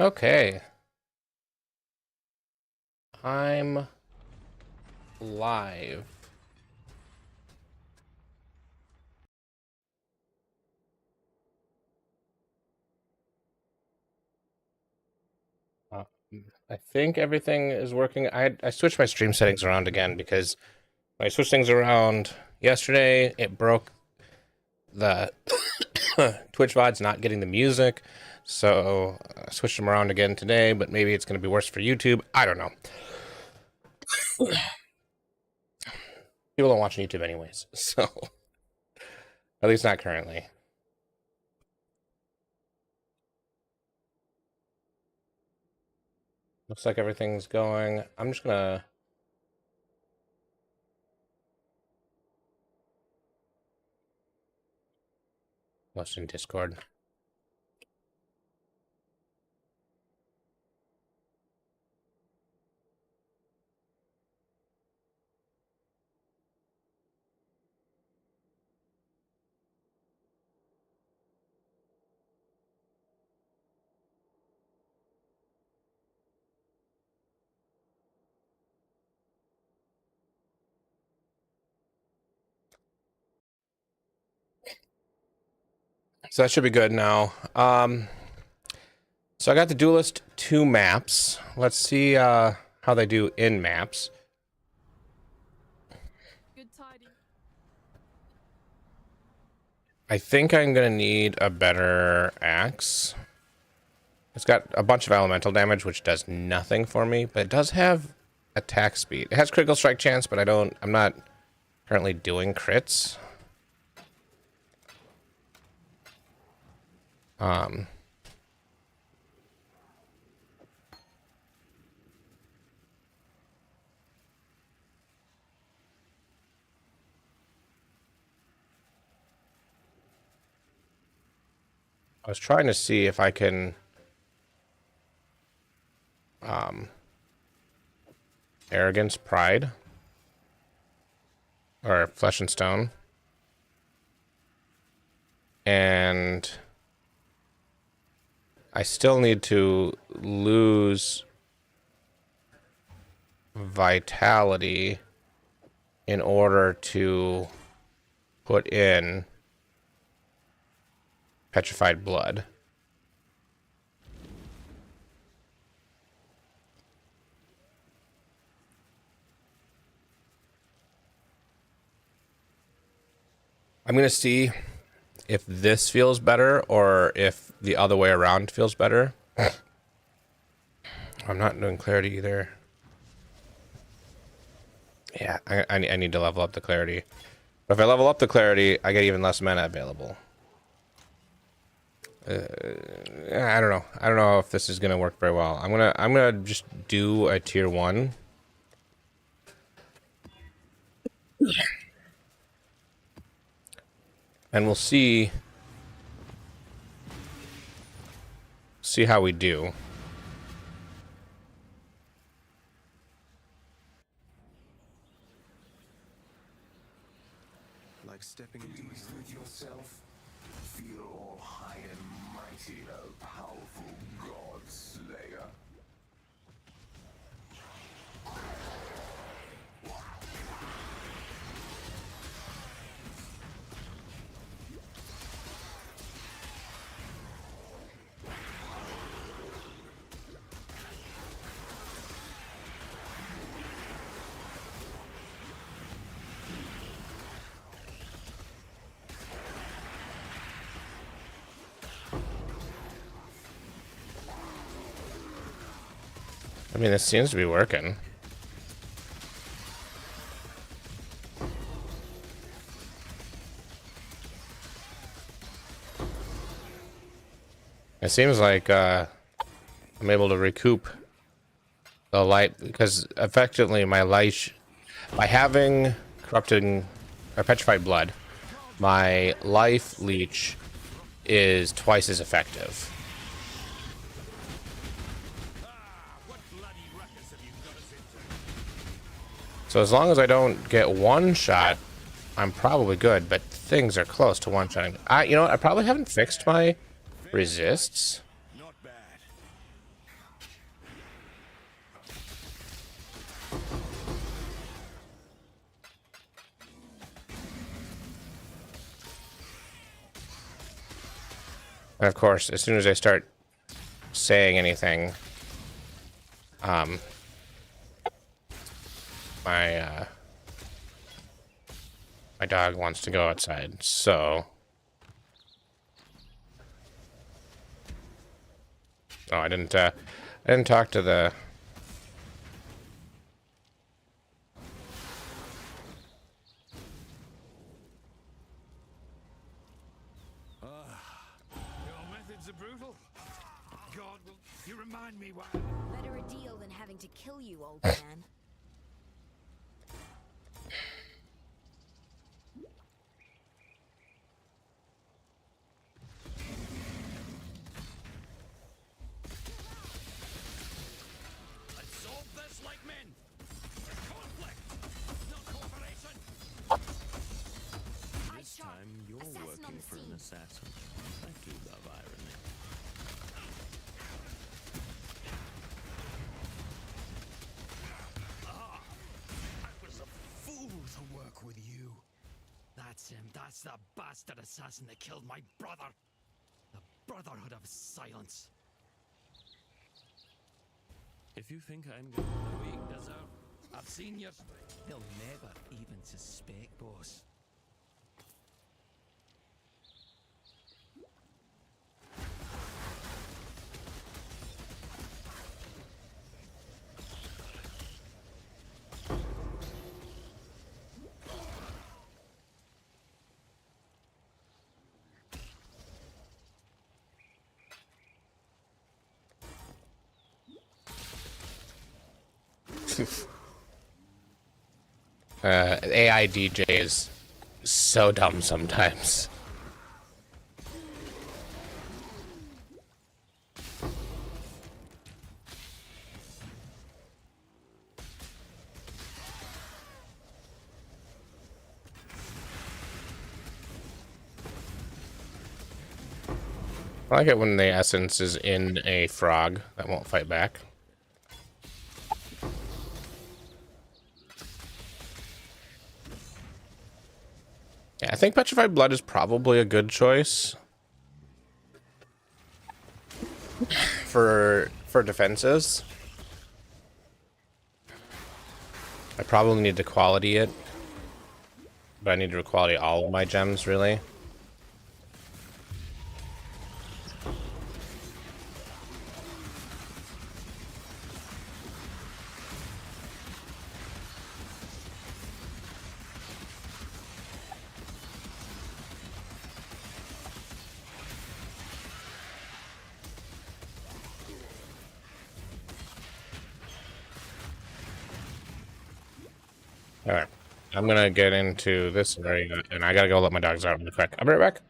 Okay, I'm live. Uh, I think everything is working. I switched my stream settings around again because when I switched things around yesterday, it broke the Twitch VOD's not getting the music. So I switched them around again today, but maybe it's going to be worse for YouTube. I don't know. People don't watch YouTube anyways, so at least not currently. Looks like everything's going. I'm just gonna post in Discord. So that should be good now. So I got the Duelist 2 maps. Let's see how they do in maps. Good tidings. I think I'm gonna need a better axe. It's got a bunch of elemental damage, which does nothing for me, but it does have attack speed. It has critical strike chance, but I'm not currently doing crits. I was trying to see if I can arrogance, pride, or flesh and stone, and I still need to lose vitality in order to put in petrified blood. I'm gonna see if this feels better or if the other way around feels better. I'm not doing clarity either. Yeah, I need to level up the clarity. But if I level up the clarity, I get even less mana available. I don't know. I don't know if this is gonna work very well. I'm gonna just do a tier 1. And we'll see how we do. Like stepping into with yourself. Feel all high and mighty, a powerful god slayer. I mean, this seems to be working. It seems like I'm able to recoup the light because effectively my life, by having corrupting or petrified blood, my life leech is twice as effective. So as long as I don't get one shot, I'm probably good, but things are close to one-shotting. You know what? I probably haven't fixed my resists. Not bad. And of course, as soon as I start saying anything, my my dog wants to go outside, so I didn't talk to the Your methods are brutal. God, will you remind me why? Better a deal than having to kill you, old man. Let's solve this like men. Conflict, not cooperation. This Time you're working for an assassin. I do love irony. I was a fool to work with you. That's him. That's the bastard assassin that killed my brother. The Brotherhood of Silence. If you think I'm gonna We deserve. I've seen your. They'll never even suspect, boss. AI DJ is so dumb sometimes. I like it when the essence is in a frog that won't fight back. Yeah, I think Petrified Blood is probably a good choice for defenses. I probably need to quality it, but I need to quality all of my gems, really. All right, I'm gonna get into this area, and I gotta go let my dogs out really quick. I'll be right back.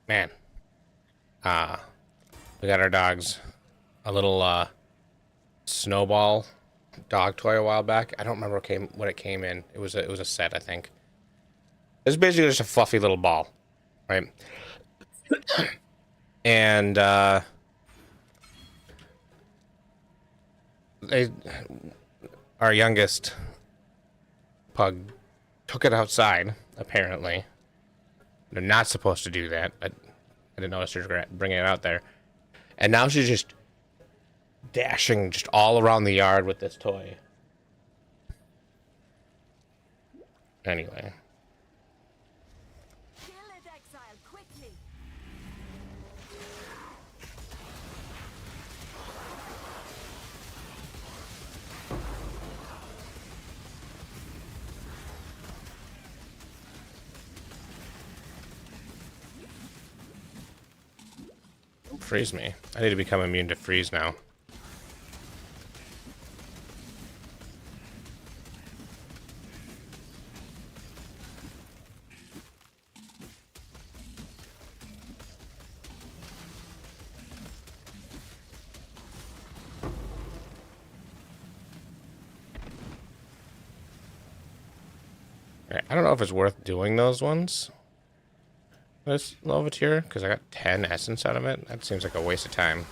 Man, we got our dogs a little snowball dog toy a while back. I don't remember what it came in. It was a set, I think. It's basically just a fluffy little ball, right? And our youngest pug took it outside. Apparently, they're not supposed to do that. I didn't notice her bringing it out there, and now she's just dashing just all around the yard with this toy. Anyway. Kill it, Exile, quickly! Don't freeze me. I need to become immune to freeze now. I don't know if it's worth doing those ones. This Lovateer, because I got 10 essence out of it. That seems like a waste of time.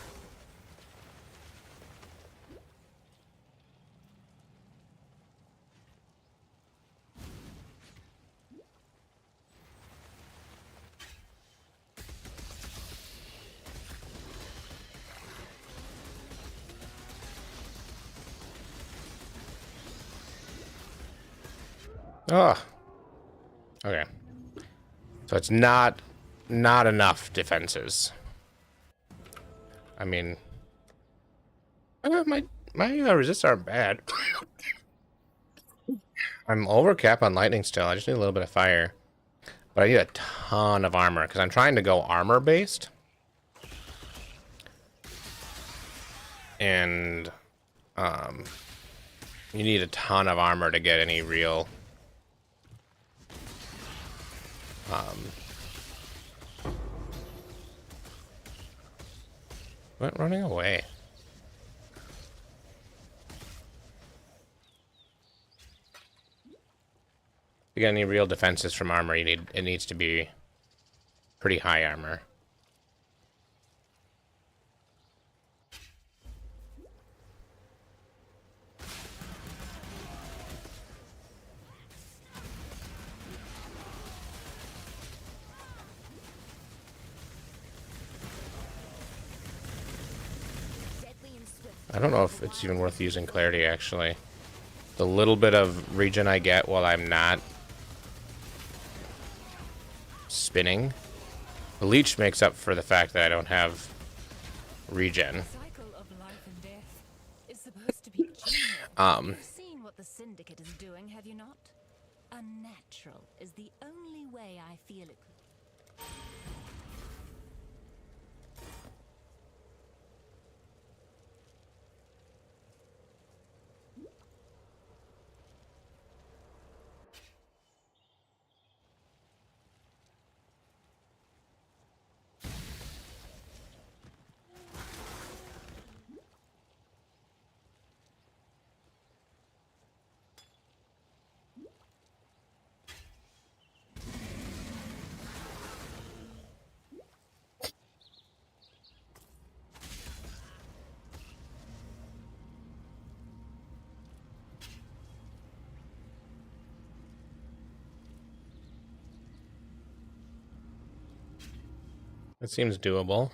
Oh. Okay. So it's not enough defenses. I mean, my resists aren't bad. I'm over cap on lightning still. I just need a little bit of fire. But I need a ton of armor because I'm trying to go armor based. And you need a ton of armor to get any real went running away. To get any real defenses from armor, it needs to be pretty high armor. I don't know if it's even worth using clarity, actually. The little bit of regen I get while I'm not spinning. The leech makes up for the fact that I don't have regen. The cycle of life and death is supposed to be You've seen what the Syndicate is doing, have you not? Unnatural is the only way I feel it. It seems doable.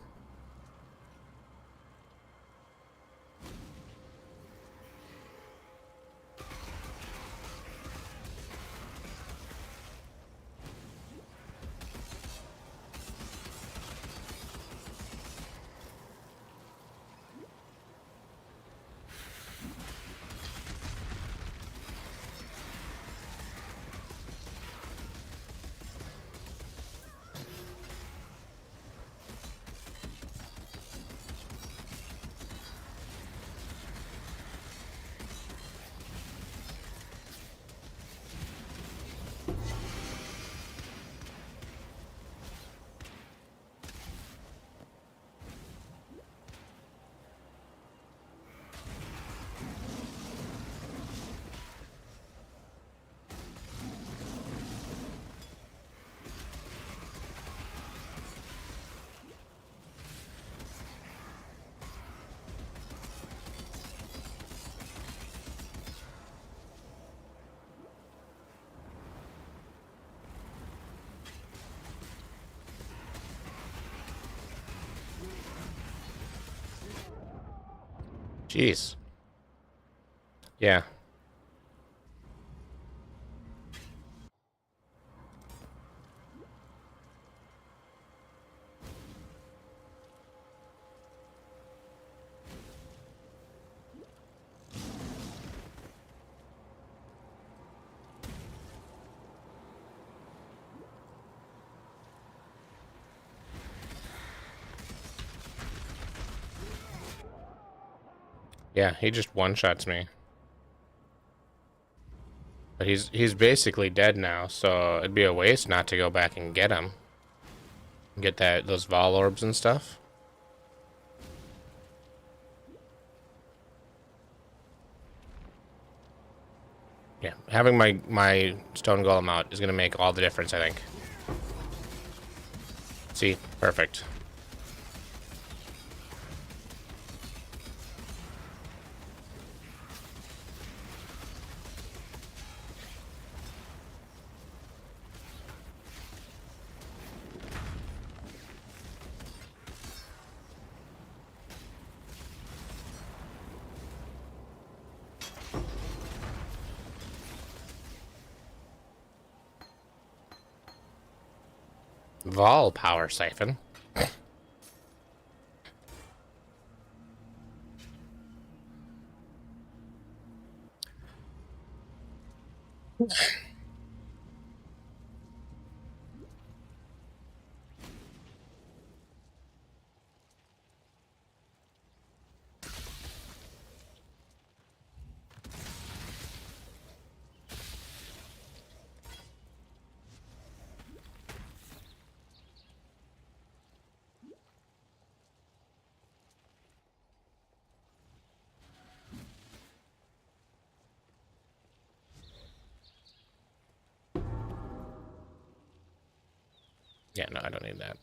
Jeez. Yeah. Yeah, he just one-shots me. But he's basically dead now, so it'd be a waste not to go back and get him. Get those Vol orbs and stuff. Yeah, having my stone golem out is gonna make all the difference, I think. See, perfect. Vol power siphon. Yeah, no, I don't need that.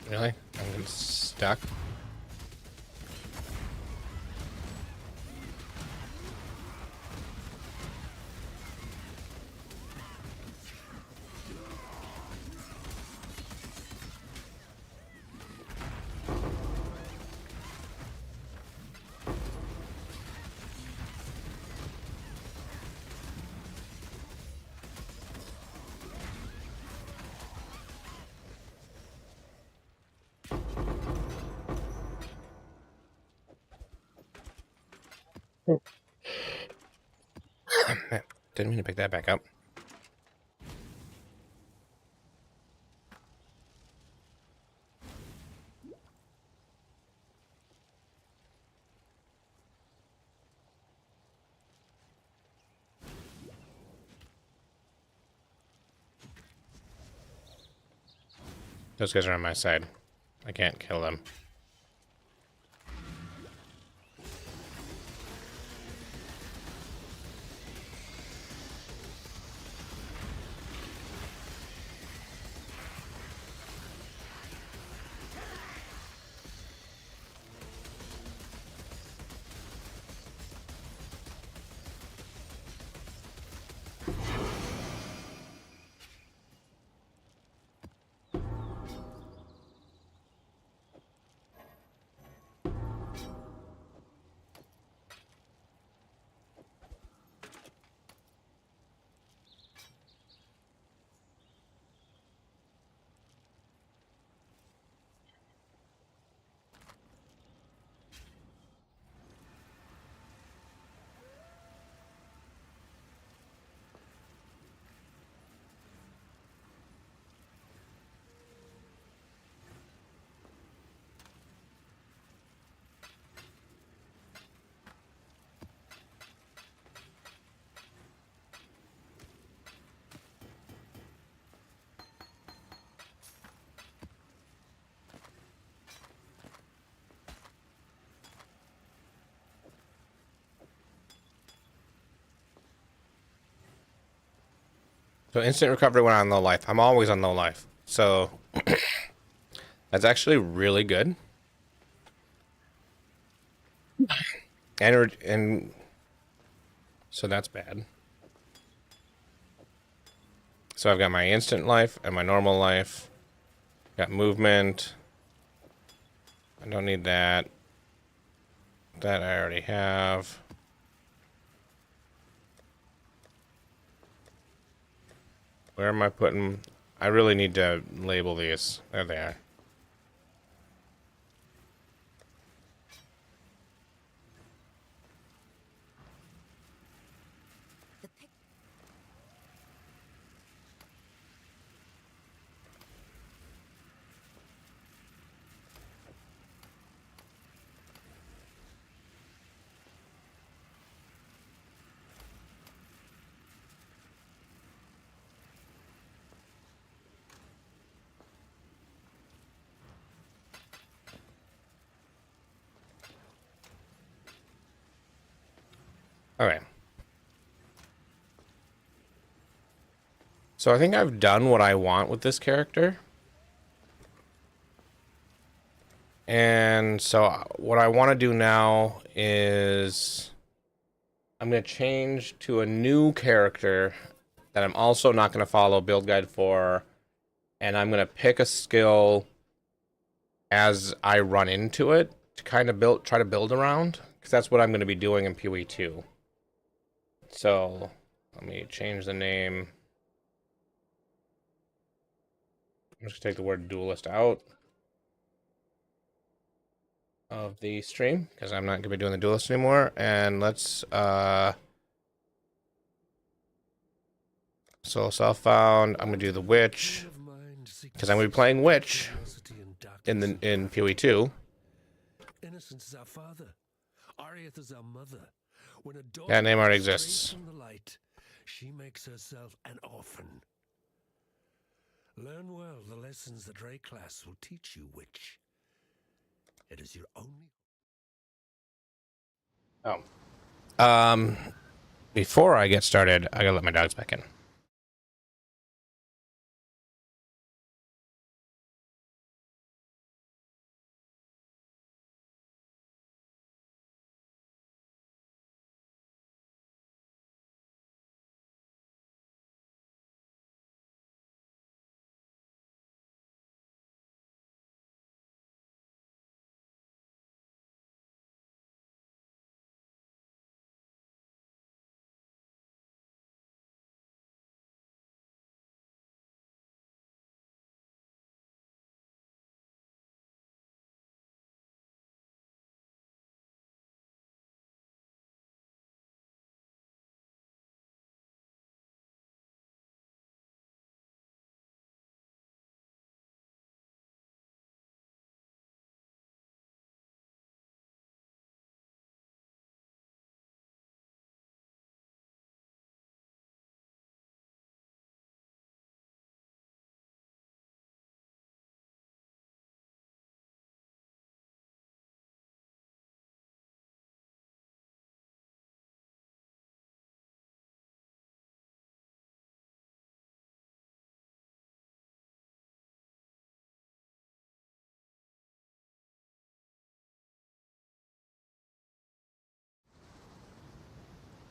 Really? I'm getting stuck. Didn't mean to pick that back up. Those guys are on my side. I can't kill them. So instant recovery when on low life. I'm always on low life. So that's actually really good. And so that's bad. So I've got my instant life and my normal life. Got movement. I don't need that. That I already have. Where am I putting? I really need to label these. There they are. Okay. So I think I've done what I want with this character. And so what I want to do now is I'm going to change to a new character that I'm also not going to follow build guide for. And I'm going to pick a skill as I run into it to kind of try to build around. Because that's what I'm going to be doing in PoE 2. So let me change the name. I'm just going to take the word duelist out of the stream because I'm not going to be doing the duelist anymore. And let's so self-found. I'm going to do the witch because I'm going to be playing witch in PoE 2. Innocence is our father. Arieth is our mother. When a daughter That name already strays exists. from the light, she makes herself an orphan. Learn well the lessons the Drake class will teach you, witch. It is your only. Oh. Before I get started, I gotta let my dogs back in.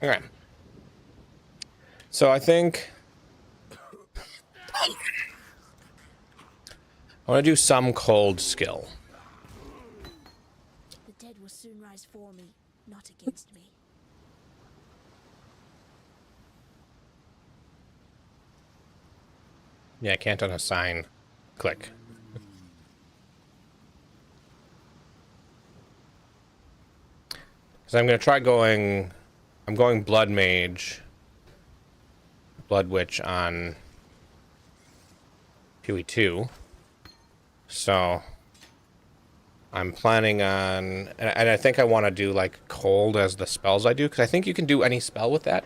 Okay. So I think I want to do some cold skill. The dead will soon rise for me, not against me. Yeah, I can't unassign. Click. Because I'm gonna try going. I'm going blood mage, blood witch on PoE 2. So I'm planning on, and I think I want to do like cold as the spells I do, because I think you can do any spell with that.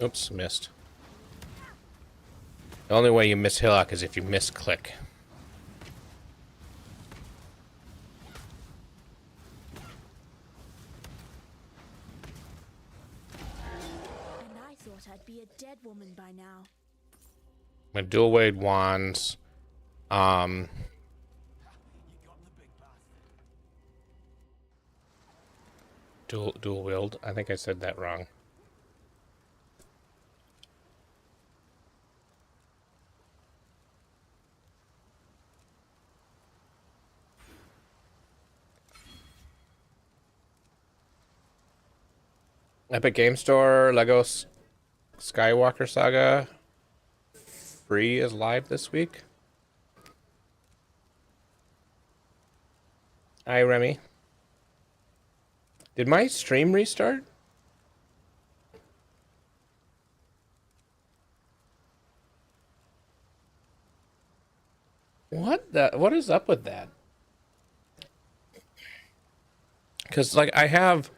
Oops, missed. The only way you miss Hillock is if you misclick. And I thought I'd be a dead woman by now. My dual wade wands. Dual wield. I think I said that wrong. Epic Game Store, Lego Skywalker Saga free is live this week. Hi, Remy. Did my stream restart? What is up with that? Because, like, I have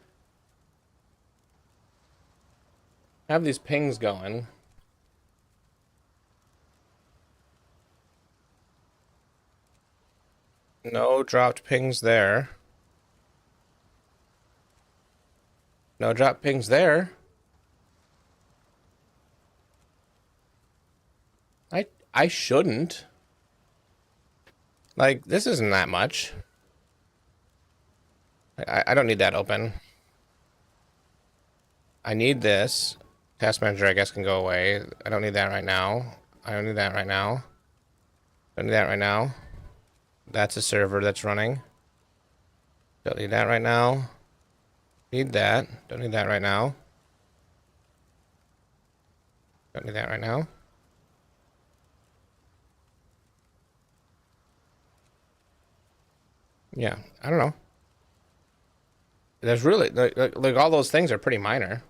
these pings going. No dropped pings there. No drop pings there. I shouldn't. Like, this isn't that much. I don't need that open. I need this. Task manager, I guess, can go away. I don't need that right now. I don't need that right now. Don't need that right now. That's a server that's running. Don't need that right now. Need that. Don't need that right now. Don't need that right now. Yeah, I don't know. There's really, like all those things are pretty minor.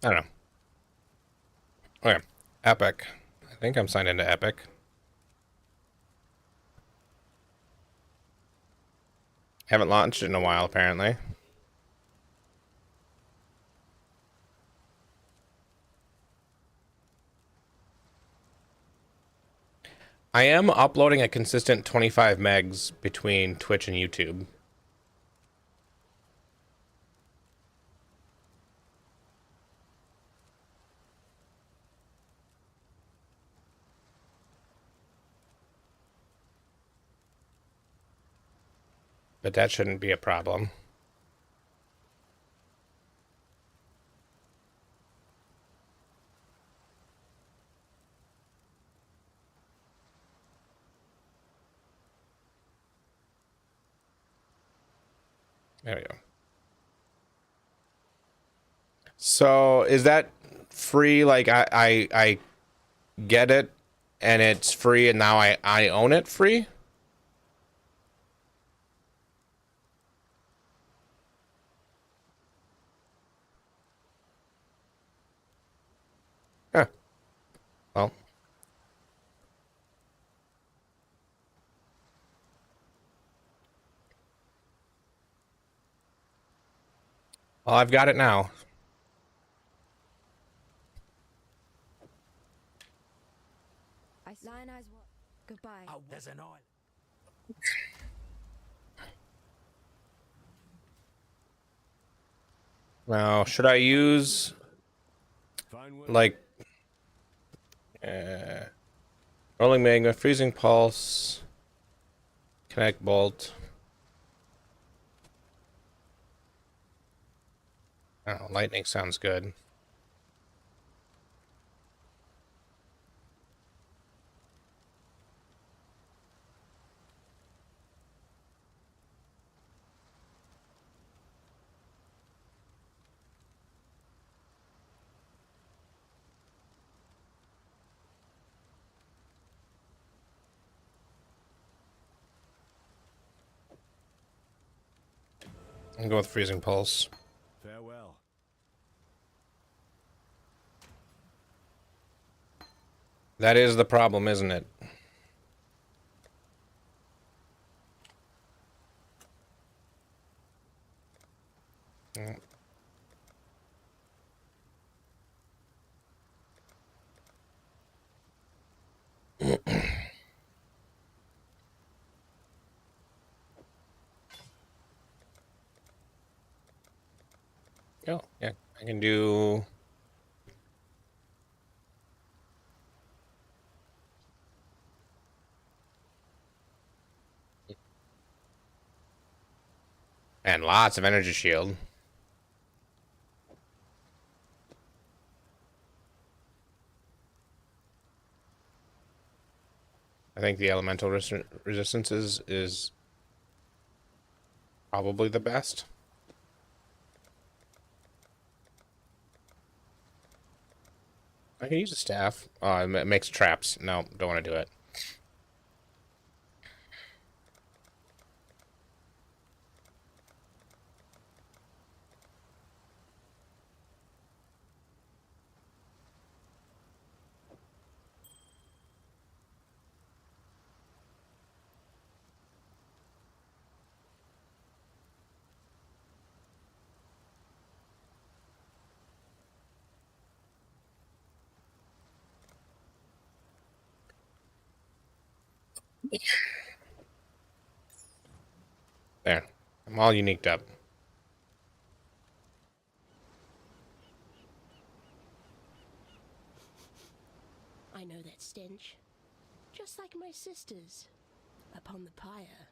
I don't know. Okay, Epic. I think I'm signed into Epic. Haven't launched it in a while, apparently. I am uploading a consistent 25 megs between Twitch and YouTube. But that shouldn't be a problem. There we go. So is that free? Like I get it and it's free and now I own it free? Huh. Well. Well, I've got it now. Lion Eyes, what? Goodbye. Oh, there's an oil. Now, should I use like rolling magma, freezing pulse, connect bolt? I don't know, lightning sounds good. I'm going with freezing pulse. Farewell. That is the problem, isn't it? Oh, yeah. I can do... And lots of energy shield. I think the elemental resistances is probably the best. I can use a staff. Oh, it makes traps. No, don't want to do it. There. I'm all uniqued up. I know that stench. Just like my sisters upon the pyre.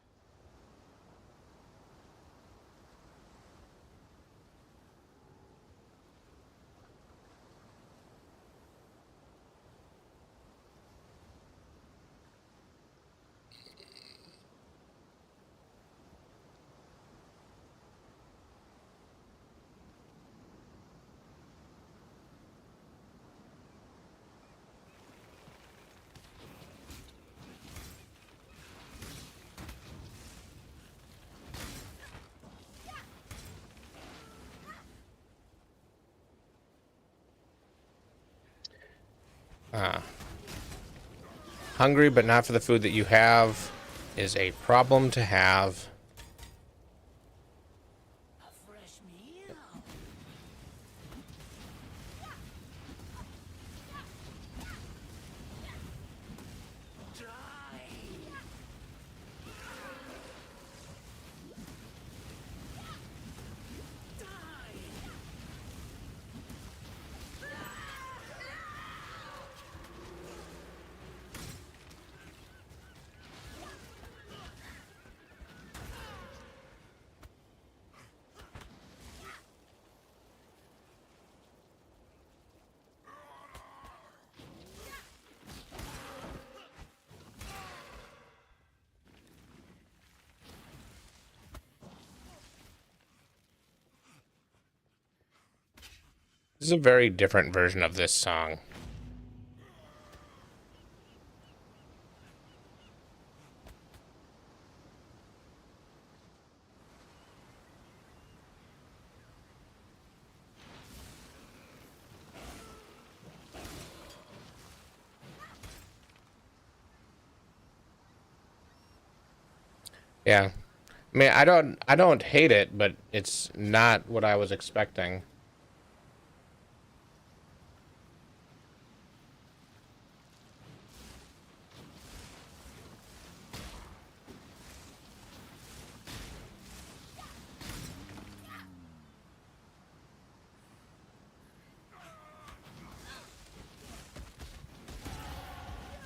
Hungry but not for the food that you have is a problem to have. A fresh meal. Die. This is a very different version of this song. Yeah. I mean, I don't hate it, but it's not what I was expecting.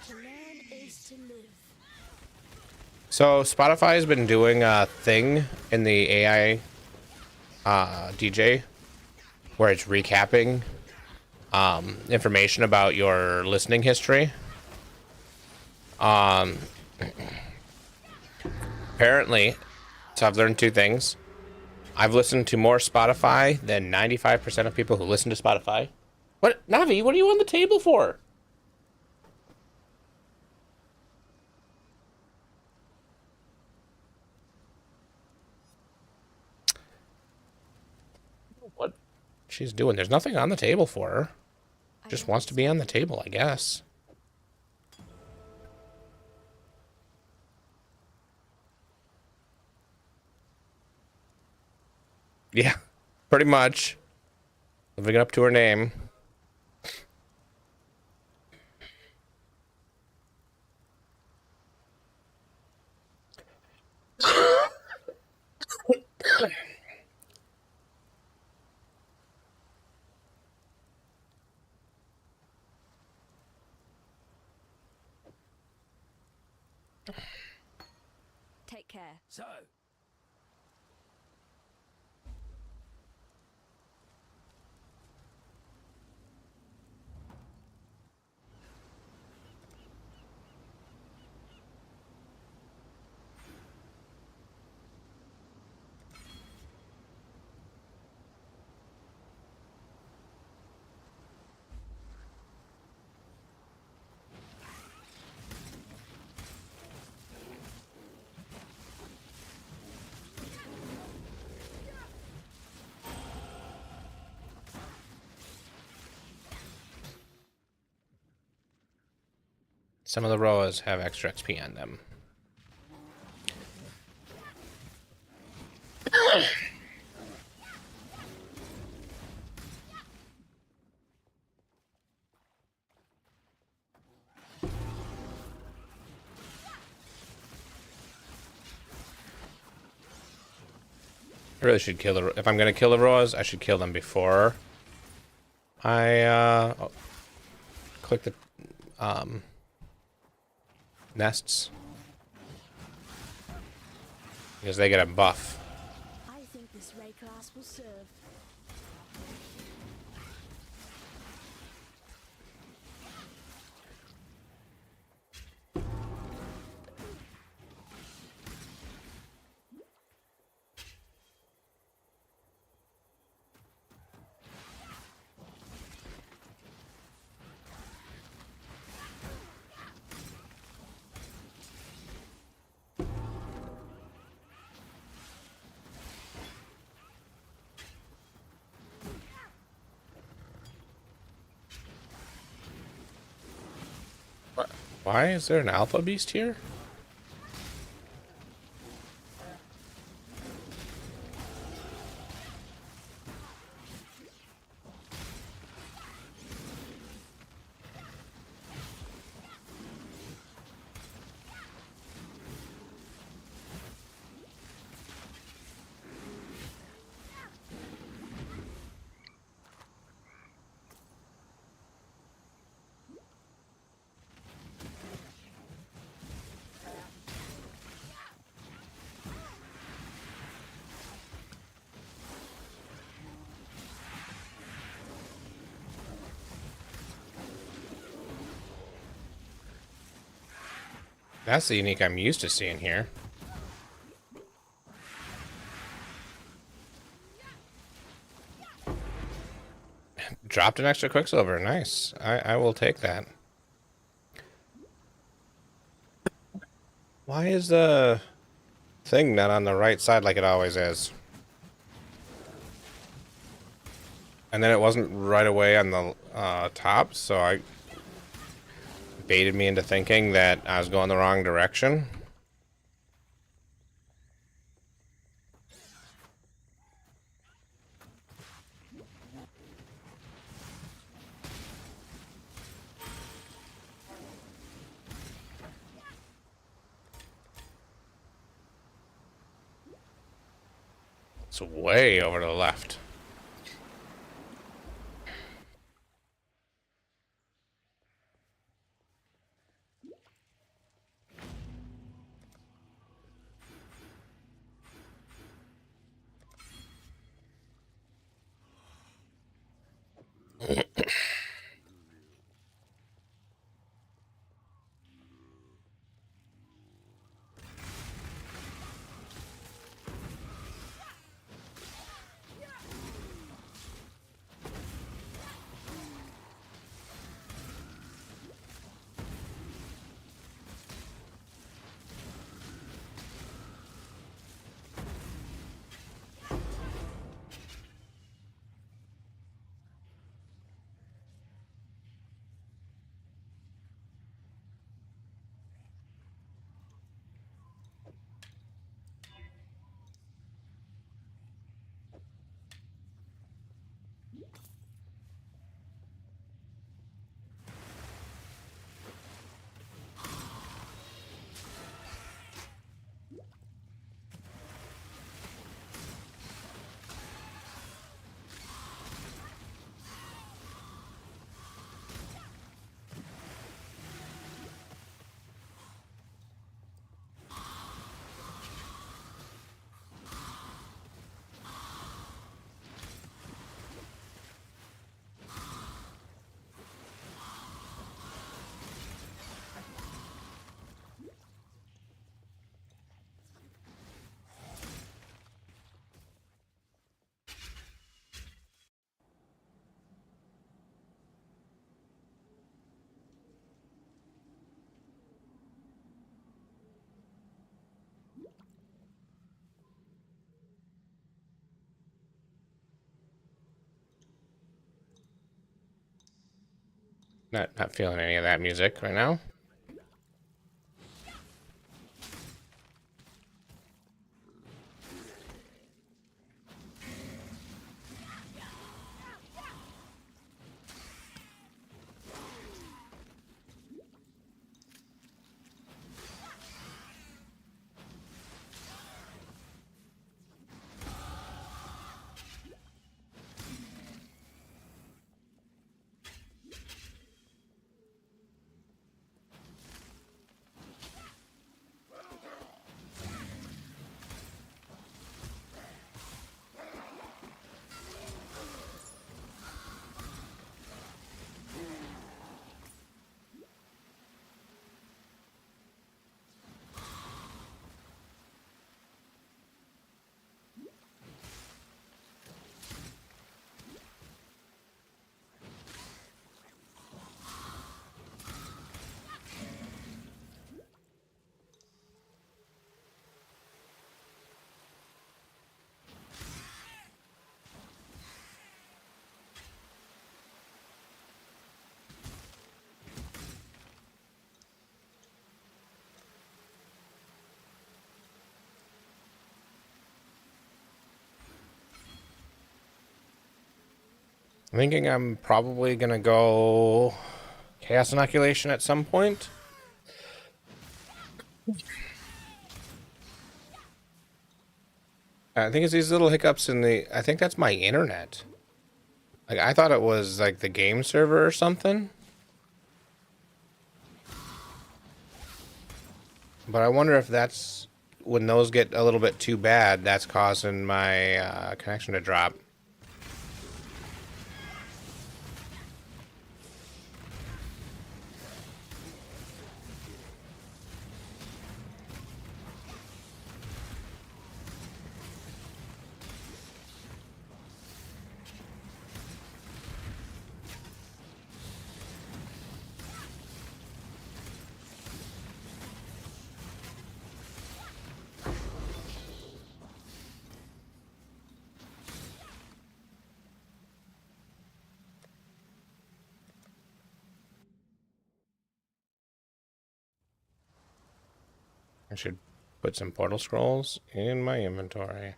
To learn is to live. So Spotify has been doing a thing in the AI DJ where it's recapping information about your listening history. Apparently, so I've learned two things. I've listened to more Spotify than 95% of people who listen to Spotify. What, Navi? What are you on the table for? What she's doing? There's nothing on the table for her. Just wants to be on the table, I guess. Yeah, pretty much. Living up to her name. Take care. So, Some of the Roas have extra XP on them. I really should kill the... If I'm going to kill the Roas, I should kill them before I click the nests. Because they get a buff. I think this ray class will serve. Why is there an alpha beast here? That's the unique I'm used to seeing here. Dropped an extra Quicksilver. Nice. I will take that. Why is the thing not on the right side like it always is? And then it wasn't right away on the top, so I baited me into thinking that I was going the wrong direction. It's way over to the left. Not feeling any of that music right now. I'm thinking I'm probably gonna go Chaos Inoculation at some point. I think it's these little hiccups in the... I think that's my internet. Like, I thought it was, like, the game server or something. But I wonder if that's... When those get a little bit too bad, that's causing my connection to drop. I should put some portal scrolls in my inventory.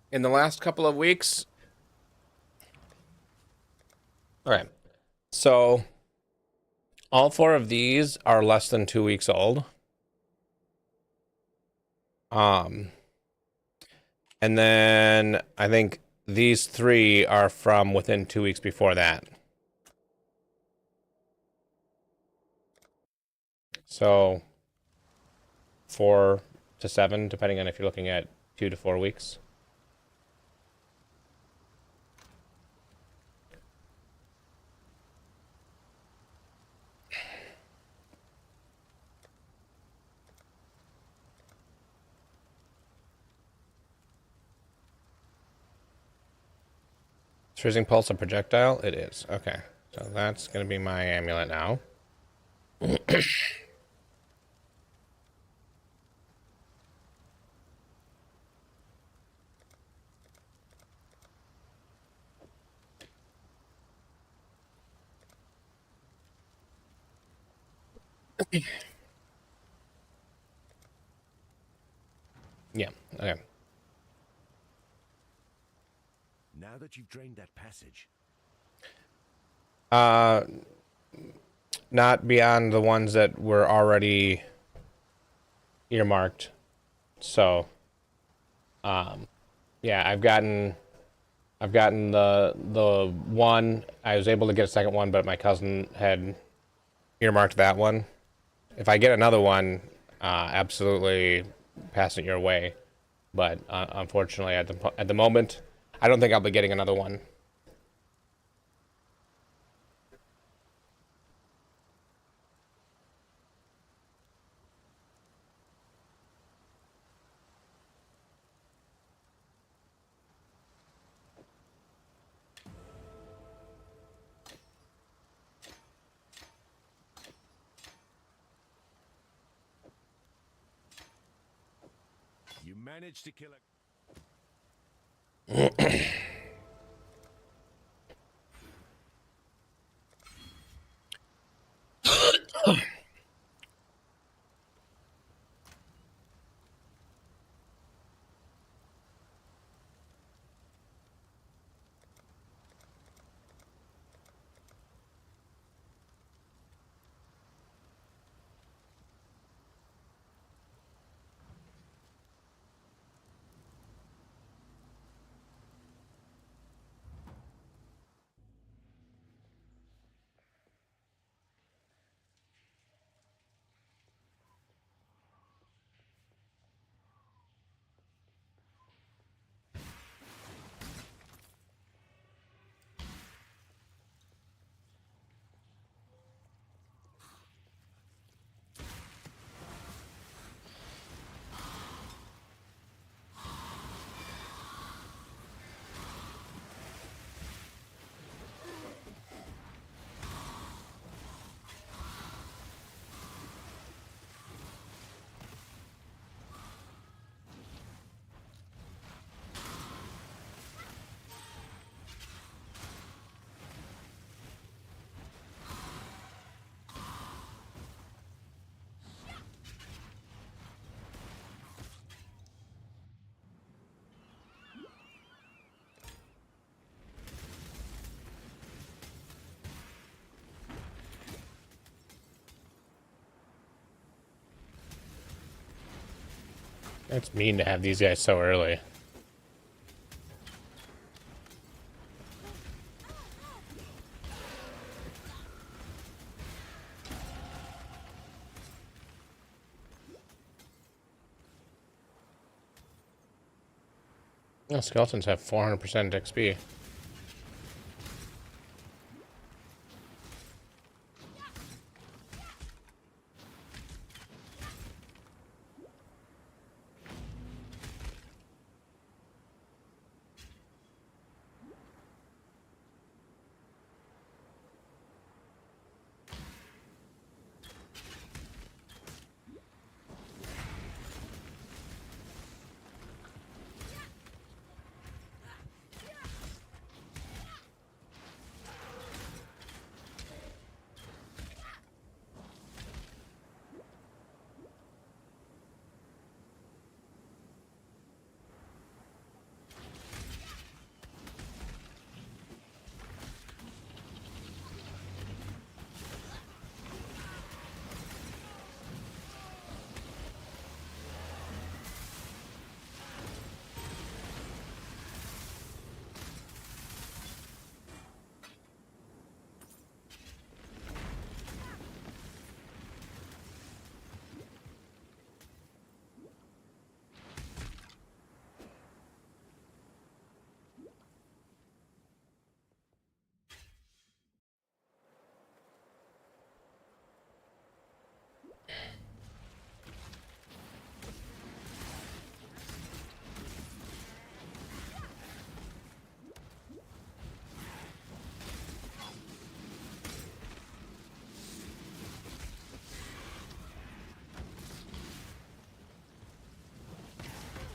In the last couple of weeks... Alright. So... all 4 of these are less than 2 weeks old. And then I think these 3 are from within 2 weeks before that. So 4 to 7, depending on if you're looking at 2 to 4 weeks. Is Freezing Pulse a projectile? It is. Okay. So that's going to be my amulet now. Yeah, okay. Now that you've drained that passage, Not beyond the ones that were already earmarked. So, yeah, I've gotten the one. I was able to get a second one, but my cousin had earmarked that one. if I get another one, absolutely pass it your way. But unfortunately, at the moment, I don't think I'll be getting another one. You managed to kill a... It's mean to have these guys so early. Oh, skeletons have 400% XP.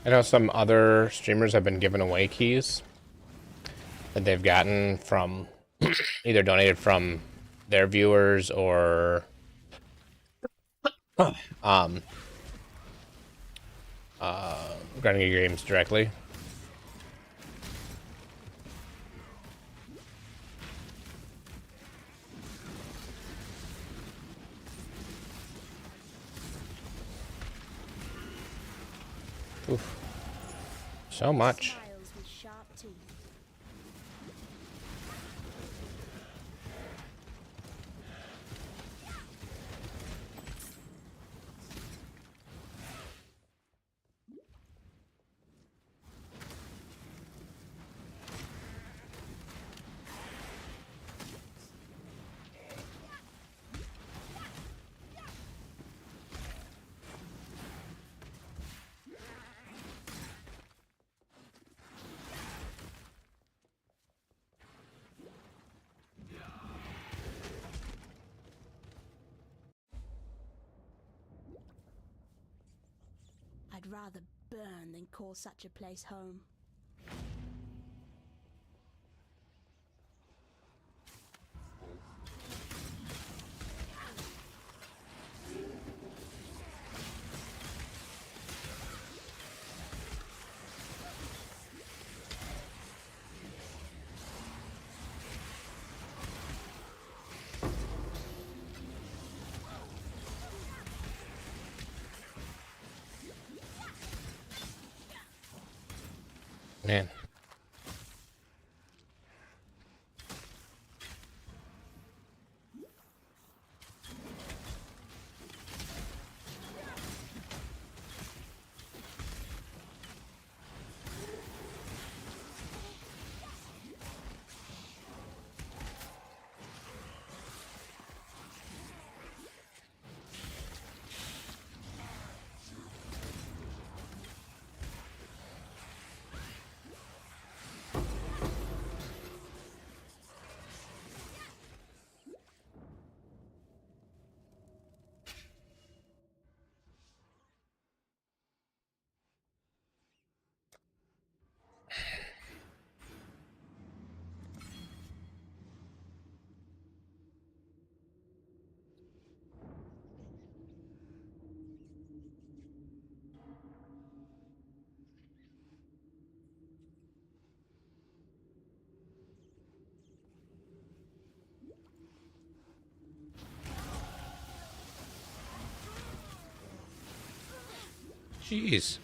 I know some other streamers have been giving away keys that they've gotten from either donated from their viewers or running your games directly. Oof. So much. Smiles with sharp teeth. rather burn than call such a place home. Man. Jeez.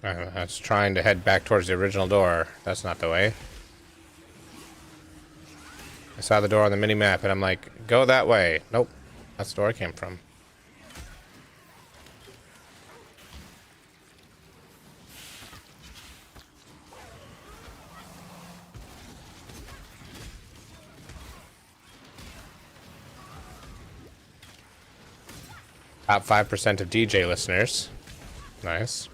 I was trying to head back towards the original door. That's not the way. I saw the door on the mini-map, and I'm like, go that way. Nope. That's the door I came from. Top 5% of DJ listeners. Nice.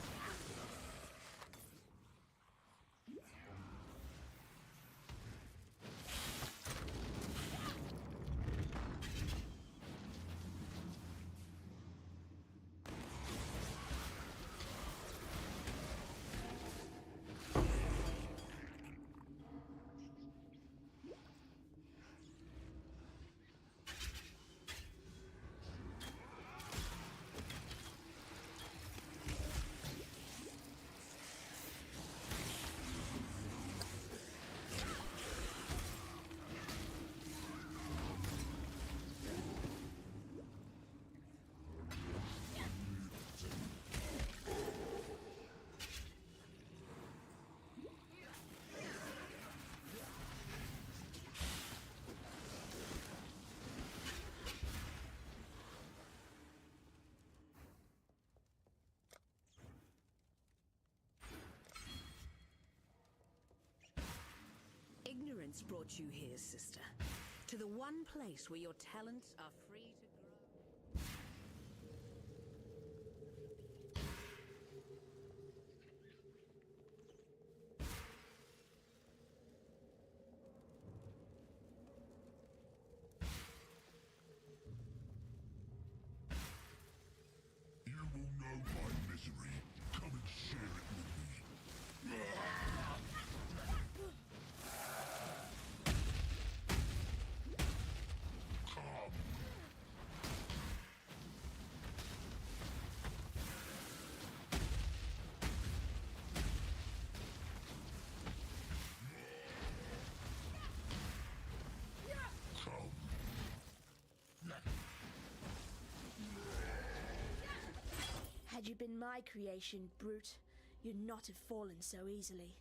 Ignorance brought you here, sister. To the one place where your talents are free to grow. You will know my misery. Come and share it with me. Come. my creation, brute. You'd not have fallen so easily.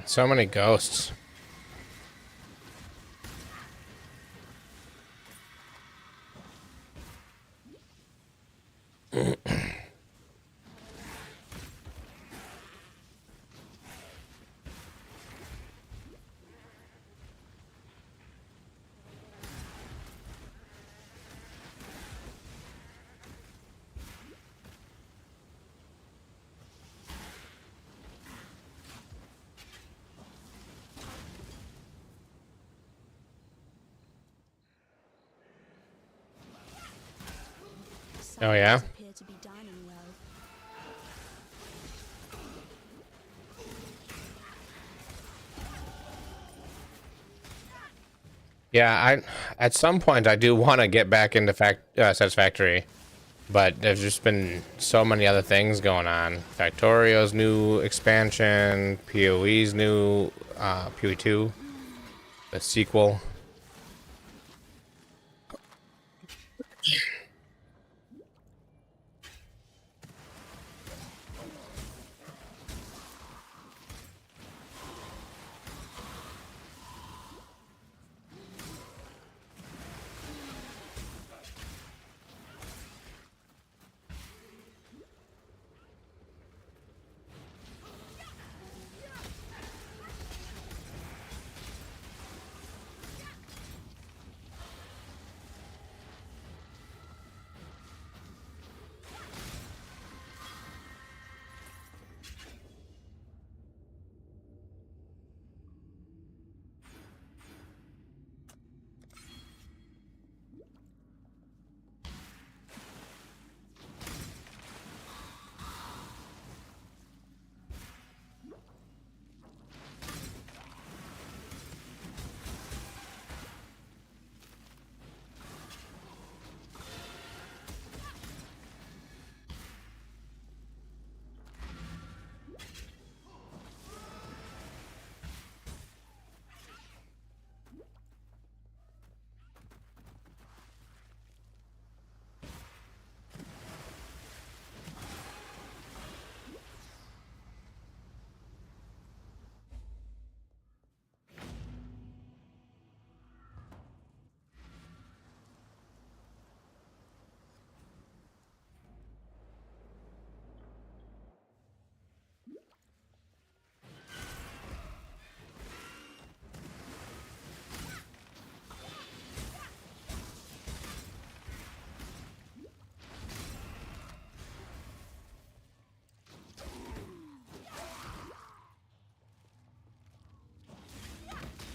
So many ghosts. Oh, yeah? Appear to be dining well. Yeah, at some point I do want to get back into Satisfactory, but there's just been so many other things going on. Factorio's new expansion, PoE's new PoE 2, the sequel.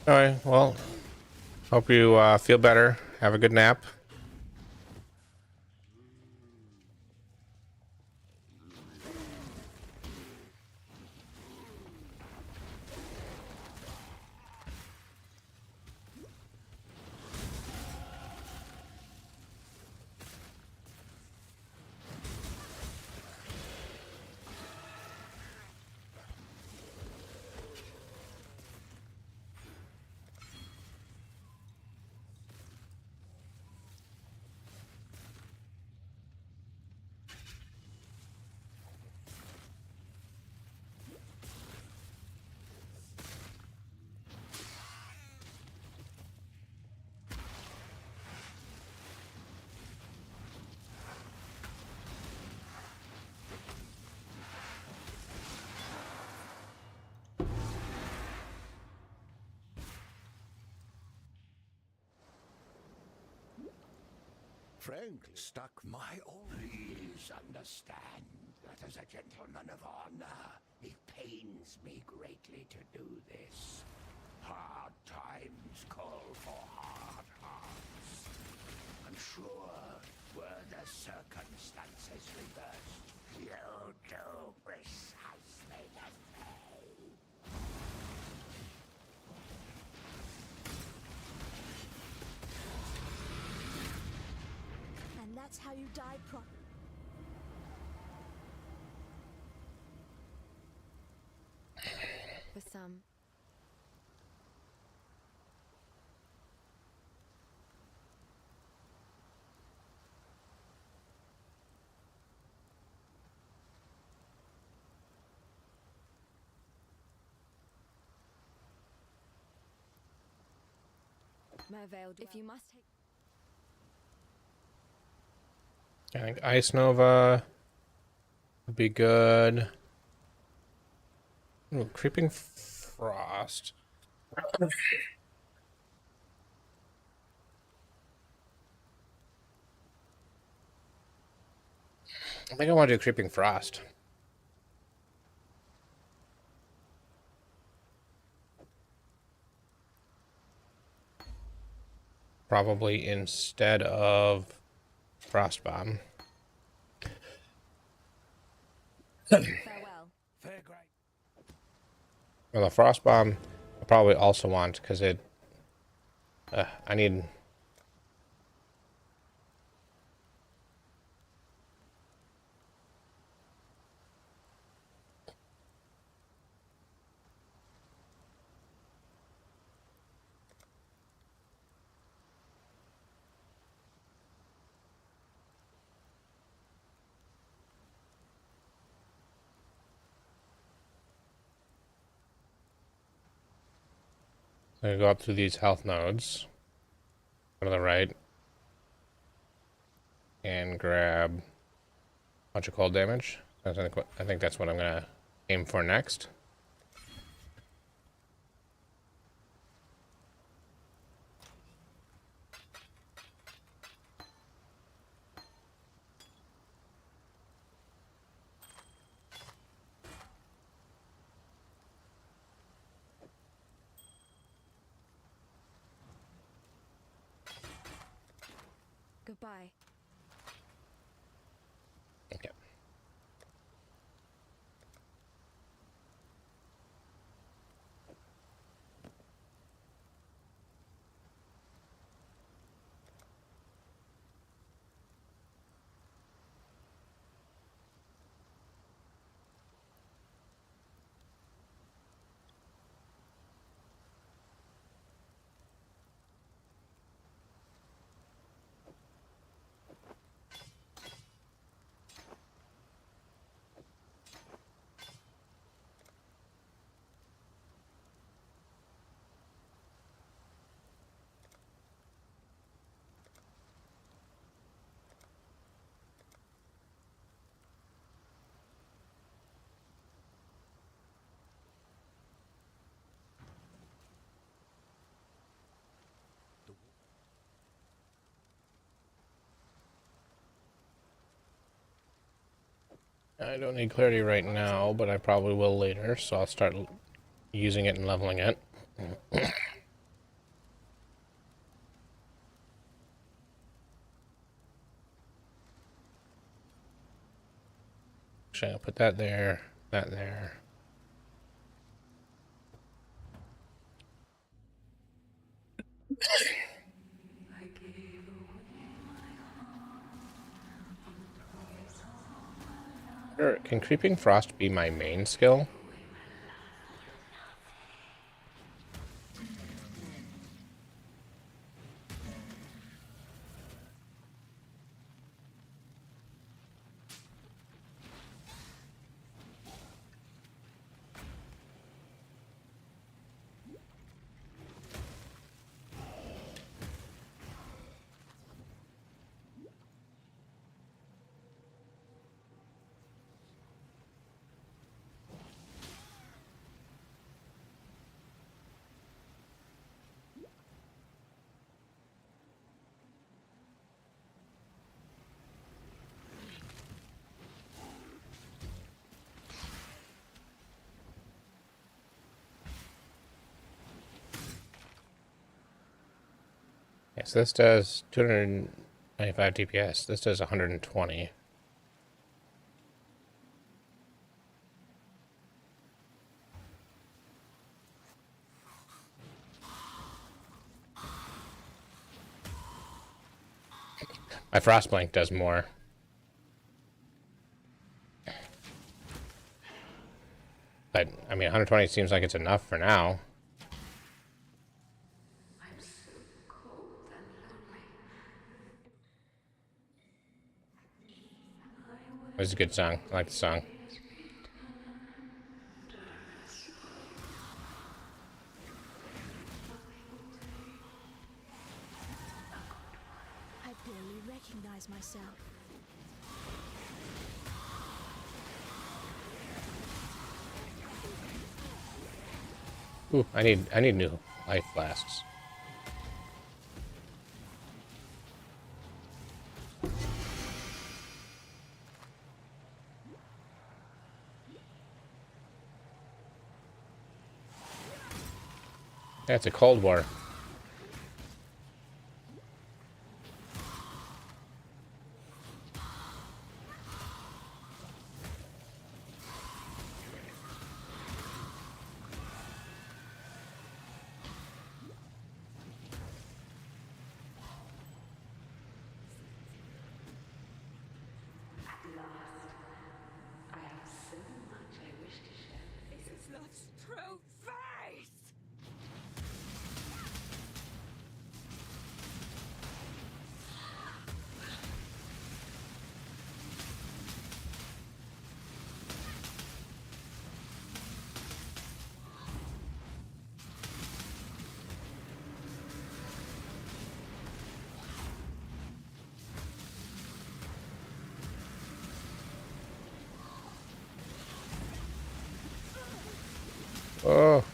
Alright, well, hope you feel better. Have a good nap. frankly stuck my own. Please understand that as a gentleman of honor, it pains me greatly to do this. Hard times call for hard hearts. I'm sure, were the circumstances reversed, you'll do precisely the same. And that's how you die properly. For some. Merveil, if you must take. I think Ice Nova would be good. Ooh, Creeping Frost. I think I want to do Creeping Frost. Probably instead of Frost Bomb. Farewell. Fair great. Well, the Frost Bomb I probably also want because it. I need. I go up through these health nodes. Go to the right. And grab a bunch of cold damage. I think that's what I'm gonna aim for next. Goodbye. Okay. I don't need clarity right now, but I probably will later, so I'll start using it and leveling it. Actually, I'll put that there, that there. Can Creeping Frost be my main skill? Yeah, so this does 295 DPS. This does 120. My Frostblink does more. But, I mean, 120 seems like it's enough for now. I'm so cold and lonely. It was a good song. I like the song. I barely recognize myself. Ooh, I need new life flasks. That's a Cold War. I have so much I wish to share with you. This is not true face! Oh.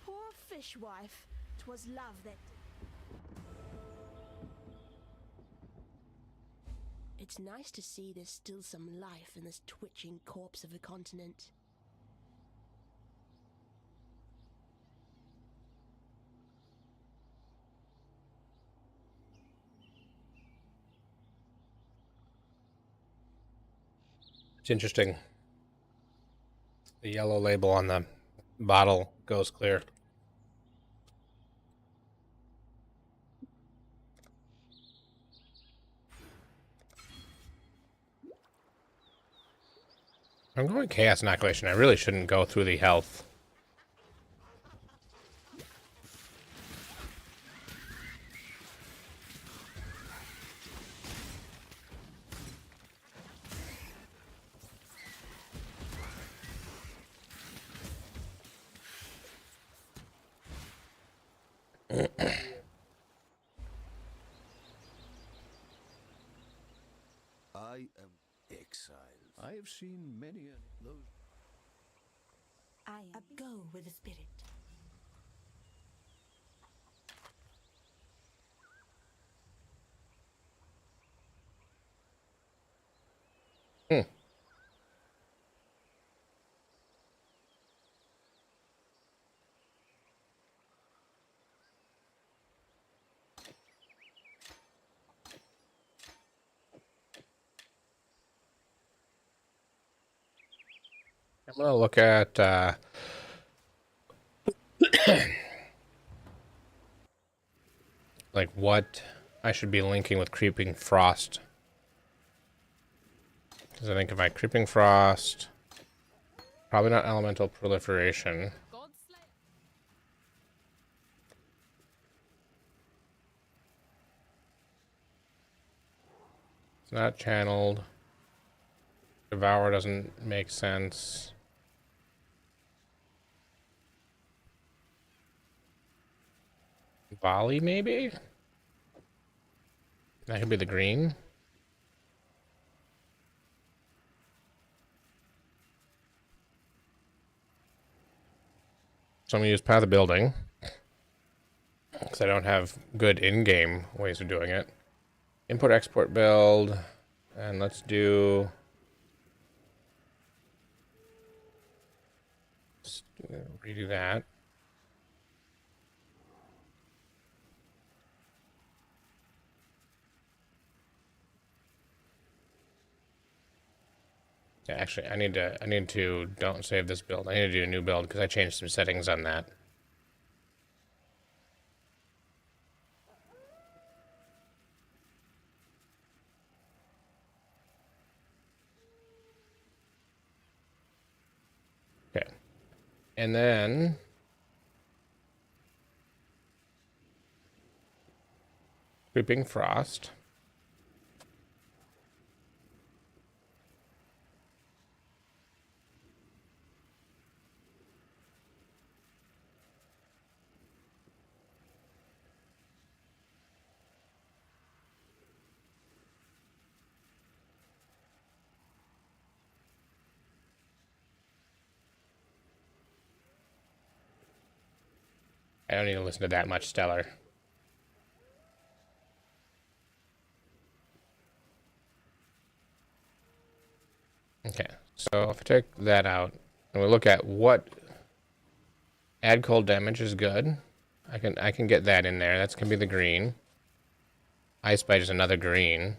Poor fishwife. 'Twas love that. It's nice to see there's still some life in this twitching corpse of a continent. It's interesting. The yellow label on the bottle goes clear. I'm going Chaos Inoculation. I really shouldn't go through the health. I am exiled. I have seen many of those. I go with the spirit. Hmm. I'm gonna look at like what I should be linking with Creeping Frost. Because I think if I Creeping Frost, probably not Elemental Proliferation. It's not channeled. Devour doesn't make sense. Volley, maybe? That could be the green. So I'm going to use Path of Building, because I don't have good in-game ways of doing it. Import, export, build, and let's do... redo that. Yeah, actually, I need to don't save this build. I need to do a new build because I changed some settings on that. Okay. And then Creeping Frost. I don't need to listen to that much Stellar. Okay, so if I take that out and we look at what add cold damage is good, I can get that in there. That's gonna be the green. Ice Bite is another green.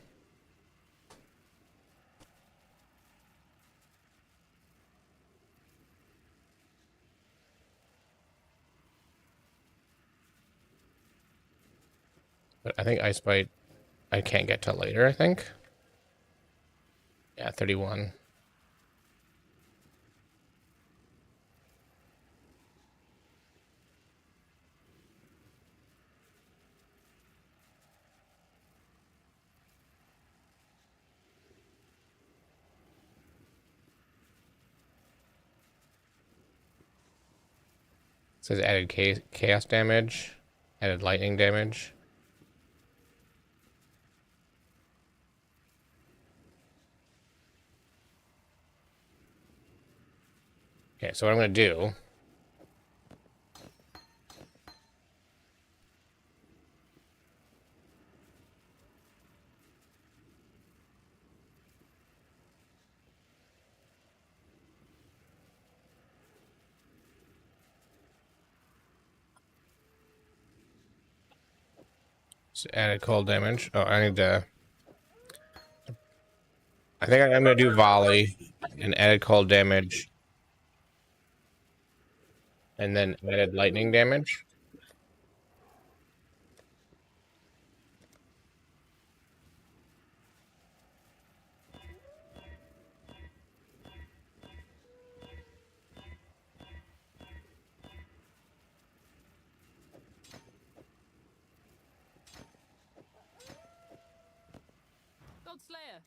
But I think Ice Bite I can't get till later, I think. Yeah, 31. It says added chaos damage, added lightning damage. Okay, so what I'm going to do is added cold damage. Oh, I need to... I think I'm going to do volley and added cold damage. And then added lightning damage. Godslayer.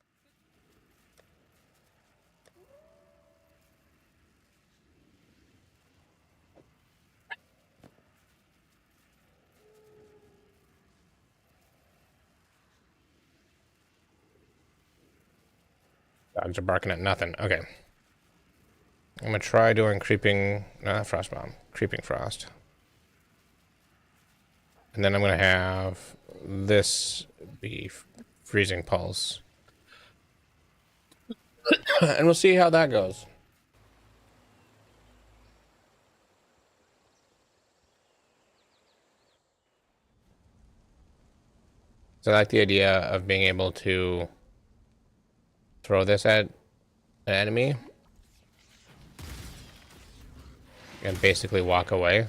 Dogs are barking at nothing. Okay. I'm going to try doing creeping... No, not frost bomb. Creeping frost. And then I'm going to have this be freezing pulse. And we'll see how that goes. So I like the idea of being able to throw this at an enemy and basically walk away.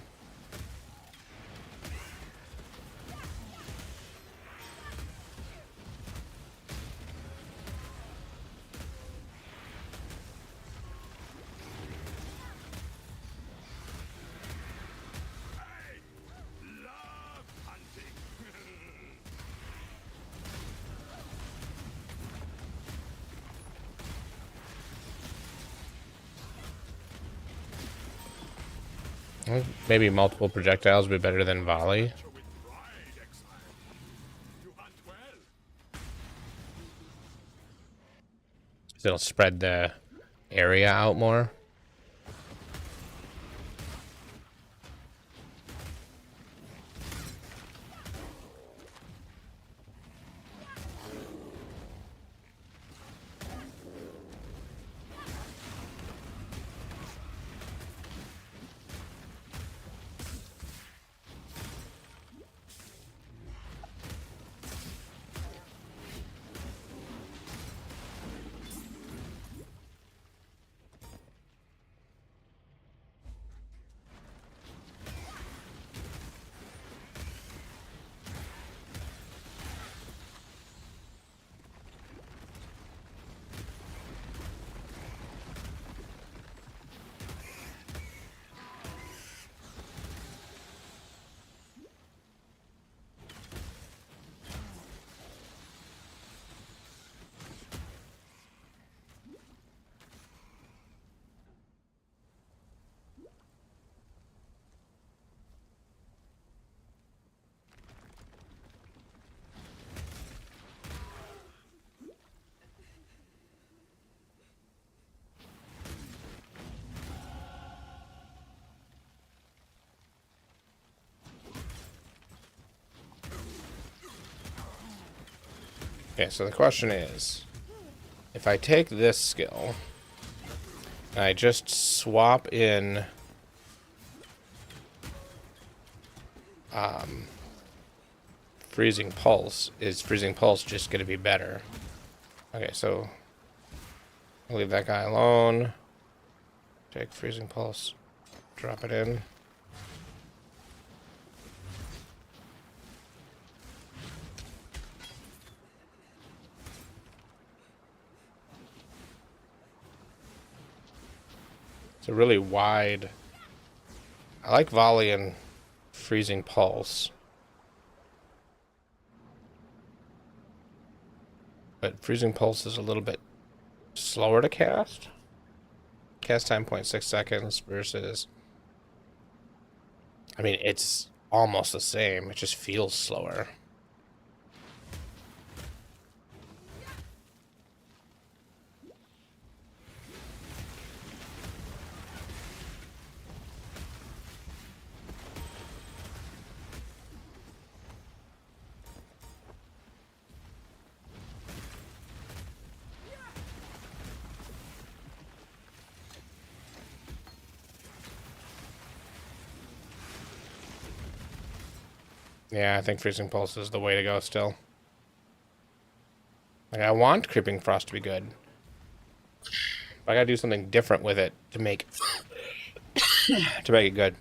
Maybe multiple projectiles would be better than volley. It'll spread the area out more. Okay, so the question is, if I take this skill, and I just swap in Freezing Pulse, is Freezing Pulse just going to be better? Okay, so I'll leave that guy alone. Take Freezing Pulse, drop it in. It's a really wide... I like Volley and Freezing Pulse. But Freezing Pulse is a little bit slower to cast. Cast time 0.6 seconds versus... I mean, it's almost the same. It just feels slower. Yeah, I think Freezing Pulse is the way to go still. Like, I want Creeping Frost to be good. But I gotta do something different with it to make it good.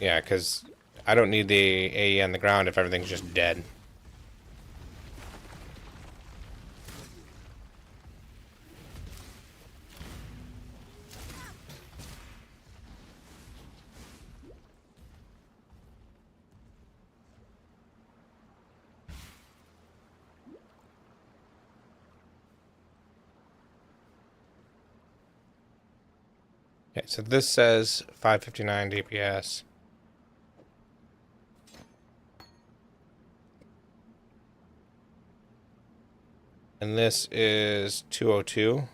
Yeah, because I don't need the AE on the ground if everything's just dead. Okay, so this says 559 DPS. And this is 202.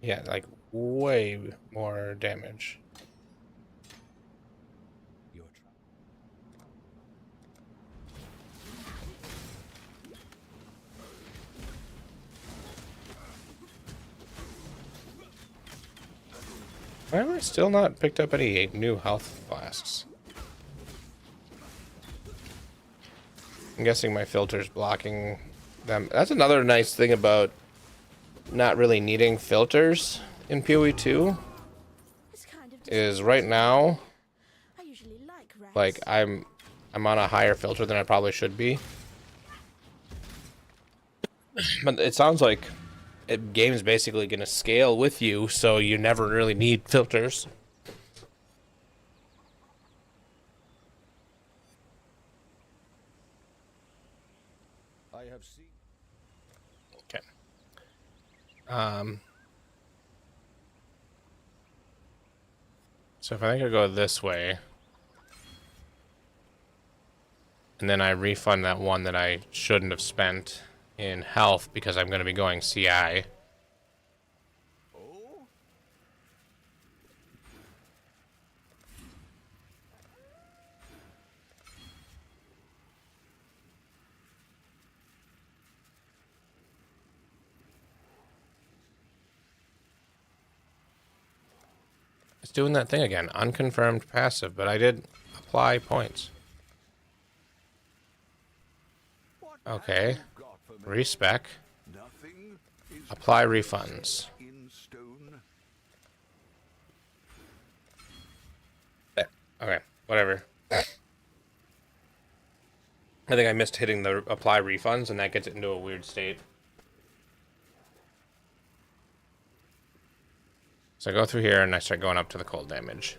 Yeah, like way more damage. Why have I still not picked up any new health flasks? I'm guessing my filter's blocking them. That's another nice thing about not really needing filters in PoE 2. Is right now, like I'm on a higher filter than I probably should be. But it sounds like game's basically going to scale with you, so you never really need filters. I have seen. Okay. So if I think I go this way, and then I refund that one that I shouldn't have spent in health because I'm going to be going CI. It's doing that thing again. Unconfirmed passive, but I did apply points. Okay. Respec. Apply refunds. There. Okay. Whatever. I think I missed hitting the apply refunds, and that gets it into a weird state. So I go through here, and I start going up to the cold damage.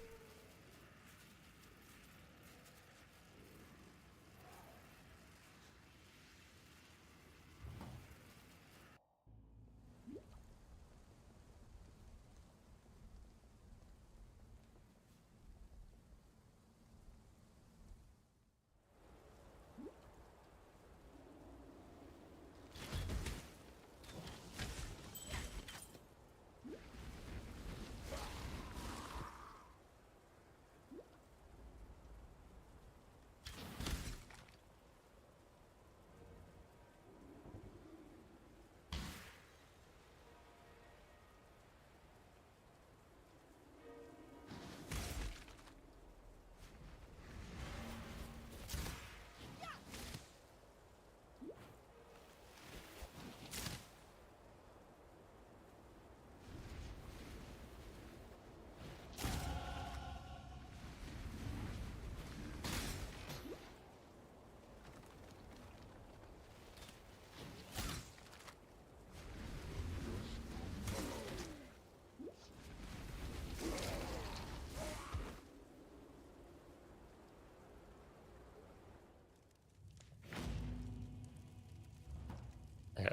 Okay.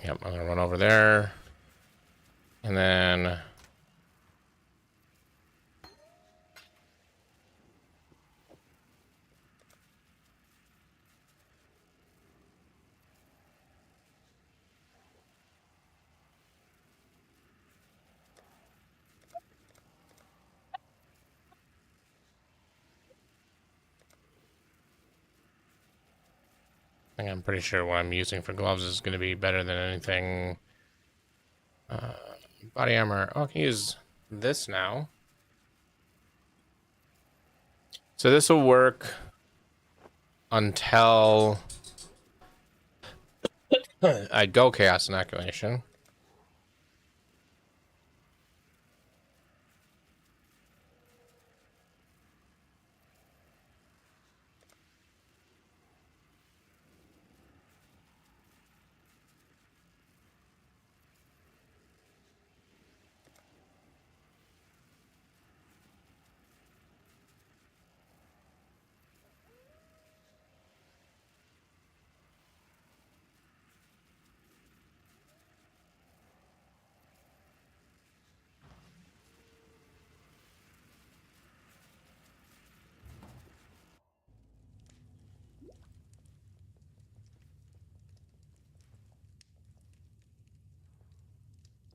Yep, I'm gonna run over there. And then I think I'm pretty sure what I'm using for gloves is going to be better than anything. Body armor. Oh, I can use this now. So this will work until I go Chaos Inoculation.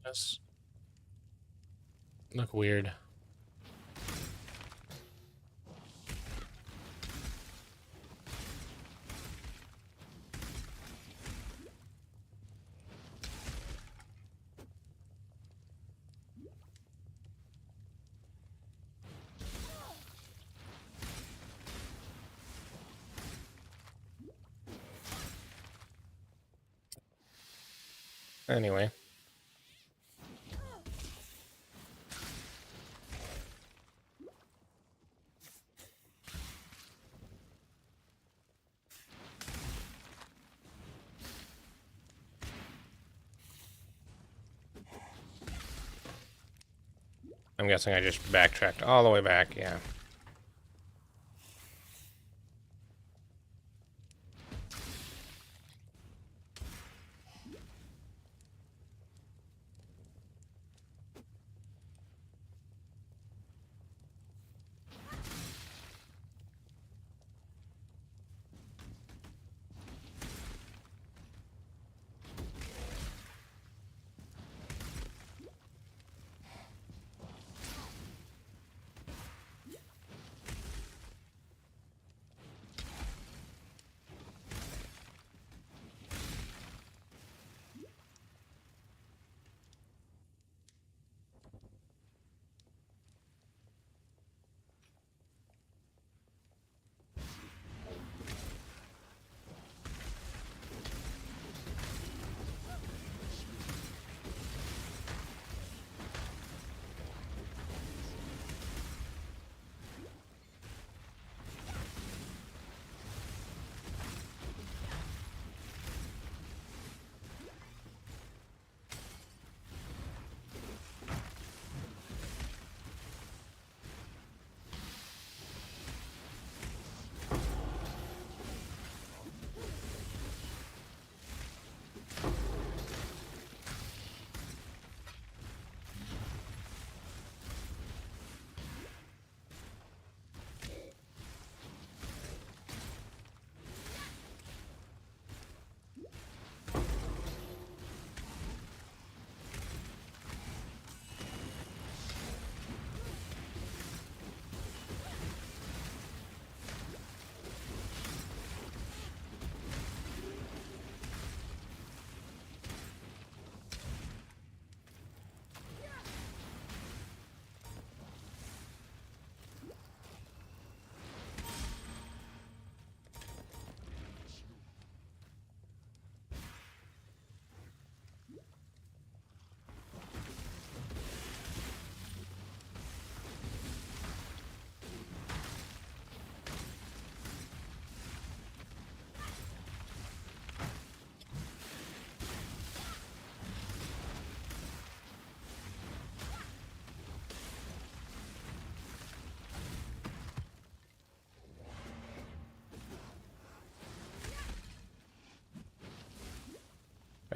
This look weird. Anyway. I'm guessing I just backtracked all the way back, yeah.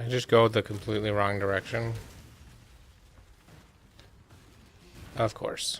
I just go the completely wrong direction? Of course.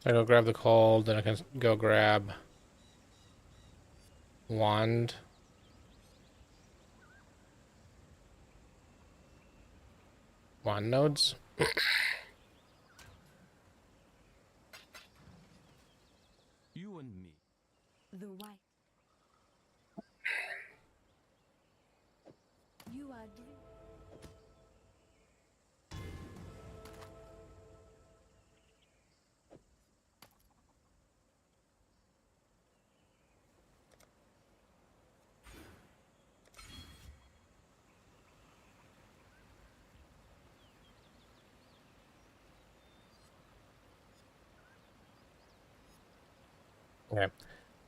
I go grab the coal, then I can go grab wand. Wand nodes. You and me. The white. You are dream. Okay.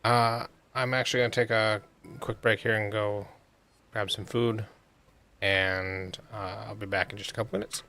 I'm actually gonna take a quick break here and go grab some food, and I'll be back in just a couple minutes.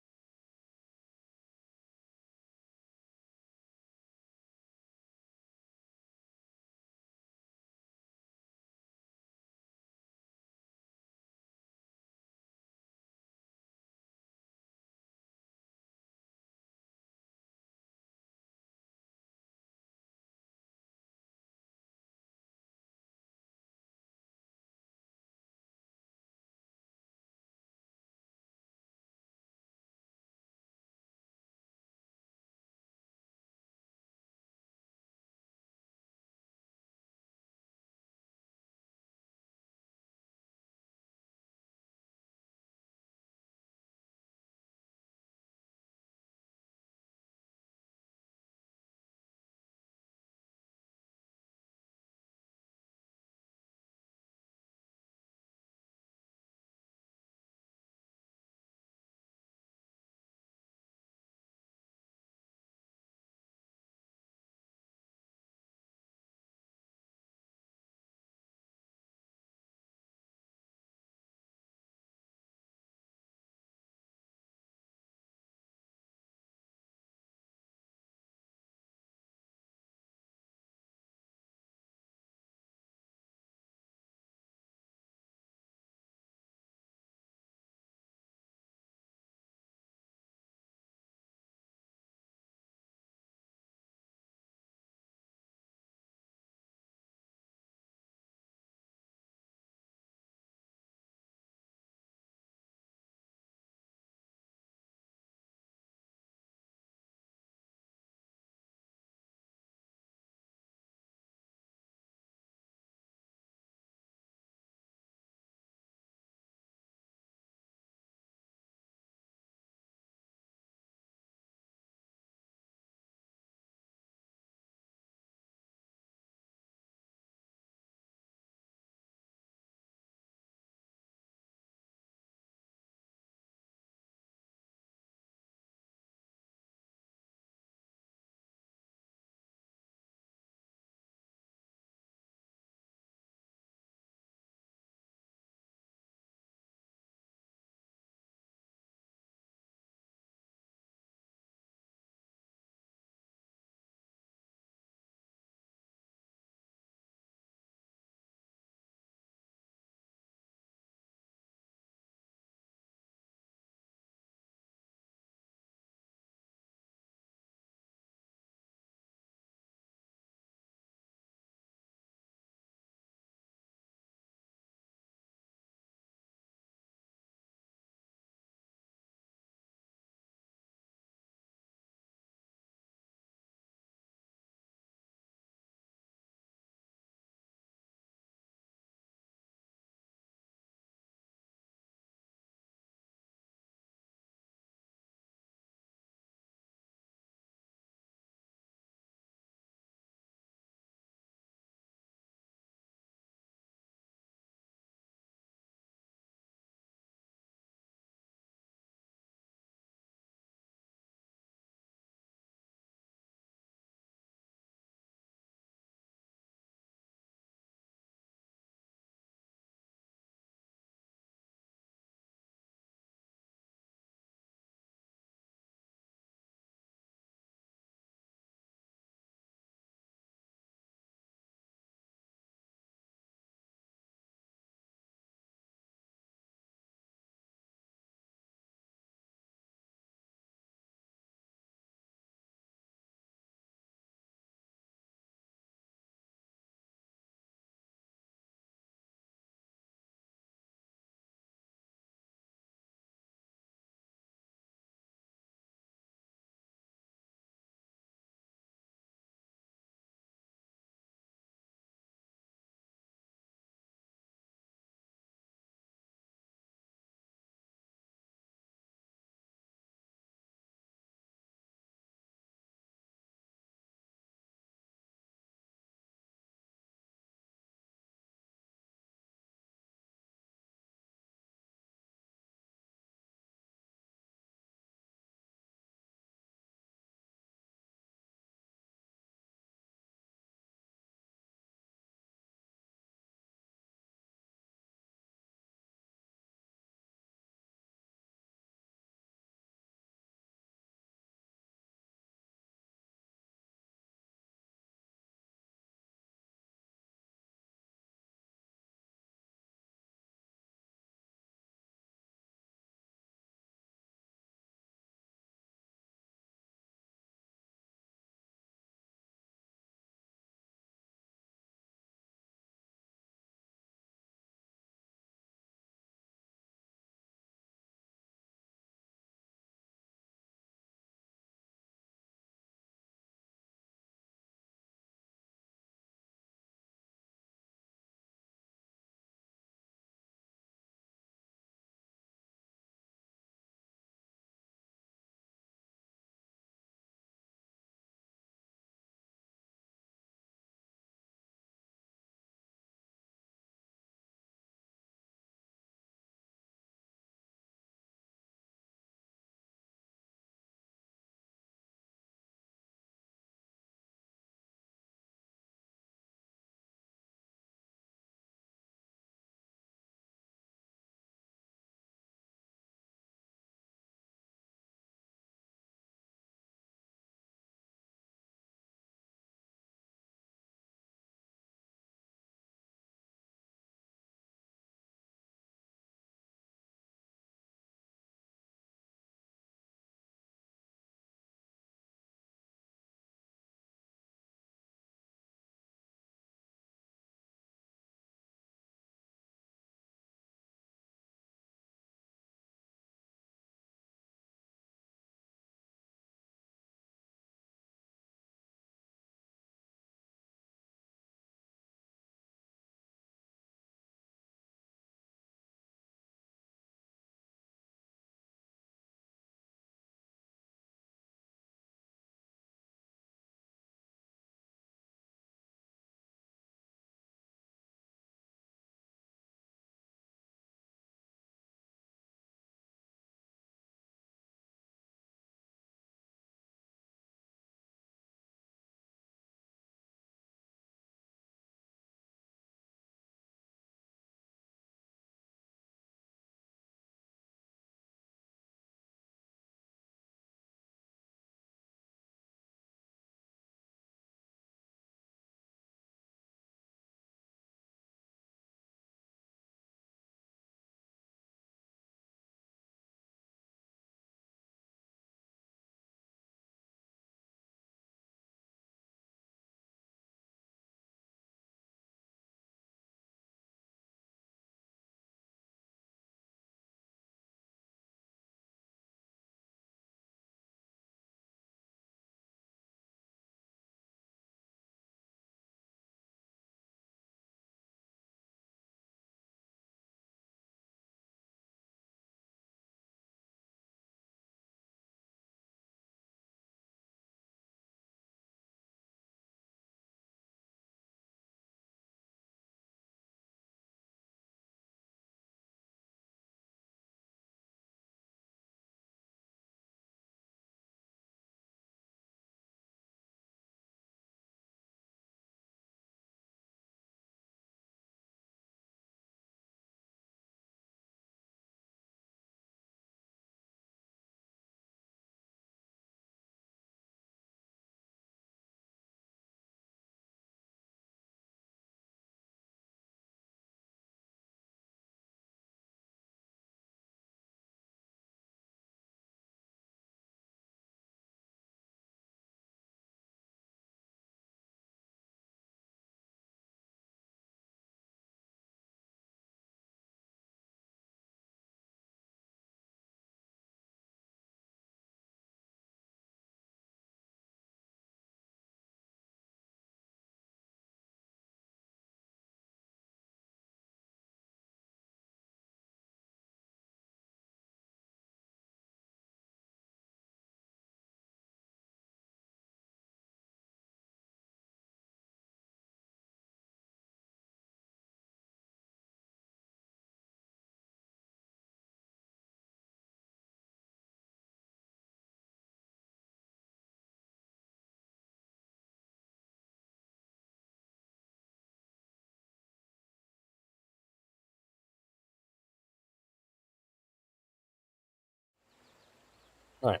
All right.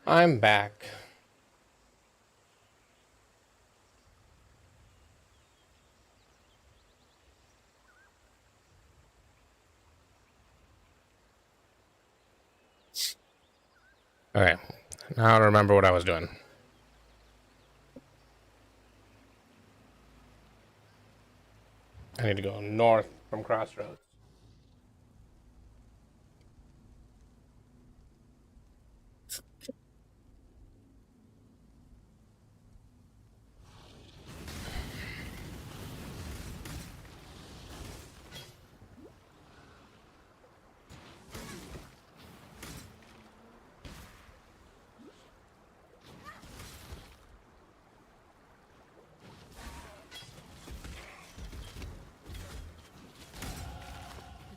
I'm back. Okay. Now I remember what I was doing. I need to go north from Crossroads.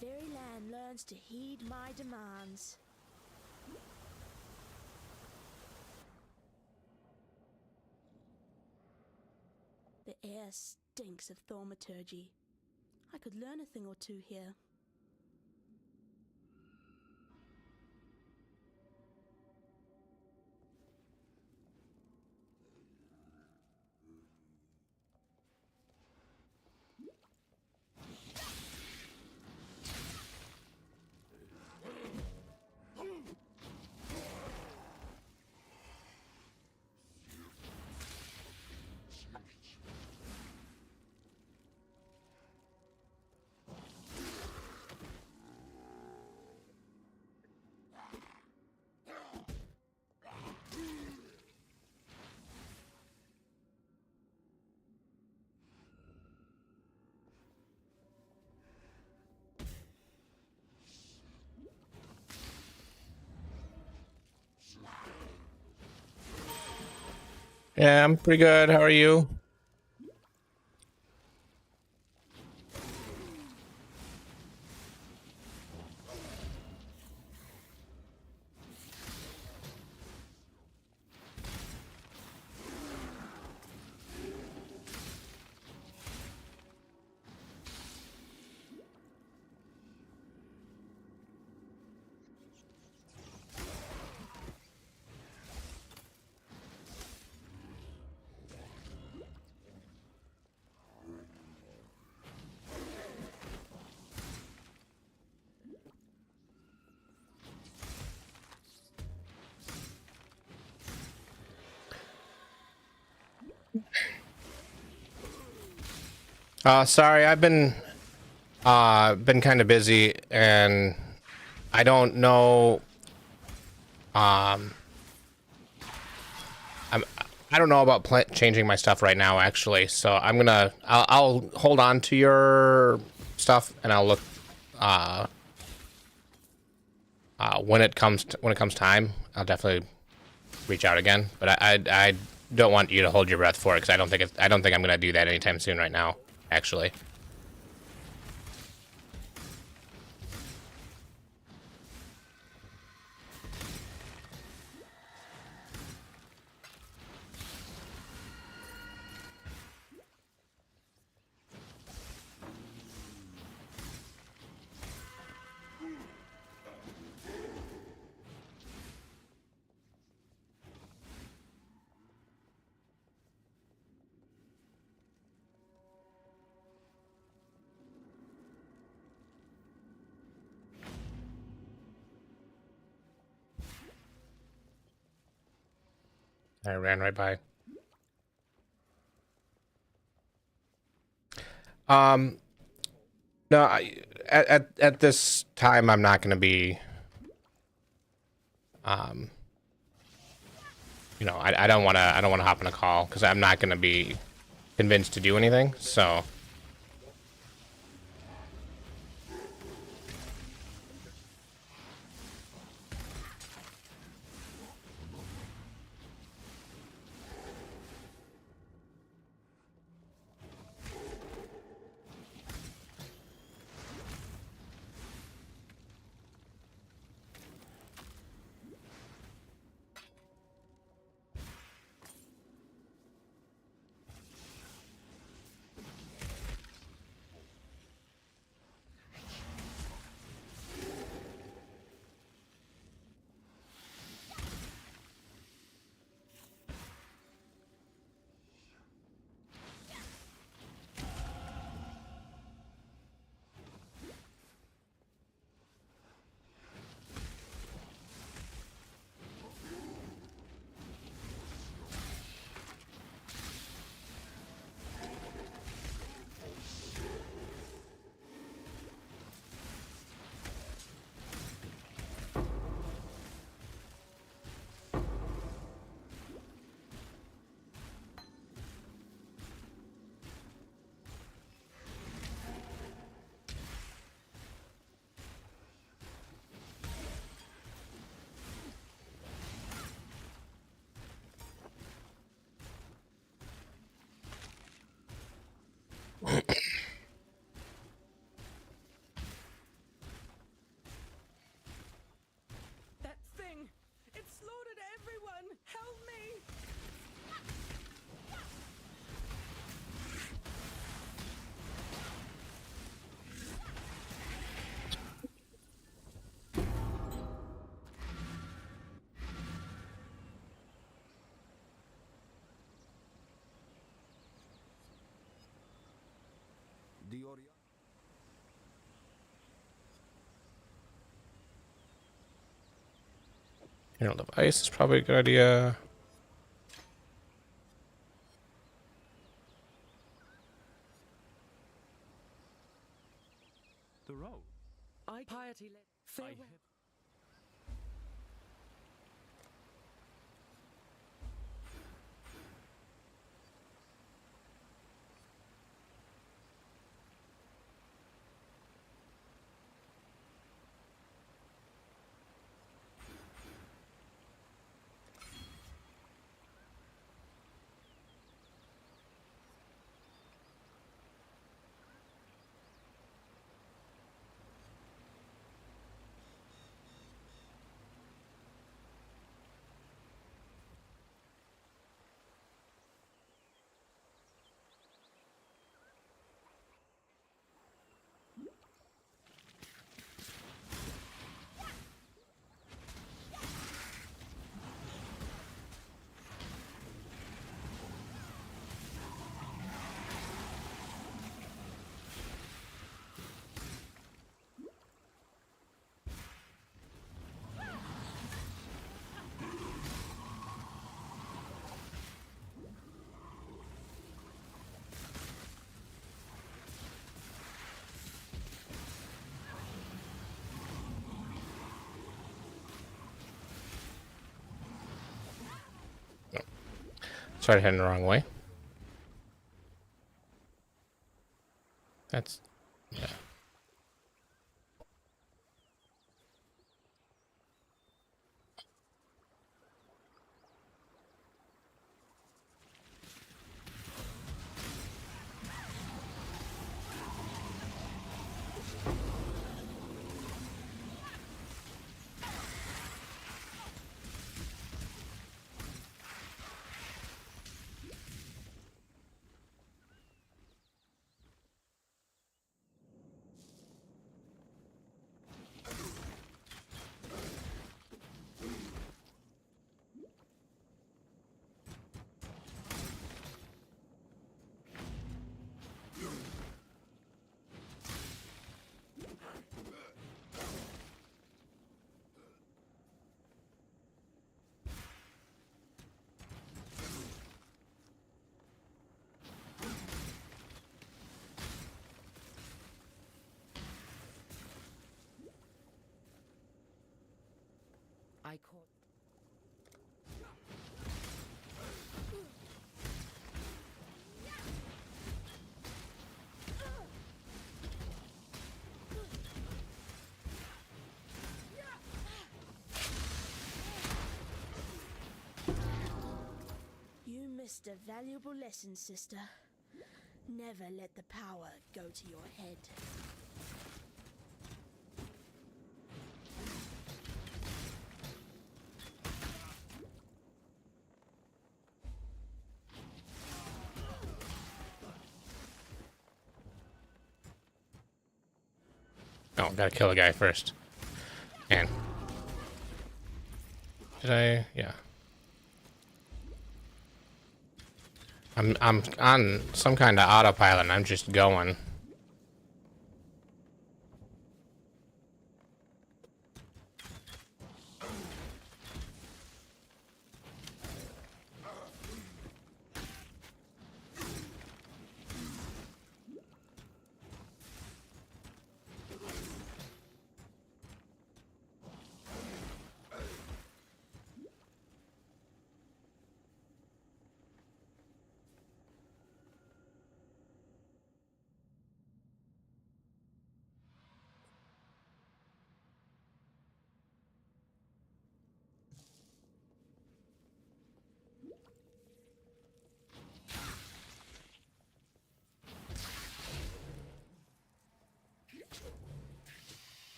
The very land learns to heed my demands. The air stinks of thaumaturgy. I could learn a thing or two here. Yeah, I'm pretty good. How are you? Sorry, I've been kind of busy, and I don't know. I don't know about changing my stuff right now, actually. So I'll hold on to your stuff, and I'll look when it comes time. I'll definitely reach out again. But I don't want you to hold your breath for it, because I don't think I'm gonna do that anytime soon right now, actually. I ran right by. No, at this time, I'm not going to be. I don't want to. I don't want to hop on a call, because I'm not going to be convinced to do anything. So. Herald of Ice is probably a good idea. The road. I piety let farewell. Started heading the wrong way. That's... yeah. I caught. You missed a valuable lesson, sister. Never let the power go to your head. Oh, gotta kill a guy first. And did I? Yeah. I'm on some kind of autopilot and I'm just going.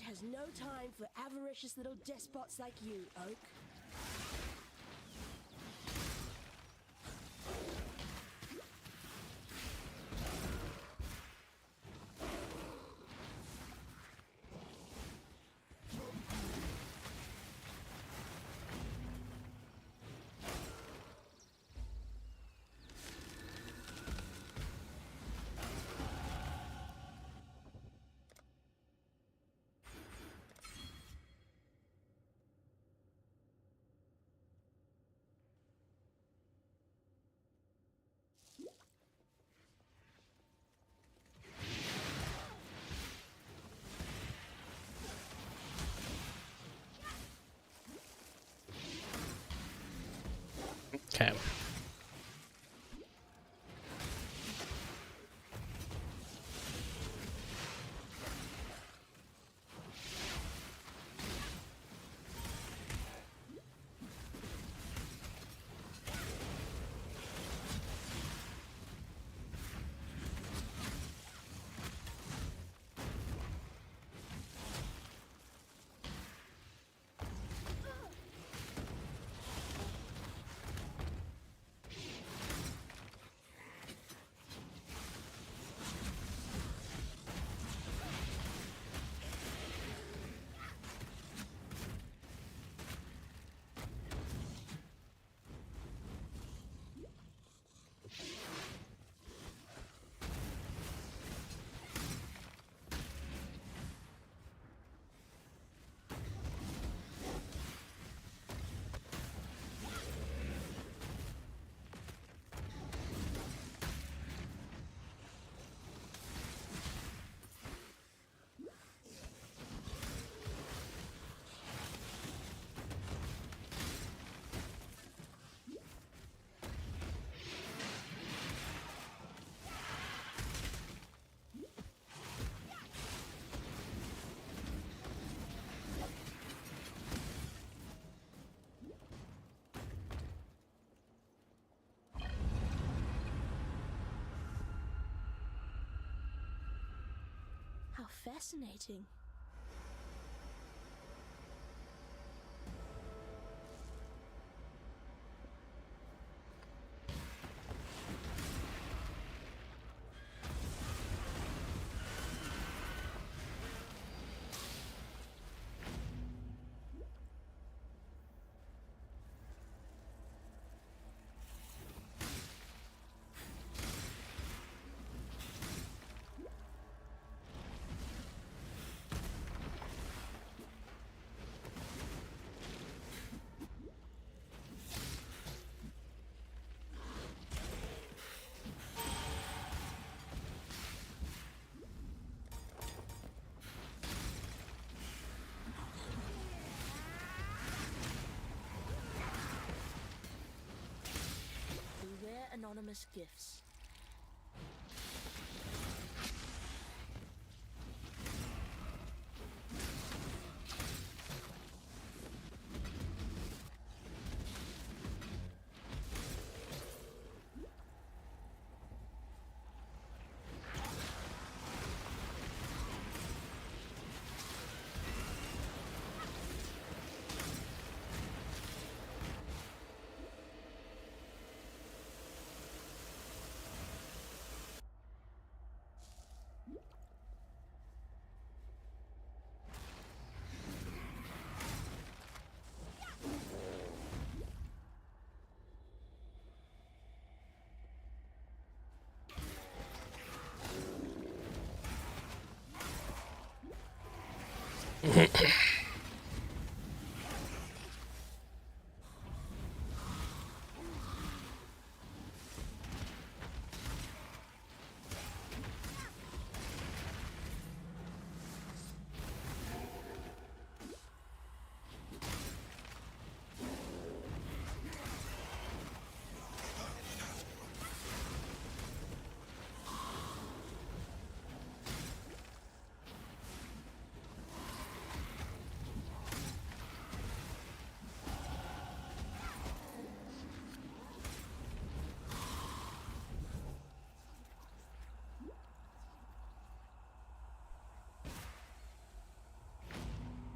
has no time for avaricious little despots like you, Oak. Okay. How fascinating. Beware anonymous gifts.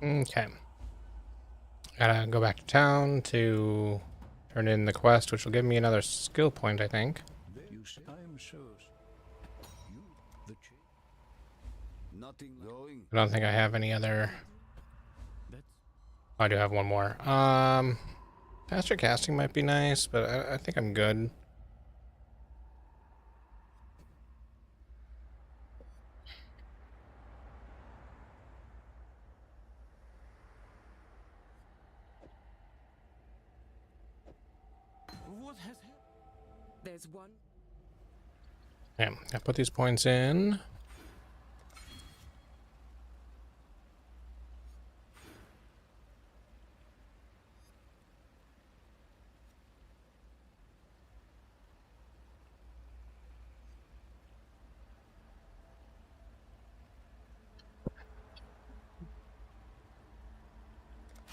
Okay. Gotta go back to town to turn in the quest, which will give me another skill point, I think. I'm sure. You, the nothing going. I don't think I have any other. I do have one more. Faster casting might be nice, but I think I'm good. What has happened? There's one. Okay, I put these points in.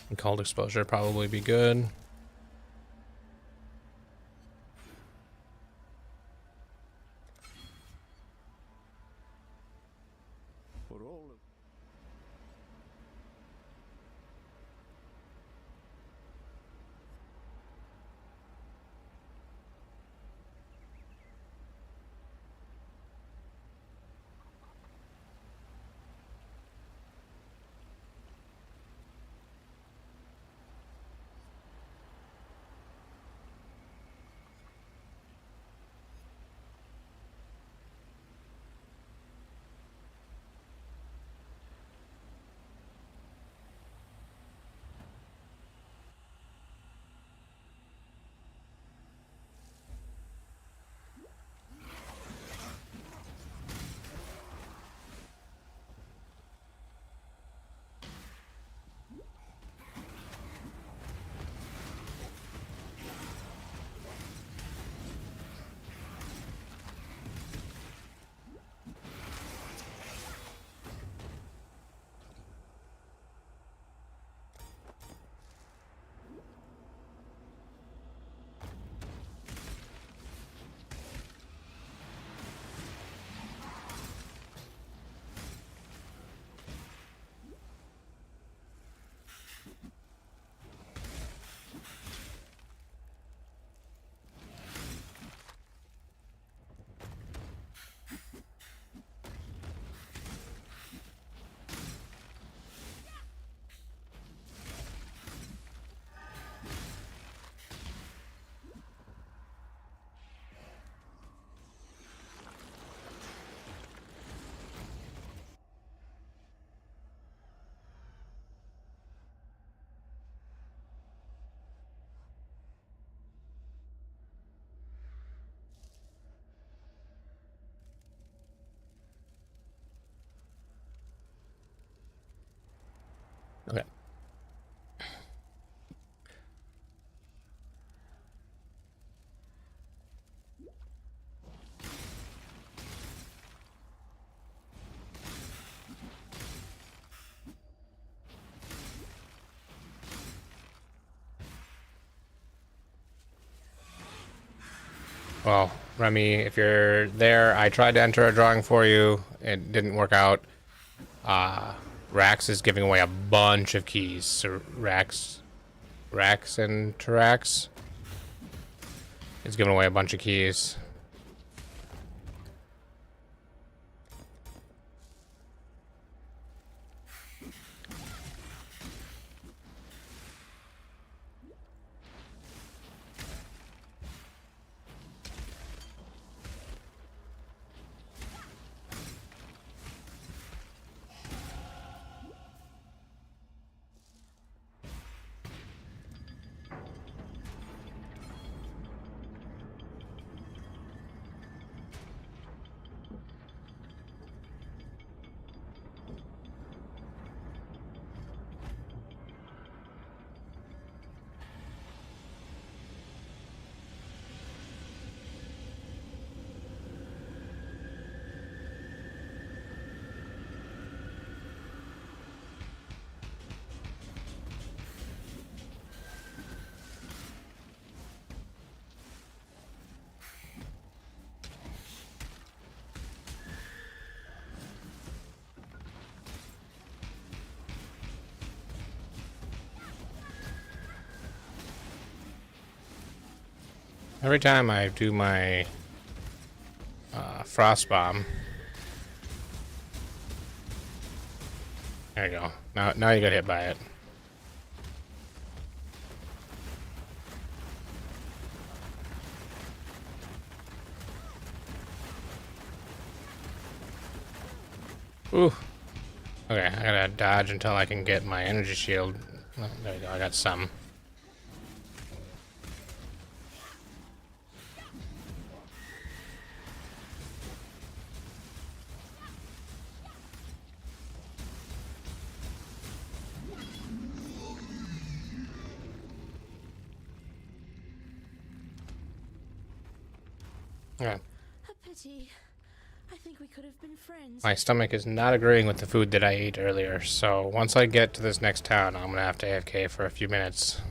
And cold exposure probably be good. For all of Okay. Well, Remy, if you're there, I tried to enter a drawing for you. It didn't work out. Rax is giving away a bunch of keys. So Rax and Tarax is giving away a bunch of keys. Every time I do my frost bomb. There you go. Now you got hit by it. Ooh. Okay, I gotta dodge until I can get my energy shield. Oh, there you go, I got some. Yeah. A pity. I think we could have been friends. My stomach is not agreeing with the food that I ate earlier, so once I get to this next town, I'm gonna have to AFK for a few minutes.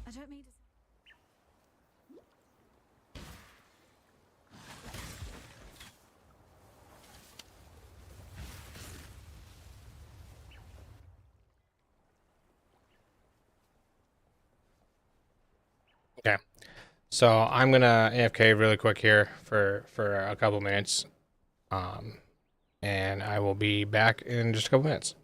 I don't mean to. Okay. So I'm gonna AFK really quick here for a couple minutes. And I will be back in just a couple minutes.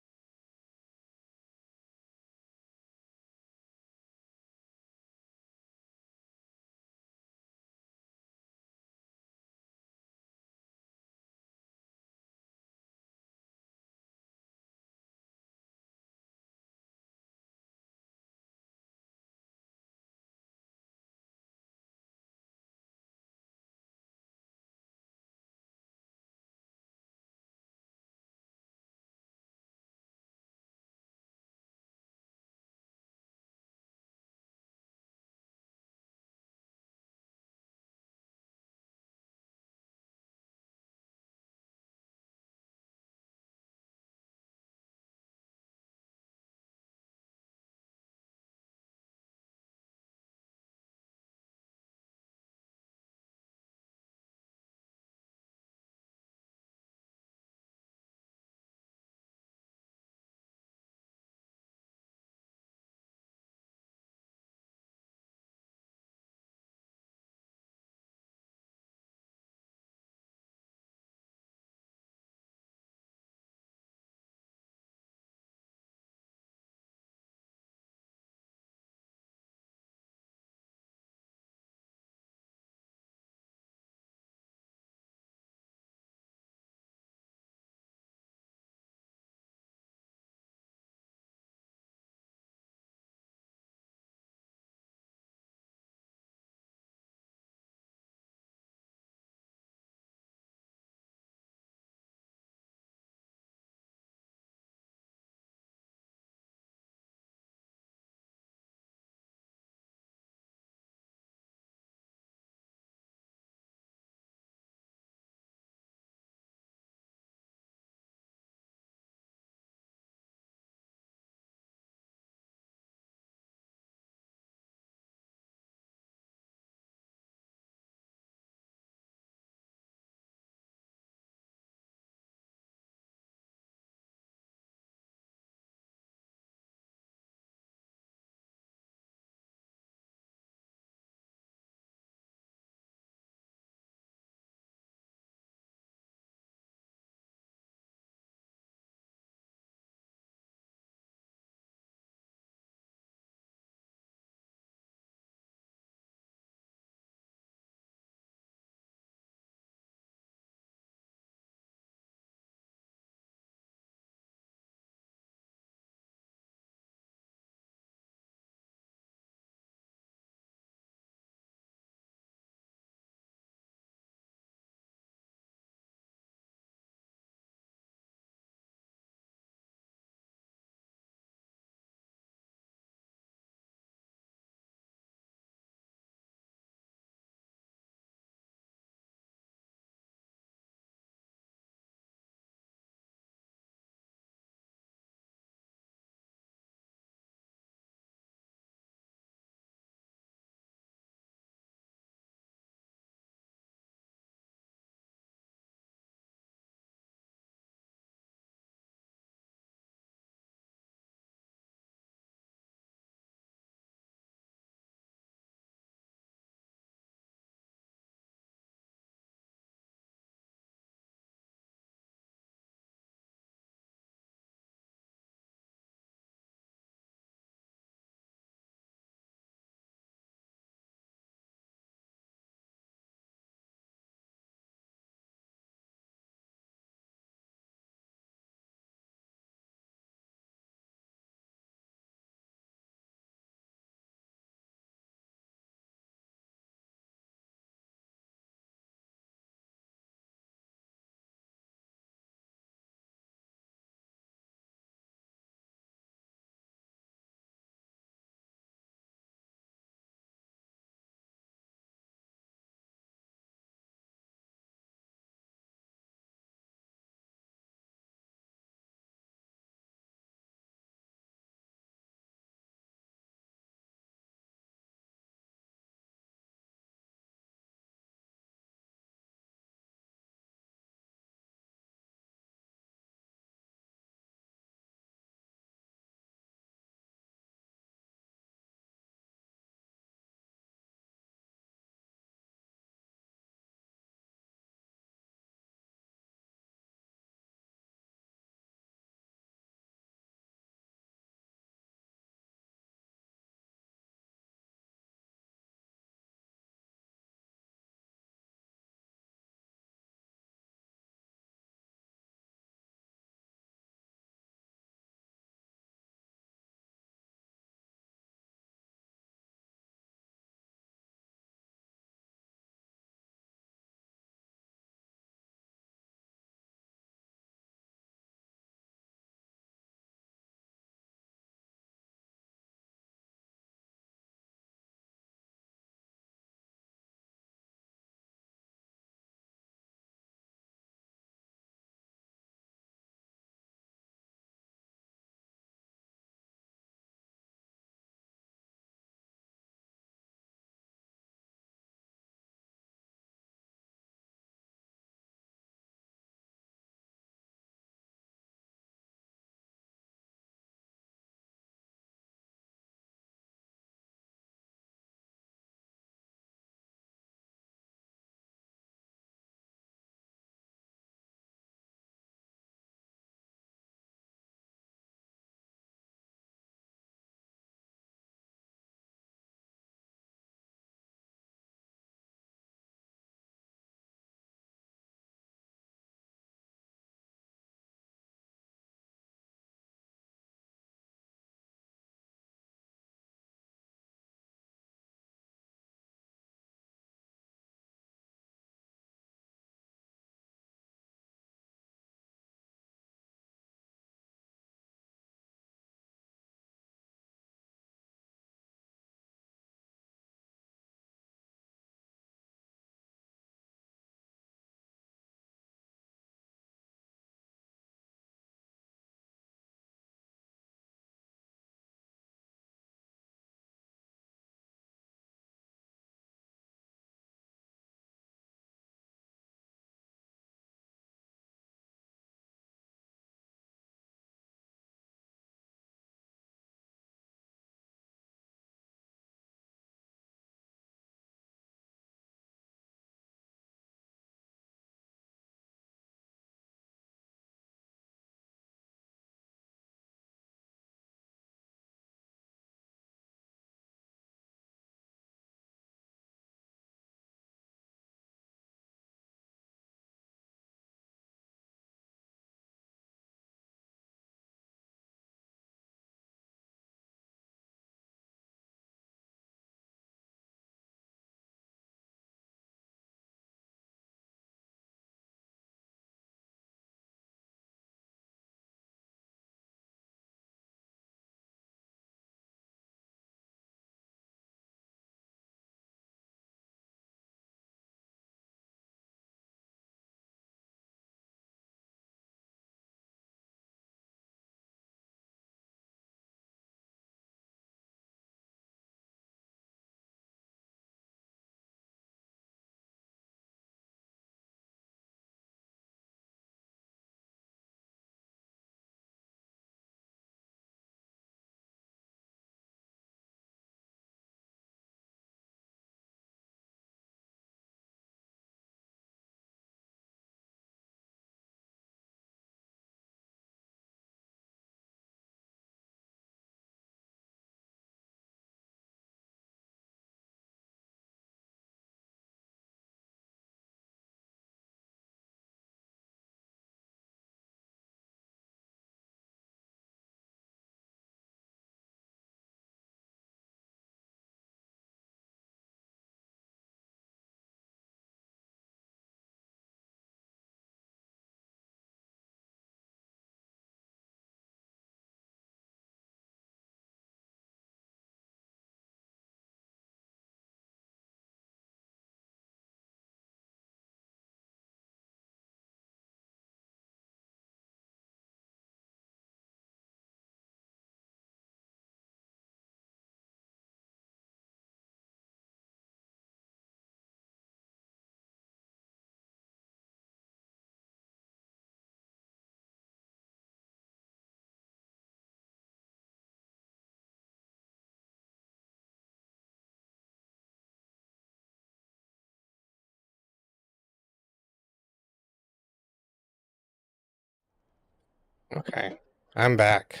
Okay, I'm back.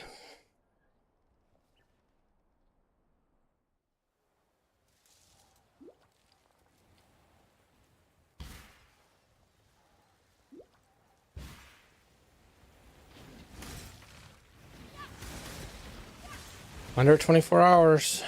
Under 24 hours.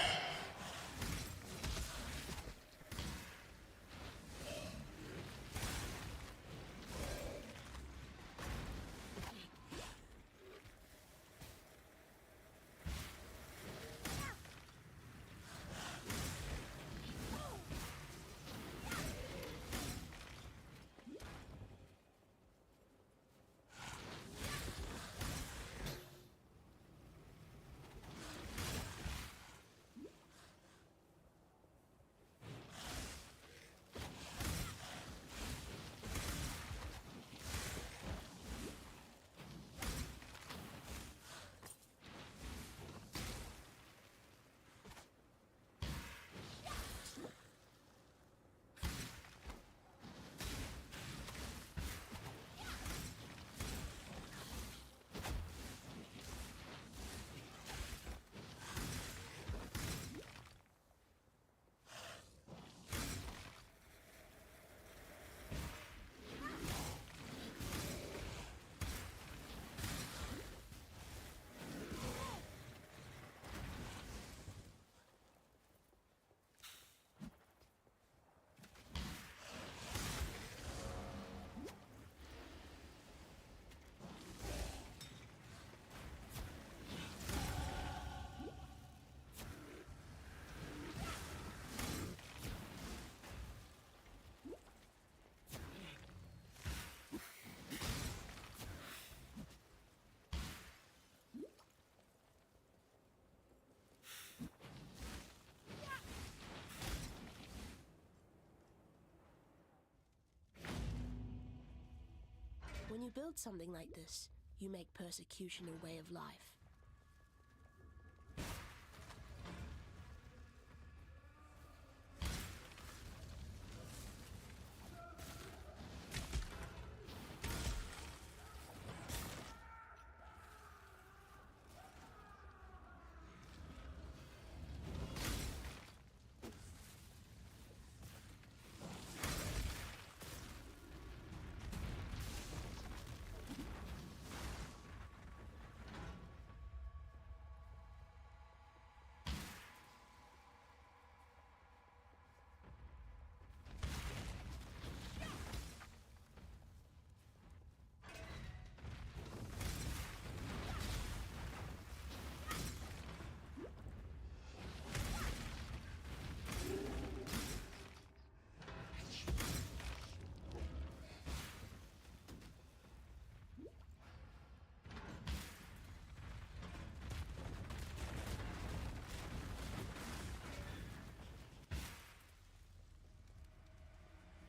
When you build something like this, you make persecution a way of life.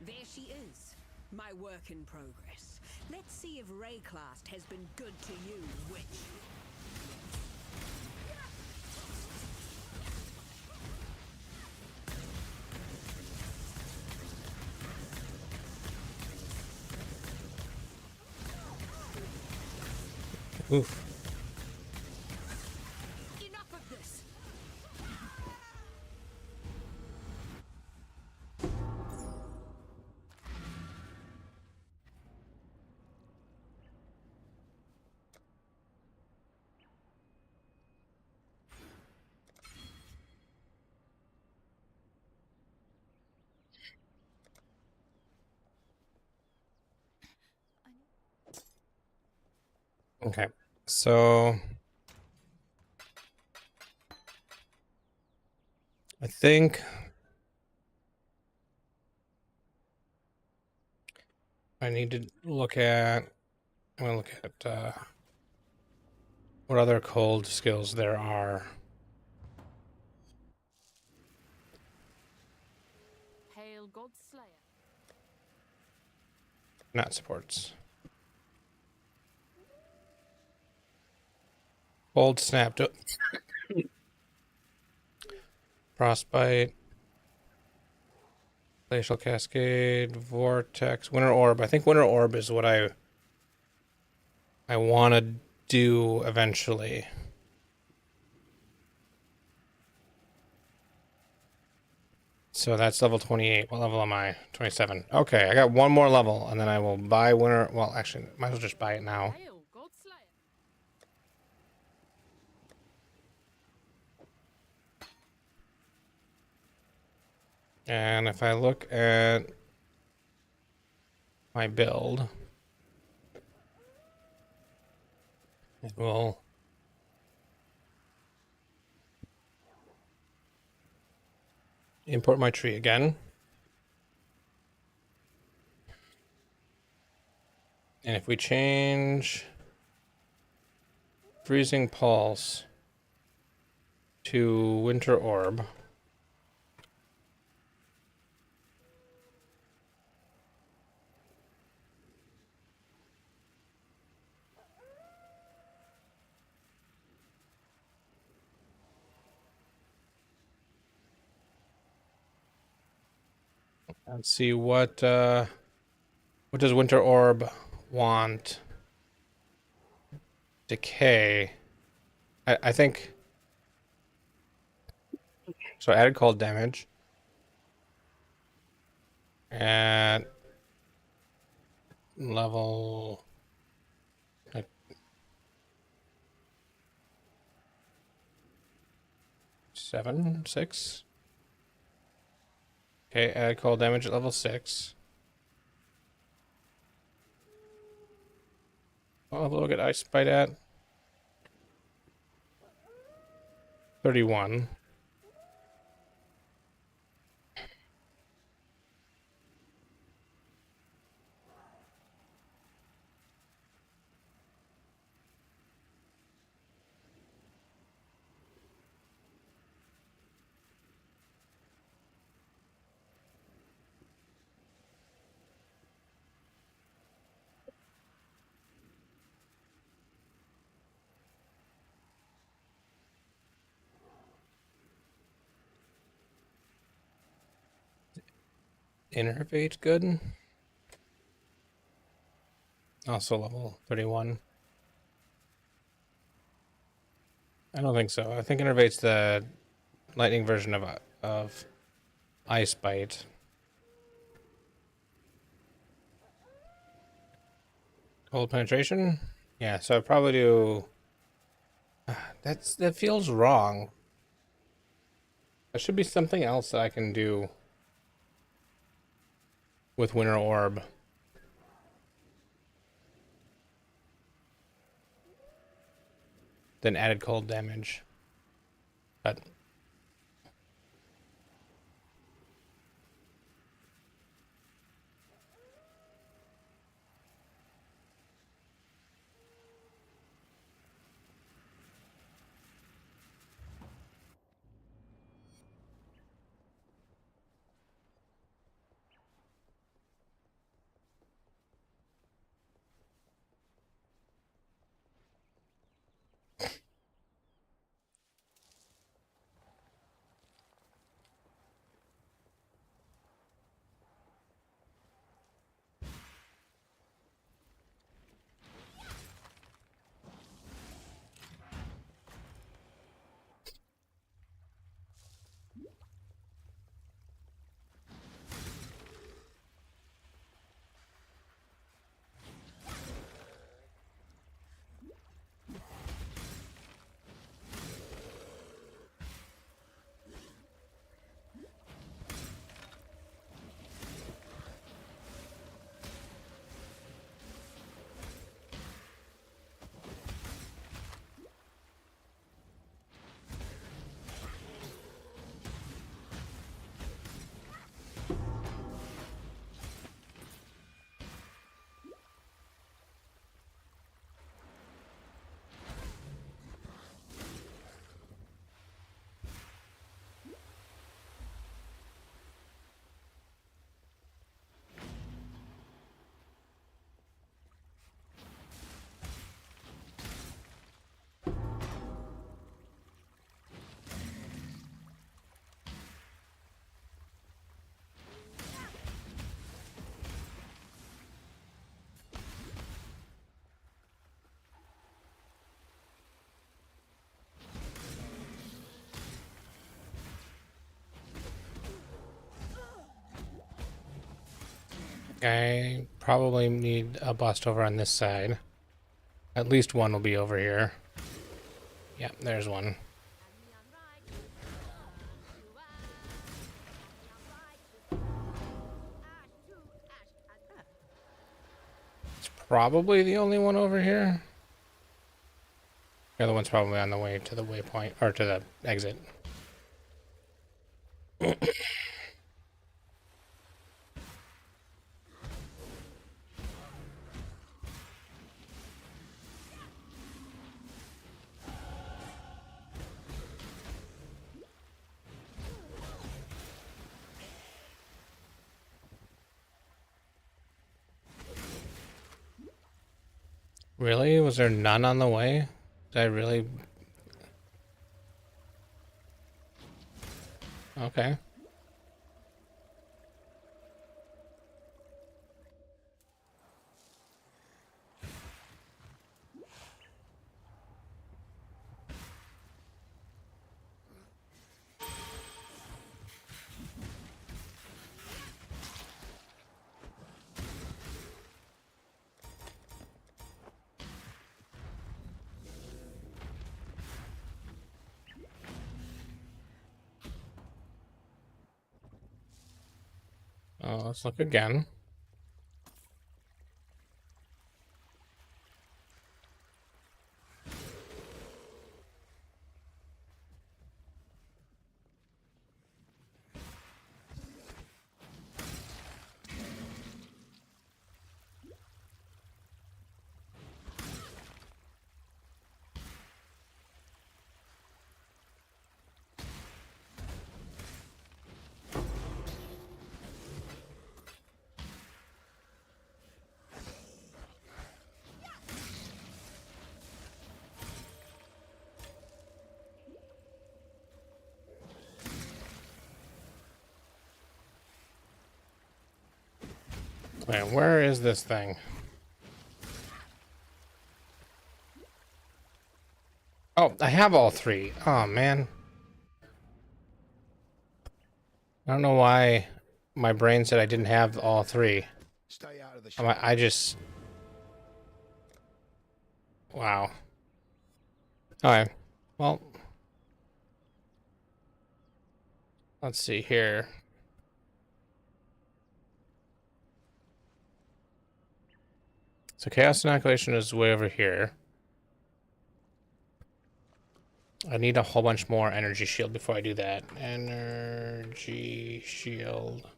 There she is, my work in progress. Let's see if Rayclast has been good to you, witch. Oof. Enough of this! Okay, so I think I need to look at. I'm gonna look at what other cold skills there are. Hail God's Slayer. Not supports. Cold snap. Frostbite. Glacial Cascade. Vortex. Winter Orb. I think Winter Orb is what I wanted do eventually. So that's level 28. What level am I? 27. Okay, I got one more level, and then I will buy winter. Well, actually, might as well just buy it now. Hail, Godslayer. And if I look at my build, it will import my tree again. And if we change freezing pulse to winter orb, let's see what does winter orb want? Decay. I think so. Added cold damage at level like 7, 6. Okay, add cold damage at level 6. I'll have a look at Ice Bite at 31. Innervate good. Also level 31. I don't think so. I think Innervate's the lightning version of Ice Bite. Cold penetration? Yeah, so I'd probably do that feels wrong. There should be something else that I can do with Winter Orb. Than added cold damage. But I probably need a bust over on this side. At least one will be over here. Yeah, there's one. It's probably the only one over here. The other one's probably on the way to the waypoint, or to the exit. Really? Was there none on the way? Did I really? Okay. Let's look again. Wait, where is this thing? Oh, I have all three. Oh, man. I don't know why my brain said I didn't have all three. Stay out of the I just... Wow. Alright. Well... Let's see here. So Chaos Inoculation is way over here. I need a whole bunch more energy shield before I do that. Energy shield.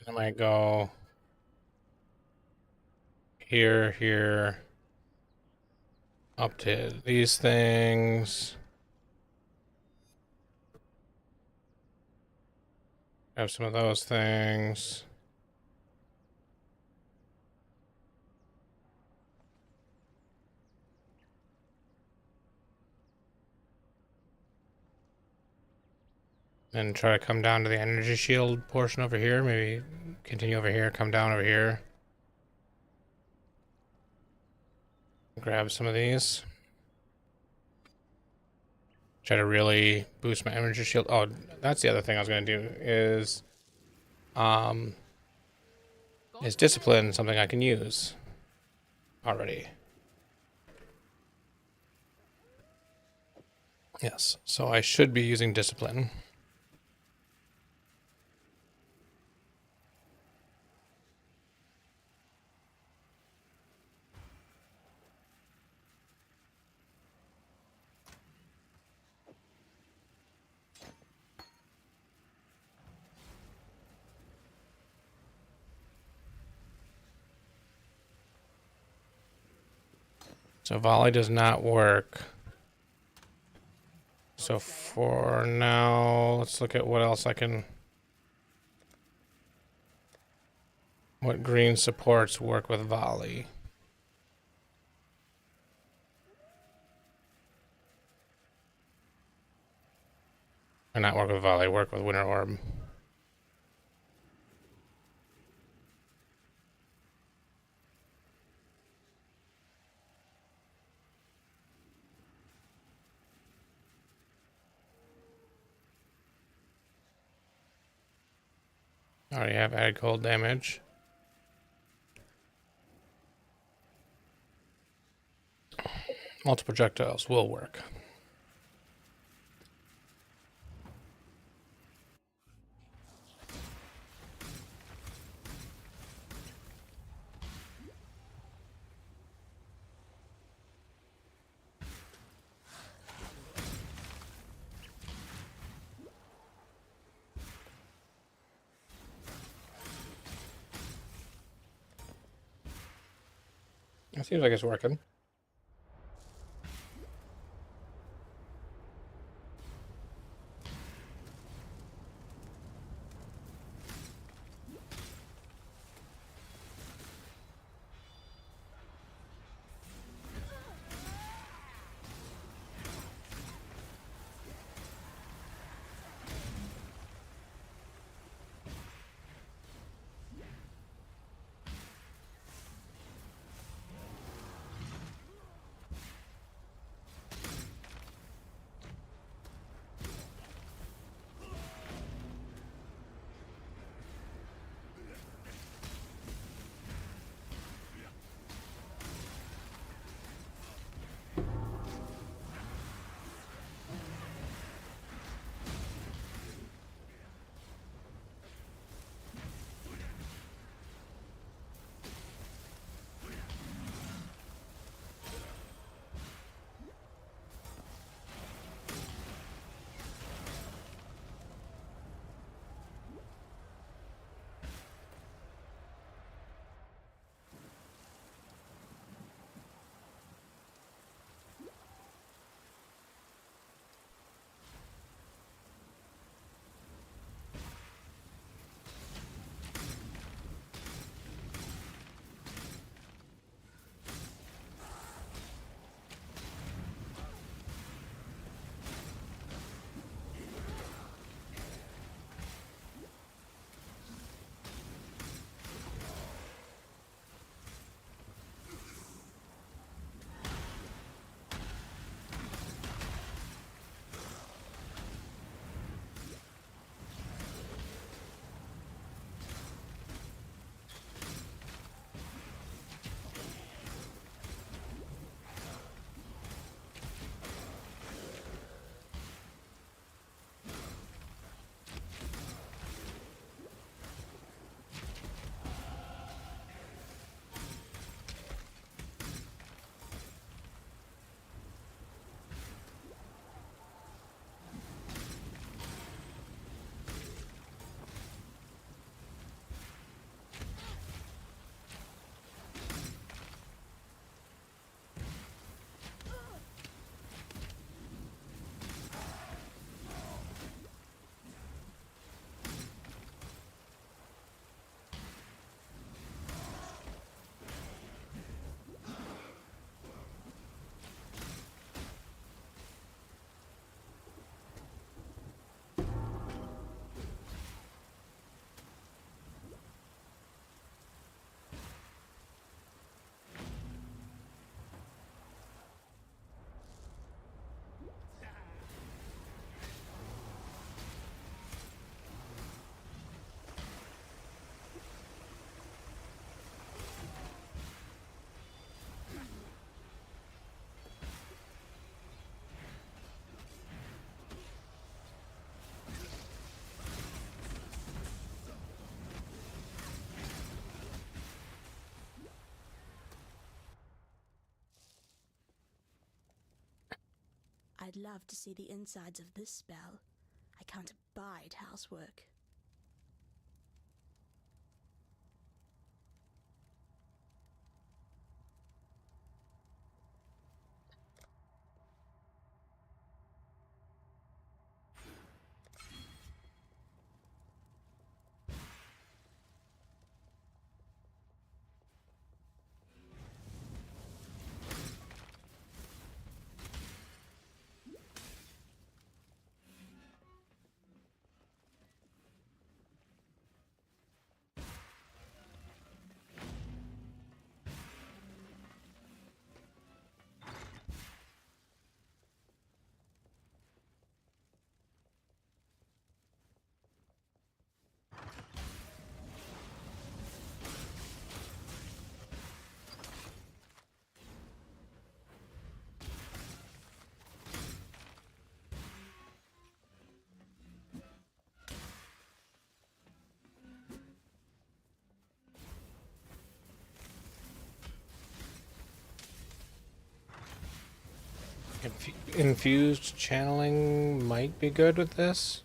I might go here, here, up to these things. Have some of those things. And try to come down to the energy shield portion over here. Maybe continue over here, come down over here. Grab some of these. Try to really boost my energy shield. Oh, that's the other thing I was going to do is discipline something I can use already. Yes, so I should be using discipline. So volley does not work. So for now, let's look at what else I can... What green supports work with volley. Or not work with volley, work with winter orb. Already have added cold damage. Multiple projectiles will work. It seems like it's working. I'd love to see the insides of this spell. I can't abide housework. Infused channeling might be good with this.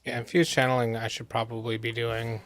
Yeah, infused channeling I should probably be doing.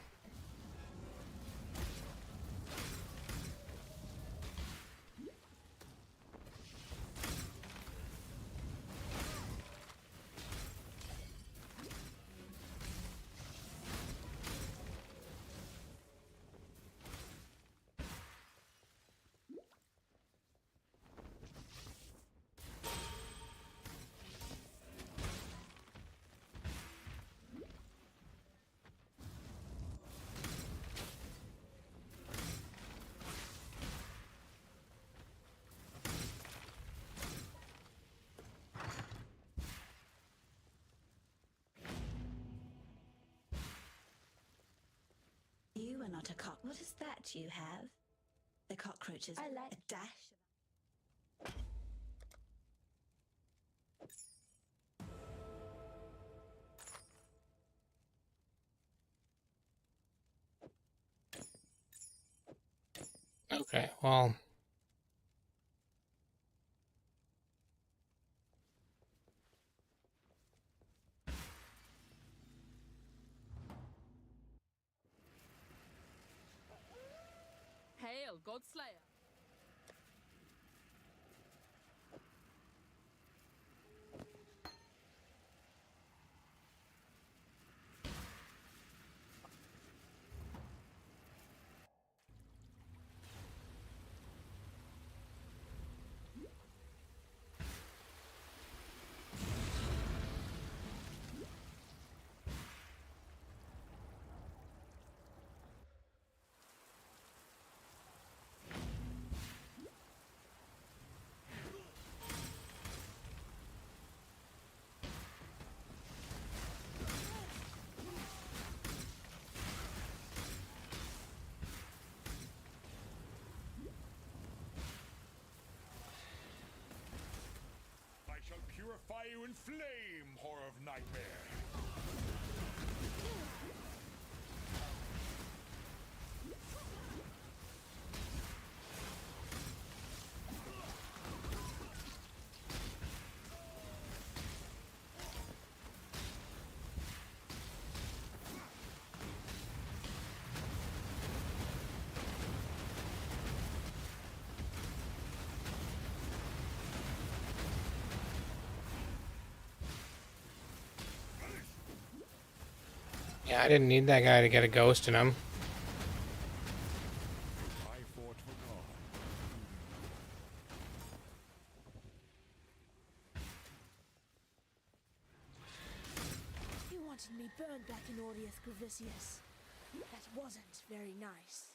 You are not a cock. What is that you have? The cockroaches. I like a dash. Okay, well. Hail, Godslayer! I shall purify you in flame, horror of nightmare. Yeah, I didn't need that guy to get a ghost in him. I fought for God. You wanted me burned back in Audius Gravisius. That wasn't very nice.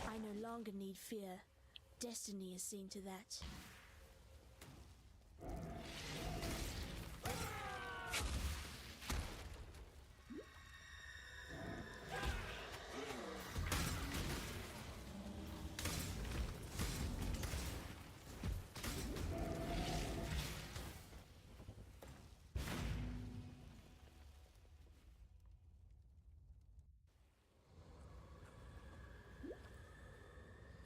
I no longer need fear. Destiny is seeing to that.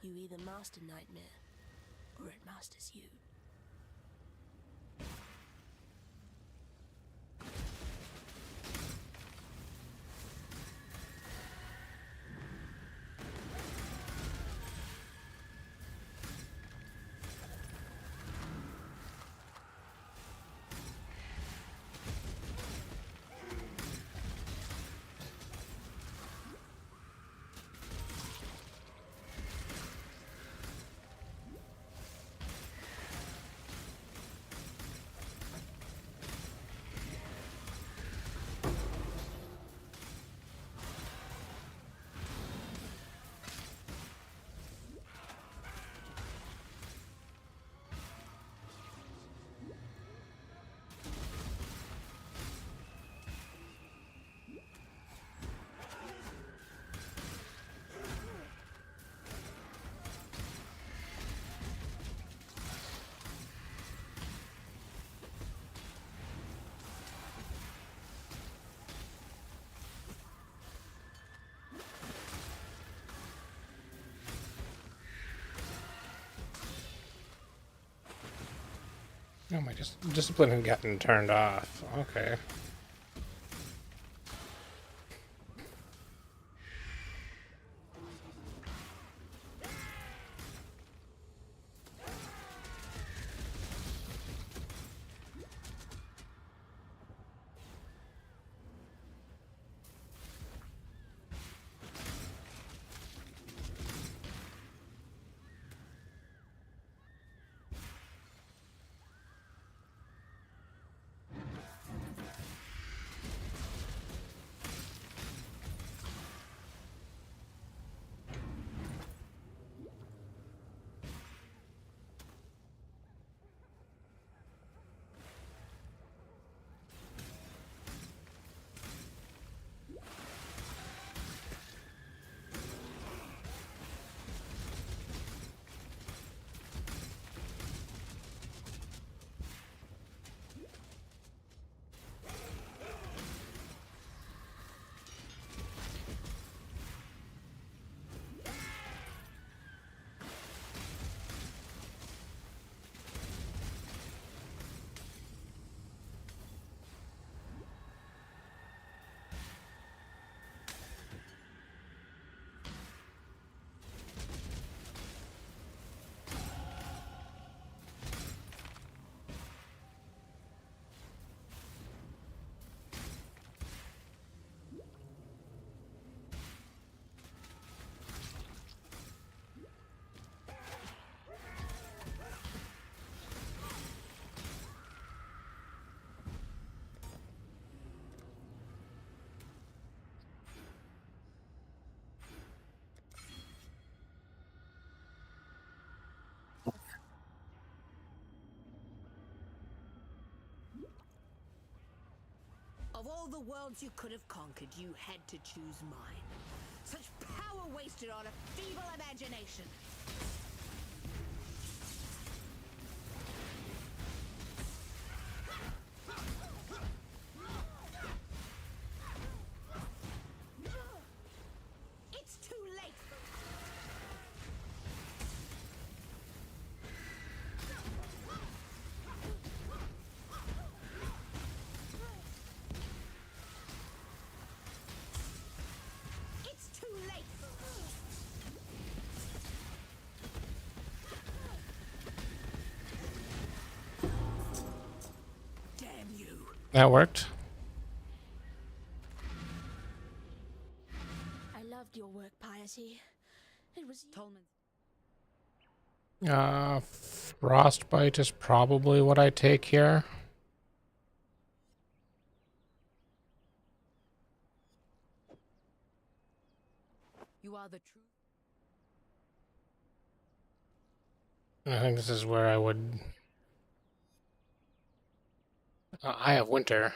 You either master nightmare, or it masters you. Oh, my discipline had gotten turned off. Okay. Of all the worlds you could have conquered, you had to choose mine. Such power wasted on a feeble imagination. It's too late. It's too late. Damn you. That worked. I loved your work, Piety. It was Tolman. Frostbite is probably what I take here. You are the true. I think this is where I would... I have winter.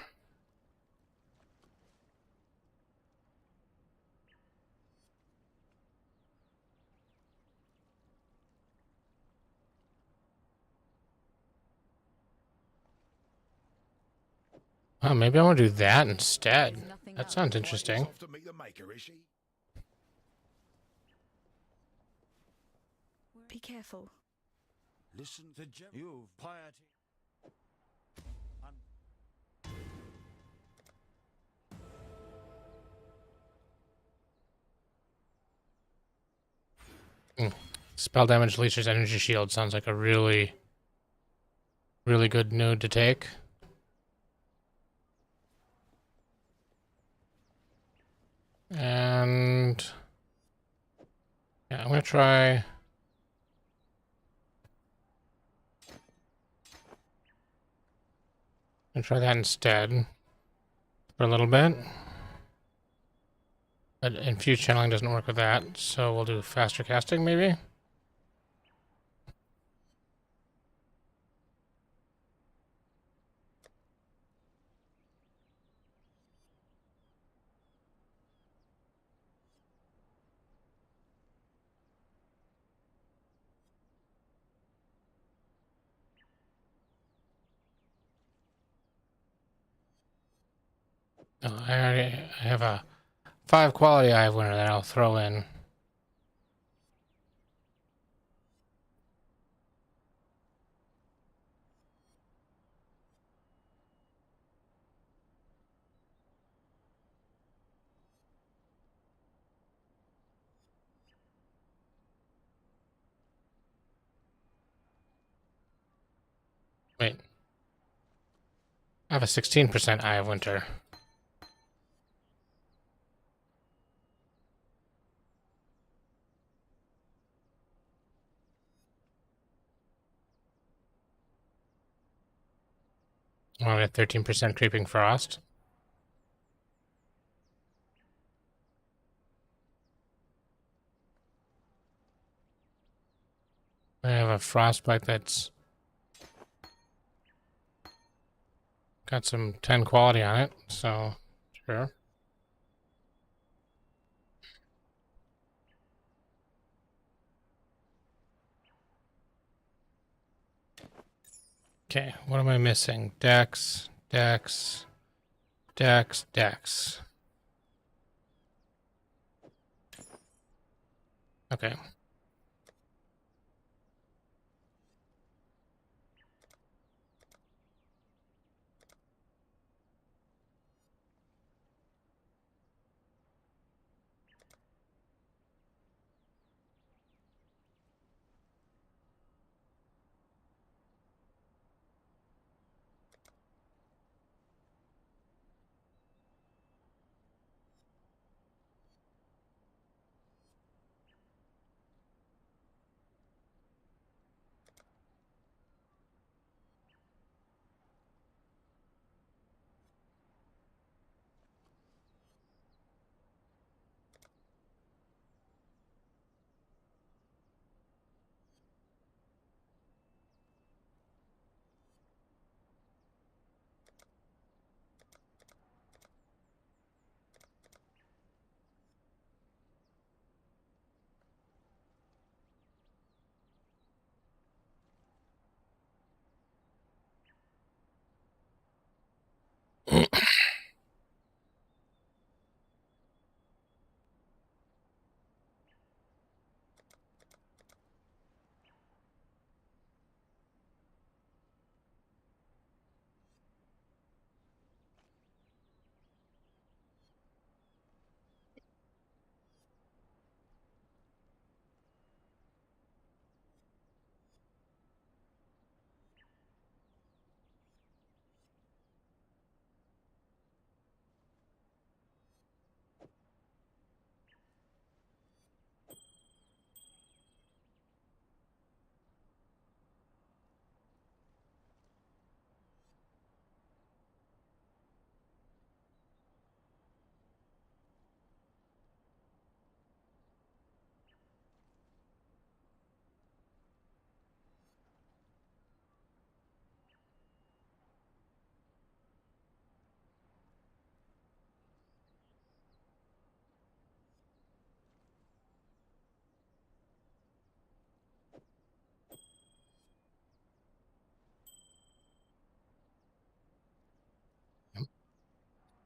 Oh, maybe I want to do that instead. That sounds interesting. Off to meet the maker, is she? Be careful. Listen to you've piety. Spell damage leeches energy shield sounds like a really good node to take. And yeah, I'm gonna try that instead for a little bit. But infused channeling doesn't work with that, so we'll do faster casting maybe. Oh, I have a 5 quality eye of winter that I'll throw in. I have a 16% Eye of Winter. Oh, I have 13% Creeping Frost. I have a Frostbite that's got some 10 quality on it, so sure. Okay, what am I missing? Dex, Dex, Dex, Dex. Okay.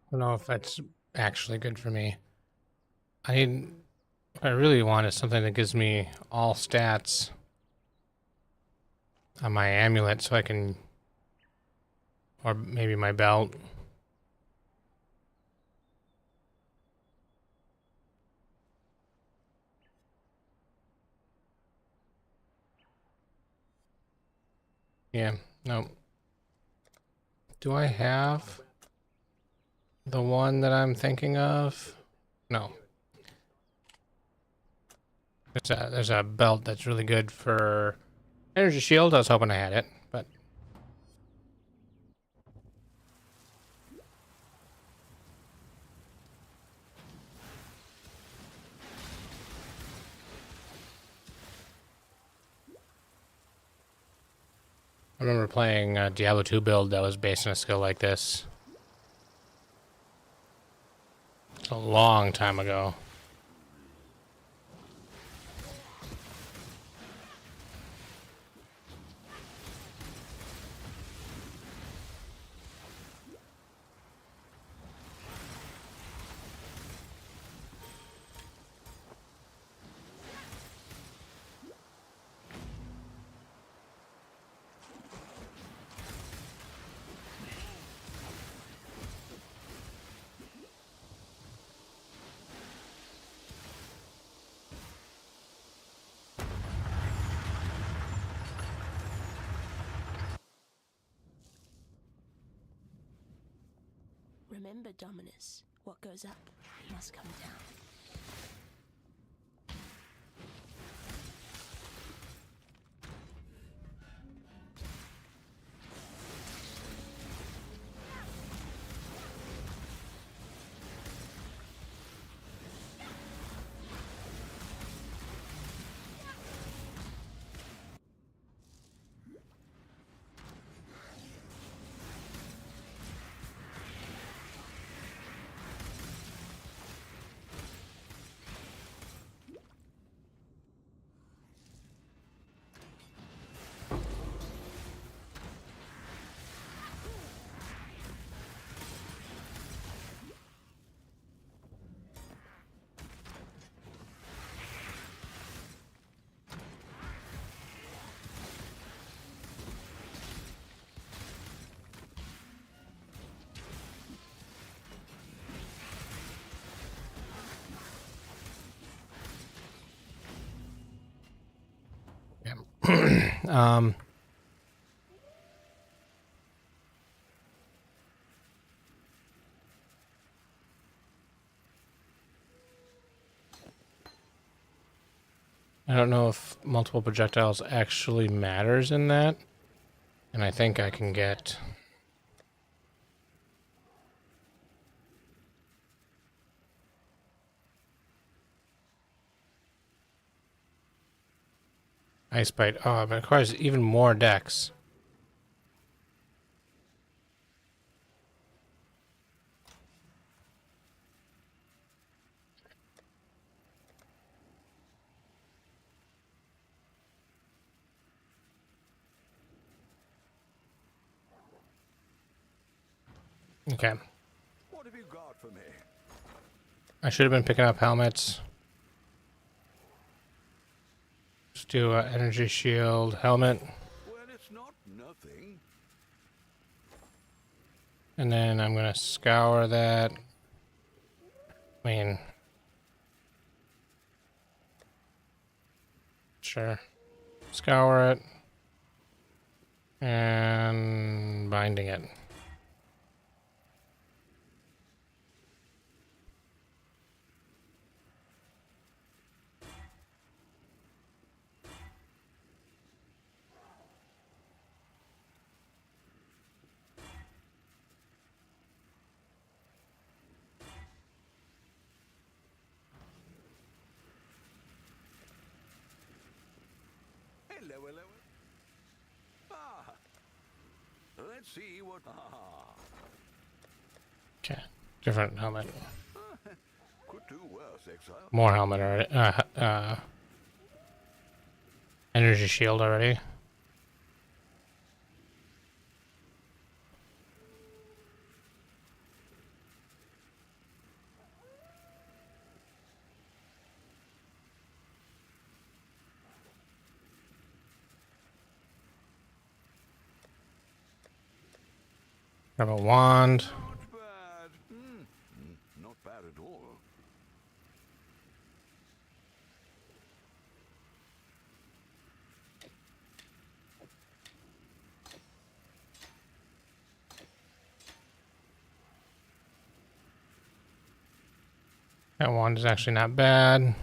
I don't know if that's actually good for me. What I really want is something that gives me all stats on my amulet so I can, or maybe my belt. Yeah, no. Do I have the one that I'm thinking of? No. There's a belt that's really good for energy shield. I was hoping I had it, but I remember playing a Diablo 2 build that was based on a skill like this a long time ago. Remember, Dominus, what goes up must come down. um, I don't know if multiple projectiles actually matters in that, and I think I can get Ice Bite. Oh, it requires even more dex. Okay. What have you got for me? I should have been picking up helmets. Just do an energy shield helmet. Well, it's not nothing. And then I'm going to scour that. I mean, sure. Scour it. And binding it. Hello, hello. Ah. Let's see what... Ah. Okay. Different helmet. Could do worse, Exile. More helmet already. Energy shield already. Grab a wand. Not bad. Not bad at all. That wand is actually not bad.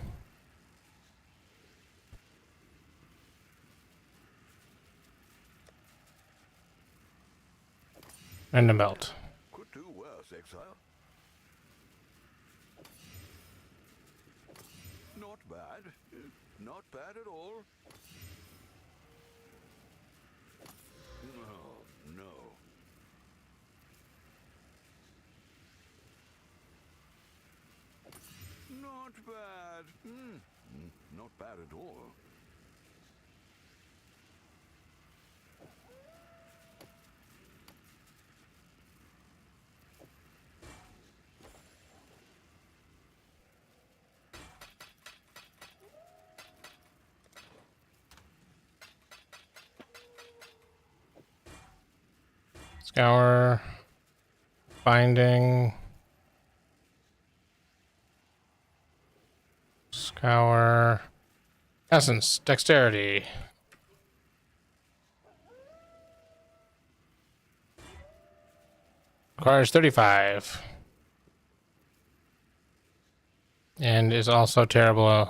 And a belt. Could do worse, Exile. Not bad. Not bad at all. No, no. Not bad. Not bad at all. Scour. Binding. Scour. Essence. Dexterity. Requires 35. And is also terrible.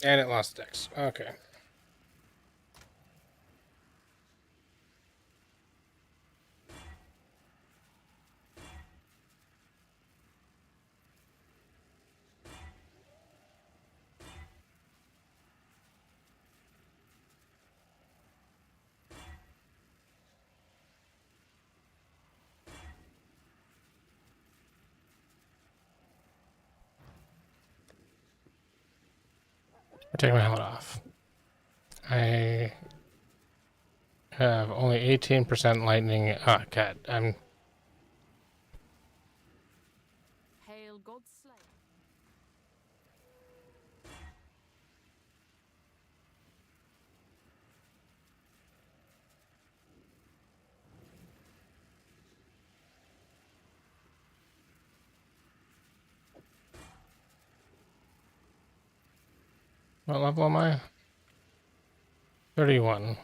And it lost dex. Okay. I take my helmet off. I have only 18% lightning. Oh, God. Hail God's Slayer. What level am I? 31.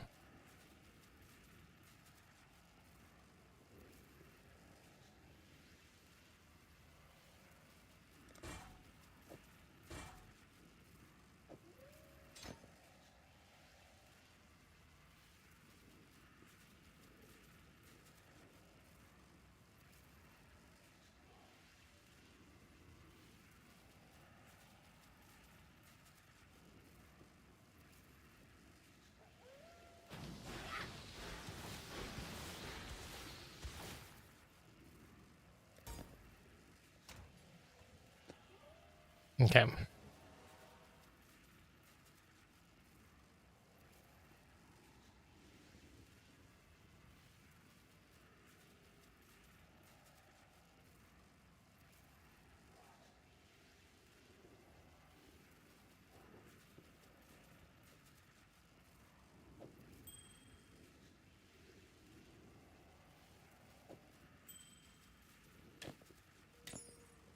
Okay.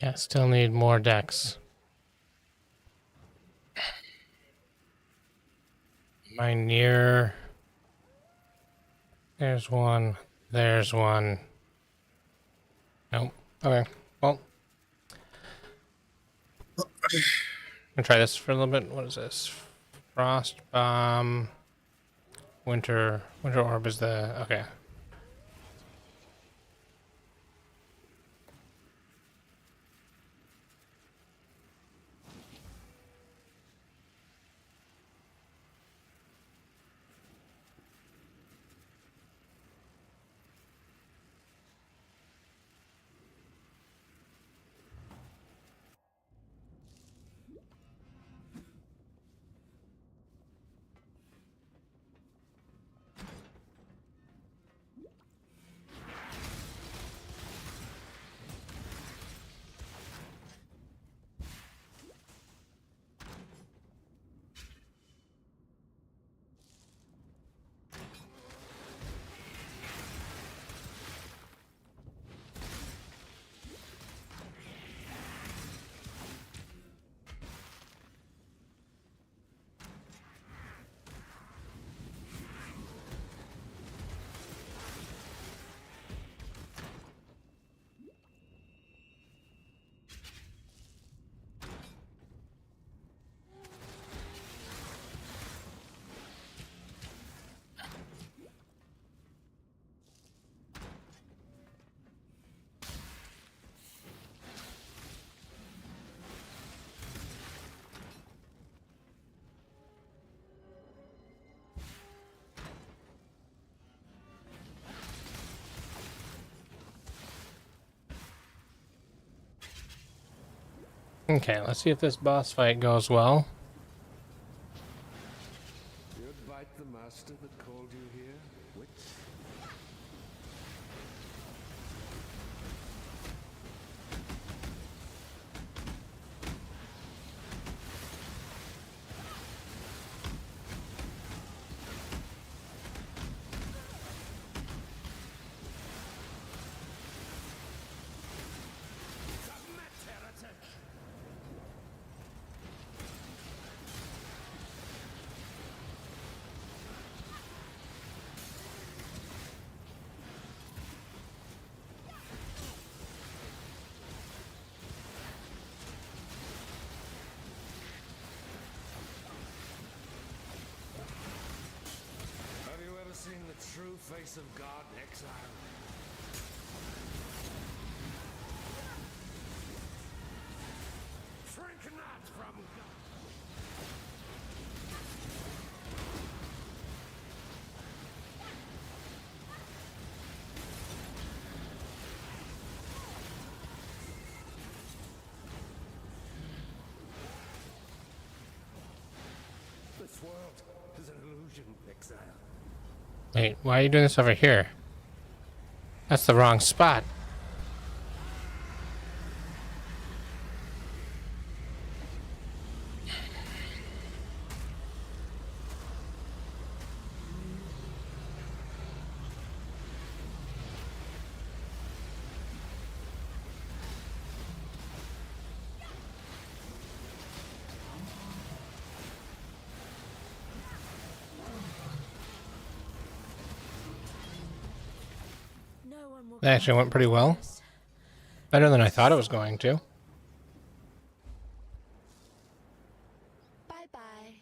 Yeah, still need more decks. Am I near? There's one. There's one. Nope. Okay. Well, I'm gonna try this for a little bit. What is this? Frost bomb. Winter orb is the okay. Okay, let's see if this boss fight goes well. You'd bite the master that called you here, witch? true face of God in exile. Shrink not from God. This world is an illusion, exile. Wait, why are you doing this over here? That's the wrong spot. No one will That actually went pretty well. us. Better than I thought it was going to. Bye bye.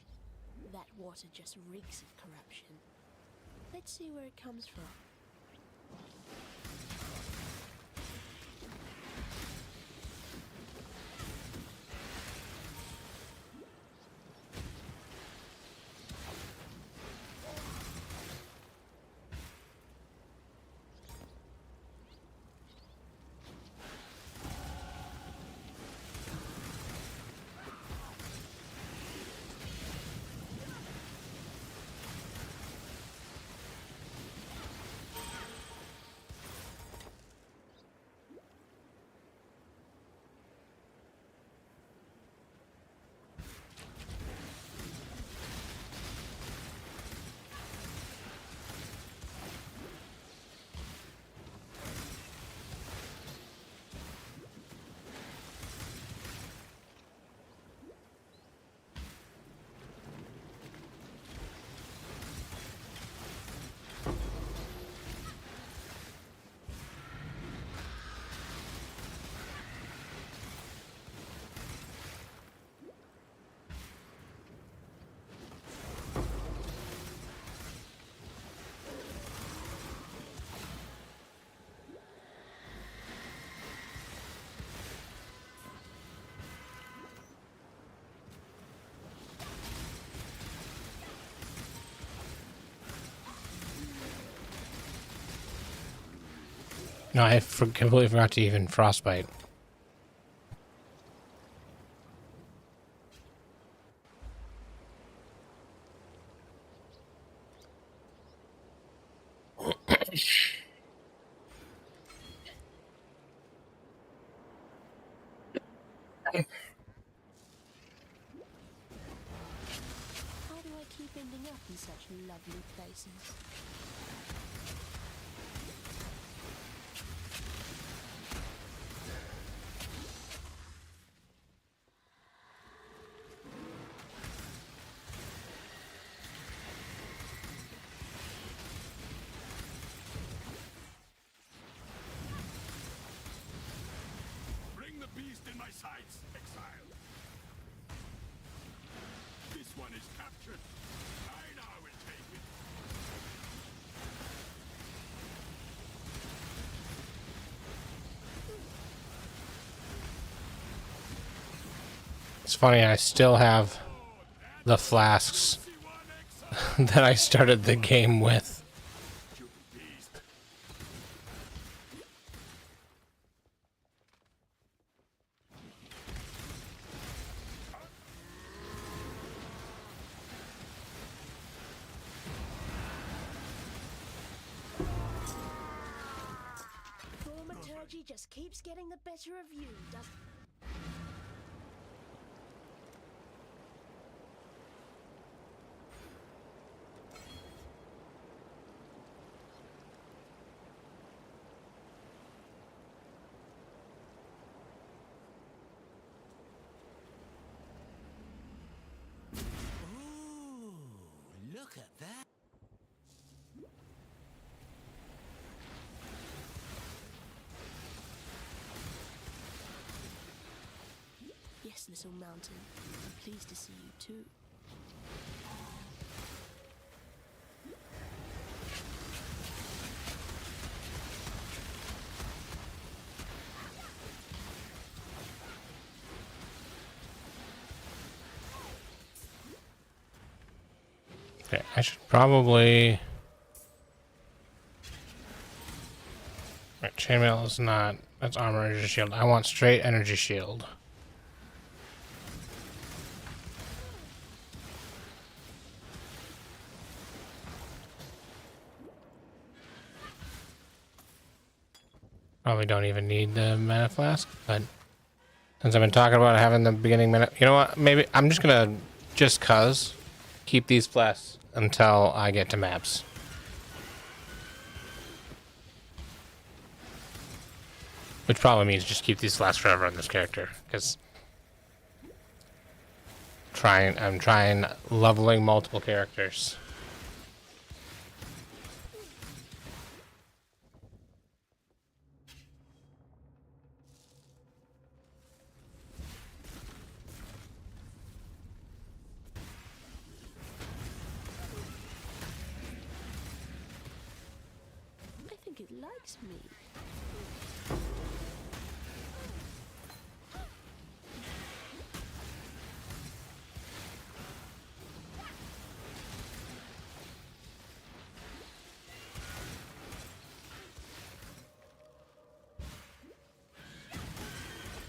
That water just reeks of corruption. Let's see where it comes from. No, I completely forgot to even frostbite. How do I keep ending up in such lovely places? Bring the beast in my sights, exile. This one is captured. I now will take it. It's funny, I still have the flasks that I started the game with. Thaumaturgy just keeps getting the better of you, doesn't it? Ooh, look at that. Yes, little mountain. I'm pleased to see you too. Okay, I should probably... Right, chainmail is not... That's armor, energy shield. I want straight energy shield. Probably don't even need the mana flask, but since I've been talking about having the beginning mana, you know what? Maybe I'm just gonna, just cause, keep these flasks until I get to maps. Which probably means just keep these flasks forever on this character, because I'm trying leveling multiple characters. I think it likes me.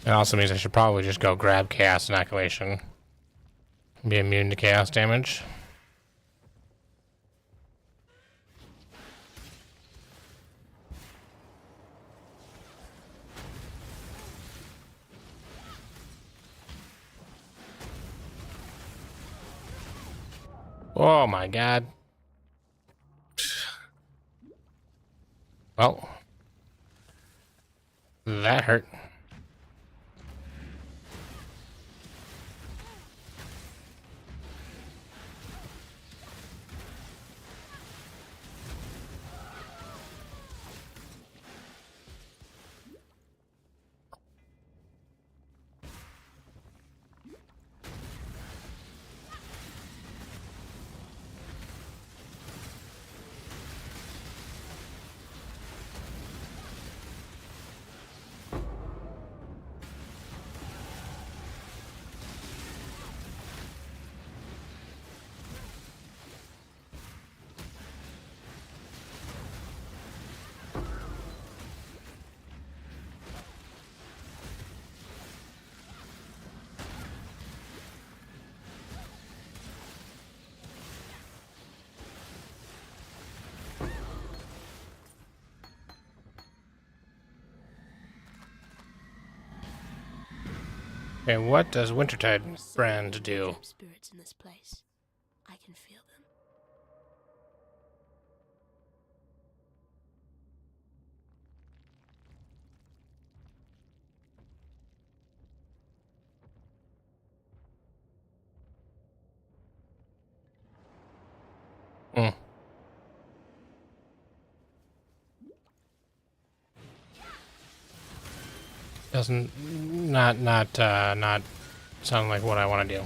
It also means I should probably just go grab Chaos Inoculation. Be immune to chaos damage. Oh my god. Well, that hurt. Okay, what does Wintertide brand do? Spirits in this place. I can feel them. Hmm. Doesn't not sound like what I want to do.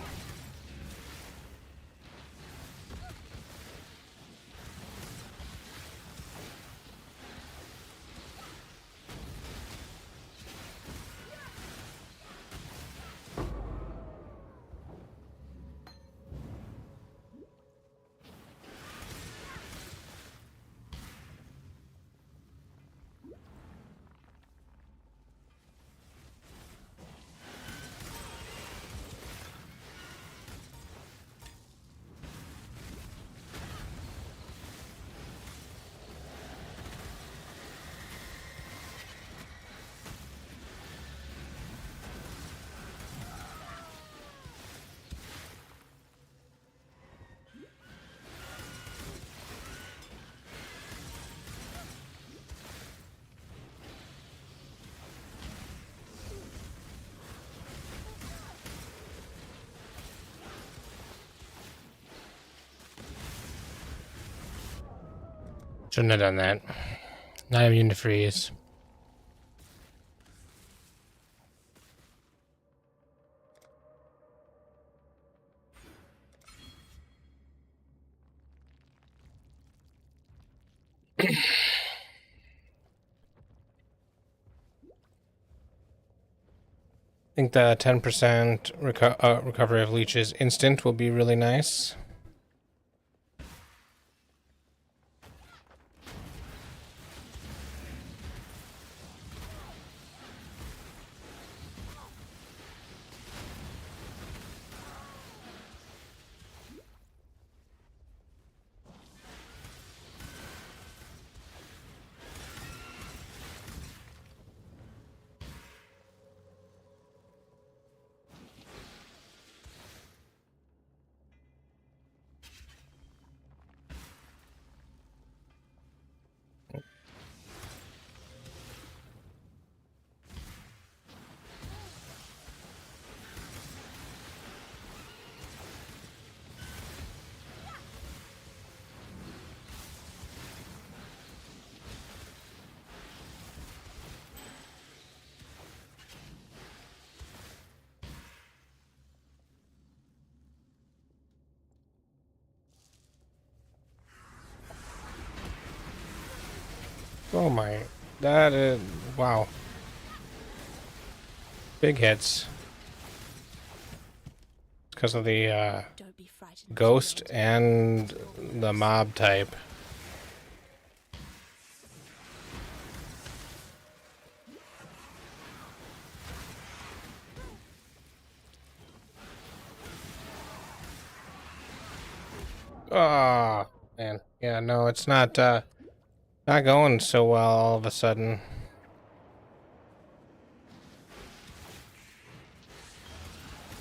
Shouldn't have done that. Not immune to freeze. I think the 10% recovery of leeches instant will be really nice. Oh my, that is, wow. Big hits. Because of the Don't be frightened. ghost and the mob type. Oh man, yeah, no, it's not going so well all of a sudden.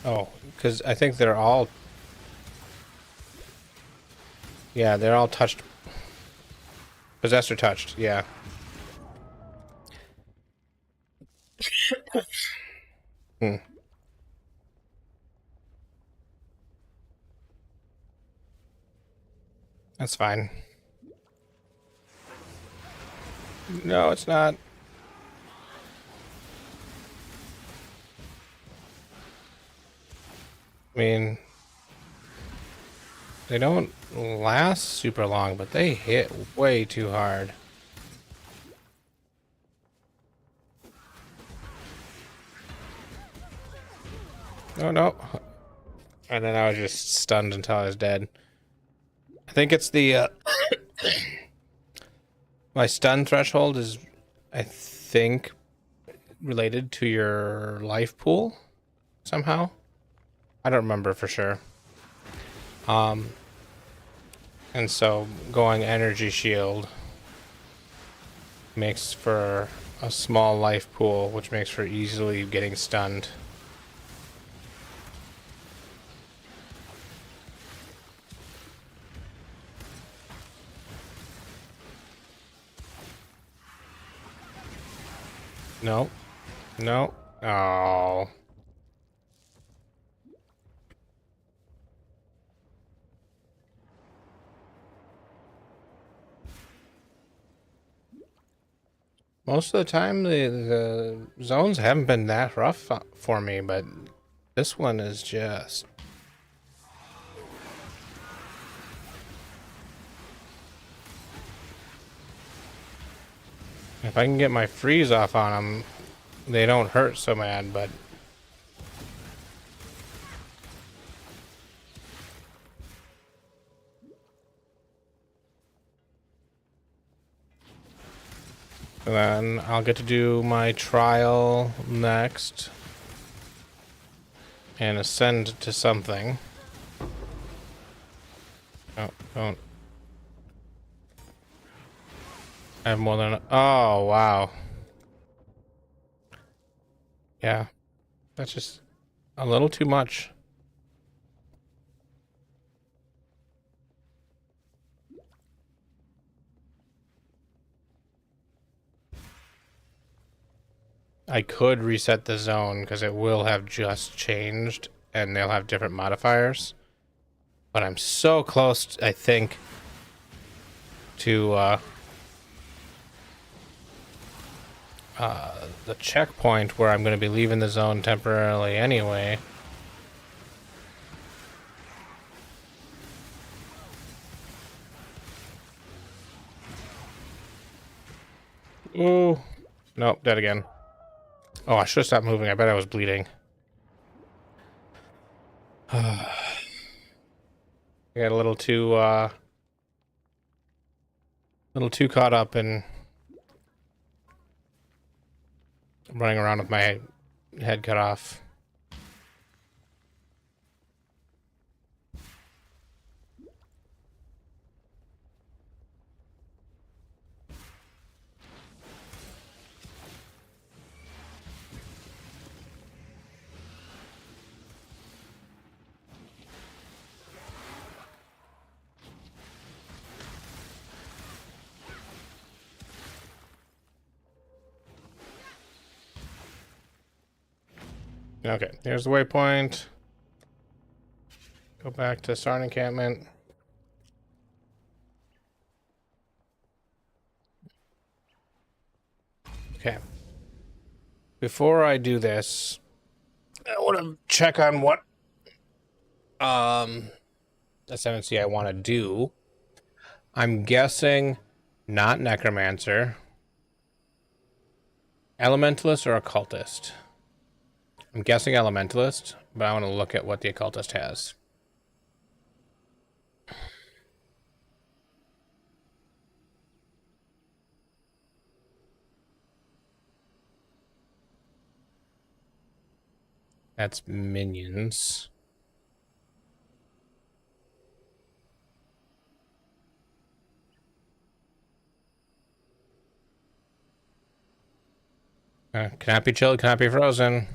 Oh, because I think they're all, yeah, they're all touched, possessed or touched, yeah. Hmm. That's fine. No, it's not. I mean, they don't last super long, but they hit way too hard. Oh no. And then I was just stunned until I was dead. I think it's the my stun threshold is, I think, related to your life pool somehow. I don't remember for sure. And so going energy shield makes for a small life pool, which makes for easily getting stunned. No. No. Oh. Most of the time, the zones haven't been that rough for me, but this one is just... If I can get my freeze off on them, they don't hurt so bad, but... Then I'll get to do my trial next. And ascend to something. Oh, don't. I have more than... Oh, wow. Yeah. That's just a little too much. I could reset the zone because it will have just changed and they'll have different modifiers. But I'm so close, I think, to the checkpoint where I'm going to be leaving the zone temporarily anyway. Ooh. Nope, dead again. Oh, I should have stopped moving. I bet I was bleeding. I got a little too caught up in running around with my head cut off. Okay, here's the waypoint. Go back to Sarn encampment. Okay. Before I do this, I want to check on what SMC I want to do. I'm guessing not Necromancer, Elementalist or occultist? I'm guessing elementalist, but I want to look at what the occultist has. That's minions. Cannot be chilled, cannot be frozen.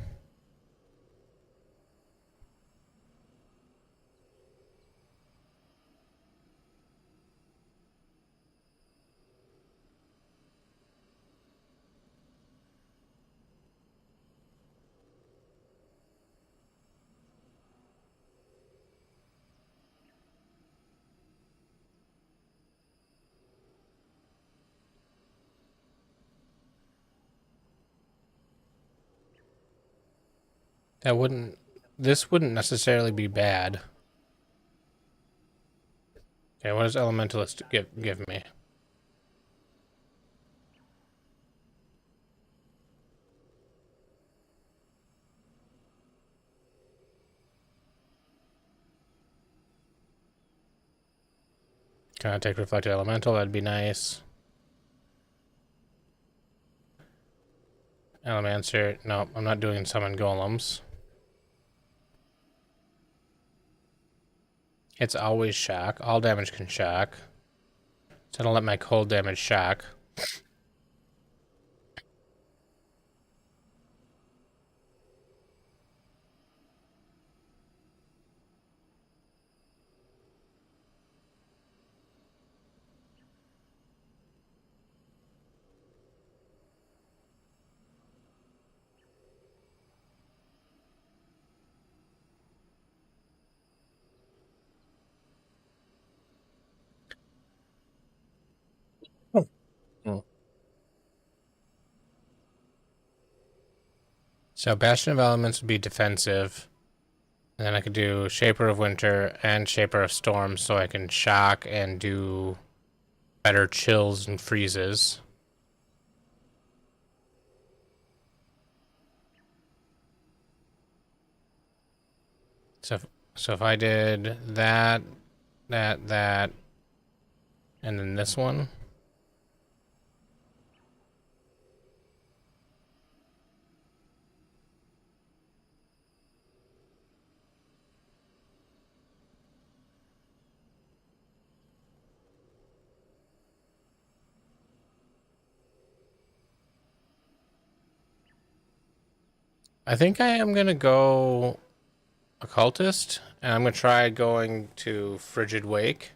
This wouldn't necessarily be bad. Okay, what does elementalist give me? Can I take reflected elemental? That'd be nice. Elemancer. No, I'm not doing summon golems. It's always shock. All damage can shock. So I don't let my cold damage shock. So Bastion of Elements would be defensive. And then I could do Shaper of Winter and Shaper of Storm so I can shock and do better chills and freezes. So if I did that, and then this one. I think I am going to go Occultist, and I'm going to try going to Frigid Wake.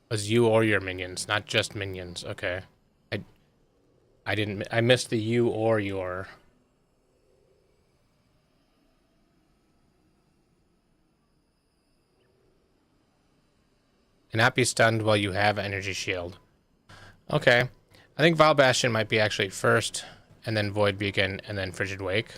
Was you or your minions, not just minions. Okay. I missed the you or your. Cannot be stunned while you have energy shield. Okay. I think Vile Bastion might be actually first, and then Void Beacon, and then Frigid Wake.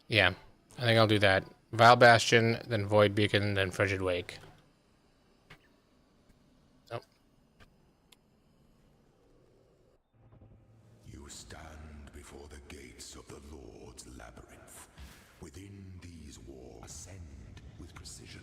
Yeah, I think I'll do that. Vile Bastion, then Void Beacon, then Frigid Wake. Oh. You stand before the gates of the Lord's labyrinth. Within these walls, ascend with precision.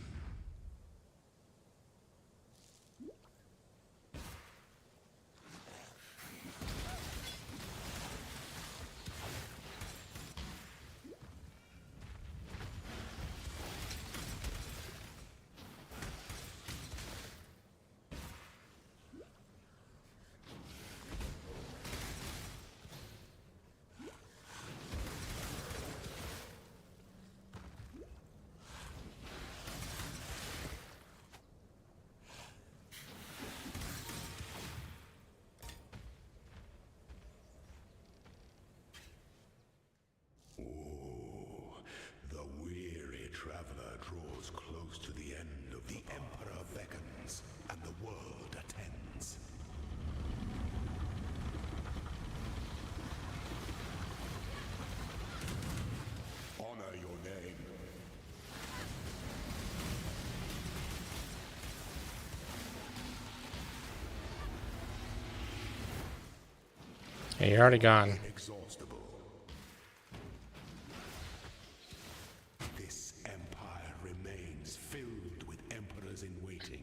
The weary traveler draws draws close to the end of the Emperor beckons, and the world attends. Honor your name. Hey, you're already gone. Inexhaustible. This empire remains filled with emperors in waiting.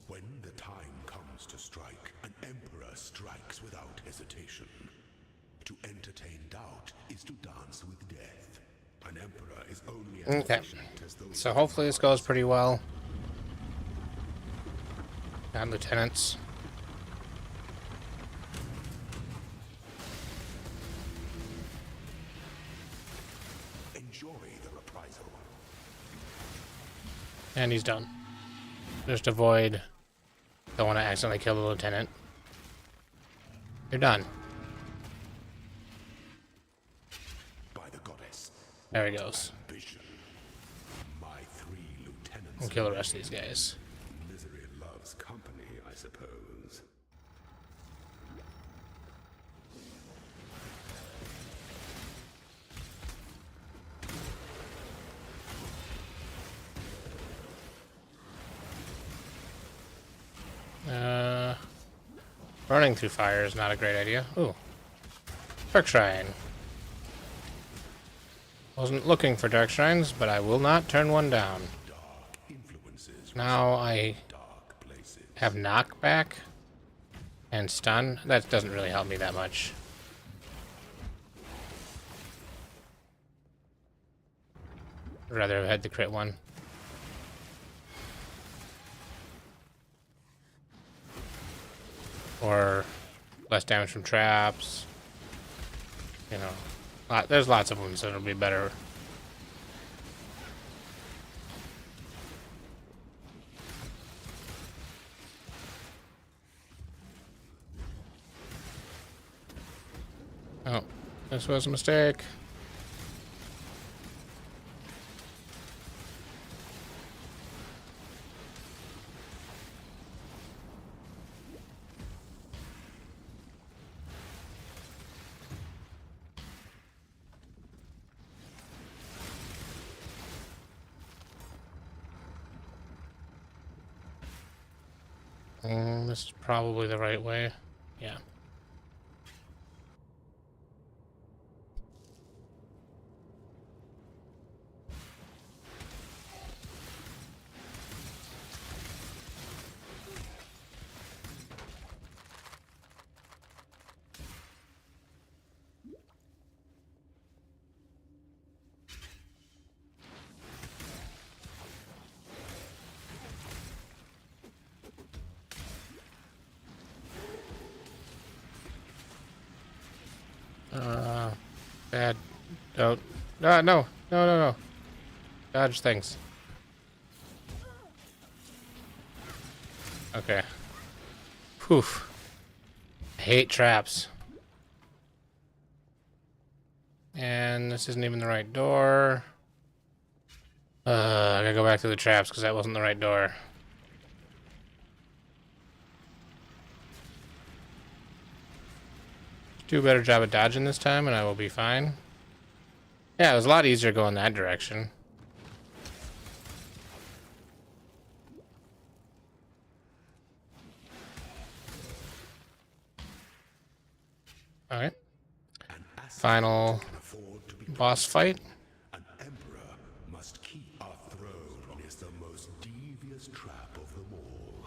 When the time comes to strike, an emperor strikes without hesitation. To entertain doubt is to dance with death. An emperor is only as Okay. efficient as those. So hopefully this goes pretty well. Got lieutenants. Enjoy the reprisal. And he's done. Just avoid. Don't want to accidentally kill the lieutenant. You're done. By the goddess. There he goes. Ambition. My 3 lieutenants. We'll kill the rest of these guys. Misery loves company, I suppose. Running through fire is not a great idea. Ooh. Dark Shrine. Wasn't looking for Dark Shrines, but I will not turn one down. Dark influences. Now I Dark places. have knockback and stun. That doesn't really help me that much. I'd rather have had the crit one. Or less damage from traps. You know, there's lots of them, so it'll be better. Oh, this was a mistake. This is probably the right way. Yeah. Bad. Don't. No, no, no, no, no. Dodge things. Okay. Poof. I hate traps. And this isn't even the right door. I gotta go back to the traps because that wasn't the right door. Do a better job of dodging this time and I will be fine. Yeah, it was a lot easier going that direction. Alright. Final boss fight. An emperor must keep our throne is the most devious trap of them all.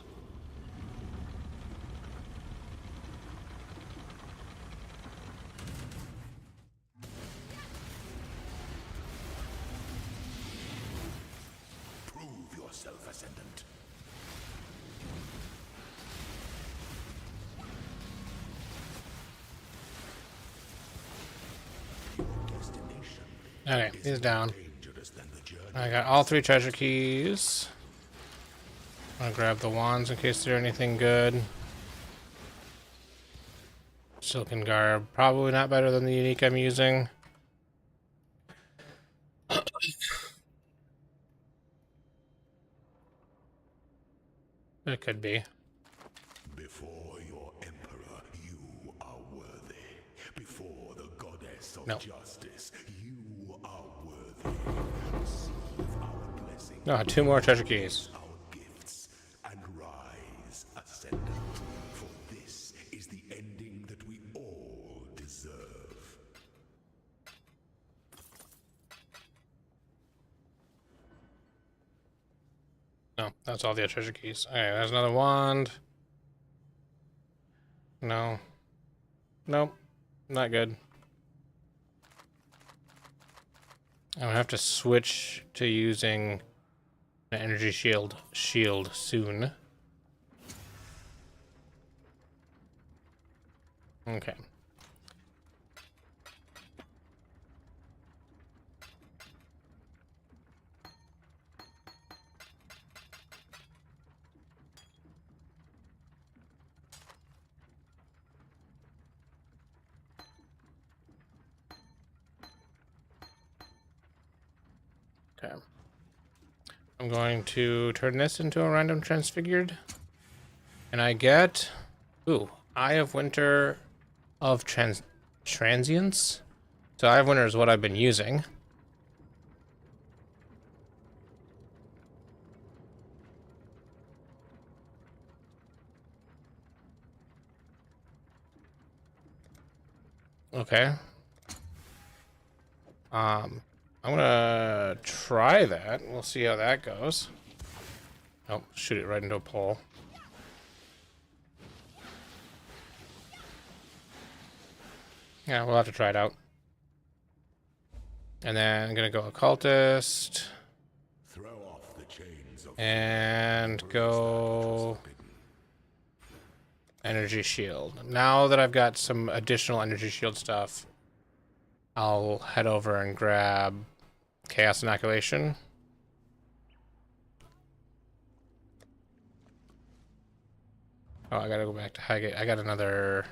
Prove yourself, Ascendant. Okay, he's down. I got all 3 treasure keys. I'll grab the wands in case they're anything good. Silken garb, probably not better than the unique I'm using. It could be. Before your emperor, you are worthy. Before the goddess of No. justice, you are worthy. Receive our blessing. No, 2 more treasure keys. Our gifts and rise, Ascendant. For this is the ending that we all deserve. No, that's all the treasure keys. Okay, there's another wand. No. Nope. Not good. I'm gonna have to switch to using an energy shield soon. Okay. Okay. I'm going to turn this into a random transfigured. And I get... Ooh, Eye of Winter of Transience. So Eye of Winter is what I've been using. Okay. I'm gonna try that. We'll see how that goes. Oh, shoot it right into a pole. Yeah, we'll have to try it out. And then I'm gonna go occultist. Throw off the chains of And go energy shield. Now that I've got some additional energy shield stuff, I'll head over and grab Chaos Inoculation. Oh, I gotta go back to Highgate. I got another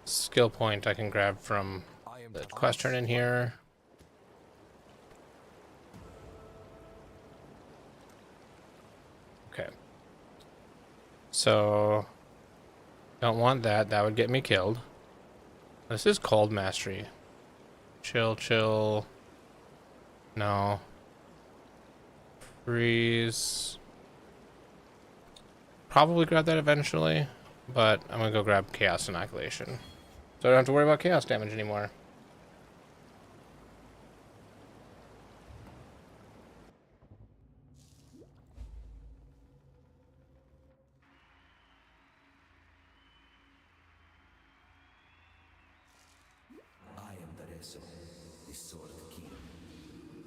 skill point I can grab from the quest turn in here. Okay. So, don't want that. That would get me killed. This is Cold Mastery. Chill, chill. No. Freeze. Probably grab that eventually, but I'm gonna go grab Chaos Inoculation. So I don't have to worry about chaos damage anymore. I am Dareso, the Sword King.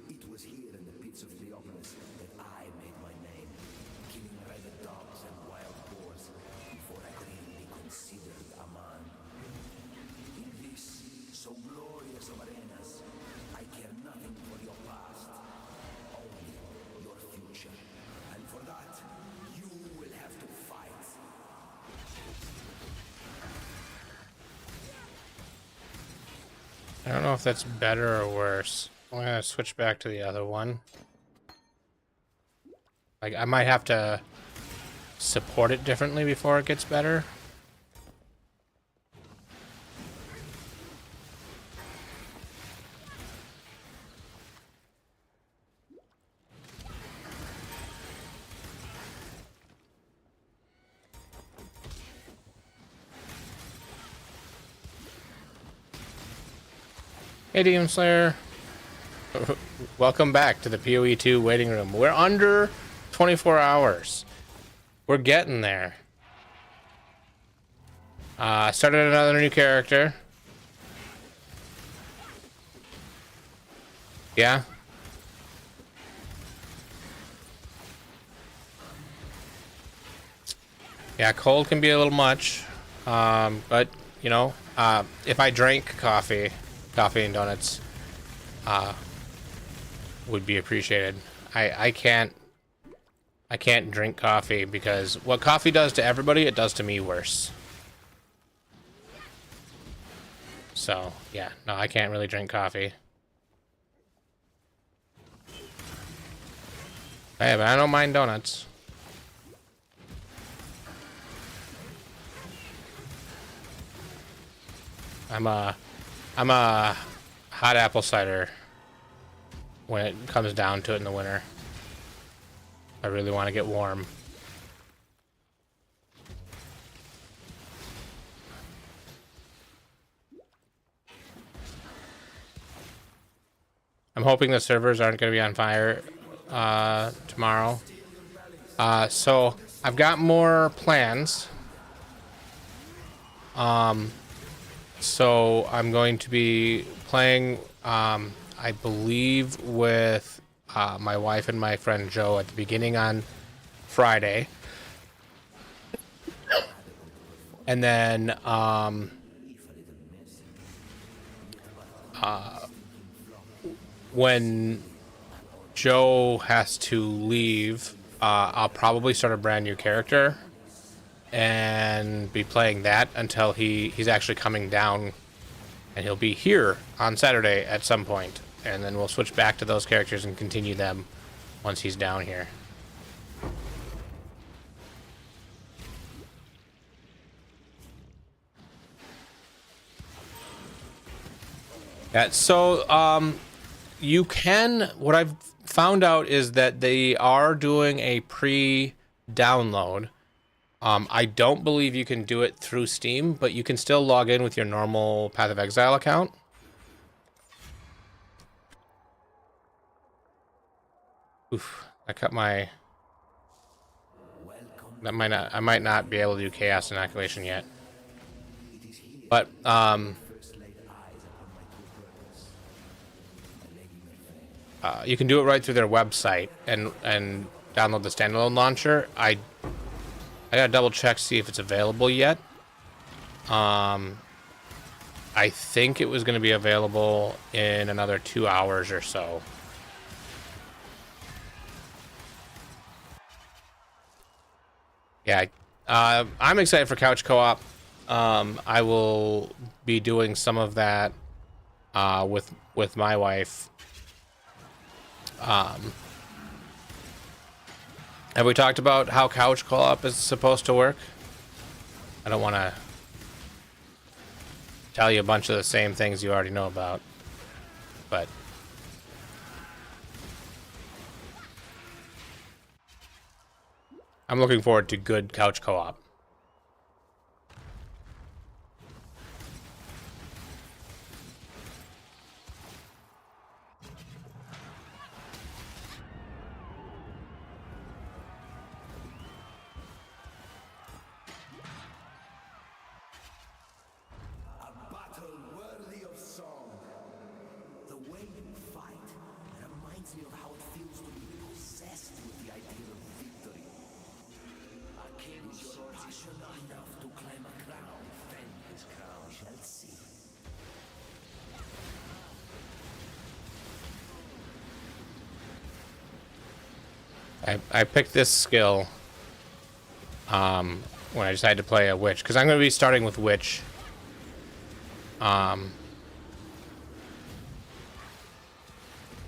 It was here in the pits of Theopolis that I made my name, killing rabid dogs and wild boars before I could even be considered a man. In this so glorious of arenas, I don't know if that's better or worse. I'm gonna switch back to the other one. Like, I might have to support it differently before it gets better. Hey, Demon Slayer. Welcome back to the PoE 2 waiting room. We're under 24 hours. We're getting there. Started another new character. Yeah. Yeah, cold can be a little much. But, you know, if I drank coffee and donuts, would be appreciated. I can't drink coffee because what coffee does to everybody, it does to me worse. So, yeah, no, I can't really drink coffee. Hey, but I don't mind donuts. I'm a hot apple cider when it comes down to it in the winter. I really want to get warm. I'm hoping the servers aren't going to be on fire tomorrow. So I've got more plans. So I'm going to be playing, I believe, with my wife and my friend Joe at the beginning on Friday. And then when Joe has to leave, I'll probably start a brand new character and be playing that until he's actually coming down, and he'll be here on Saturday at some point, and then we'll switch back to those characters and continue them once he's down here. Yeah, so you can, what I've found out is that they are doing a pre-download. I don't believe you can do it through Steam, but you can still log in with your normal Path of Exile account. Oof, I cut my... I might not be able to do Chaos Inoculation yet. But, you can do it right through their website and download the standalone launcher. I gotta double check, see if it's available yet. I think it was going to be available in another 2 hours or so. Yeah, I'm excited for couch co-op. I will be doing some of that with my wife. Have we talked about how couch co-op is supposed to work? I don't want to tell you a bunch of the same things you already know about, but I'm looking forward to good couch co-op. I picked this skill when I decided to play a witch, because I'm going to be starting with witch.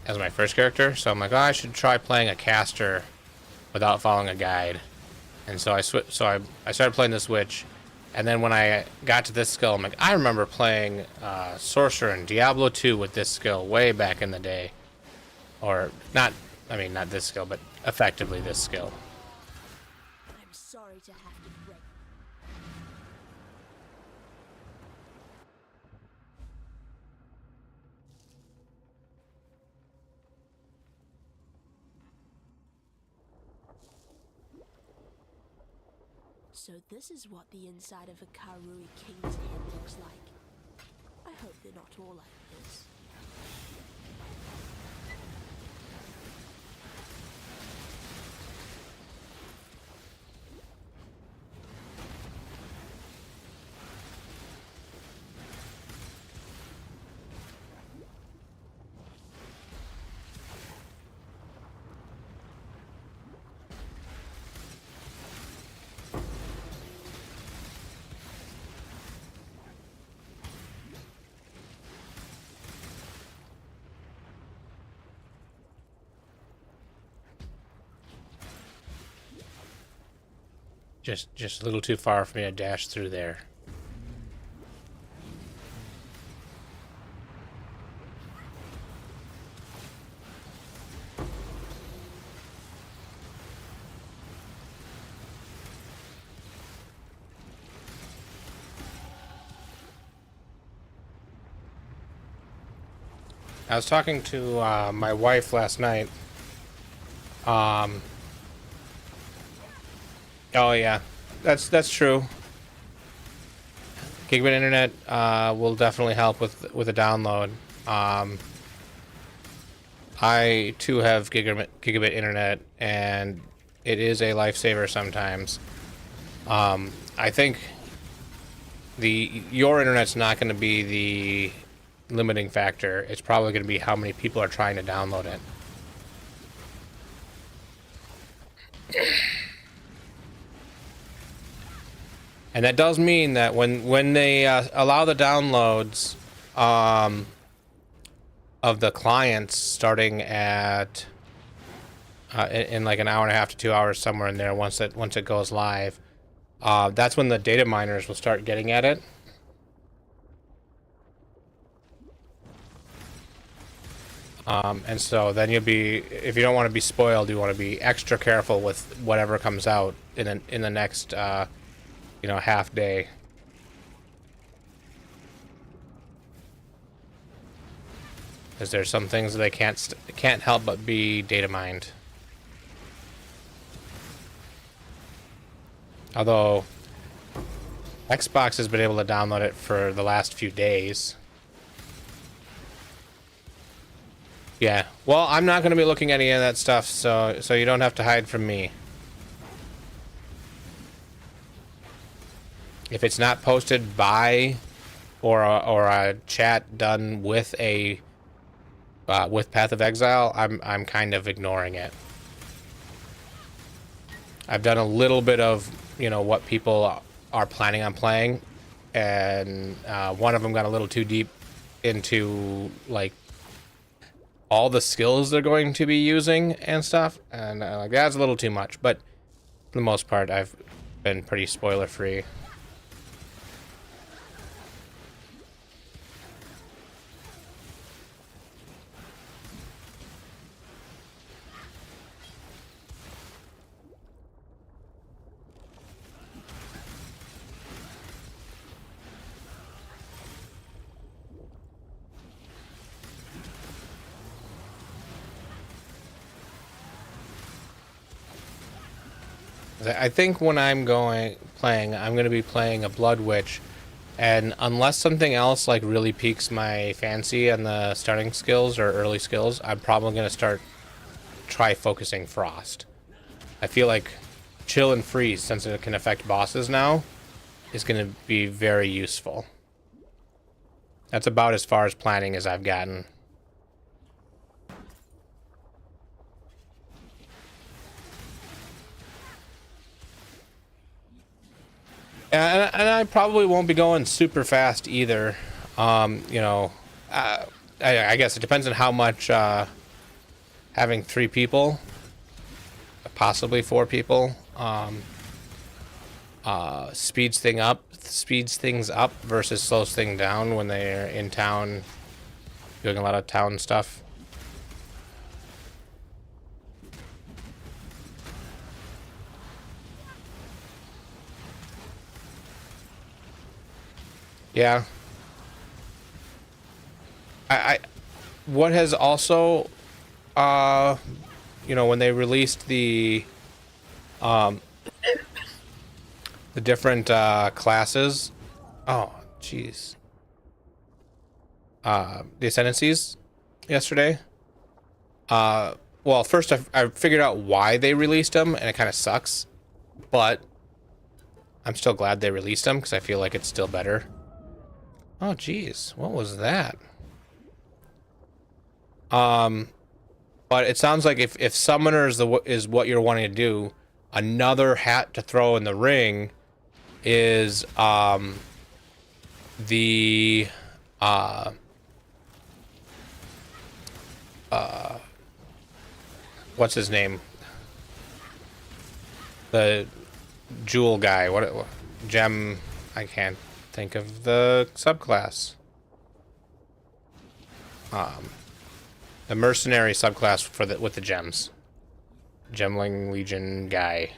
as my first character, so I'm like, oh, I should try playing a caster without following a guide. And so I started playing this witch, and then when I got to this skill, I'm like, I remember playing sorcerer in Diablo 2 with this skill way back in the day, or not. I mean, not this skill, but effectively this skill. I'm sorry to have to break. So this is what the inside of a Karui king's head looks like. I hope they're not all like this. Just a little too far for me to dash through there. I was talking to my wife last night. Oh yeah, that's true. Gigabit internet will definitely help with a download. I too have gigabit internet, and it is a lifesaver sometimes. I think your internet's not going to be the limiting factor. It's probably going to be how many people are trying to download it. And that does mean that when they allow the downloads of the clients starting at in like an hour and a half to 2 hours, somewhere in there, once it goes live, that's when the data miners will start getting at it. And so then you'll be, if you don't want to be spoiled, you want to be extra careful with whatever comes out in the next half day. Because there's some things that they can't help but be data mined. Although Xbox has been able to download it for the last few days. Yeah, well, I'm not going to be looking at any of that stuff, so you don't have to hide from me. If it's not posted by or a chat done with with Path of Exile, I'm kind of ignoring it. I've done a little bit of what people are planning on playing, and one of them got a little too deep into like all the skills they're going to be using and stuff, and like that's a little too much. But for the most part, I've been pretty spoiler free. I think when I'm going to be playing a Blood Witch, and unless something else like really piques my fancy on the starting skills or early skills, I'm probably going to try focusing Frost. I feel like Chill and Freeze, since it can affect bosses now, is going to be very useful. That's about as far as planning as I've gotten. And I probably won't be going super fast either. I guess it depends on how much having 3 people, possibly 4 people, speeds things up versus slows things down when they're in town doing a lot of town stuff. Yeah. I what has also you know, when they released the different classes, oh jeez, the ascendancies yesterday, well, first I figured out why they released them, and it kind of sucks, but I'm still glad they released them because I feel like it's still better. Oh jeez, what was that? But it sounds like if summoner is what you're wanting to do, another hat to throw in the ring is the what's his name? The jewel guy. What gem? I can't think of the subclass. The mercenary subclass for with the gems. Gemling Legion guy.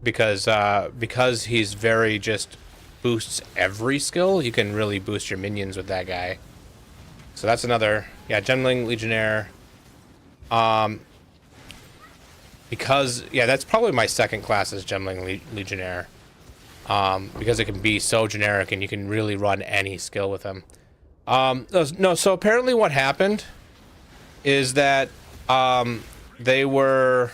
Because he's very just boosts every skill, you can really boost your minions with that guy. So that's another, yeah, Gemling Legionnaire. Because, yeah, that's probably my second class is Gemling Legionnaire. Because it can be so generic and you can really run any skill with him. No, so apparently what happened is that they were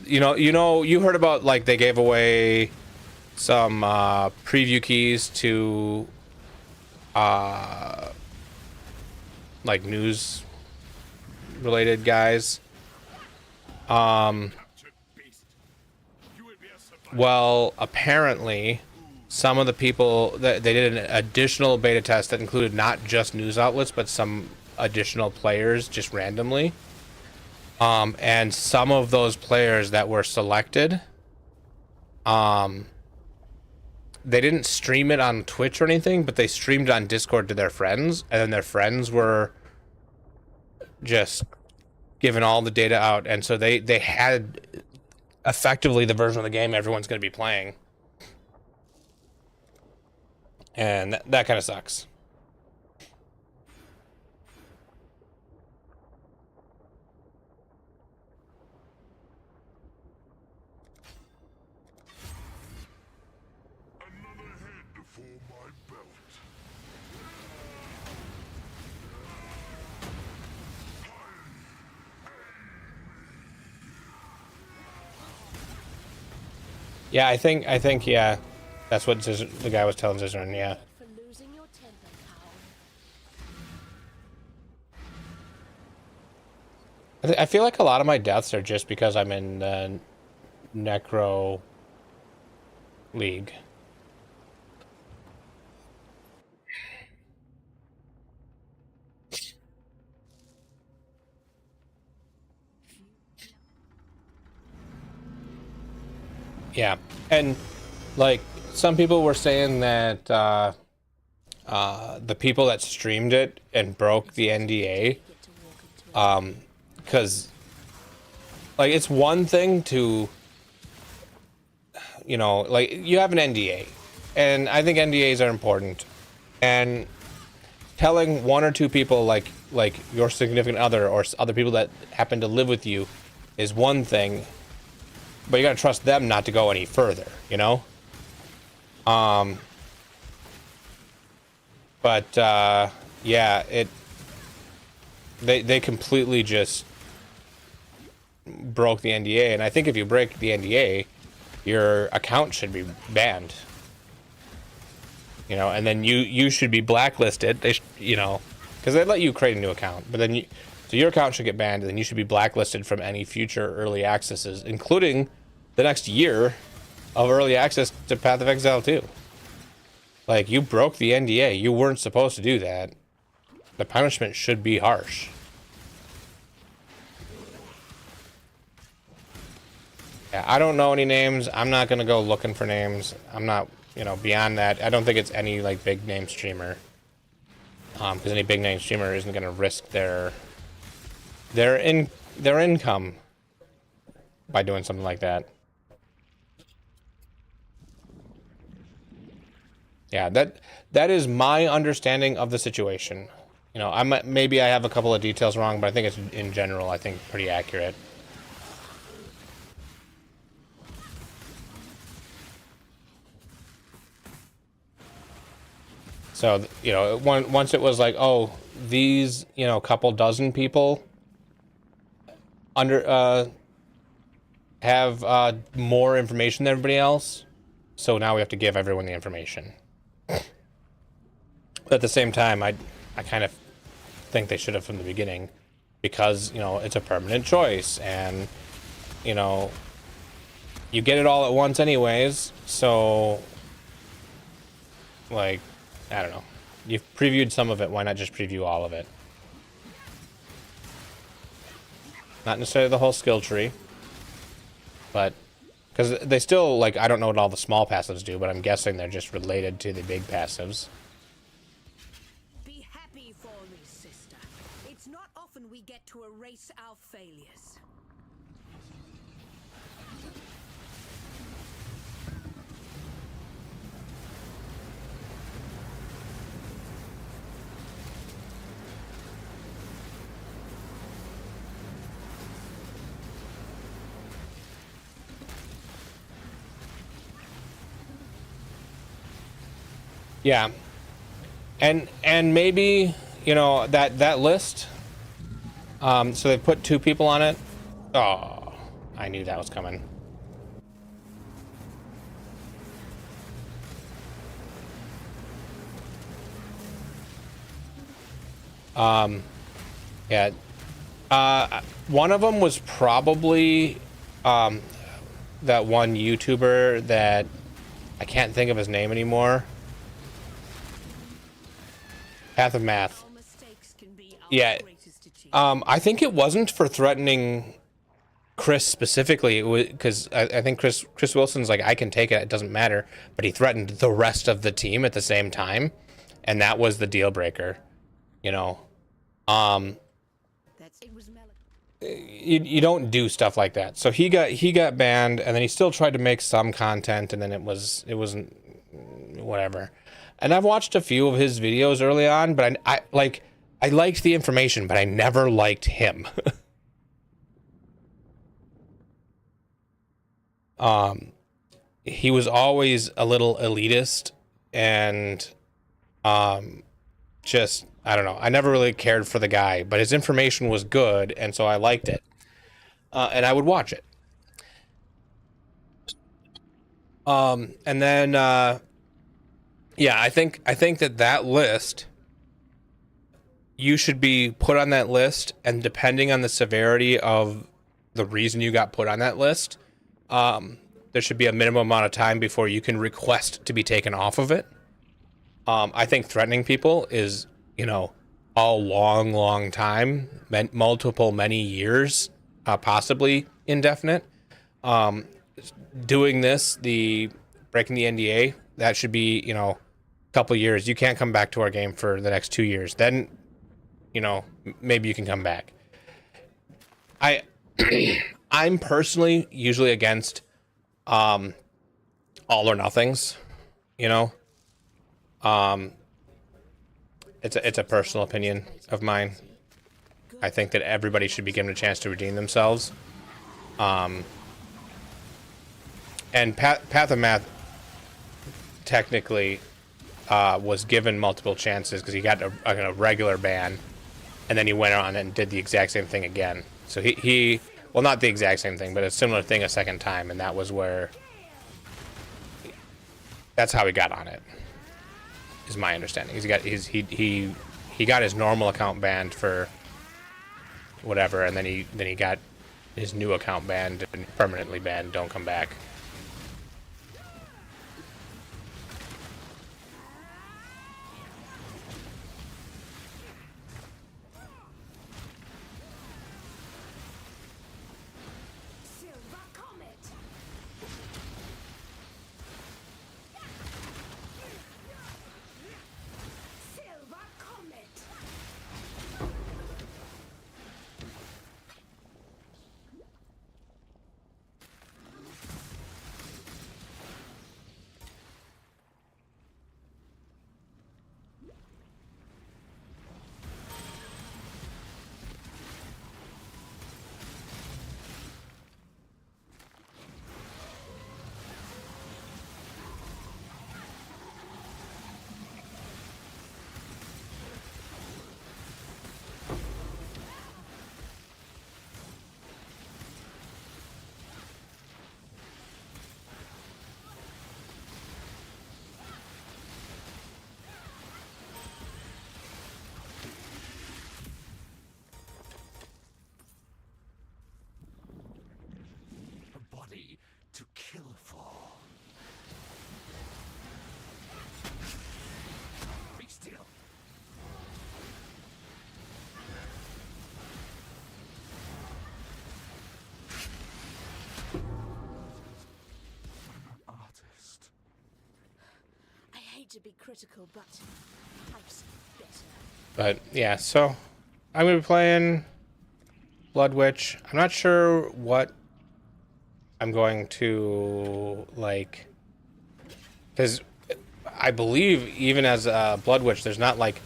you heard about, like, they gave away some preview keys to like news related guys. Well, apparently some of the people that they did an additional beta test that included not just news outlets but some additional players just randomly, and some of those players that were selected, they didn't stream it on Twitch or anything, but they streamed it on Discord to their friends, and then their friends were just giving all the data out, and so they had effectively the version of the game everyone's going to be playing. And that kind of sucks. Another head for my belt. Yeah, I think yeah, that's what the guy was telling Zizern, yeah. For losing your temper, coward. I feel like a lot of my deaths are just because I'm in the Necro League. Yeah, and like some people were saying that the people that streamed it and broke the NDA, because like it's one thing to, you know, like you have an NDA, and I think NDAs are important, and telling 1 or 2 people like your significant other or other people that happen to live with you is one thing. But you gotta trust them not to go any further, you know? Yeah, they completely just broke the NDA, and I think if you break the NDA, your account should be banned. You know, and then you should be blacklisted. You know, because they let you create a new account, but then so your account should get banned, and then you should be blacklisted from any future early accesses, including the next year of early access to Path of Exile 2. Like, you broke the NDA. You weren't supposed to do that. The punishment should be harsh. Yeah, I don't know any names. I'm not gonna go looking for names. I'm not, you know, beyond that. I don't think it's any, like, big name streamer. Because any big name streamer isn't gonna risk their income by doing something like that. Yeah, that is my understanding of the situation. You know, maybe I have a couple of details wrong, but I think it's, in general, I think pretty accurate. So, you know, once it was like, oh, these, you know, couple dozen people have more information than everybody else, so now we have to give everyone the information. But at the same time, I kind of think they should have from the beginning, because, you know, it's a permanent choice, and, you know, you get it all at once anyways, so, like, I don't know. You've previewed some of it, why not just preview all of it? Not necessarily the whole skill tree, but, because they still, like, I don't know what all the small passives do, but I'm guessing they're just related to the big passives. Be happy for me, sister. It's not often we get to erase our failures. Yeah. And maybe, you know, that list, so they put 2 people on it. Oh, I knew that was coming. Yeah. One of them was probably that one YouTuber that I can't think of his name anymore. Path of Math. Yeah. I think it wasn't for threatening Chris specifically. It was because I think Chris Wilson's like, I can take it, it doesn't matter. But he threatened the rest of the team at the same time, and that was the deal breaker. You know, you don't do stuff like that. So he got banned, and then he still tried to make some content, and then it wasn't whatever. And I've watched a few of his videos early on, but I liked the information, but I never liked him. He was always a little elitist, and just, I don't know. I never really cared for the guy, but his information was good, and so I liked it. And I would watch it. And then yeah, I think that list, you should be put on that list, and depending on the severity of the reason you got put on that list, there should be a minimum amount of time before you can request to be taken off of it. I think threatening people is, you know, a long time, many years, possibly indefinite. Doing this, breaking the NDA, that should be, you know, a couple years. You can't come back to our game for the next 2 years. Then, you know, maybe you can come back. I'm personally usually against all or nothings, you know. It's a personal opinion of mine. I think that everybody should be given a chance to redeem themselves. And Path of Math technically was given multiple chances because he got a regular ban, and then he went on and did the exact same thing again. So he well, not the exact same thing, but a similar thing a second time, and that was where, that's how he got on it, is my understanding. He got his normal account banned for whatever, and then he got his new account banned and permanently banned. Don't come back. hate to be critical, but I've seen better. But yeah, so I'm gonna be playing Blood Witch. I'm not sure what I'm going to like, because I believe even as a Blood Witch, there's not like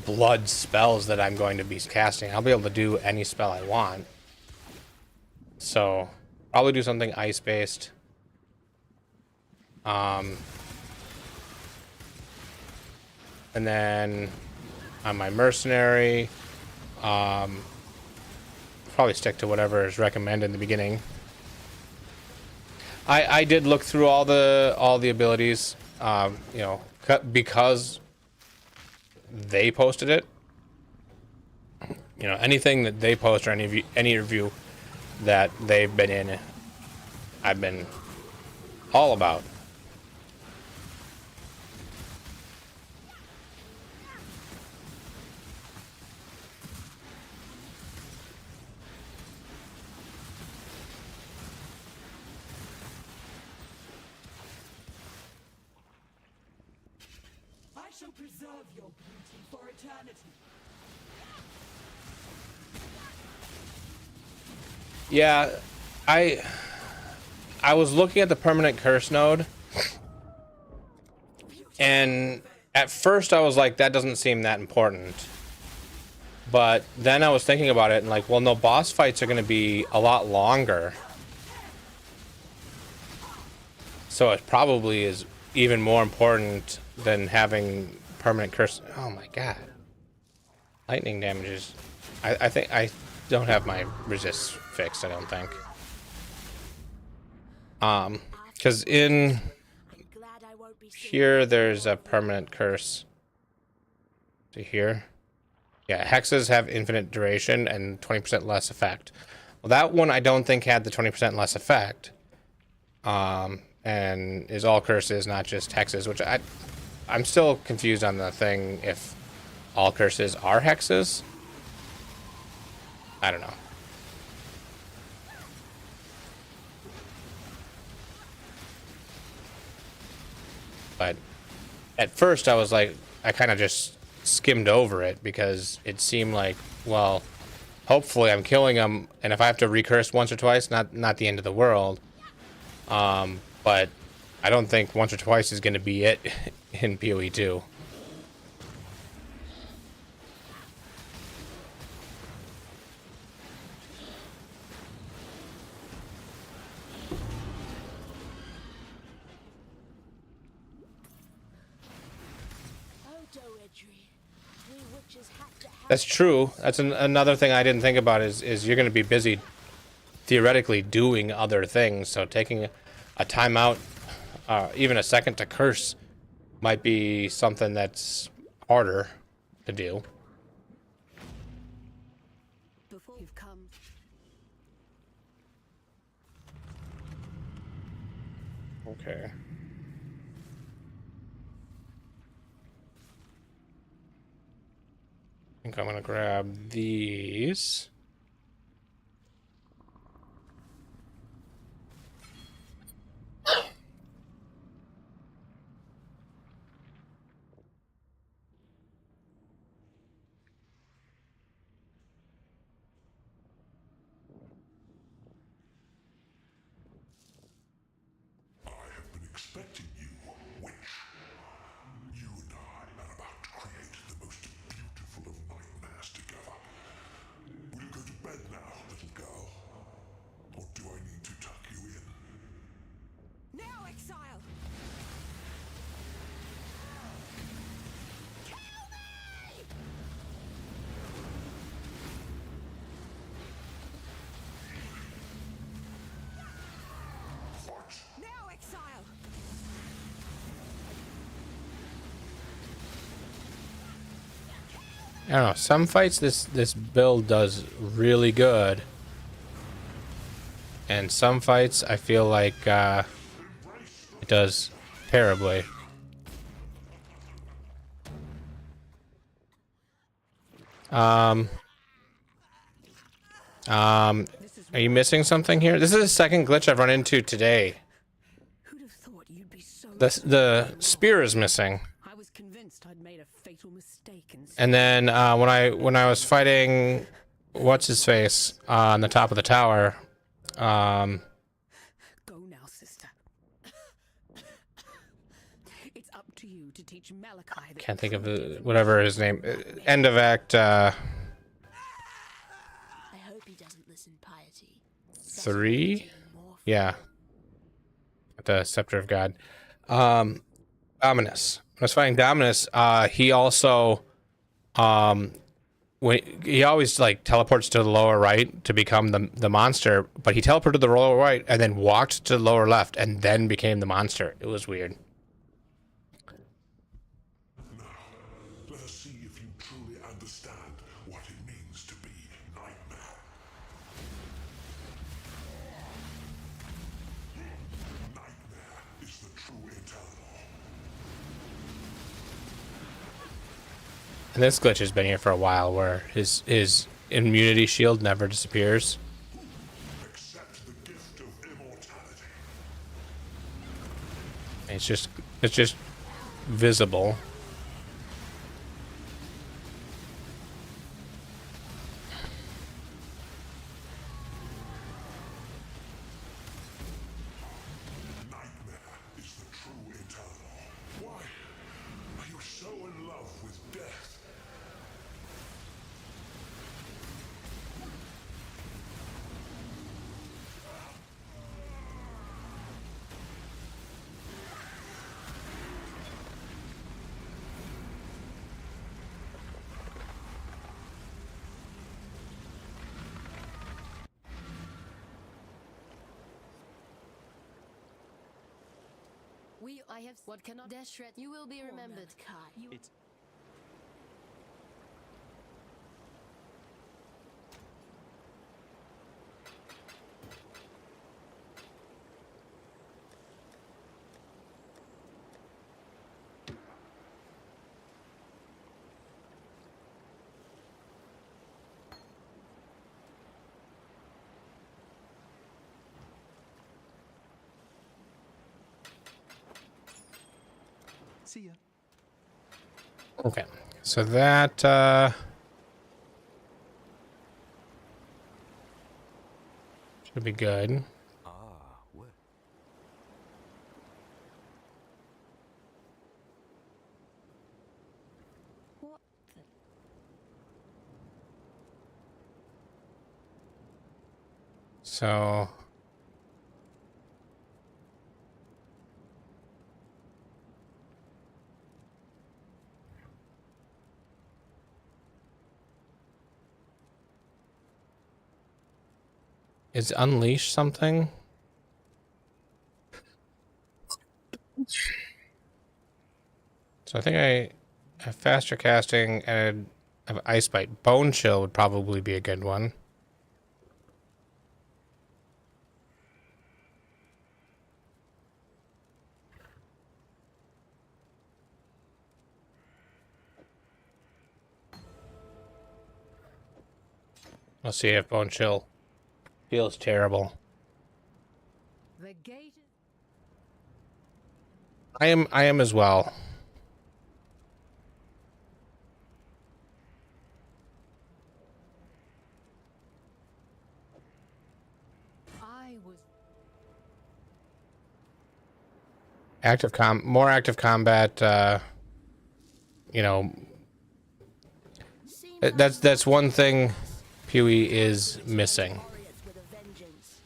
blood spells that I'm going to be casting. I'll be able to do any spell I want. So probably do something ice based. And then on my mercenary, probably stick to whatever is recommended in the beginning. I did look through all the abilities, you know, because they posted it. You know, anything that they post or any review that they've been in, I've been all about. I shall preserve your beauty for eternity. Yeah, I was looking at the permanent curse node, and at first I was like, that doesn't seem that important. But then I was thinking about it and like, well, no, boss fights are going to be a lot longer. So it probably is even more important than having permanent curse. Oh my god. Lightning damages. I think I don't have my resist fixed, I don't think. Because in here there's a permanent curse. To here. Yeah, hexes have infinite duration and 20% less effect. Well, that one I don't think had the 20% less effect. And is all curses, not just hexes, which I'm still confused on the thing if all curses are hexes. I don't know. But at first I was like, I kind of just skimmed over it because it seemed like, well, hopefully I'm killing them, and if I have to recurse once or twice, not the end of the world. But I don't think once or twice is going to be it in PoE 2. That's true. That's another thing I didn't think about is you're going to be busy theoretically doing other things. So taking a timeout, even a second to curse, might be something that's harder to do. Before you've come. Okay. I think I'm gonna grab these. Expecting you, witch. You and I are about to create the most beautiful of nightmares together. Will you go to bed now, little girl? Or do I need to tuck you in? Now, exile! Kill me! What? Now, exile! I don't know. Some fights this build does really good, and some fights I feel like it does terribly. Are you missing something here? This is the second glitch I've run into today. Who'd have thought you'd be so The spear is missing. fatal mistake in And then when I was fighting what's his face on the top of the tower, Go now, sister. It's up to you to teach Malachi that can't think of true whatever his name. End of act I hope he doesn't listen, Piety. That's 3. doing more for Yeah, the Scepter of God. Dominus. When I was fighting Dominus, he also when he always like teleports to the lower right to become the monster, but he teleported to the lower right and then walked to the lower left and then became the monster. It was weird. Now, let us see if you truly understand what it means to be Nightmare. Nightmare is the true eternal. And this glitch has been here for a while, where his immunity shield never disappears. Accept the gift of immortality. It's just visible. Nightmare is the true eternal. Why are you so in love with death? I have what cannot dash shred. You will be remembered. Malachi. It's see ya. Okay, so that should be good. What? What the? So is unleash something? So I think I have faster casting and I have ice bite. Bone chill would probably be a good one. Let's see if bone chill feels terrible. The gate. I am as well. I was. More active combat, you know, Seems like that's one thing Pewee is missing. warriors with a vengeance.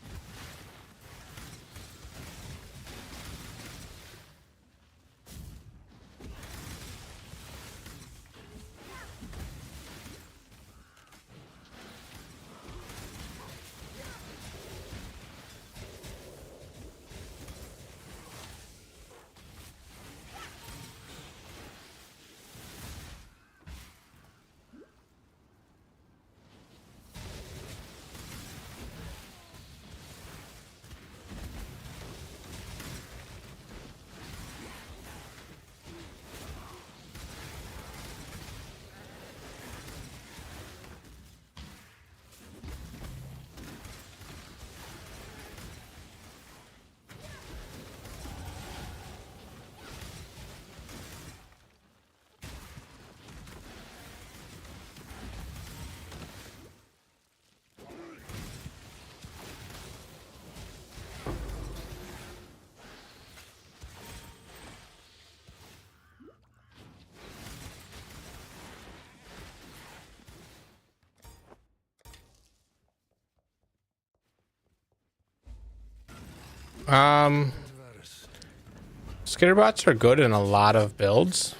Skitterbots are good in a lot of builds.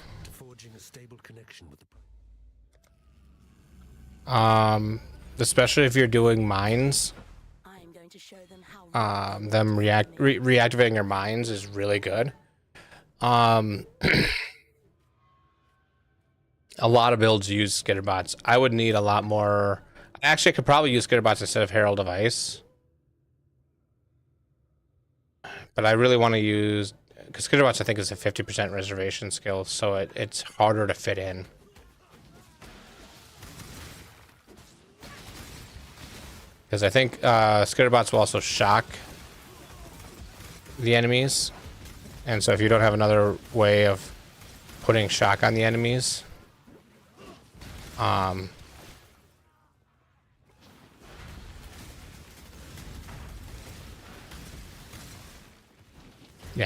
Especially if you're doing mines. I'm going to show them how Them reactivating your mines is really good. A lot of builds use skitterbots. I would need a lot more. Actually, I could probably use skitterbots instead of Herald of Ice. But I really want to use, because skitterbots I think is a 50% reservation skill, so it's harder to fit in. Because I think skitterbots will also shock the enemies. And so if you don't have another way of putting shock on the enemies, yeah,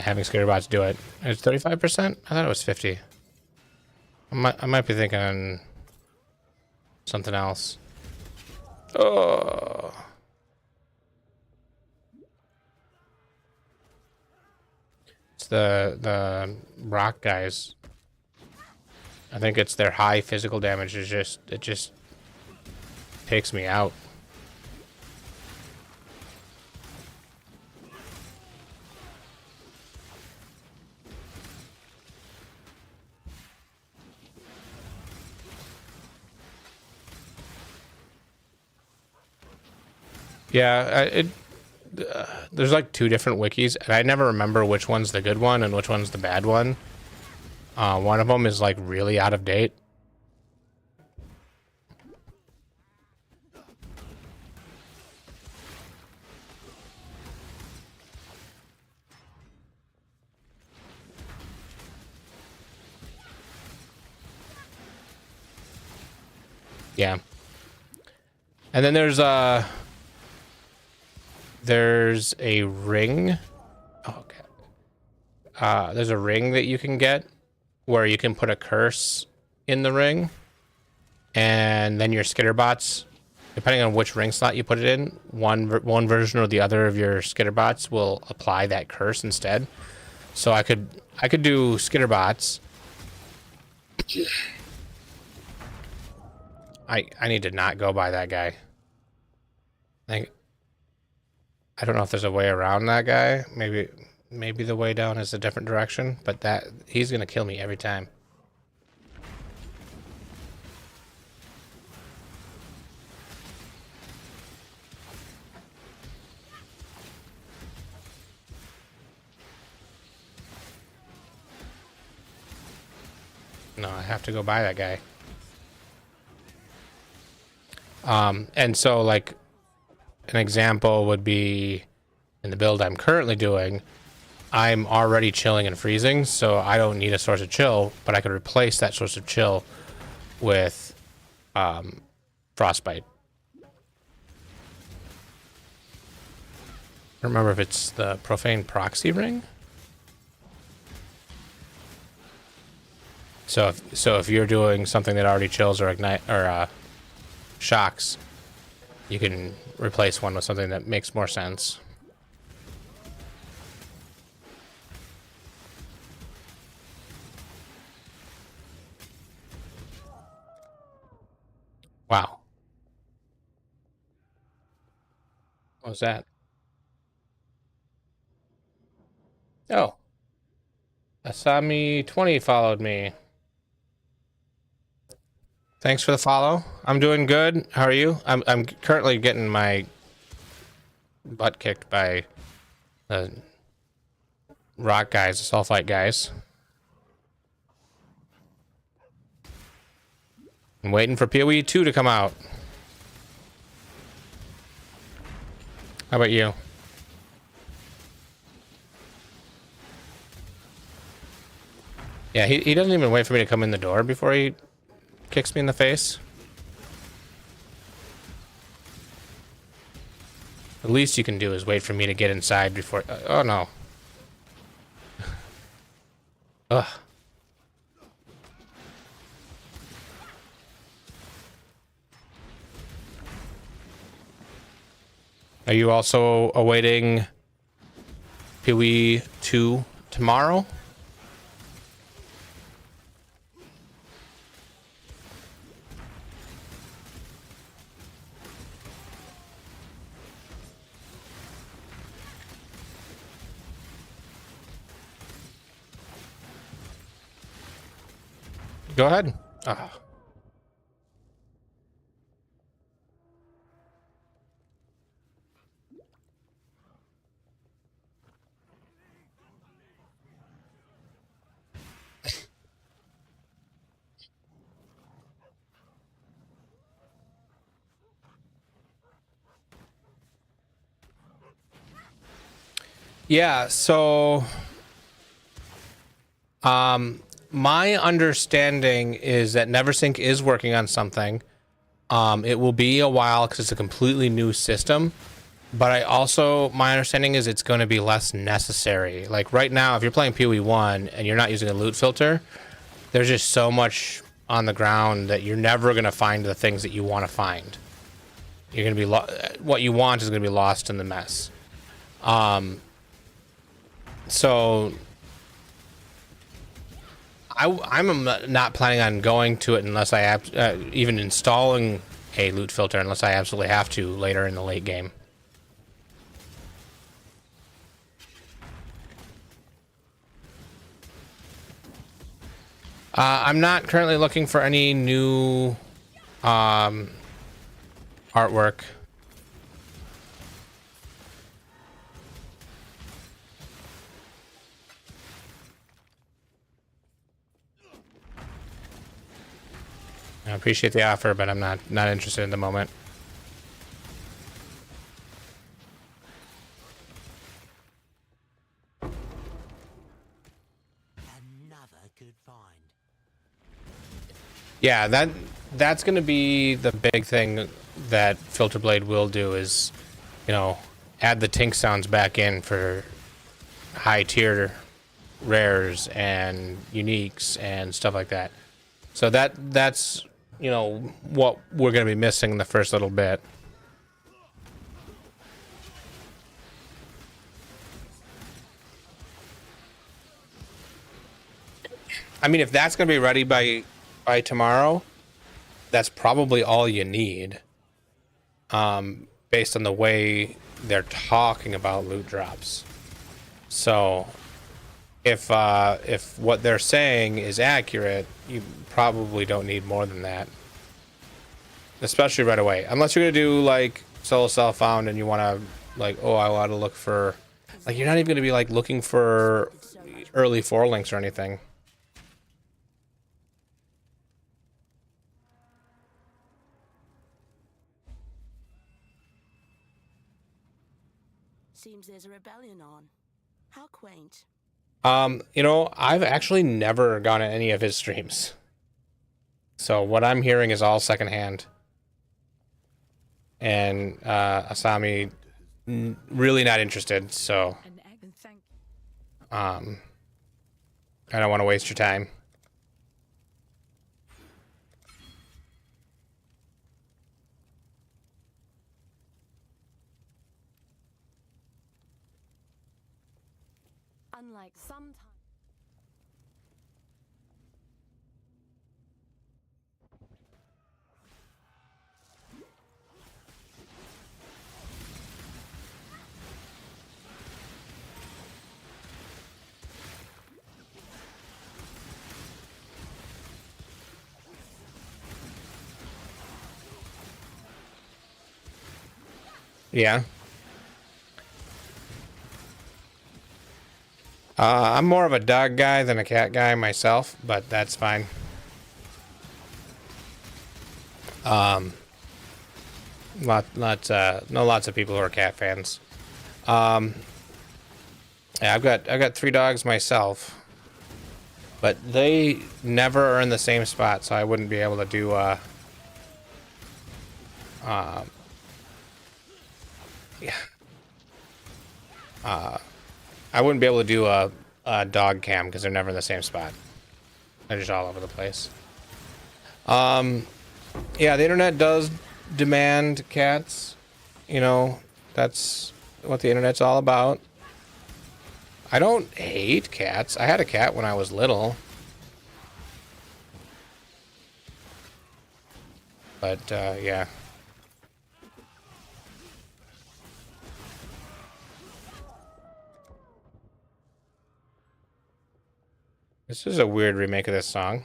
having skitterbots do it. It's 35%? I thought it was 50. I might be thinking something else. Oh. It's the rock guys. I think it's their high physical damage is it just takes me out. Yeah, there's like 2 different wikis, and I never remember which one's the good one and which one's the bad one. One of them is like really out of date. Yeah. And then there's a ring. Oh, okay. There's a ring that you can get where you can put a curse in the ring, and then your skitterbots, depending on which ring slot you put it in, one version or the other of your skitterbots will apply that curse instead. So I could do skitterbots. I need to not go by that guy. I don't know if there's a way around that guy. Maybe the way down is a different direction, but he's gonna kill me every time. No, I have to go by that guy. And so like an example would be in the build I'm currently doing, I'm already chilling and freezing, so I don't need a source of chill, but I could replace that source of chill with frostbite. I don't remember if it's the profane proxy ring. So if you're doing something that already chills or ignite or shocks, you can replace one with something that makes more sense. Wow. What was that? Oh. Asami20 followed me. Thanks for the follow. I'm doing good. How are you? I'm currently getting my butt kicked by the rock guys, the sulfite guys. I'm waiting for PoE 2 to come out. How about you? Yeah, he doesn't even wait for me to come in the door before he kicks me in the face. The least you can do is wait for me to get inside before... oh, no. Ugh. Are you also awaiting PoE 2 tomorrow. Go ahead. Ah. Yeah, so my understanding is that Neversink is working on something. It will be a while because it's a completely new system. But my understanding is it's going to be less necessary. Like right now, if you're playing PoE 1 and you're not using a loot filter, there's just so much on the ground that you're never going to find the things that you want to find. You're going to be what you want is going to be lost in the mess. So I'm not planning on going to it unless I even installing a loot filter unless I absolutely have to later in the late game. I'm not currently looking for any new artwork. I appreciate the offer, but I'm not interested in the moment. Another good find. Yeah, that's going to be the big thing that Filterblade will do is, you know, add the tink sounds back in for high tier rares and uniques and stuff like that. So that's you know what we're going to be missing in the first little bit. I mean, if that's going to be ready by tomorrow, that's probably all you need. Based on the way they're talking about loot drops. So if what they're saying is accurate, you probably don't need more than that. Especially right away. Unless you're going to do like solo self-found and you want to like, oh, I want to look for, like, you're not even going to be like looking for early 4 links or anything. Seems there's a rebellion on. How quaint. You know, I've actually never gone to any of his streams. So what I'm hearing is all secondhand. And Asami really not interested, so I don't want to waste your time. Unlike sometimes. Yeah. I'm more of a dog guy than a cat guy myself, but that's fine. Lots of people who are cat fans. Yeah, I've got 3 dogs myself, but they never are in the same spot, so I wouldn't be able to do I wouldn't be able to do a dog cam because they're never in the same spot. They're just all over the place. Yeah, the internet does demand cats. You know, that's what the internet's all about. I don't hate cats. I had a cat when I was little. But, yeah. This is a weird remake of this song.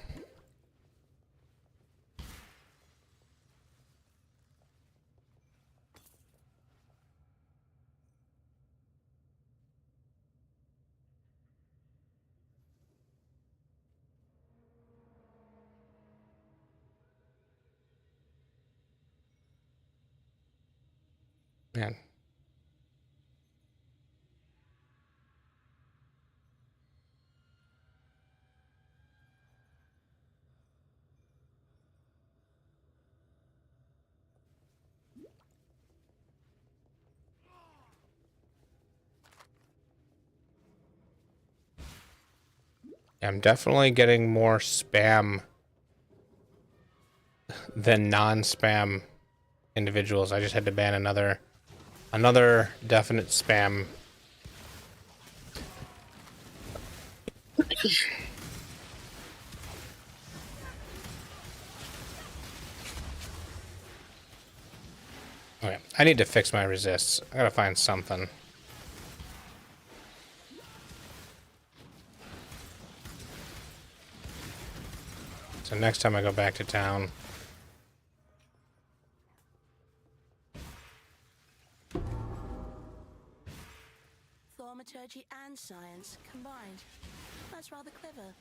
Man. I'm definitely getting more spam than non-spam individuals. I just had to ban another definite spam. Okay, I need to fix my resists. I gotta find something. So next time I go back to town. Thaumaturgy and science combined. That's rather clever.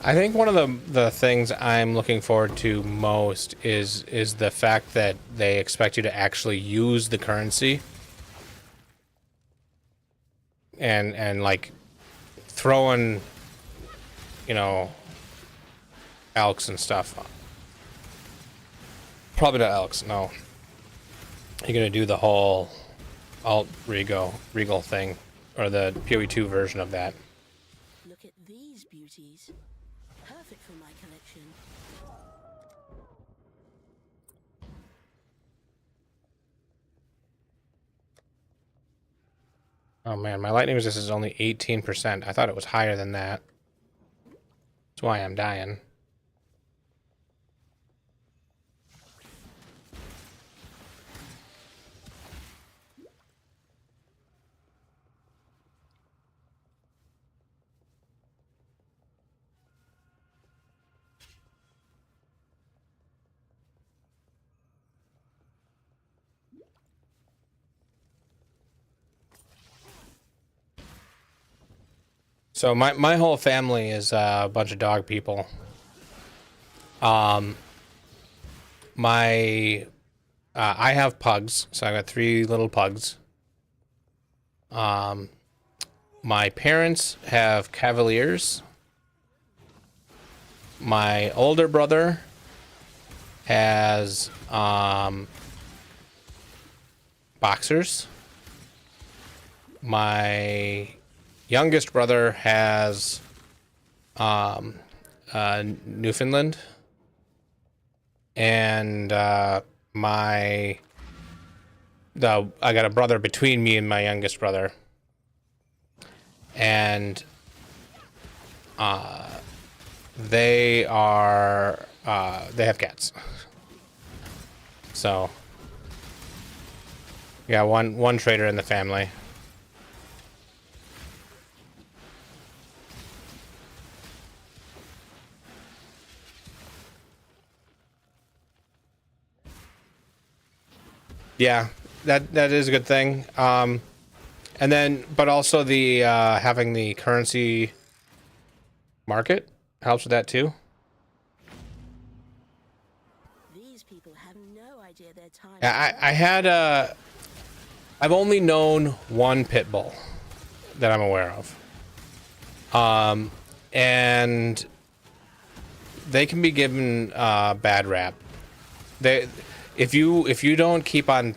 I think one of the things I'm looking forward to most is the fact that they expect you to actually use the currency and like throwing, you know, elks and stuff. Probably not elks, no. You're gonna do the whole alt regal thing, or the PoE2 version of that. Look at these beauties. Perfect for my collection. Oh man, my lightning resistance is only 18%. I thought it was higher than that. That's why I'm dying. So my whole family is a bunch of dog people. I have pugs, so I got 3 little pugs. My parents have cavaliers. My older brother has boxers. My youngest brother has Newfoundland, and I got a brother between me and my youngest brother, and they have cats. So yeah, one trader in the family. Yeah, that is a good thing. And then, but also the having the currency market helps with that too. These people have no idea their time. I had I've only known one pit bull that I'm aware of. And they can be given bad rap. If you don't keep on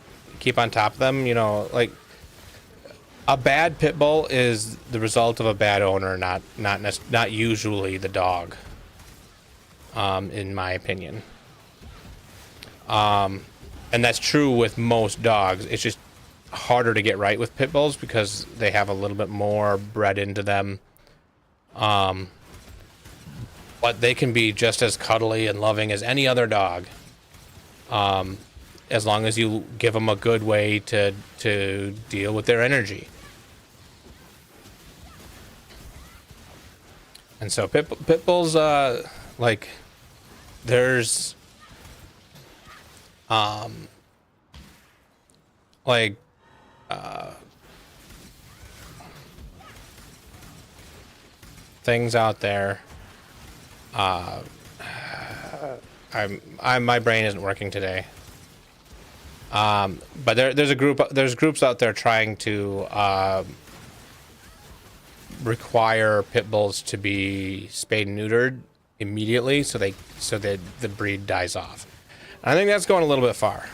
top of them, you know, like A bad pit bull is the result of a bad owner, not usually the dog. In my opinion. And that's true with most dogs. It's just harder to get right with pit bulls because they have a little bit more bred into them. But they can be just as cuddly and loving as any other dog. As long as you give them a good way to deal with their energy. And so pit bulls, like, there's, like, things out there. My brain isn't working today. But there's groups out there trying to require pit bulls to be spayed and neutered immediately so that the breed dies off. I think that's going a little bit far.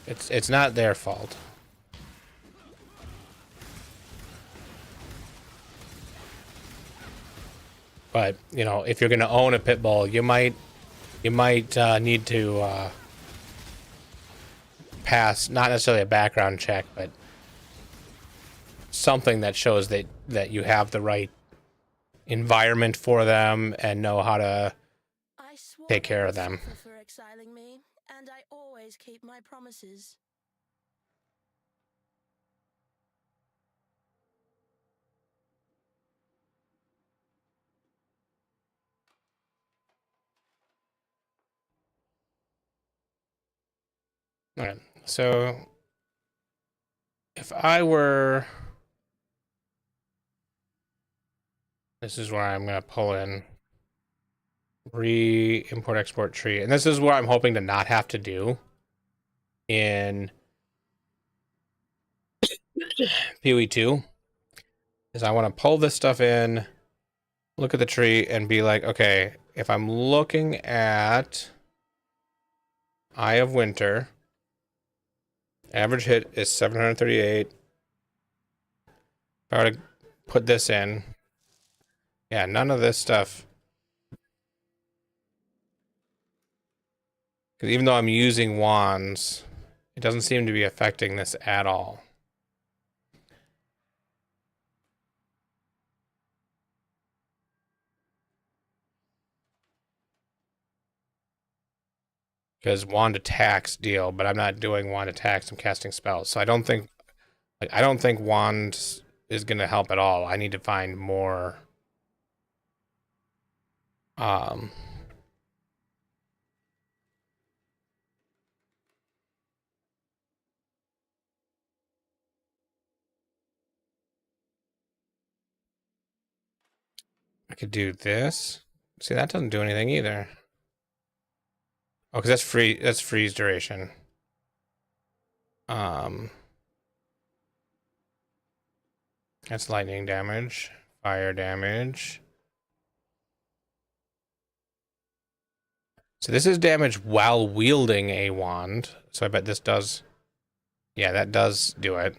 It's not their fault. But, you know, if you're going to own a pit bull, you might need to pass not necessarily a background check, but something that shows that you have the right environment for them and know how to take care of them. For exiling me, and I always keep my promises. All right, so if I were, this is where I'm going to pull in re-import export tree, and this is where I'm hoping to not have to do in PoE2, is I want to pull this stuff in, look at the tree, and be like, okay, if I'm looking at Eye of Winter, average hit is 738. If I were to put this in, yeah, none of this stuff. Because even though I'm using wands, it doesn't seem to be affecting this at all. Because wand attacks deal, but I'm not doing wand attacks, I'm casting spells. So I don't think wand is gonna help at all. I need to find more I could do this. See, that doesn't do anything either. Oh, because that's freeze duration. That's lightning damage, fire damage. So this is damage while wielding a wand. So I bet this does, yeah, that does do it.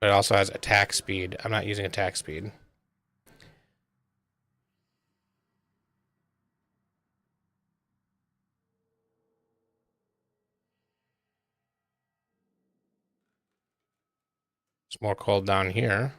But it also has attack speed. I'm not using attack speed. It's more cold down here.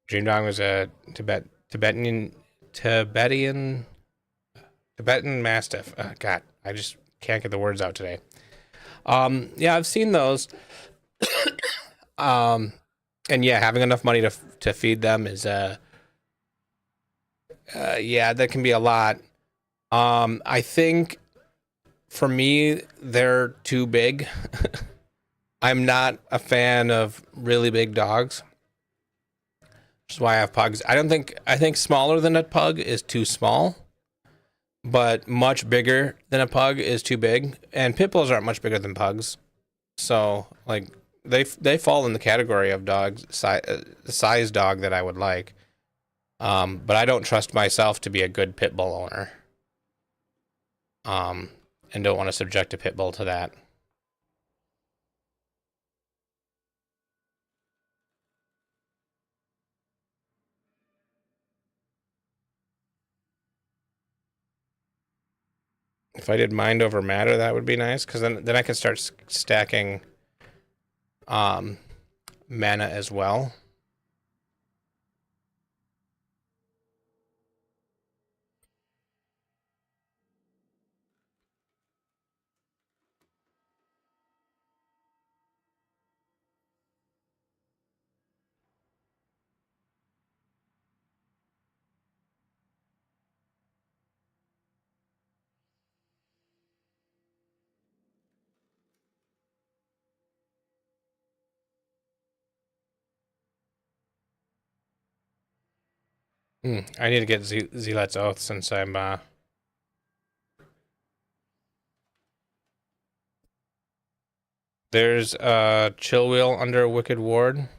Dream Dog was a Tibetan Mastiff. God, I just can't get the words out today. Yeah, I've seen those. And yeah, having enough money to feed them is yeah, that can be a lot. I think for me, they're too big. I'm not a fan of really big dogs. Which is why I have pugs. I think smaller than a pug is too small, but much bigger than a pug is too big. And pit bulls aren't much bigger than pugs, so like they fall in the category of dogs size dog that I would like. But I don't trust myself to be a good pit bull owner. And don't want to subject a pit bull to that. If I did mind over matter, that would be nice, because then I can start stacking mana as well. I need to get Zealot's Oath since I'm there's a chill wheel under Wicked Ward.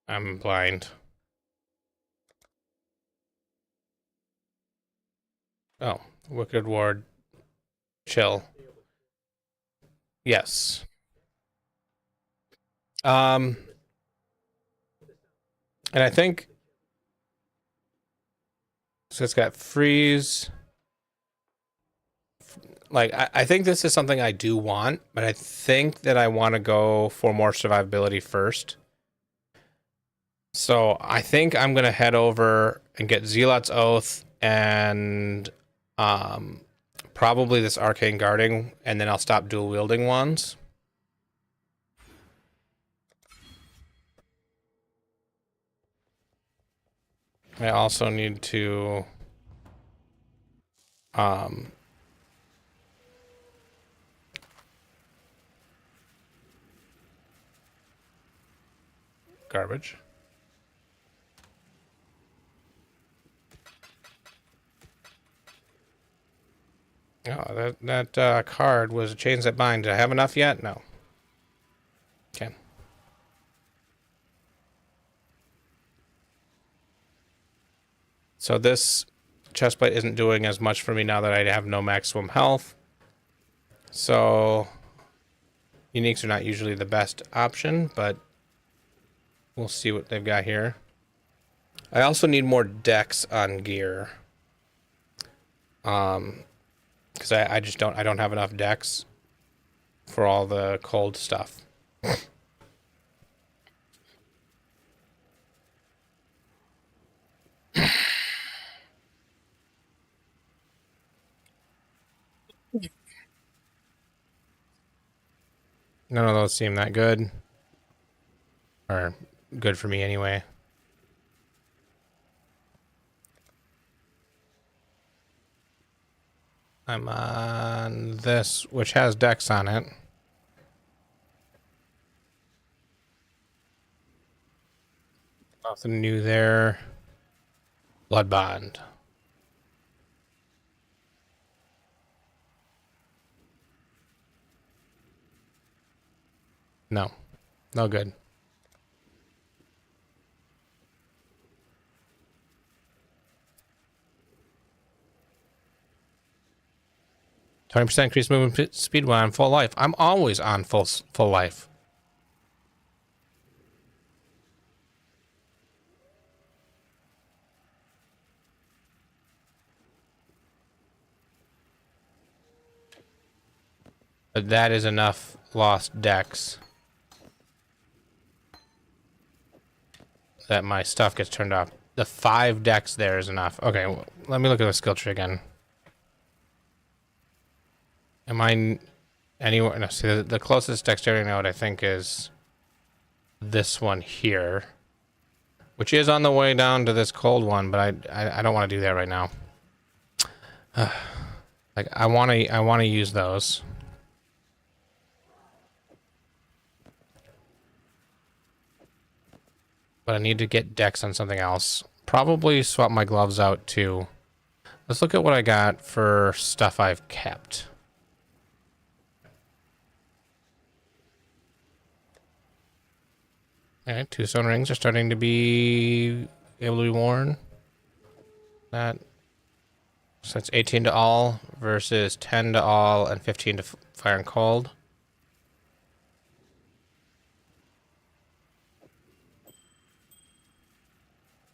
I'm blind. Oh, Wicked Ward chill. Yes. And I think so it's got freeze. Like I think this is something I do want, but I think that I want to go for more survivability first. So I think I'm gonna head over and get Zealot's Oath and probably this Arcane Guarding, and then I'll stop dual wielding wands. I also need to garbage. Oh, that card was Chains That Bind. Did I have enough yet? No. Okay. So this chestplate isn't doing as much for me now that I have no maximum health. So uniques are not usually the best option, but we'll see what they've got here. I also need more decks on gear. Because I just don't have enough decks for all the cold stuff. None of those seem that good. Or good for me anyway. I'm on this, which has decks on it. Nothing new there. Blood Bond. No. No good. %, increased movement speed when I'm full life. I'm always on full life. But that is enough lost decks that my stuff gets turned off. The 5 decks there is enough. Okay, well, let me look at the skill tree again. Am I anywhere? No, see, the closest dexterity node I think is this one here. which is on the way down to this cold one, but I don't want to do that right now. Like I want to use those. But I need to get Dex on something else. Probably swap my gloves out too. Let's look at what I got for stuff I've kept. Okay, 2 stone rings are starting to be able to be worn. So that's 18 to all versus 10 to all and 15 to fire and cold.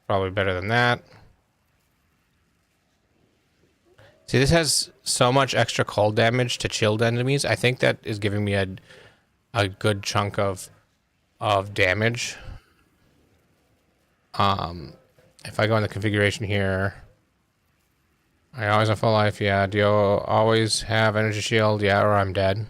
Probably better than that. See, this has so much extra cold damage to chilled enemies. I think that is giving me a good chunk of damage. If I go in the configuration here, I always have full life. Yeah. Do you always have energy shield? Yeah, or I'm dead.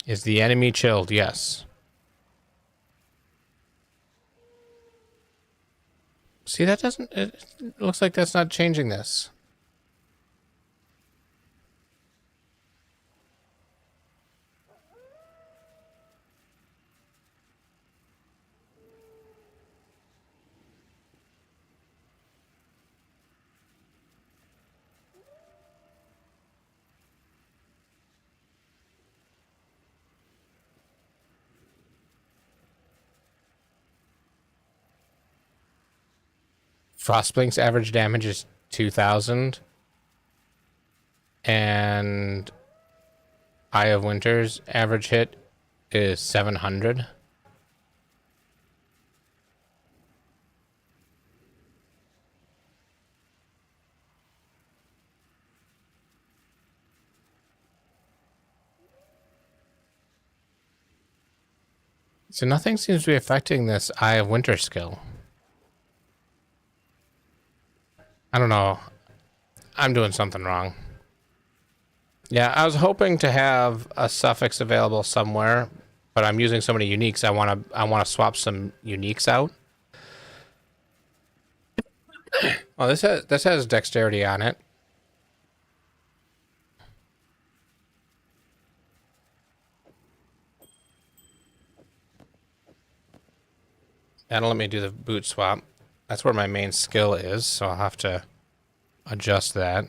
Is the enemy chilled? Yes. See, that doesn't... It looks like that's not changing this. Frostblink's average damage is 2,000. And Eye of Winter's average hit is 700. So nothing seems to be affecting this Eye of Winter skill. I don't know. I'm doing something wrong. Yeah, I was hoping to have a suffix available somewhere, but I'm using so many uniques. I want to swap some uniques out. Oh, this has dexterity on it. That'll let me do the boot swap. That's where my main skill is, so I'll have to adjust that.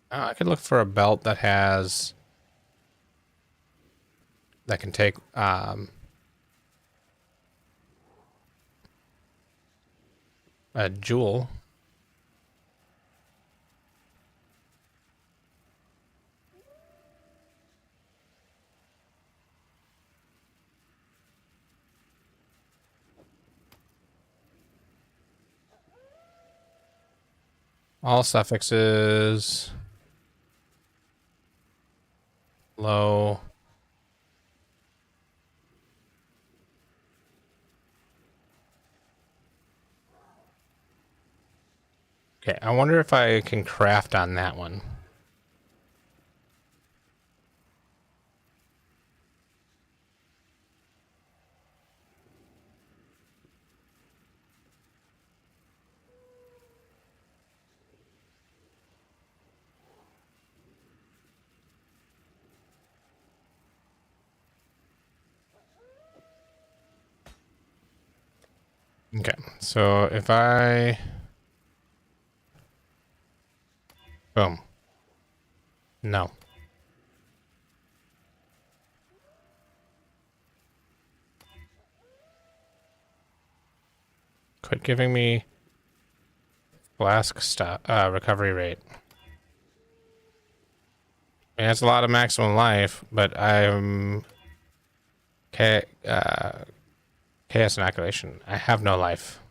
I could look for a belt that has... that can take... a jewel. All suffixes. Low. Okay, I wonder if I can craft on that one. Okay, so if I... Boom. No. Quit giving me flask recovery rate. I mean, that's a lot of maximum life, but I'm... Chaos inoculation. I have no life.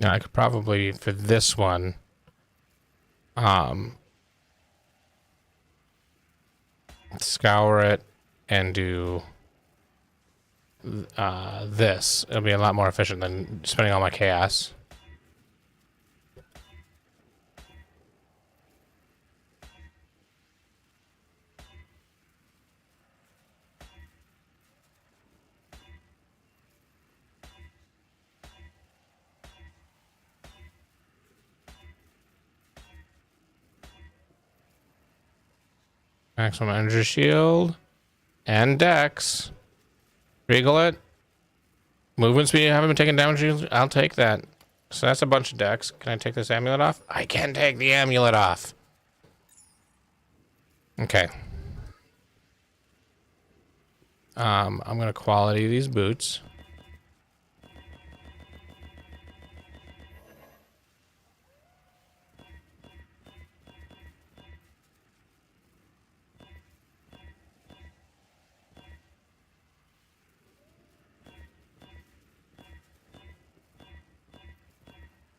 Now I could probably, for this one, scour it and do this. It'll be a lot more efficient than spending all my chaos. Maximum energy shield and dex. Regal it. Movement speed, haven't been taking damage. I'll take that. So that's a bunch of dex. Can I take this amulet off? I can take the amulet off. Okay. I'm gonna quality these boots.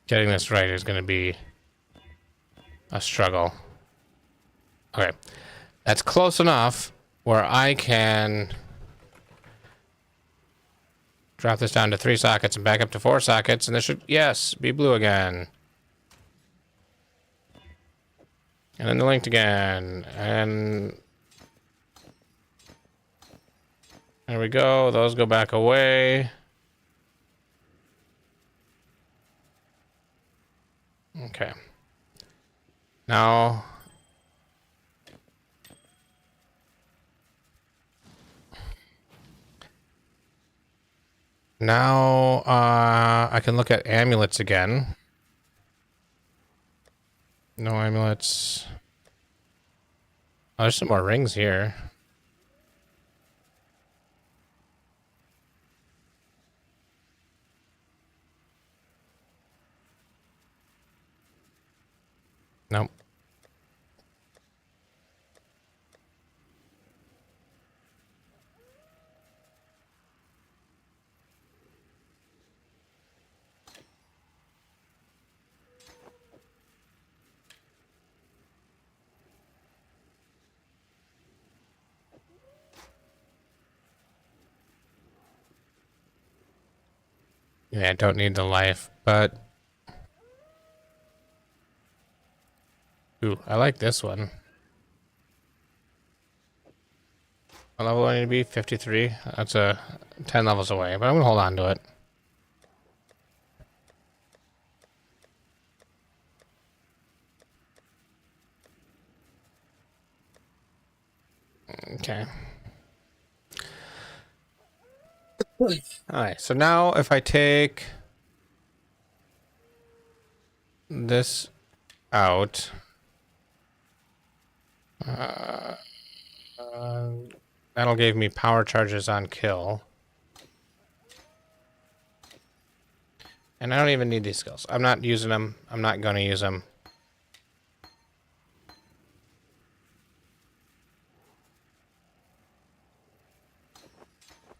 Getting this right is going to be a struggle. Okay. That's close enough where I can drop this down to 3 sockets and back up to 4 sockets, and this should, yes, be blue again. And then the linked again. And there we go. Those go back away. Okay. Now I can look at amulets again. No amulets. Oh, there's some more rings here. Nope. Yeah, I don't need the life, but ooh, I like this one. What level do I need to be? 53. That's 10 levels away, but I'm gonna hold on to it. Okay. Alright, so now if I take this out, that'll give me power charges on kill. And I don't even need these skills. I'm not using them. I'm not going to use them.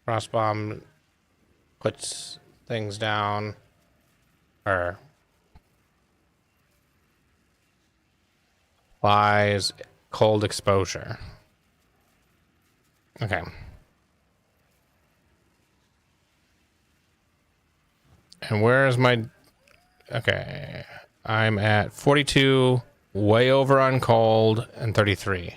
Crossbomb puts things down. Or applies cold exposure. Okay. And where is my... Okay. I'm at 42, way over on cold, and 33.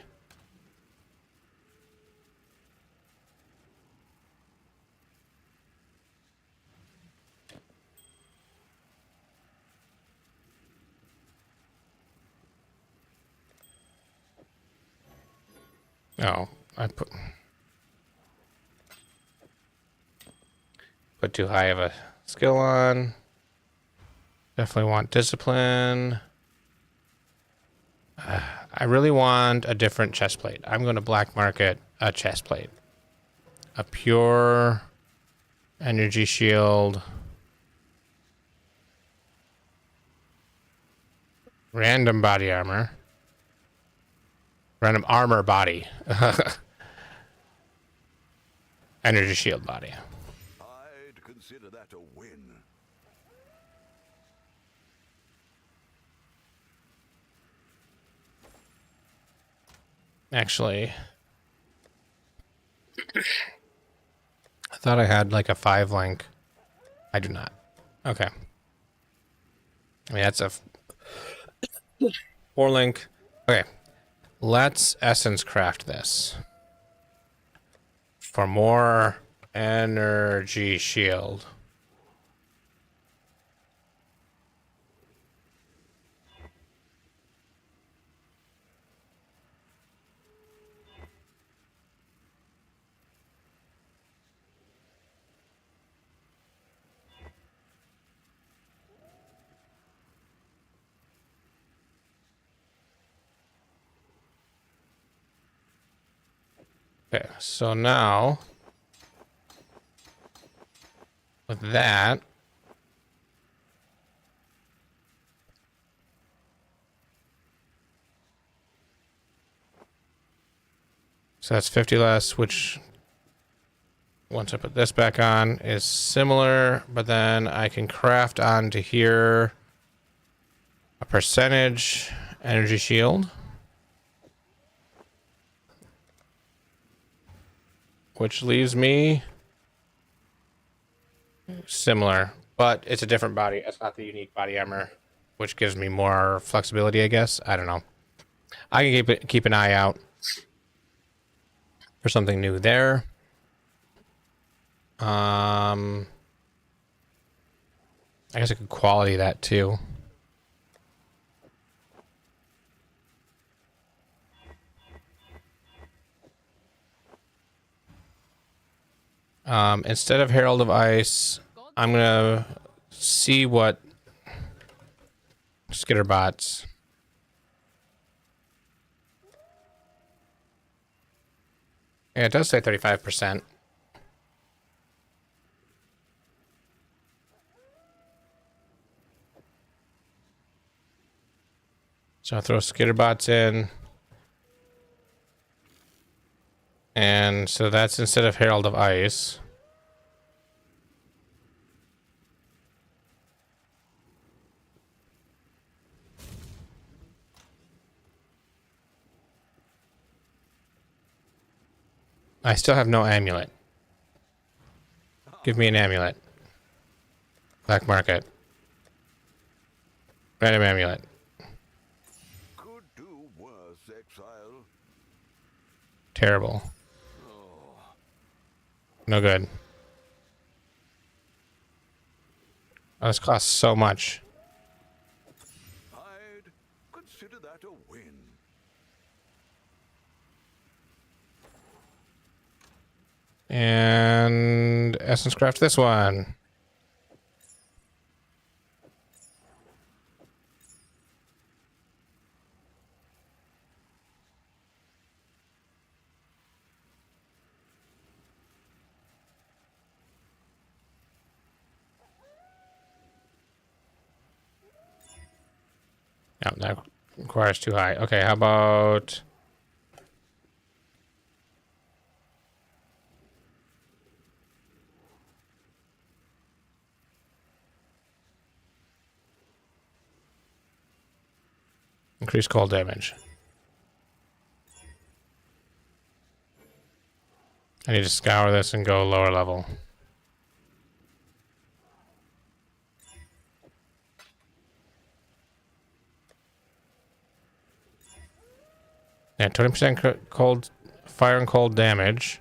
Oh, I put too high of a skill on. Definitely want discipline. I really want a different chest plate. I'm going to black market a chest plate. A pure energy shield. Random body armor. Random armor body. Energy shield body. I'd consider that a win. Actually, I thought I had like a 5 link. I do not. Okay. I mean, that's a 4 link. Okay. Let's essence craft this for more energy shield. Okay, so now with that, so that's 50 less, which once I put this back on is similar, but then I can craft onto here a percentage energy shield, which leaves me similar, but it's a different body. It's not the unique body armor, which gives me more flexibility, I guess. I don't know. I can keep an eye out for something new there. I guess I could quality that too. Instead of Herald of Ice, I'm gonna see what Skitterbots. Yeah, it does say 35%. So I'll throw Skitterbots in. And so that's instead of Herald of Ice. I still have no amulet. Give me an amulet. Black market. Random amulet. Could do worse, Exile. Terrible. No good. Oh, this costs so much. I'd consider that a win. And Essence Craft this one. No, that requires too high. Okay, how about... increase cold damage. I need to scour this and go lower level. Yeah, 20% cold, fire and cold damage.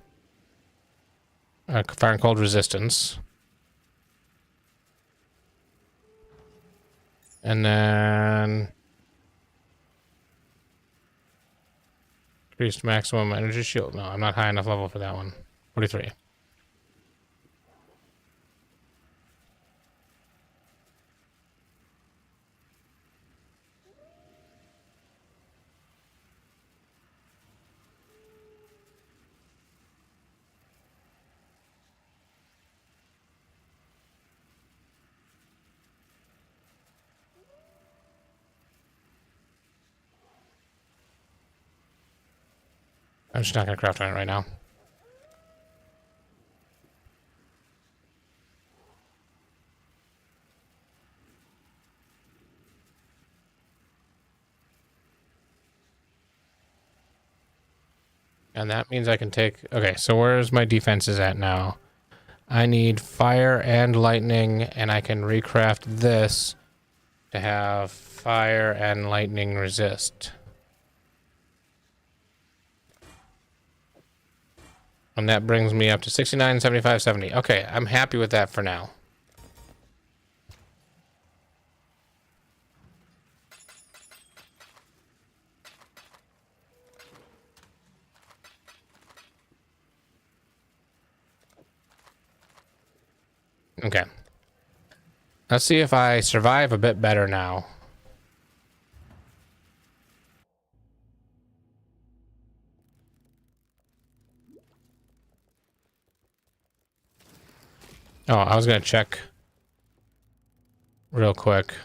Fire and cold resistance. And then... increased maximum energy shield. No, I'm not high enough level for that one. 43. I'm just not going to craft on it right now. And that means I can take... Okay, so where's my defenses at now? I need fire and lightning, and I can recraft this to have fire and lightning resist. And that brings me up to 69, 75, 70. Okay, I'm happy with that for now. Okay. Let's see if I survive a bit better now. Oh, I was gonna check real quick.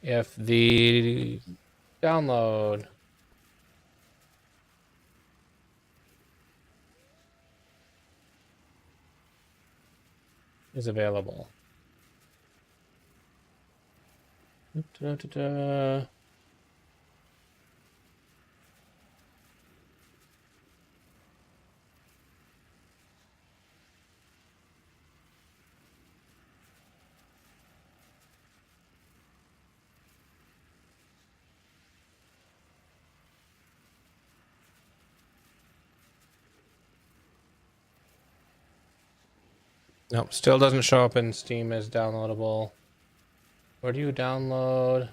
If the download is available. Da-da-da-da. Nope, still doesn't show up in Steam as downloadable. Where do you download?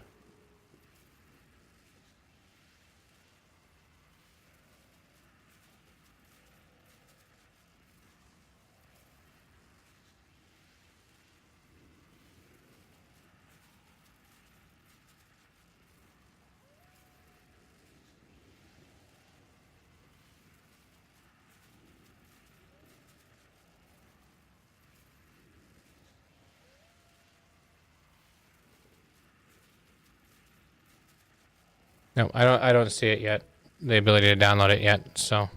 No, I don't see it yet. The ability to download it yet, so.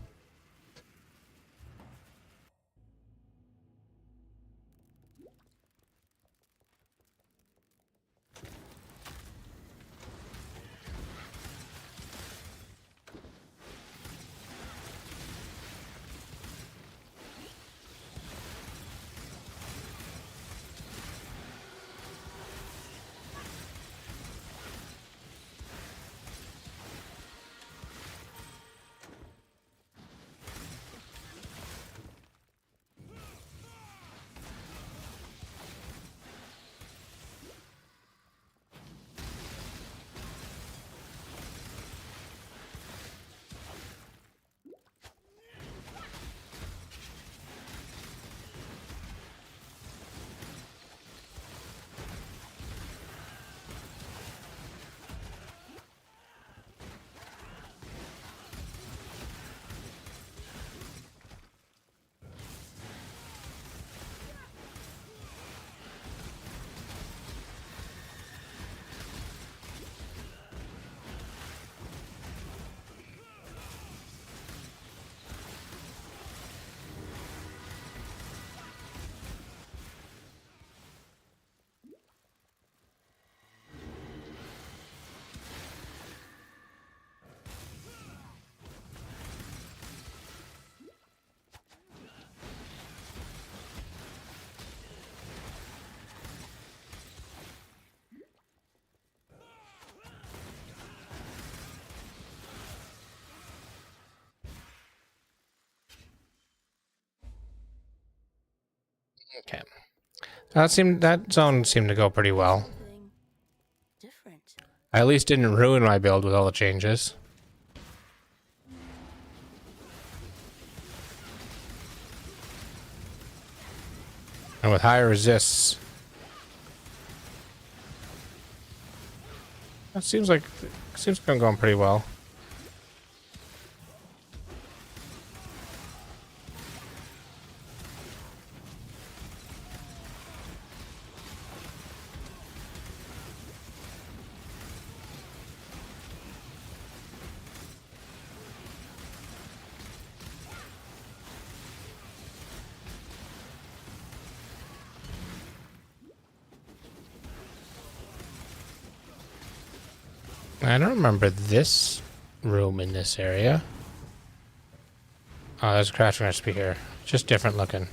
Okay. That zone seemed to go pretty well. Something different. I at least didn't ruin my build with all the changes. And with higher resists. That seems like I'm going pretty well. I don't remember this room in this area. Oh, there's a crafting recipe here. Just different looking.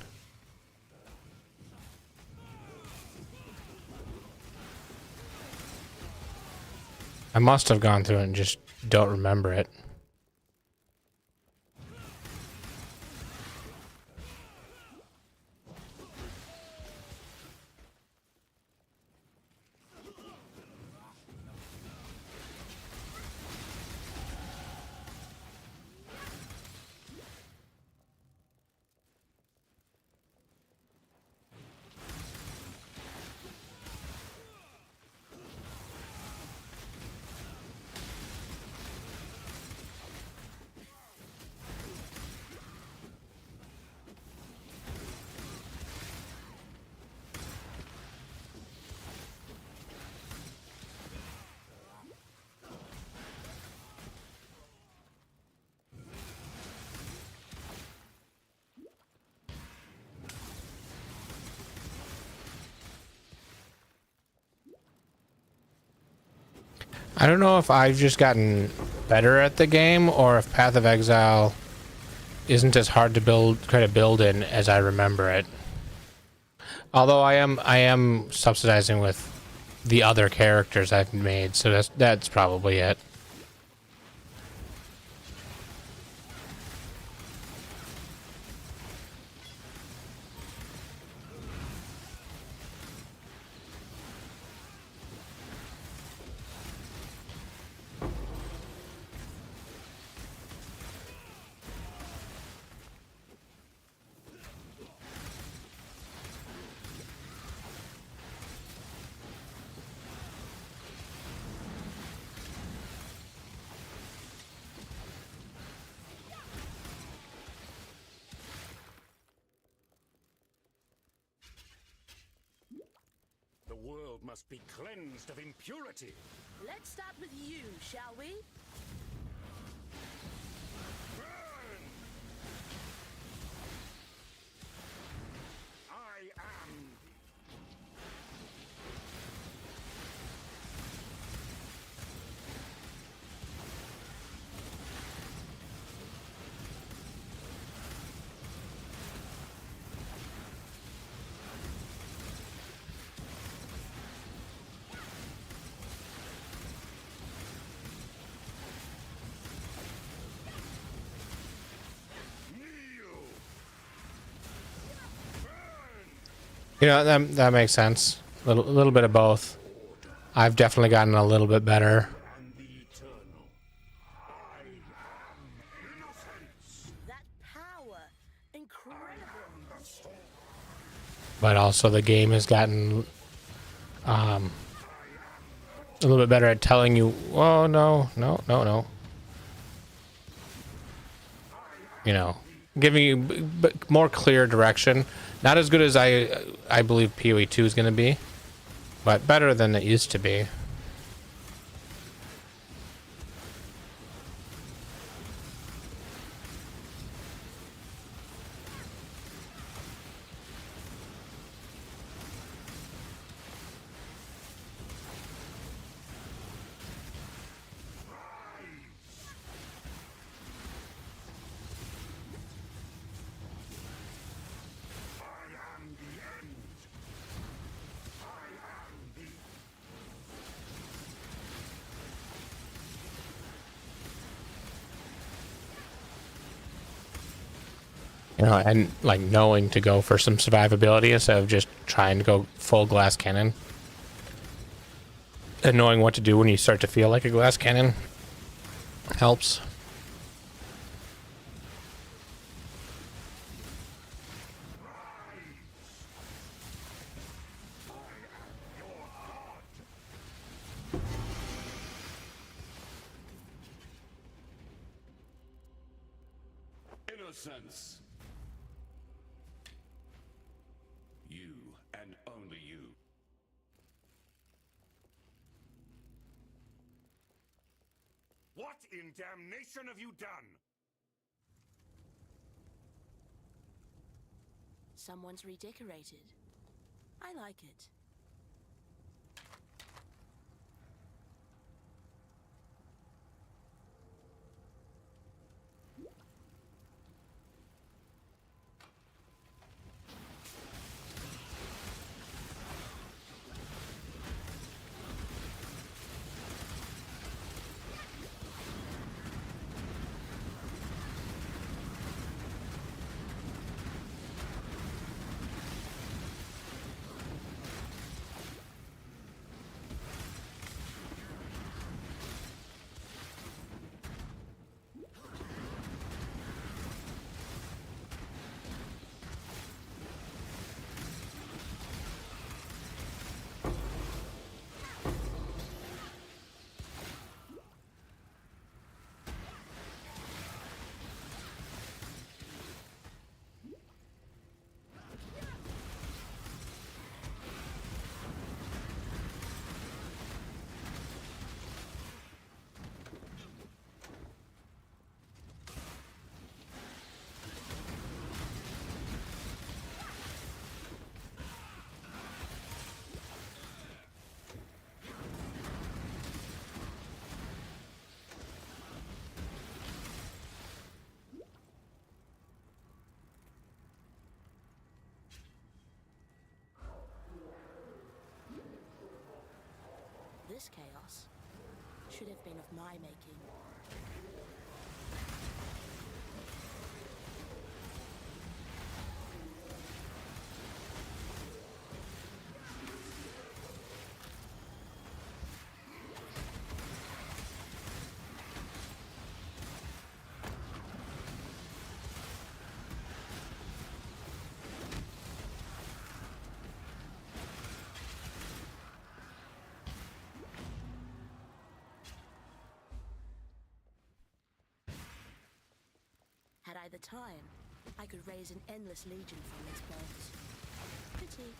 I must have gone through it and just don't remember it. I don't know if I've just gotten better at the game or if Path of Exile isn't as hard to try to build in as I remember it. Although I am subsidizing with the other characters I've made, so that's probably it. The world must be cleansed of impurity. Let's start with you, shall we? Burn! I am... You know, that makes sense. A little bit of both. I've definitely gotten a little bit better. That power, incredible. But also the game has gotten a little bit better at telling you, oh, no. You know, giving you more clear direction. Not as good as I believe PoE 2 is going to be, but better than it used to be. You know, and like knowing to go for some survivability instead of just trying to go full glass cannon. And knowing what to do when you start to feel like a glass cannon helps. Innocence. You and only you. What in damnation have you done? Someone's redecorated. I like it. this chaos? Should have been of my making. Had I the time, I could raise an endless legion from these bones. Pity.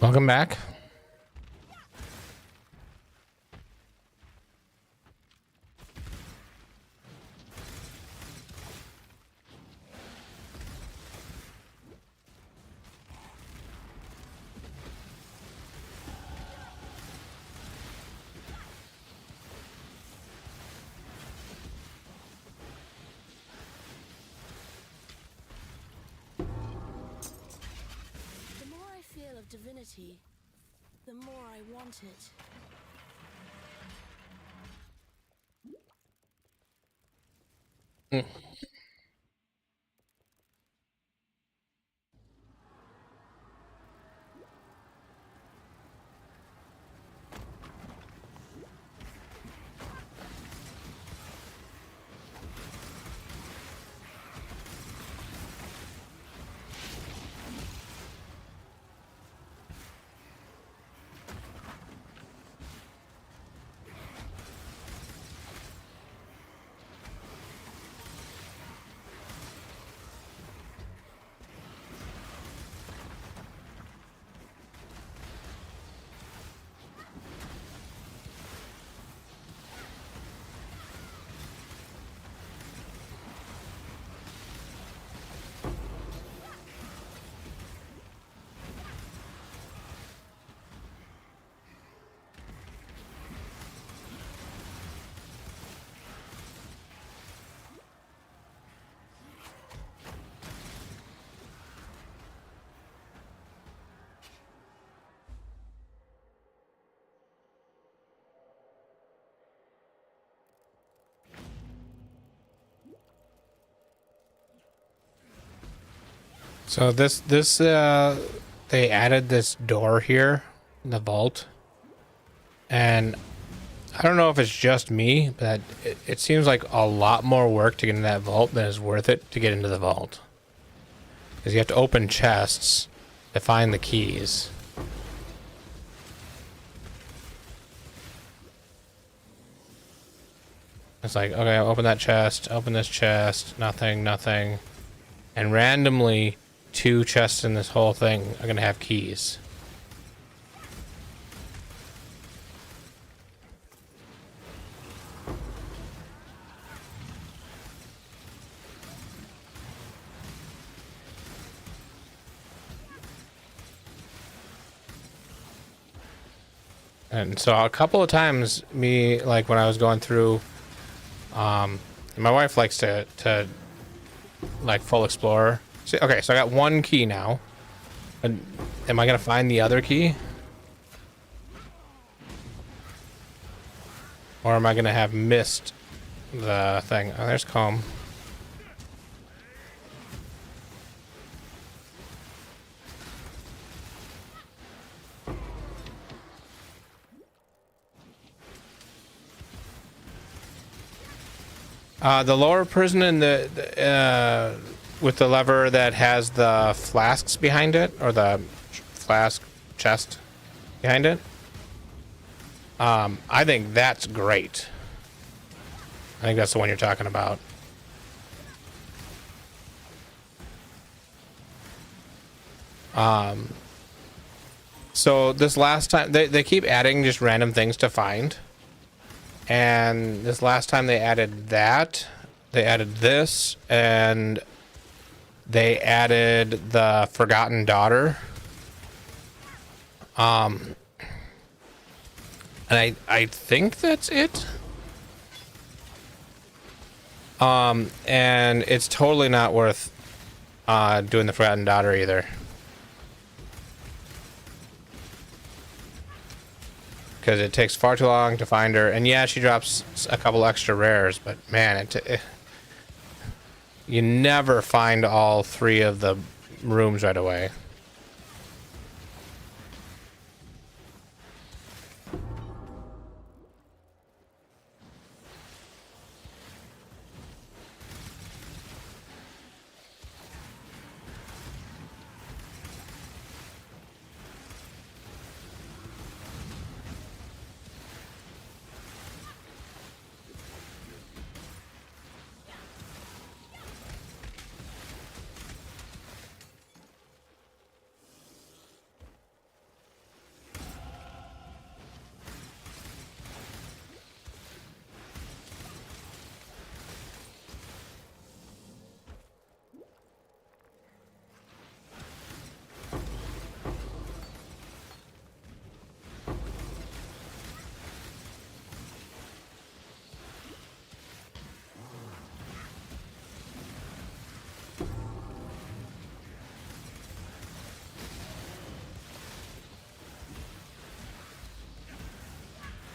Welcome back. The more I feel of divinity, the more I want it. So this they added this door here in the vault, and I don't know if it's just me, but it seems like a lot more work to get into that vault than is worth it to get into the vault. Because you have to open chests to find the keys. It's like, okay, I'll open that chest, open this chest, nothing, nothing. And randomly, 2 chests in this whole thing are gonna have keys. And so a couple of times, like when I was going through, my wife likes to like full explorer. See, okay, so I got 1 key now. And am I gonna find the other key? Or am I gonna have missed the thing? Oh, there's Comb. The lower prison in the with the lever that has the flasks behind it, or the flask chest behind it. I think that's great. I think that's the one you're talking about. So this last time, they keep adding just random things to find. And this last time they added that. They added this, and they added the Forgotten Daughter. And I think that's it. And it's totally not worth doing the Forgotten Daughter either. Because it takes far too long to find her. And yeah, she drops a couple extra rares, but man, you never find all 3 of the rooms right away.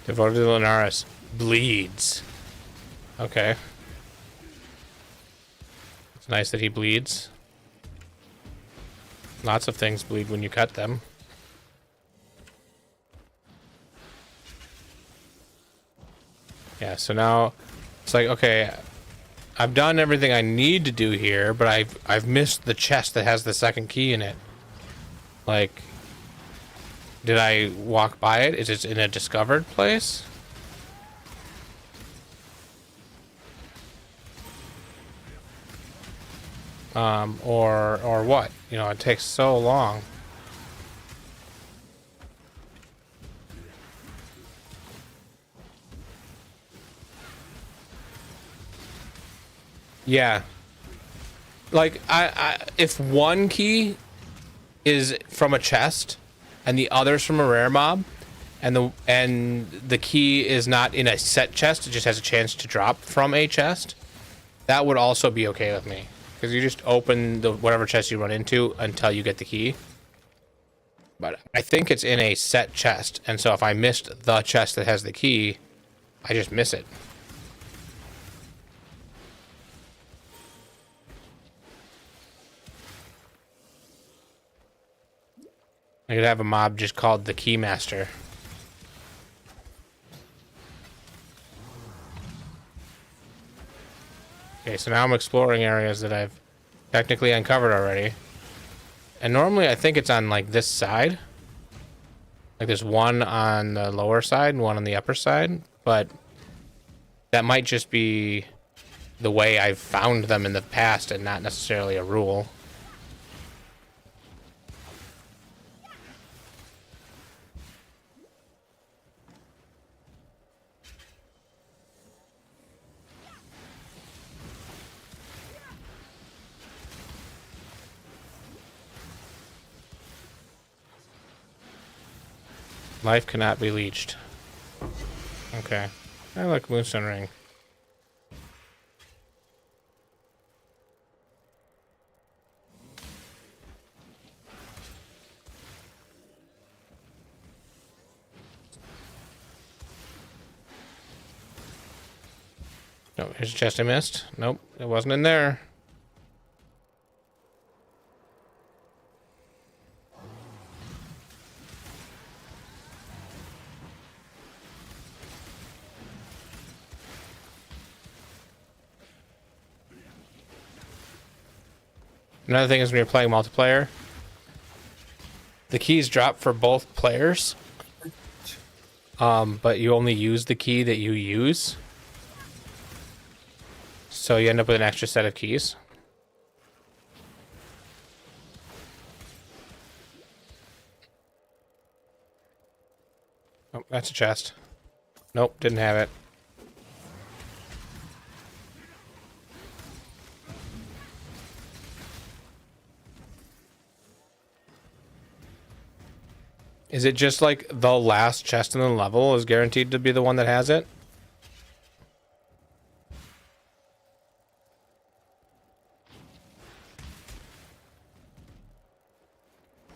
Devoted to Linares bleeds. Okay. It's nice that he bleeds. Lots of things bleed when you cut them. Yeah, so now it's like, okay, I've done everything I need to do here, but I've missed the chest that has the second key in it. Like, did I walk by it? Is it in a discovered place? Or what? You know, it takes so long. Yeah. Like, if one key is from a chest and the other's from a rare mob, and the key is not in a set chest, it just has a chance to drop from a chest, that would also be okay with me. Because you just open the whatever chest you run into until you get the key. But I think it's in a set chest, and so if I missed the chest that has the key, I just miss it. I could have a mob just called the Keymaster. Okay, so now I'm exploring areas that I've technically uncovered already. And normally I think it's on like this side. Like there's one on the lower side and one on the upper side. But that might just be the way I've found them in the past and not necessarily a rule. Life cannot be leached. Okay. I like Moonstone Ring. No, here's a chest I missed. Nope, it wasn't in there. Another thing is when you're playing multiplayer, the keys drop for both players, but you only use the key that you use. So you end up with an extra set of keys. Oh, that's a chest. Nope, didn't have it. Is it just like the last chest in the level is guaranteed to be the one that has it?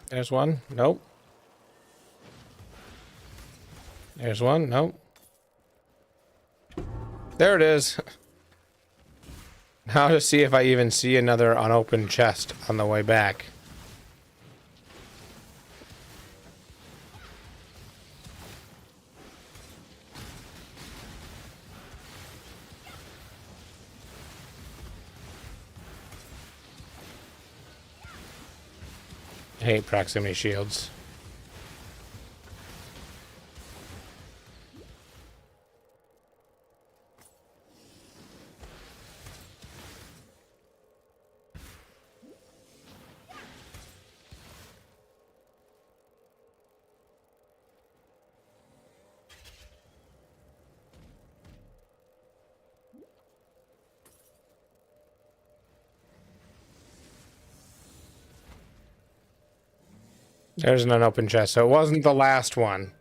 There's one. Nope. There's one. Nope. There it is. Now to see if I even see another unopened chest on the way back. I hate proximity shields. There's an unopened chest, so it wasn't the last one.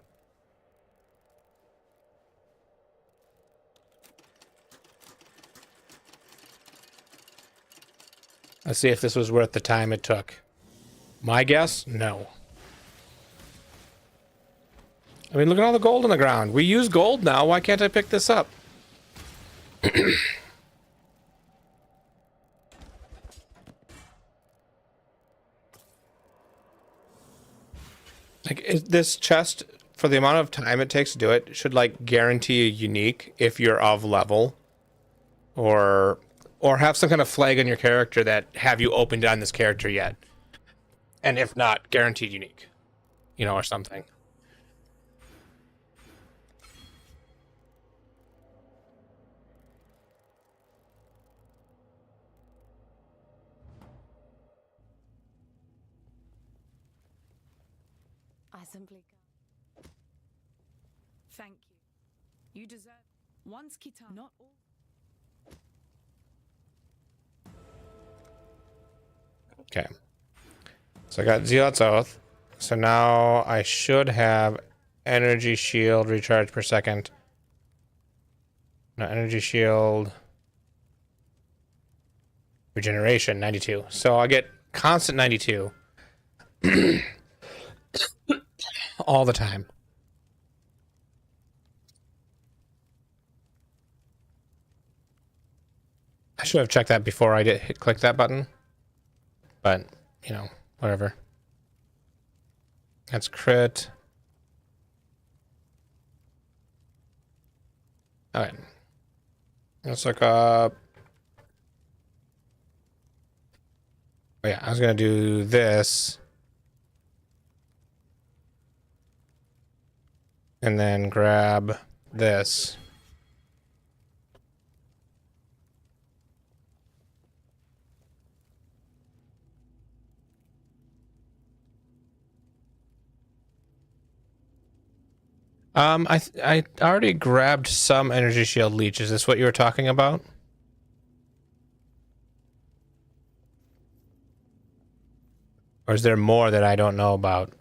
Let's see if this was worth the time it took. My guess, no. I mean, look at all the gold on the ground. We use gold now. Why can't I pick this up? Like, is this chest, for the amount of time it takes to do it, should like guarantee a unique if you're of level, or have some kind of flag on your character that have you opened on this character yet, and if not, guaranteed unique, you know, or something. I simply can't. Thank you. You deserve once Kitan, not all. Okay. So I got Zealot's Oath. So now I should have energy shield recharge per second. No, energy shield regeneration 92. So I get constant 92 all the time. I should have checked that before I click that button. But, you know, whatever. That's crit. Alright. Let's look up. Oh yeah, I was gonna do this. And then grab this. I already grabbed some energy shield leech. Is this what you were talking about? Or is there more that I don't know about?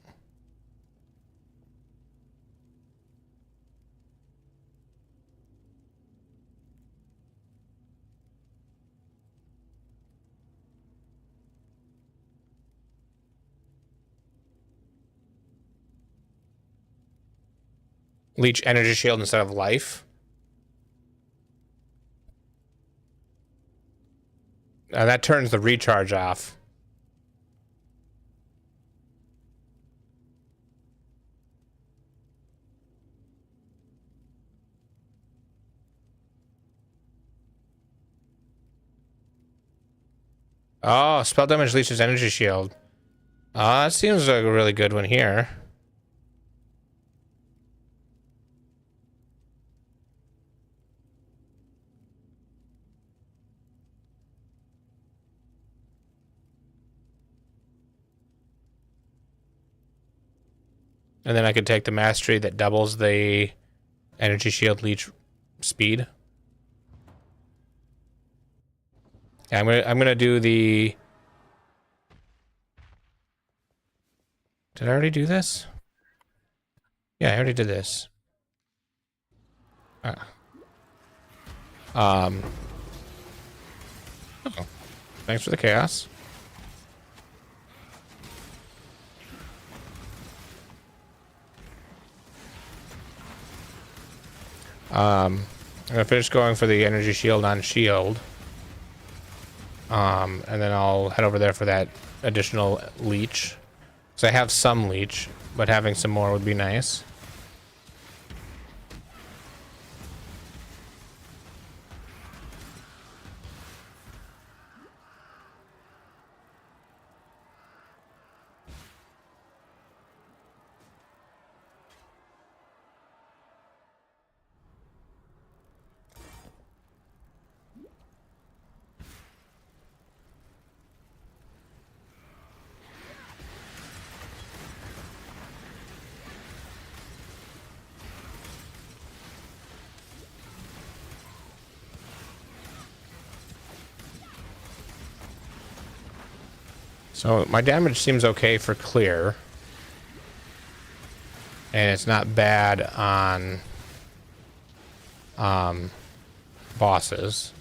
Leech energy shield instead of life. That turns the recharge off. Oh, spell damage leeches energy shield. That seems like a really good one here. And then I could take the mastery that doubles the energy shield leech speed. Yeah, I'm gonna do the. Did I already do this? Yeah, I already did this. Oh. Thanks for the chaos. I'm gonna finish going for the energy shield on shield. And then I'll head over there for that additional leech. So I have some leech, but having some more would be nice. So my damage seems okay for clear. And it's not bad on bosses.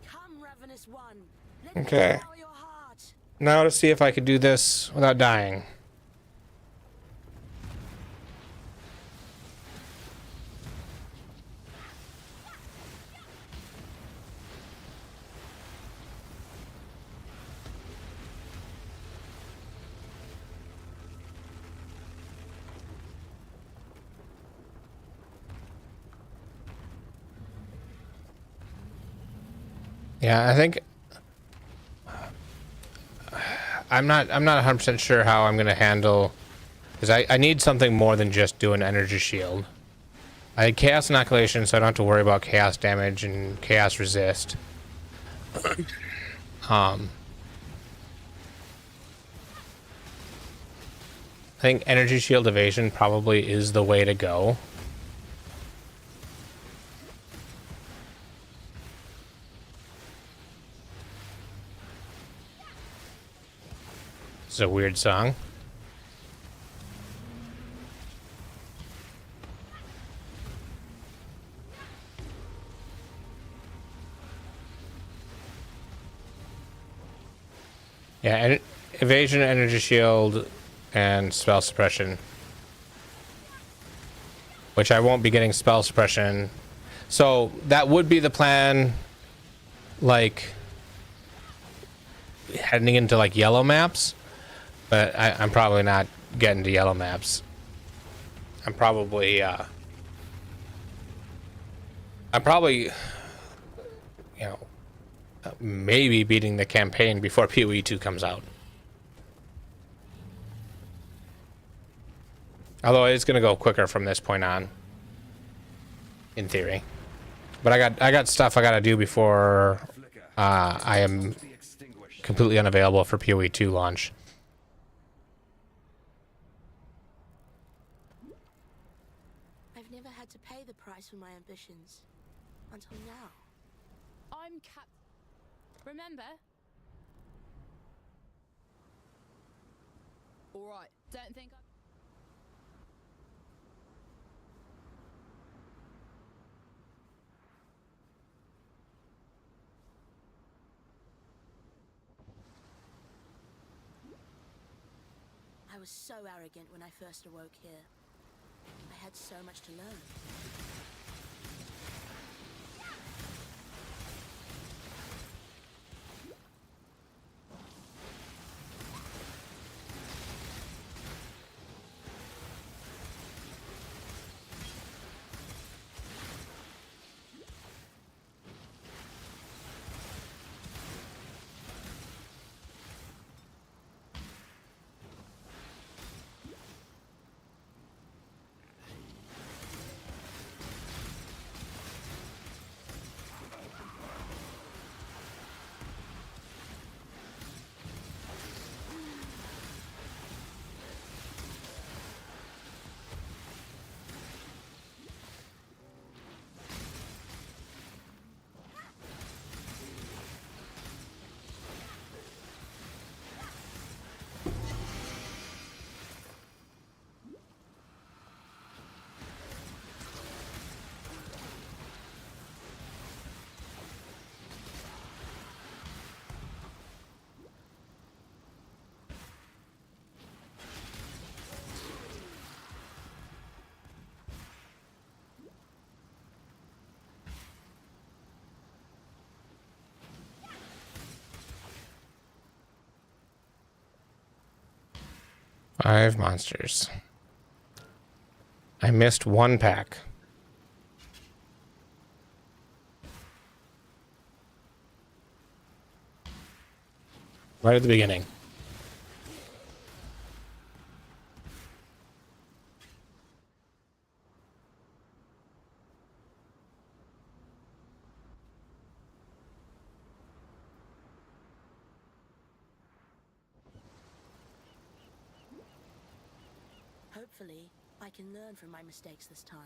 Come, ravenous one. Let Okay. me devour your heart. Now to see if I could do this without dying. Yeah, I think I'm not 100% sure how I'm gonna handle, because I need something more than just do an energy shield. I had chaos inoculation, so I don't have to worry about chaos damage and chaos resist. I think energy shield evasion probably is the way to go. It's a weird song. Yeah, and evasion, energy shield, and spell suppression. Which I won't be getting spell suppression. So that would be the plan, like, heading into, like, yellow maps. But I'm probably not getting to yellow maps. I'm probably, you know, maybe beating the campaign before PoE 2 comes out. Although it's gonna go quicker from this point on, in theory. But I got stuff I gotta do before I am completely unavailable for PoE 2 launch. I've never had to pay the price for my ambitions. Until now. I'm Cap. Remember? Alright, don't think I was so arrogant when I first awoke here. I had so much to learn. 5 monsters. I missed 1 pack. Right at the beginning. Hopefully, I can learn from my mistakes this time.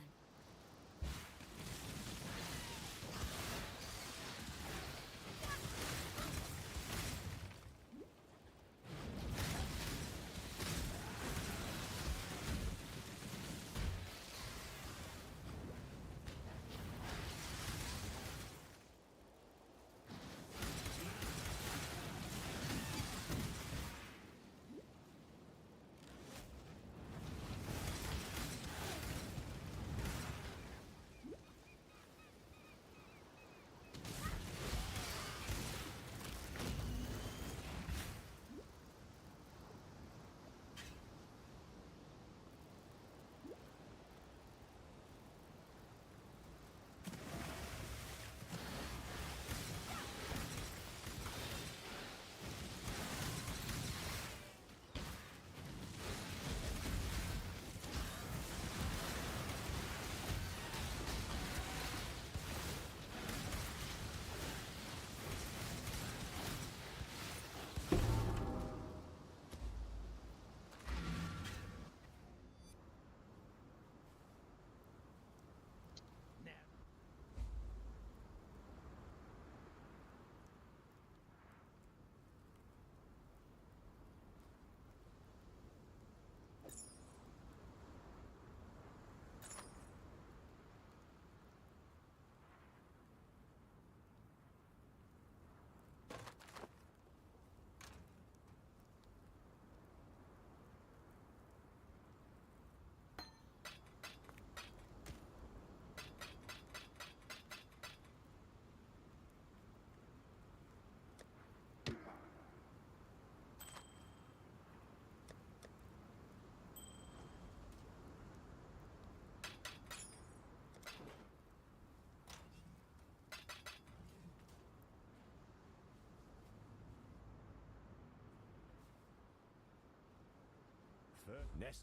Nessa.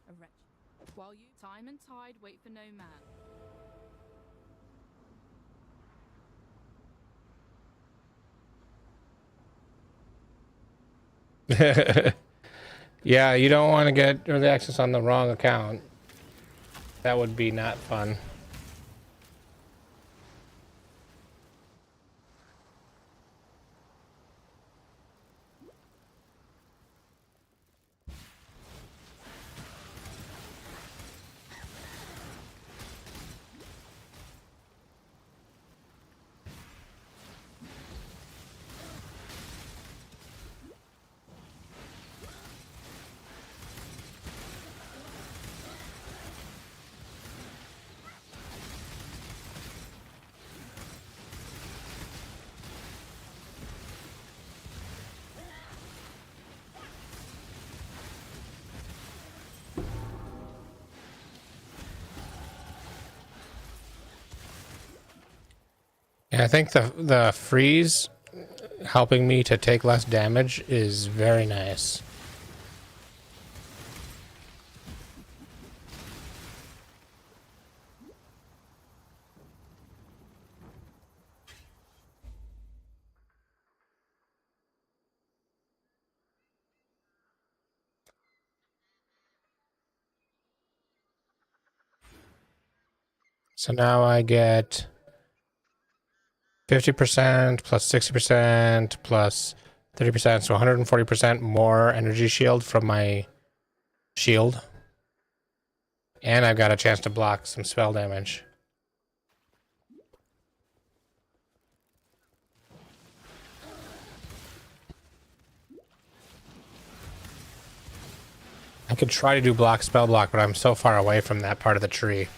A wretch. While you time and tide wait for no man. Yeah, you don't want to get early access on the wrong account. That would be not fun. Yeah, I think the freeze helping me to take less damage is very nice. So now I get 50% plus 60% plus 30%, so 140% more energy shield from my shield. And I've got a chance to block some spell damage. I could try to do spell block, but I'm so far away from that part of the tree.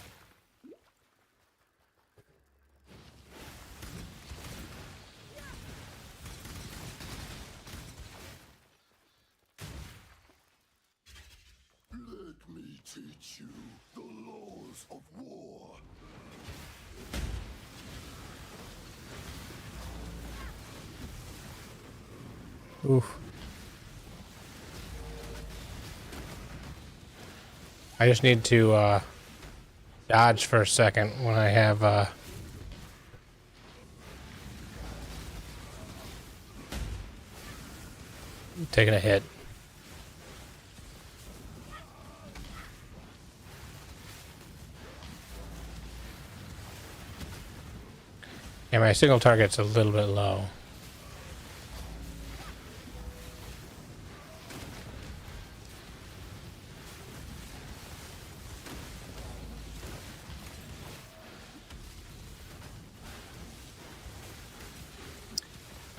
teach you the laws of war. Oof. I just need to dodge for a second when I have taken a hit. Yeah, my single target's a little bit low.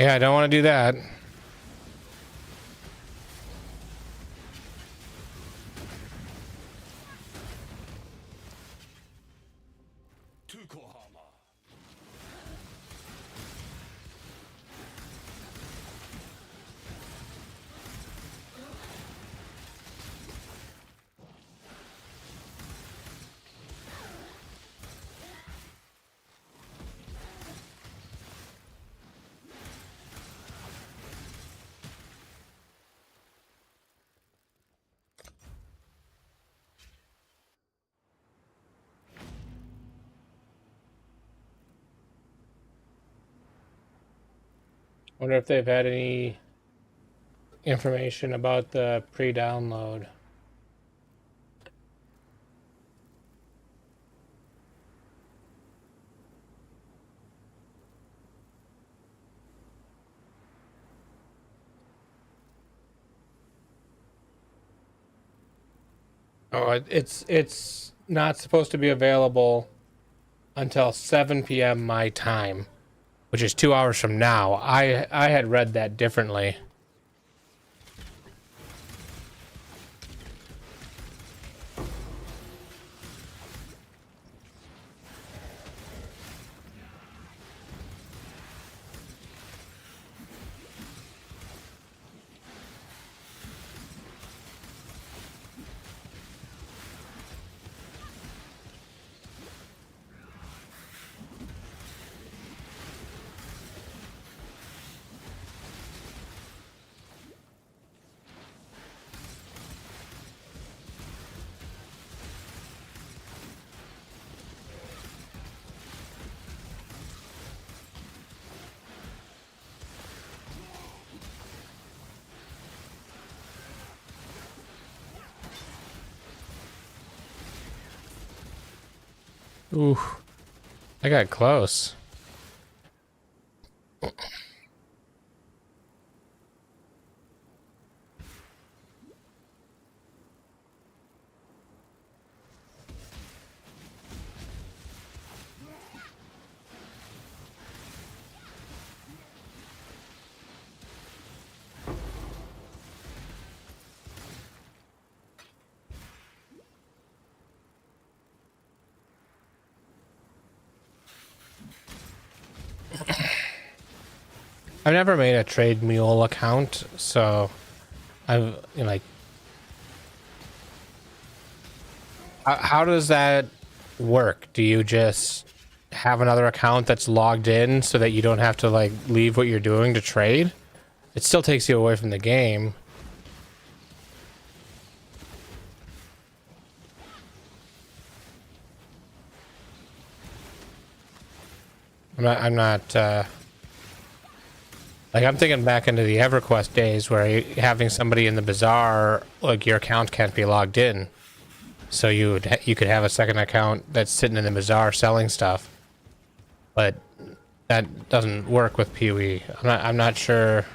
Yeah, I don't want to do that. Tukohama. Wonder if they've had any information about the pre-download. Oh, it's not supposed to be available until 7 p.m. my time, which is 2 hours from now. I had read that differently. Ooh, I got close. I've never made a trade mule account, so I've like. How does that work? Do you just have another account that's logged in so that you don't have to like leave what you're doing to trade? It still takes you away from the game. I'm not like, I'm thinking back into the EverQuest days where having somebody in the bazaar, like, your account can't be logged in. So you could have a second account that's sitting in the bazaar selling stuff. But that doesn't work with PoE. I'm not sure.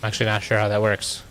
I'm actually not sure how that works.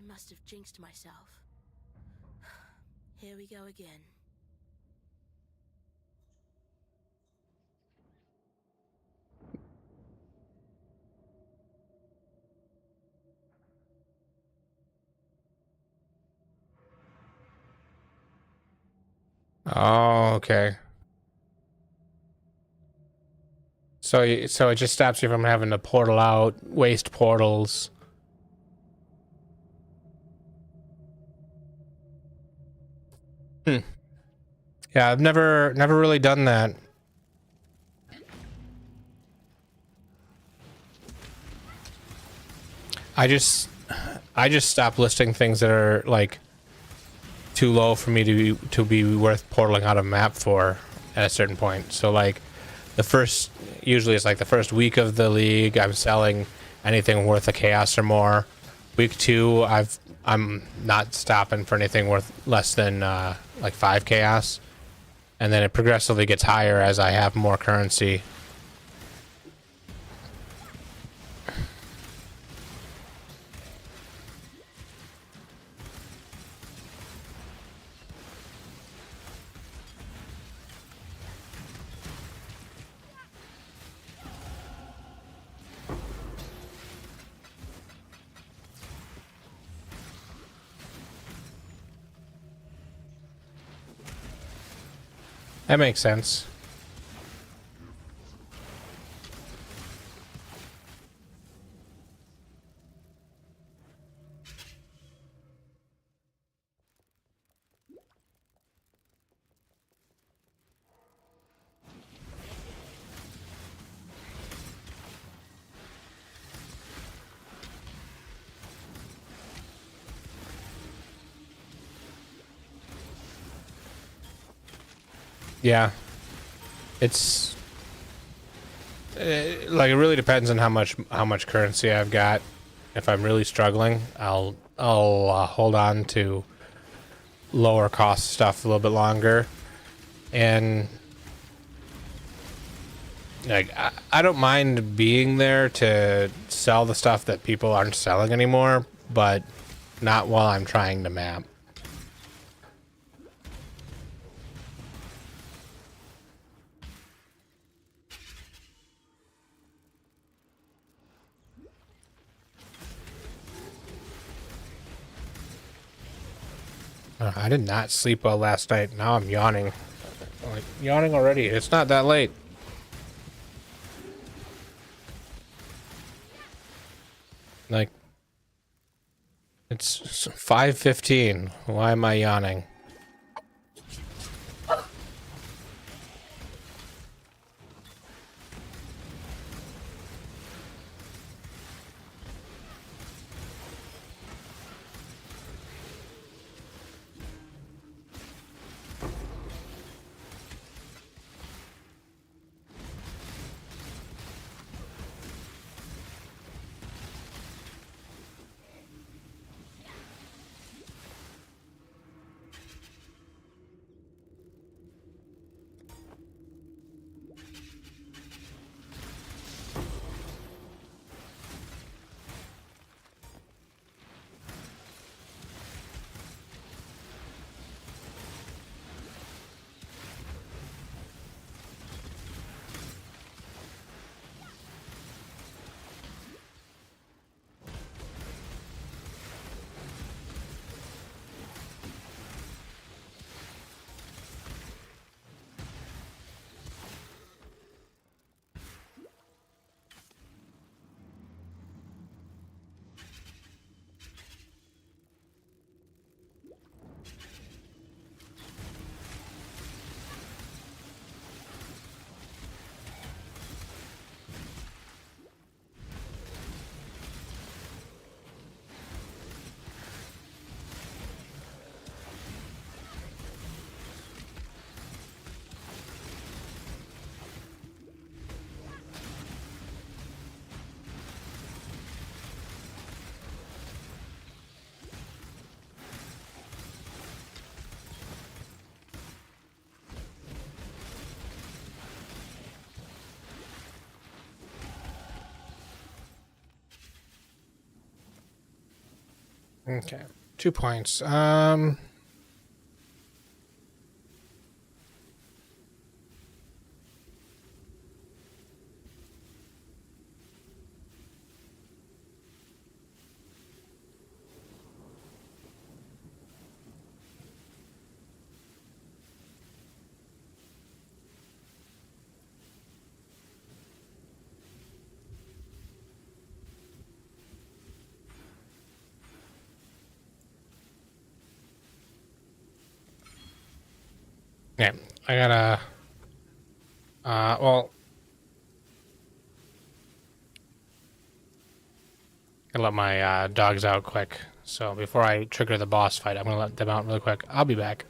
must have jinxed myself. Here we go again. Oh, okay. So it just stops you from having to portal out, waste portals. Hmm. Yeah, I've never really done that. I just stopped listing things that are like too low for me to be worth portaling out a map for at a certain point. So like usually it's like the first week of the league, I'm selling anything worth a chaos or more. Week 2, I'm not stopping for anything worth less than like 5 chaos, and then it progressively gets higher as I have more currency. That makes sense. Yeah. It's like it really depends on how much currency I've got. If I'm really struggling, I'll hold on to lower cost stuff a little bit longer, and like I don't mind being there to sell the stuff that people aren't selling anymore, but not while I'm trying to map. I did not sleep well last night. Now I'm yawning. Like, yawning already. It's not that late. Like, it's 5:15. Why am I yawning? Okay. 2 points. Yeah, I gotta. Well, I let my dogs out quick. So before I trigger the boss fight, I'm gonna let them out really quick. I'll be back.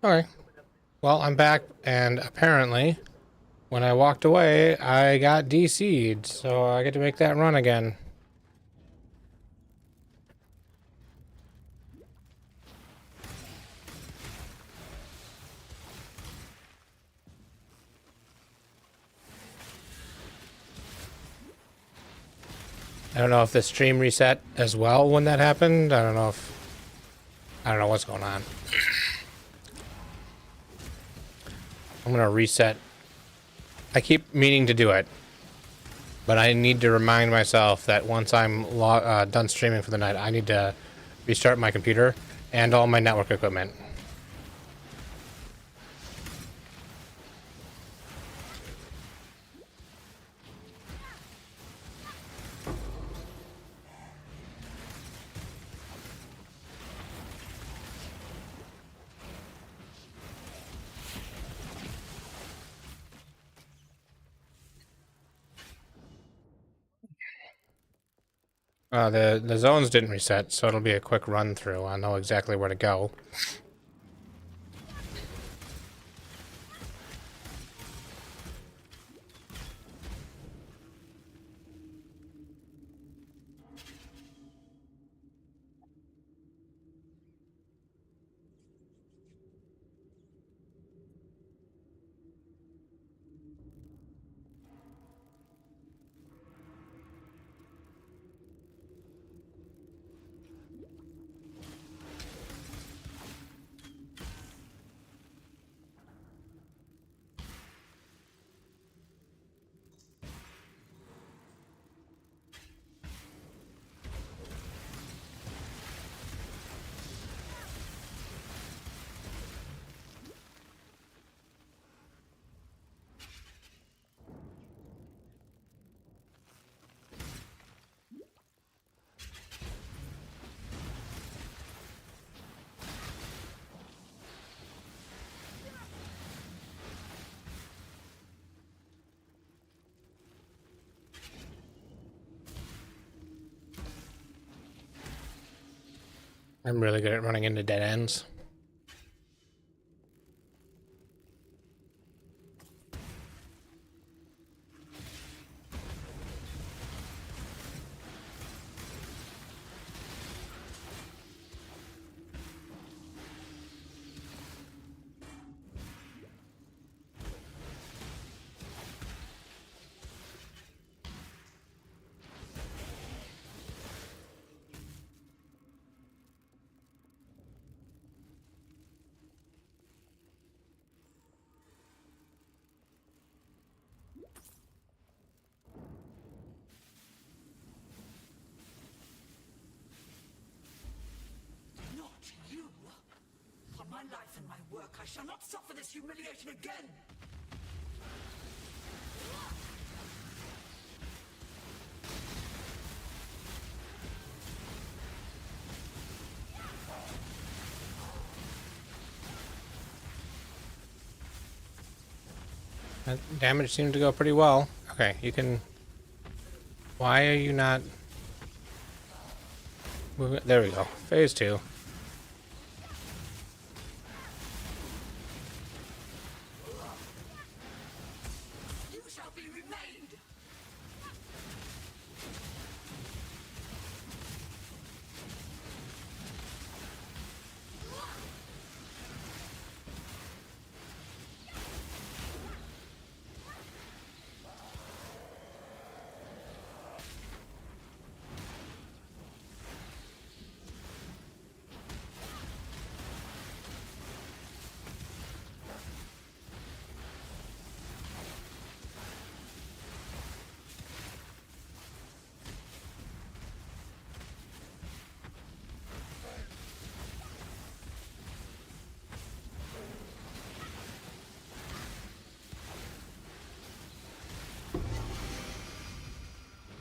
Okay. Well, I'm back, and apparently, when I walked away, I got DC'd, so I get to make that run again. I don't know if the stream reset as well when that happened. I don't know what's going on. I'm gonna reset. I keep meaning to do it, but I need to remind myself that once I'm done streaming for the night, I need to restart my computer and all my network equipment. The zones didn't reset, so it'll be a quick run through. I'll know exactly where to go. I'm really good at running into dead ends. Not you! For my life and my work, I shall not suffer this humiliation again! That damage seemed to go pretty well. Okay, you can... Why are you not... moving? There we go. Phase 2. You shall be remade!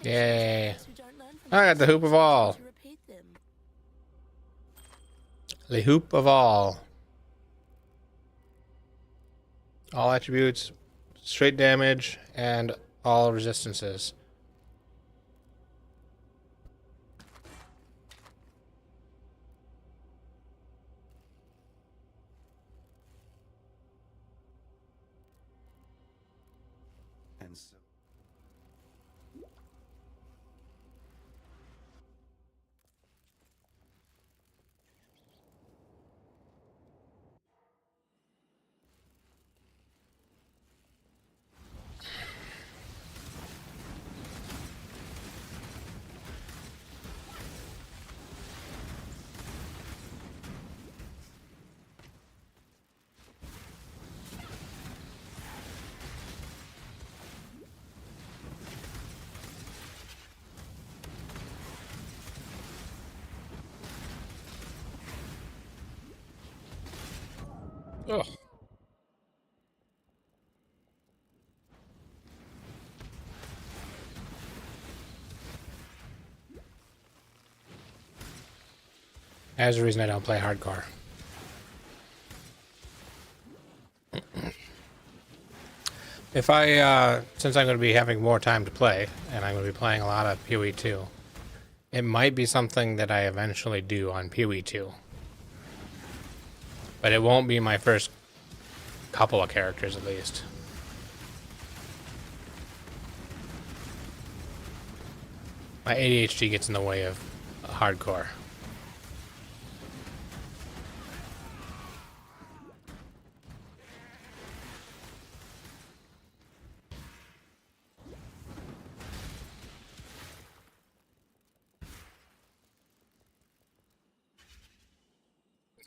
Yay. We don't learn from I got the hoop of all. to repeat them. The hoop of all. All attributes, straight damage, and all resistances. And so... Ugh. That's the reason I don't play hardcore. If I, since I'm going to be having more time to play, and I'm going to be playing a lot of PoE 2, it might be something that I eventually do on PoE 2. But it won't be my first couple of characters, at least. My ADHD gets in the way of hardcore.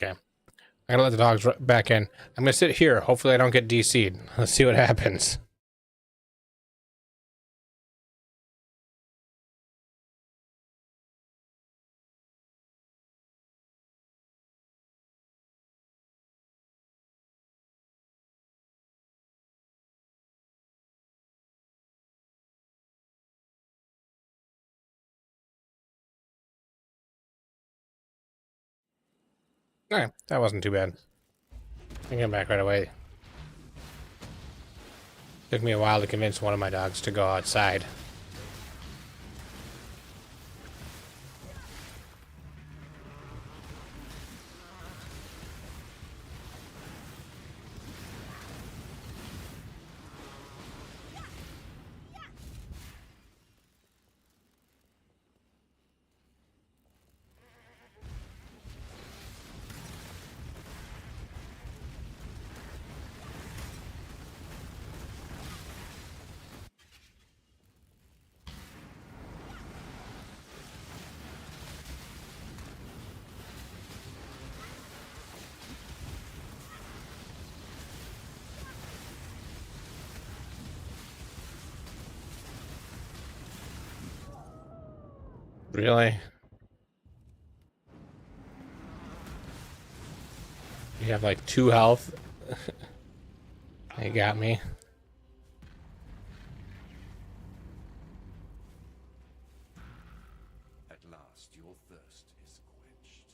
Okay. I gotta let the dogs back in. I'm gonna sit here. Hopefully I don't get DC'd. Let's see what happens. Alright, that wasn't too bad. I can come back right away. Took me a while to convince one of my dogs to go outside. Really? You have like 2 health? They got me. At last, your thirst is quenched.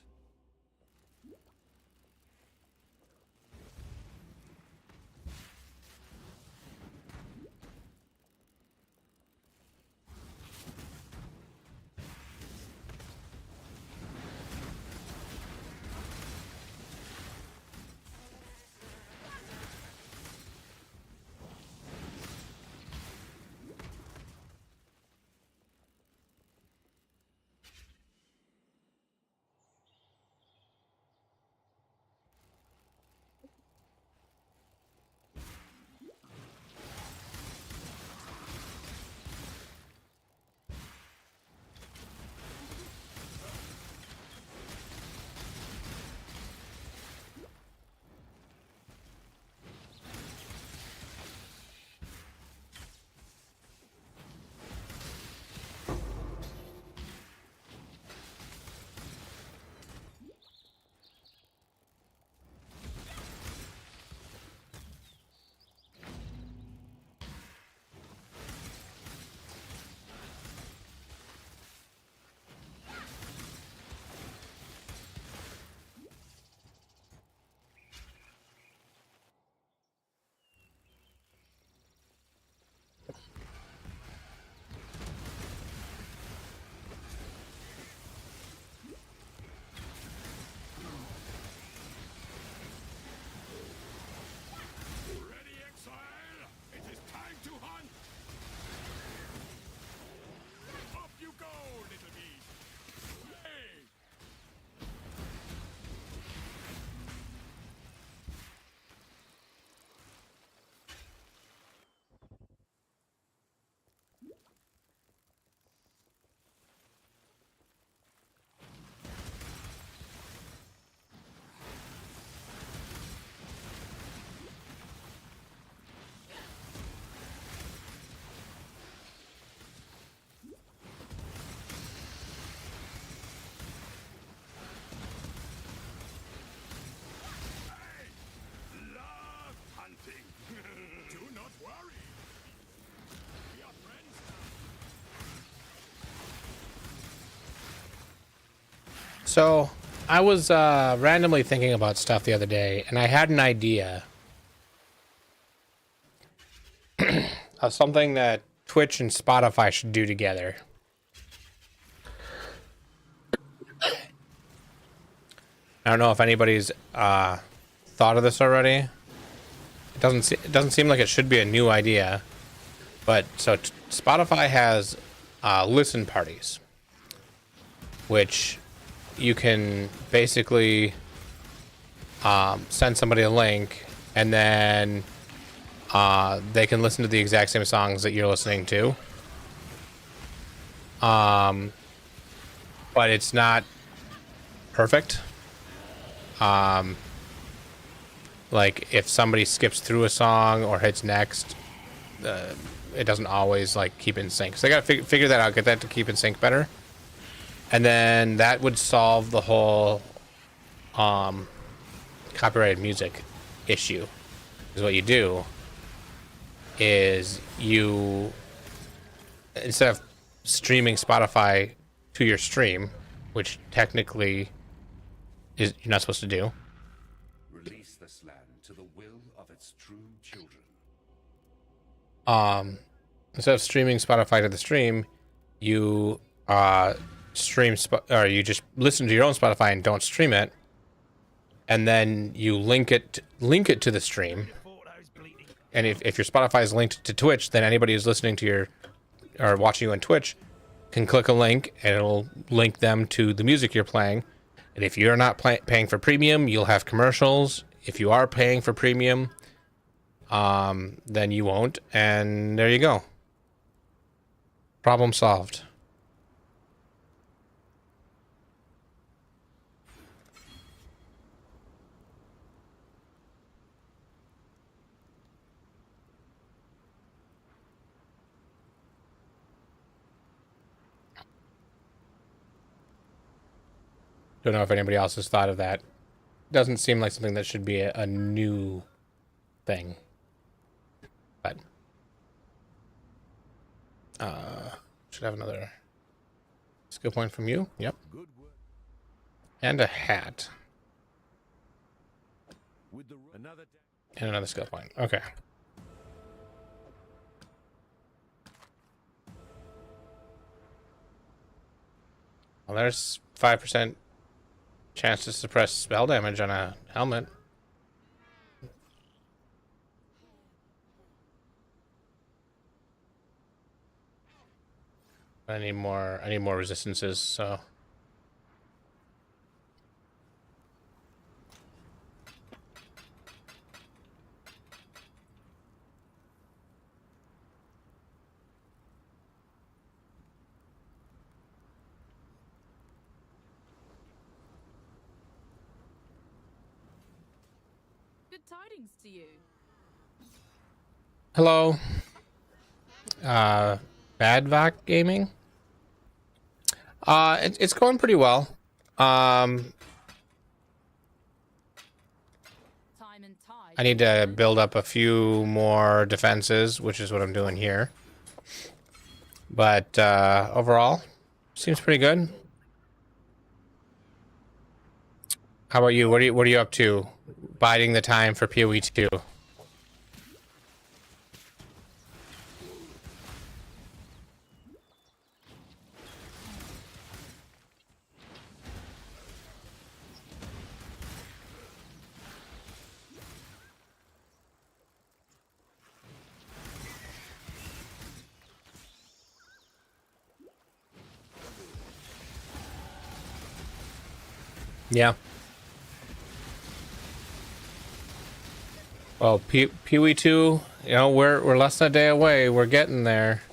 So, I was randomly thinking about stuff the other day, and I had an idea of something that Twitch and Spotify should do together. I don't know if anybody's thought of this already. It doesn't seem like it should be a new idea, but so Spotify has listen parties, which you can basically send somebody a link, and then they can listen to the exact same songs that you're listening to. But it's not perfect. Like if somebody skips through a song or hits next, it doesn't always like keep in sync. So I gotta figure that out, get that to keep in sync better, and then that would solve the whole copyrighted music issue. Because what you do is you, instead of streaming Spotify to your stream, which technically is you're not supposed to do. Release this land to the will of its true children. Instead of streaming Spotify to the stream, you you just listen to your own Spotify and don't stream it, and then you link it to the stream. And if your Spotify is linked to Twitch, then anybody who's listening to your or watching you on Twitch can click a link, and it'll link them to the music you're playing. And if you're not paying for premium, you'll have commercials. If you are paying for premium, then you won't. And there you go. Problem solved. Don't know if anybody else has thought of that. Doesn't seem like something that should be a new thing. But should have another skill point from you. Yep. And a hat. And another skill point. Okay. Well, there's 5% chance to suppress spell damage on a helmet. I need more resistances, so Good tidings to you. hello. Badvac Gaming. It's going pretty well. Time and tide. I need to build up a few more defenses, which is what I'm doing here. But overall, seems pretty good. How about you? What are you up to? Biding the time for PoE 2. Yeah. Well, PoE 2, you know, we're less than a day away. We're getting there.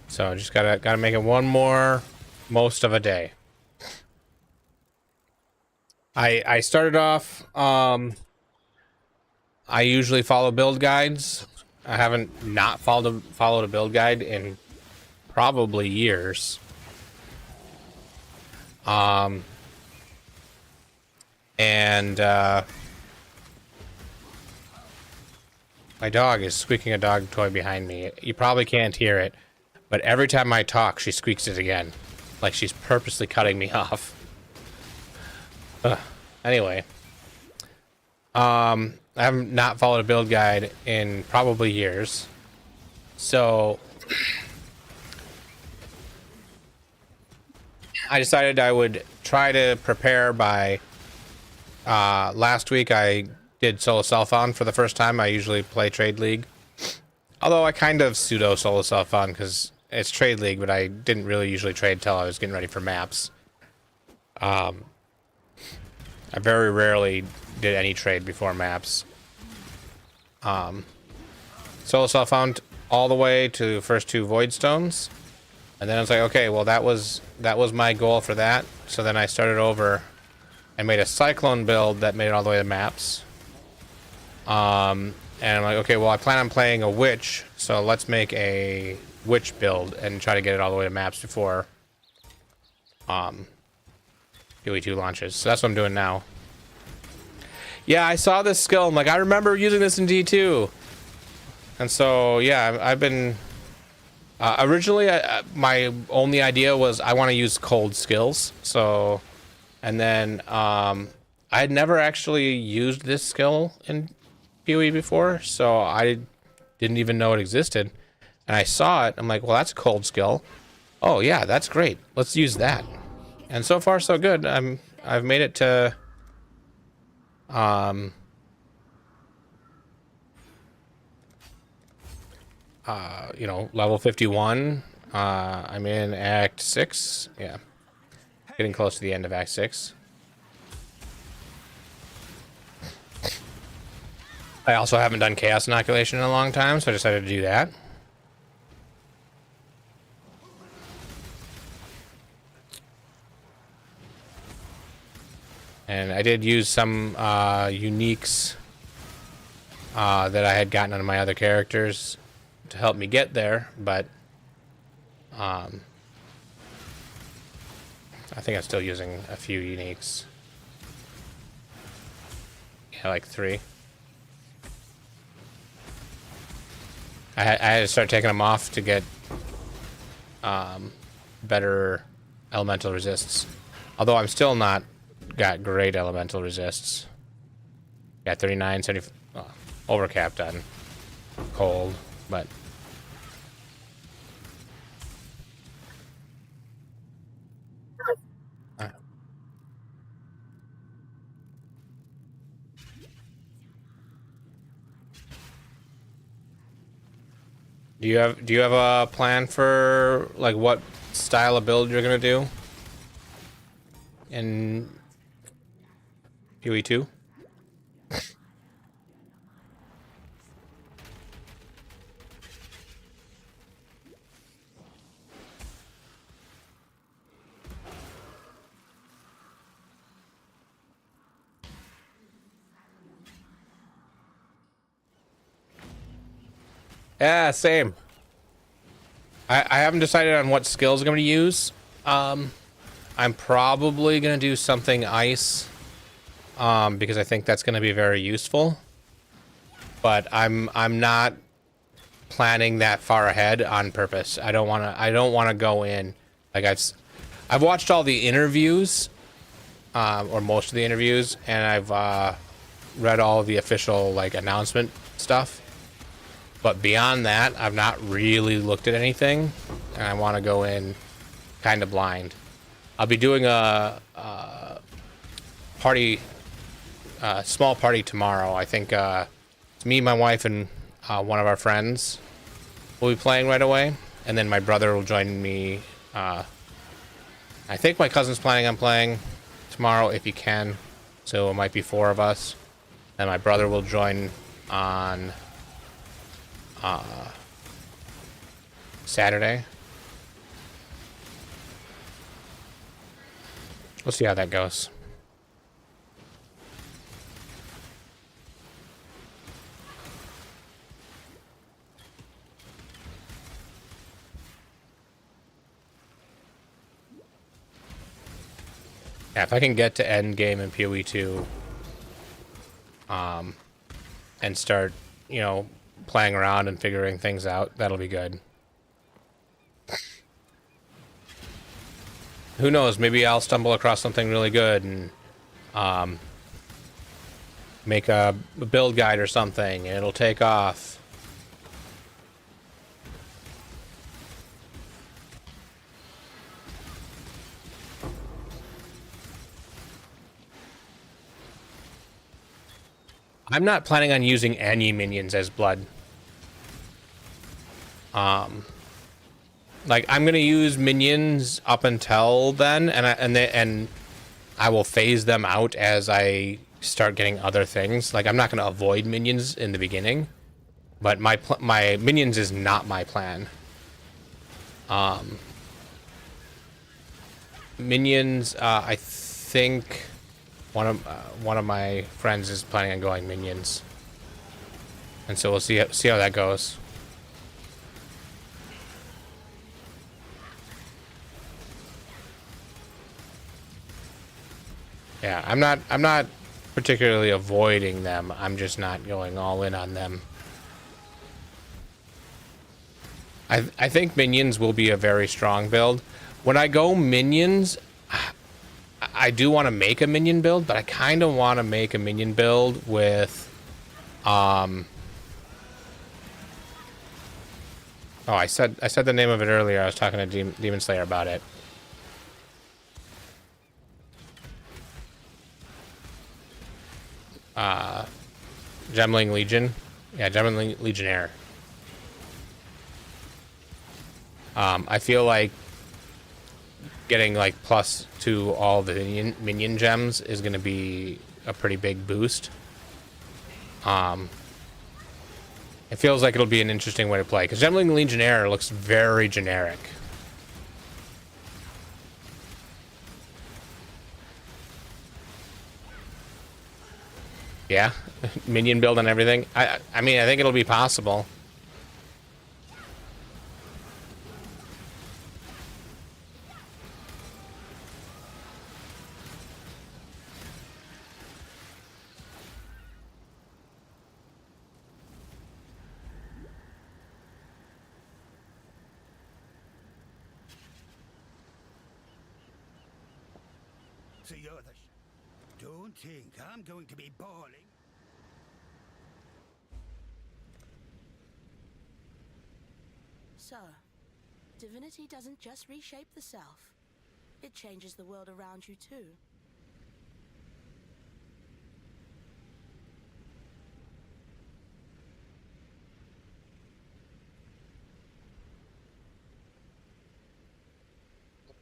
So just gotta make it one more most of a day. I started off. I usually follow build guides. I haven't not followed a build guide in probably years. And my dog is squeaking a dog toy behind me. You probably can't hear it, but every time I talk, she squeaks it again. like she's purposely cutting me off. Anyway, I have not followed a build guide in probably years, so I decided I would try to prepare by. Last week I did solo self-on for the first time. I usually play Trade League, although I kind of pseudo solo self-on because it's Trade League, but I didn't really usually trade till I was getting ready for maps. I very rarely did any trade before maps. Solo self-on all the way to the first 2 Void Stones, and then I was like, okay, well that was my goal for that. So then I started over and made a Cyclone build that made it all the way to maps. And I'm like, okay, well I plan on playing a Witch, so let's make a Witch build and try to get it all the way to maps before UE2 launches. So that's what I'm doing now. Yeah, I saw this skill. I'm like, I remember using this in D2. And so, yeah, I've been... originally, my only idea was I want to use cold skills. So, and then I had never actually used this skill in PoE before, so I didn't even know it existed. And I saw it. I'm like, well, that's a cold skill. Oh yeah, that's great. Let's use that. And so far, so good. I've made it to you know, level 51. I'm in Act 6. Yeah. Getting close to the end of Act 6. I also haven't done Chaos Inoculation in a long time, so I decided to do that. And I did use some uniques that I had gotten on my other characters to help me get there, but I think I'm still using a few uniques. Yeah, like 3. I had to start taking them off to get better elemental resists. Although I'm still not got great elemental resists. Got 39, 70, overcapped on cold, but do you have a plan for like what style of build you're gonna do in PoE2? Yeah, same. I haven't decided on what skills I'm going to use. I'm probably going to do something ice, because I think that's going to be very useful. But I'm not planning that far ahead on purpose. I don't want to go in like I've watched all the interviews, or most of the interviews, and I've read all of the official like announcement stuff. But beyond that, I've not really looked at anything, and I want to go in kind of blind. I'll be doing a party, small party tomorrow. I think it's me, my wife, and one of our friends will be playing right away, and then my brother will join me. I think my cousin's planning on playing tomorrow if he can, so it might be 4 of us. And my brother will join on Saturday. We'll see how that goes. Yeah, if I can get to end game in PoE2, and start, you know, playing around and figuring things out, that'll be good. who knows? Maybe I'll stumble across something really good and make a build guide or something, and it'll take off. I'm not planning on using any minions as blood. Like, I'm gonna use minions up until then, and I will phase them out as I start getting other things. Like, I'm not gonna avoid minions in the beginning, but my minions is not my plan. Minions, I think one of my friends is planning on going minions, and so we'll see how that goes. Yeah, I'm not particularly avoiding them. I'm just not going all in on them. I think minions will be a very strong build. When I go minions, I do want to make a minion build, but I kind of want to make a minion build with oh, I said the name of it earlier. I was talking to Demon Slayer about it. Gemling Legion. Yeah, Gemling Legionnaire. I feel like getting like plus to all the minion gems is going to be a pretty big boost. It feels like it'll be an interesting way to play, because Gemling Legionnaire looks very generic. Yeah, minion build and everything. I mean, I think it'll be possible. So you're the... Don't think I'm going to be bawling. So, divinity doesn't just reshape the self. It changes the world around you too.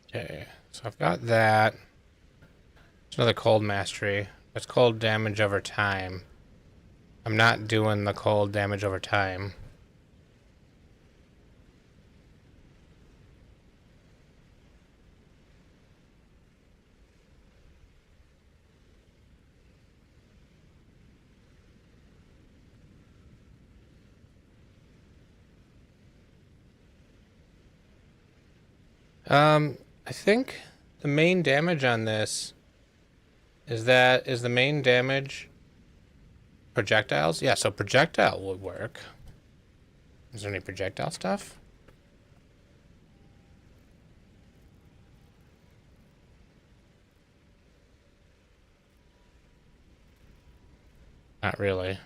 Okay, so I've got that. It's another cold mastery. It's cold damage over time. I'm not doing the cold damage over time. I think the main damage on this is the main damage projectiles? Yeah, so projectile would work. Is there any projectile stuff? Not really.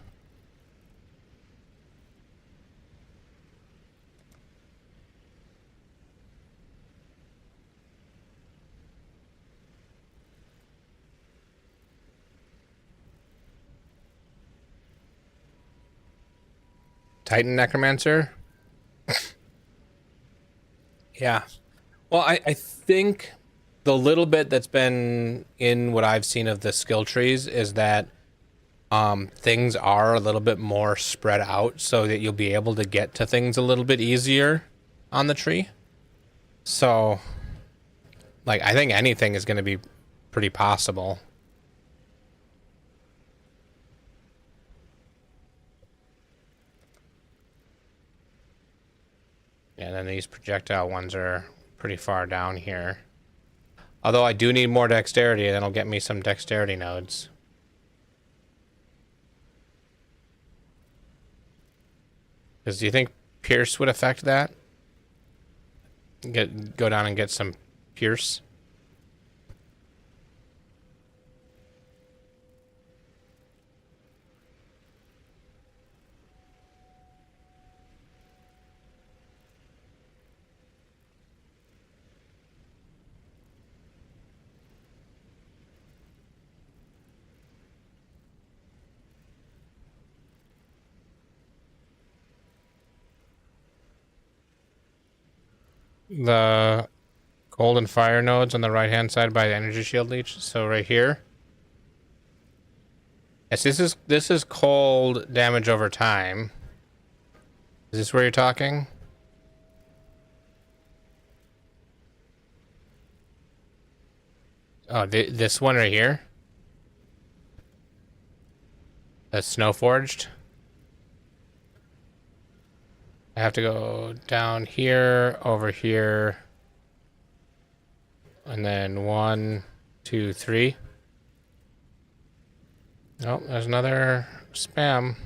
Titan Necromancer? Yeah. Well, I think the little bit that's been in what I've seen of the skill trees is that things are a little bit more spread out so that you'll be able to get to things a little bit easier on the tree. So, like, I think anything is going to be pretty possible. And then these projectile ones are pretty far down here. Although I do need more dexterity, and that'll get me some dexterity nodes. Because do you think Pierce would affect that? Go down and get some Pierce the golden fire nodes on the right hand side by the energy shield leech. So right here. Yes, this is cold damage over time. Is this where you're talking? Oh, this one right here? That's snow forged. I have to go down here, over here, and then 1, 2, 3. Oh, there's another spam.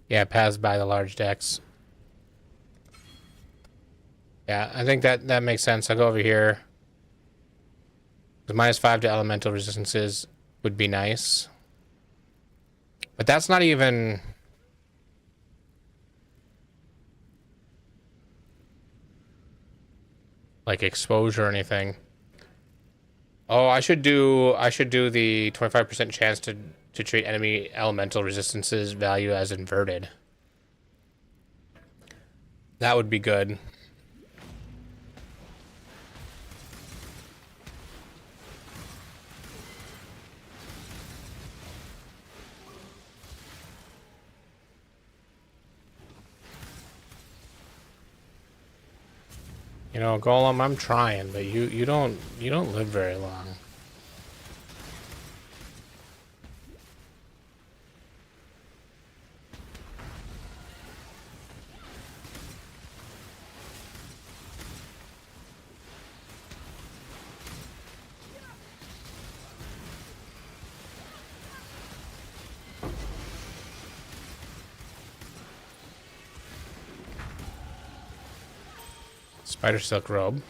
Yeah, pass by the large decks. Yeah, I think that makes sense. I'll go over here. The -5 to elemental resistances would be nice. But that's not even... like exposure or anything. Oh, I should do the 25% chance to treat enemy elemental resistances value as inverted. That would be good. You know, Golem, I'm trying, but you don't live very long. Spider silk robe.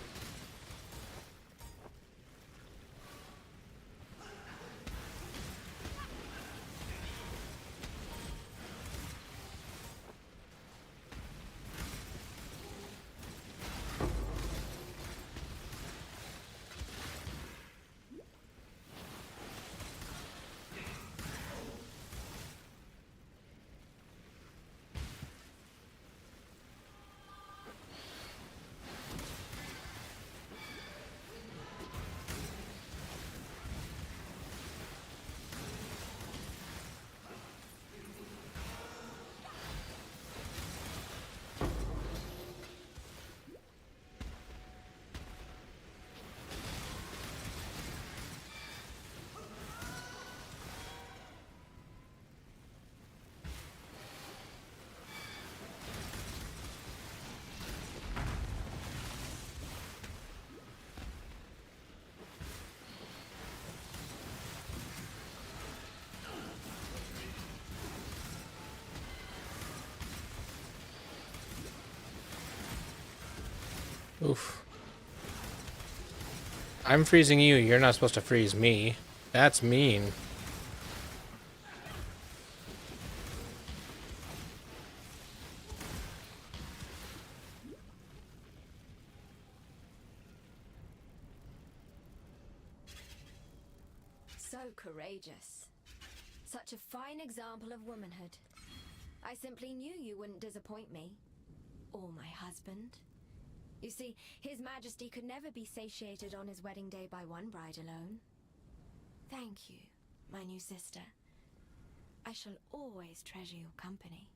Oof. I'm freezing you, you're not supposed to freeze me. That's mean. So courageous. Such a fine example of womanhood. I simply knew you wouldn't disappoint me. Or my husband. You see, His Majesty could never be satiated on his wedding day by one bride alone. Thank you, my new sister. I shall always treasure your company.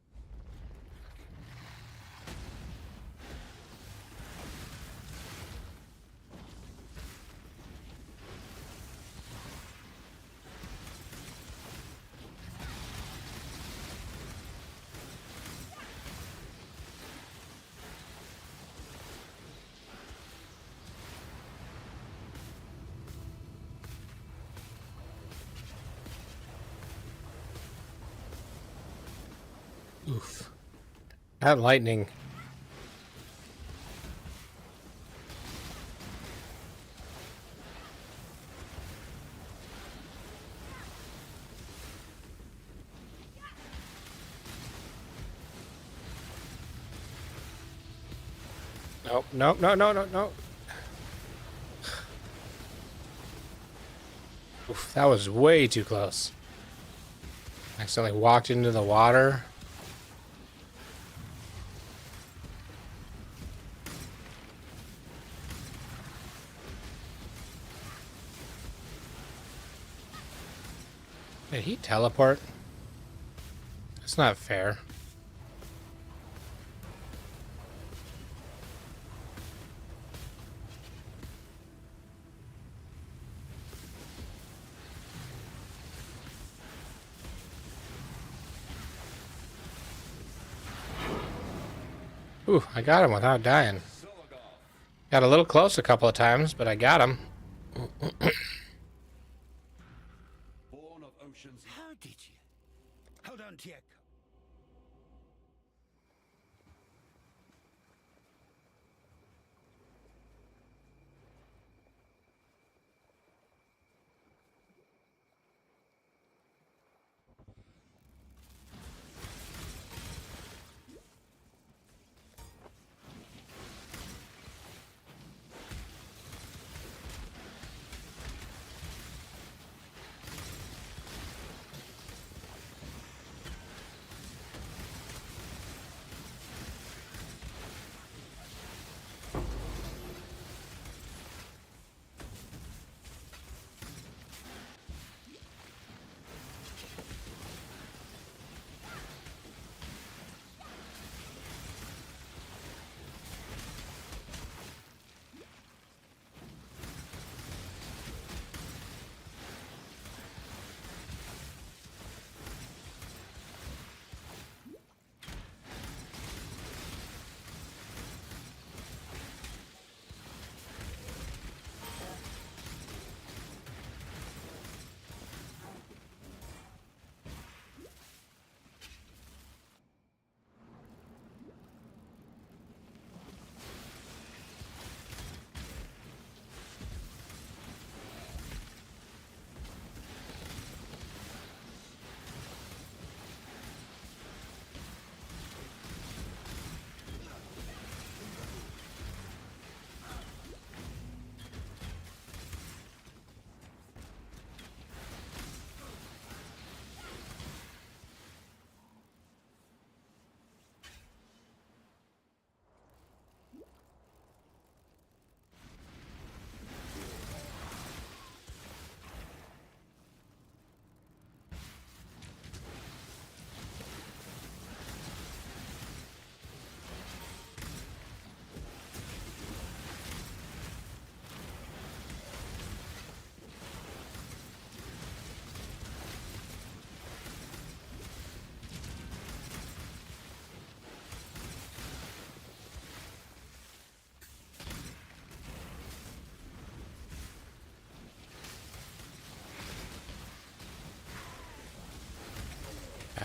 Oof. That lightning. Nope, nope, no, no, no, no. Oof, that was way too close. I accidentally walked into the water. Did he teleport? That's not fair. Ooh, I got him without dying. Got a little close a couple of times, but I got him. Born of oceans. How did you? Hold on to your...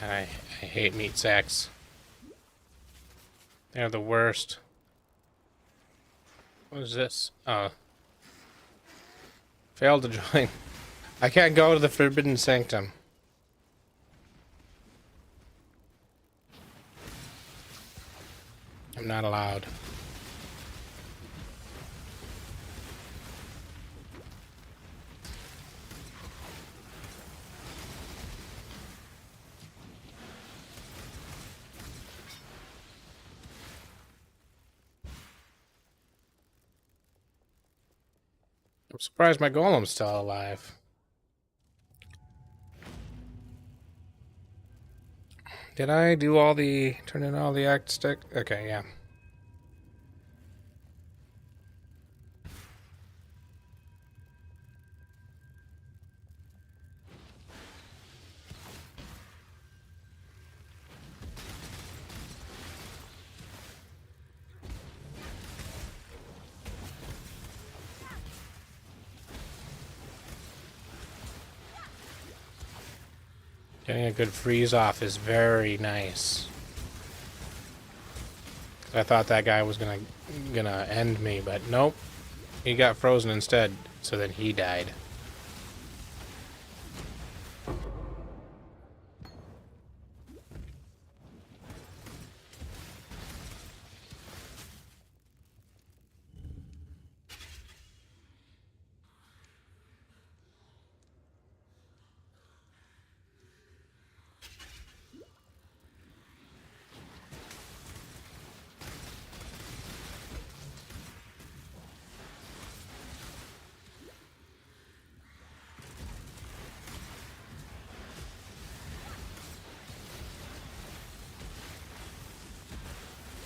I hate meat sacks. They're the worst. What is this? Failed to join. I can't go to the Forbidden Sanctum. I'm not allowed. I'm surprised my golem's still alive. Did I do all the... turn in all the act stick? Okay, yeah. Getting a good freeze off is very nice. I thought that guy was gonna end me, but nope. He got frozen instead, so then he died.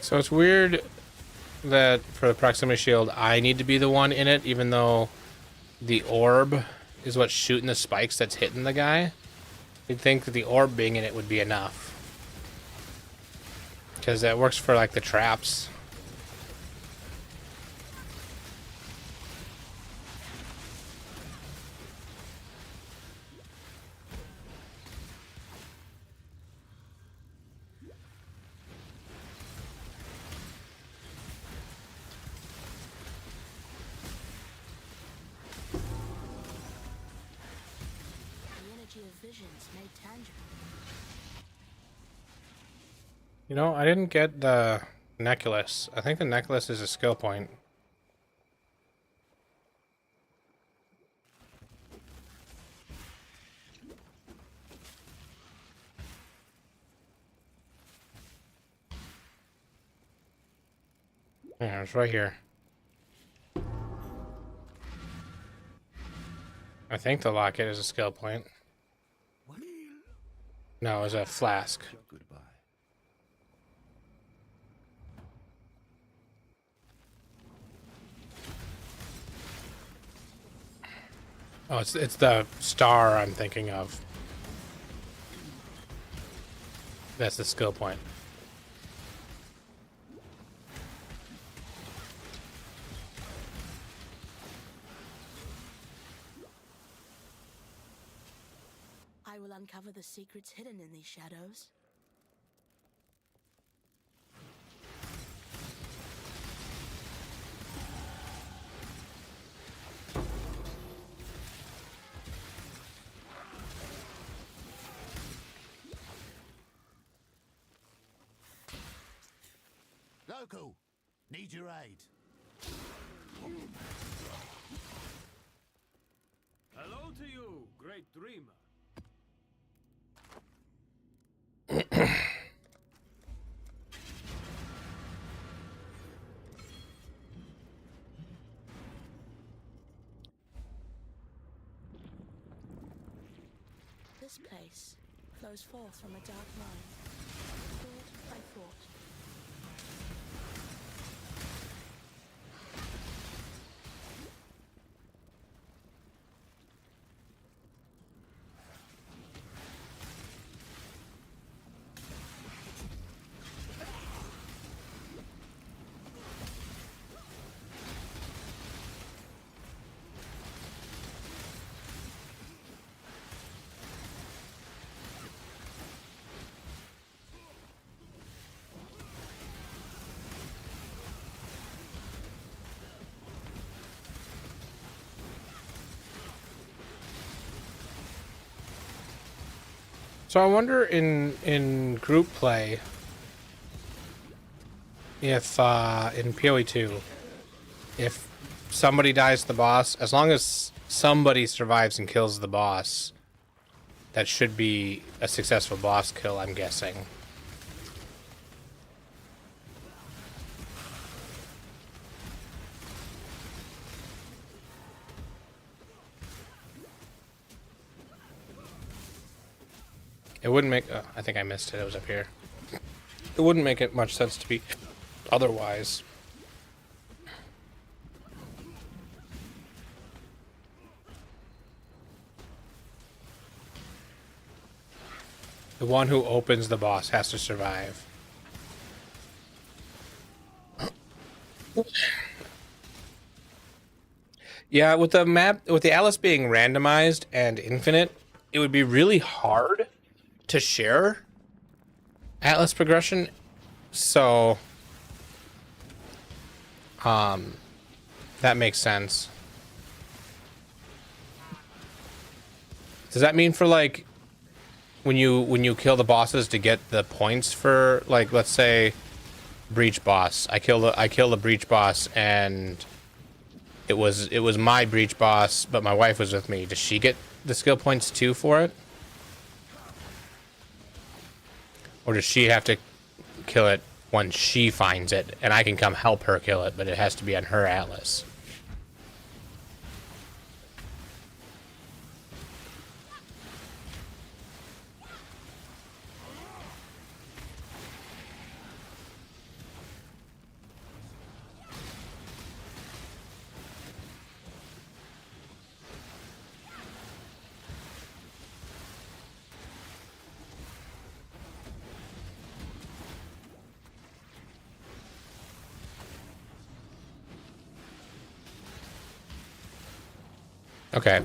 So it's weird that for the proximity shield, I need to be the one in it, even though the orb is what's shooting the spikes that's hitting the guy. You'd think that the orb being in it would be enough. Because that works for, like, the traps. You know, I didn't get the necklace. I think the necklace is a skill point. Yeah, it's right here. I think the locket is a skill point. No, it's a flask. Goodbye. Oh, it's the star I'm thinking of. That's the skill point. I will uncover the secrets hidden in these shadows. Local, need your aid. Hello to you, great dreamer. This place flows forth from a dark mind, thought by thought. So I wonder in group play if in PoE2 if somebody dies to the boss, as long as somebody survives and kills the boss, that should be a successful boss kill, I'm guessing. It wouldn't make... Oh, I think I missed it. It was up here. It wouldn't make it much sense to be otherwise. The one who opens the boss has to survive. Yeah, with the map, with the Atlas being randomized and infinite, it would be really hard to share Atlas progression. So, that makes sense. Does that mean for like when you kill the bosses to get the points for, like, let's say breach boss? I kill the breach boss and it was my breach boss, but my wife was with me. Does she get the skill points too for it? Or does she have to kill it once she finds it, and I can come help her kill it, but it has to be on her Atlas? Okay.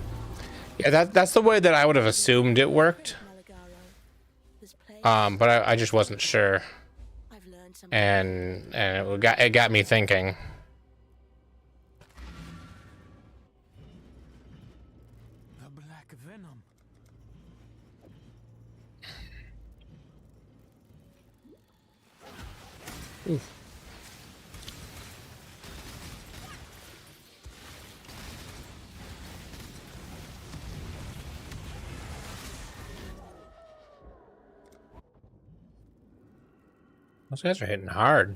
Yeah, that's the way that I would have assumed it worked. But I just wasn't sure. And it got me thinking. The black venom. Oof. Those guys are hitting hard.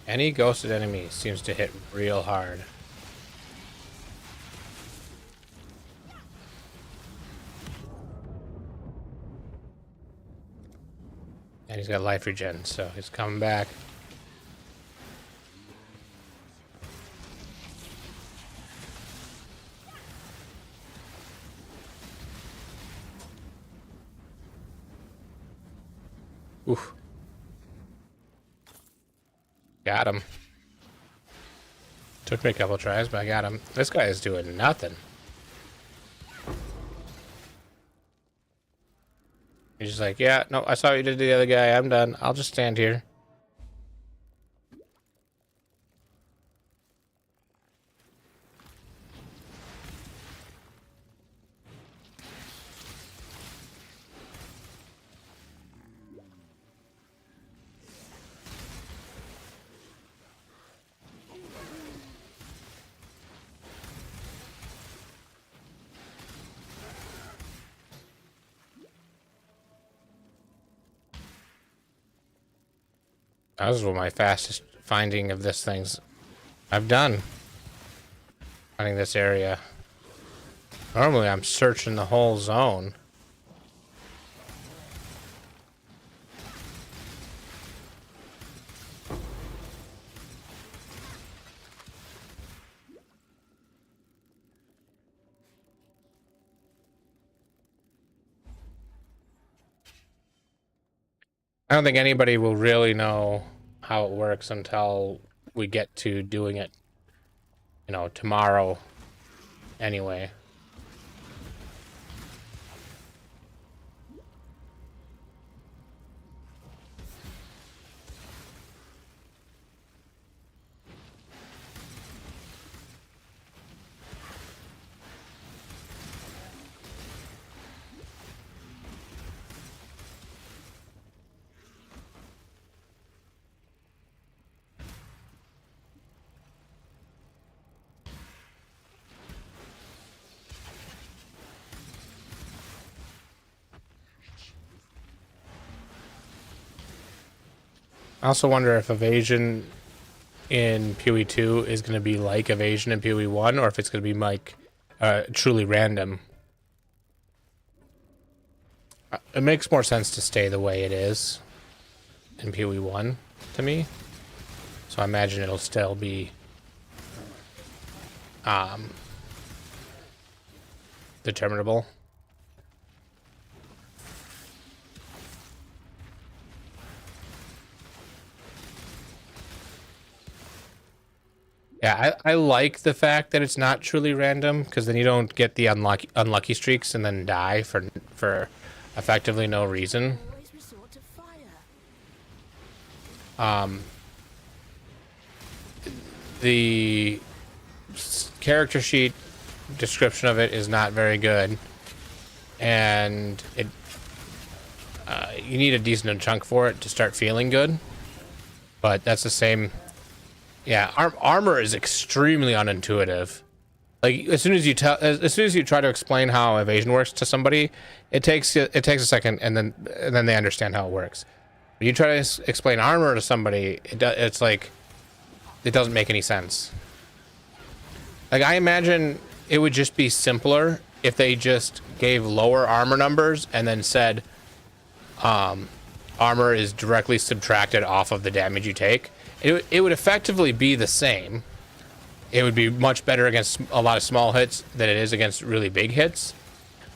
Any ghosted enemy seems to hit real hard. And he's got life regen, so he's coming back. Oof. Got him. Took me a couple tries, but I got him. This guy is doing nothing. He's just like, yeah, no, I saw what you did to the other guy. I'm done. I'll just stand here. That was one of my fastest finding of this things I've done. Finding this area. Normally I'm searching the whole zone. I don't think anybody will really know how it works until we get to doing it, you know, tomorrow anyway. I also wonder if evasion in PoE 2 is going to be like evasion in PoE 1, or if it's going to be like truly random. It makes more sense to stay the way it is in PoE 1 to me. So I imagine it'll still be determinable. Yeah, I like the fact that it's not truly random, because then you don't get the unlucky streaks and then die for effectively no reason. The character sheet description of it is not very good, and it you need a decent chunk for it to start feeling good. But that's the same. Yeah, armor is extremely unintuitive. Like as soon as you try to explain how evasion works to somebody, it takes a second, and then they understand how it works. When you try to explain armor to somebody, it's like it doesn't make any sense. Like I imagine it would just be simpler if they just gave lower armor numbers and then said armor is directly subtracted off of the damage you take. It would effectively be the same. It would be much better against a lot of small hits than it is against really big hits.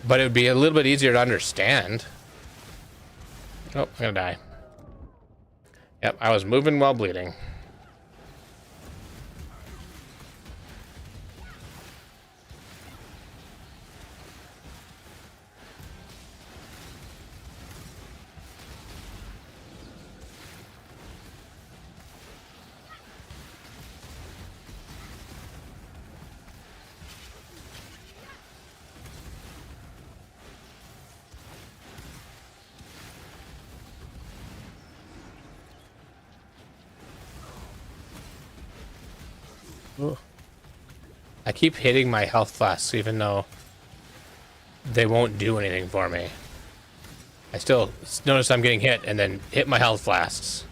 But it would be a little bit easier to understand. Oh, I'm gonna die. Yep, I was moving while bleeding. Ugh. I keep hitting my health flasks even though they won't do anything for me. I still notice I'm getting hit and then hit my health flasks.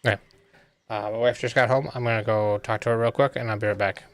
Okay. My wife just got home. I'm gonna go talk to her real quick, and I'll be right back.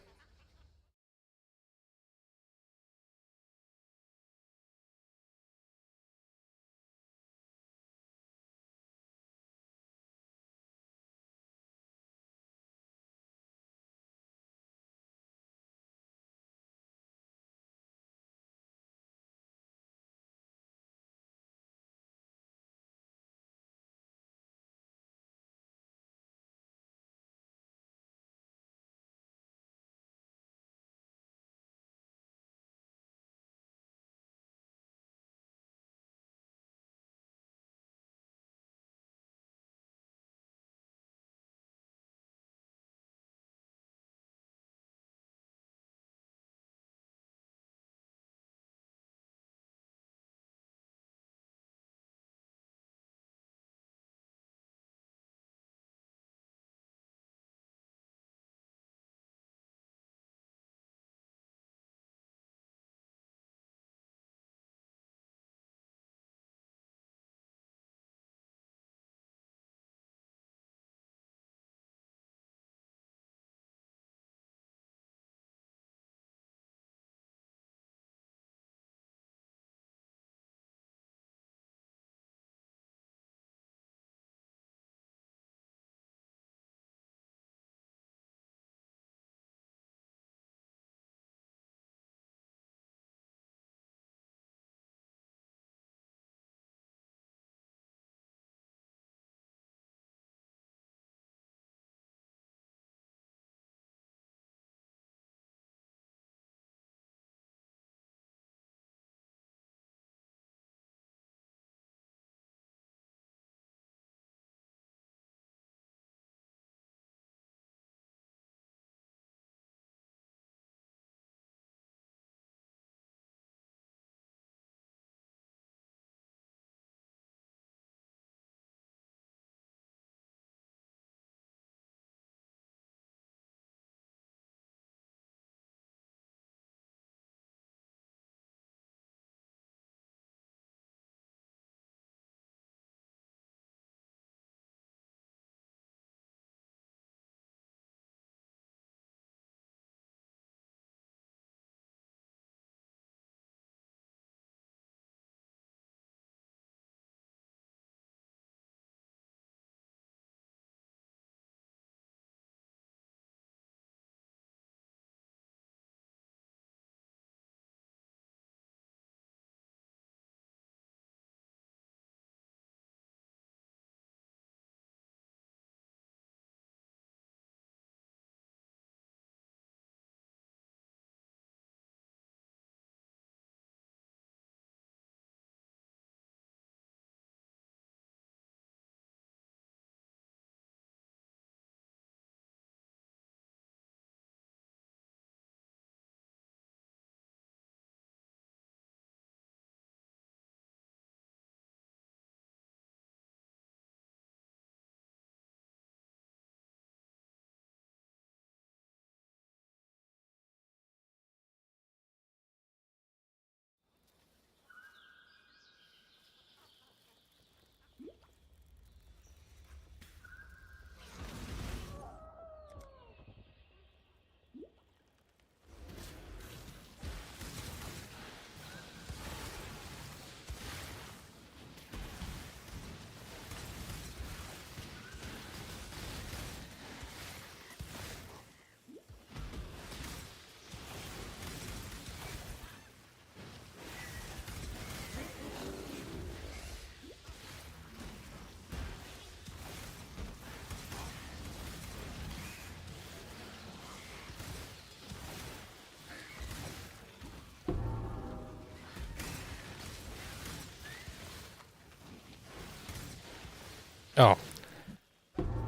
Oh,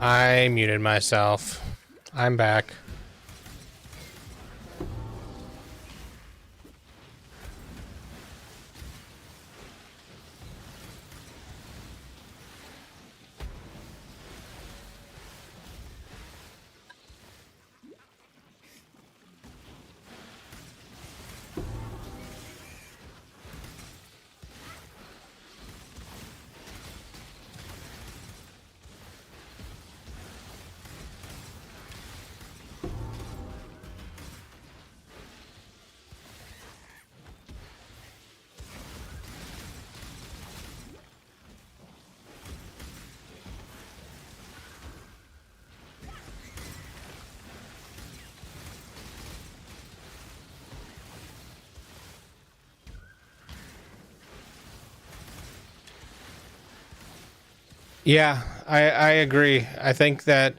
I muted myself. I'm back. Yeah, I agree. I think that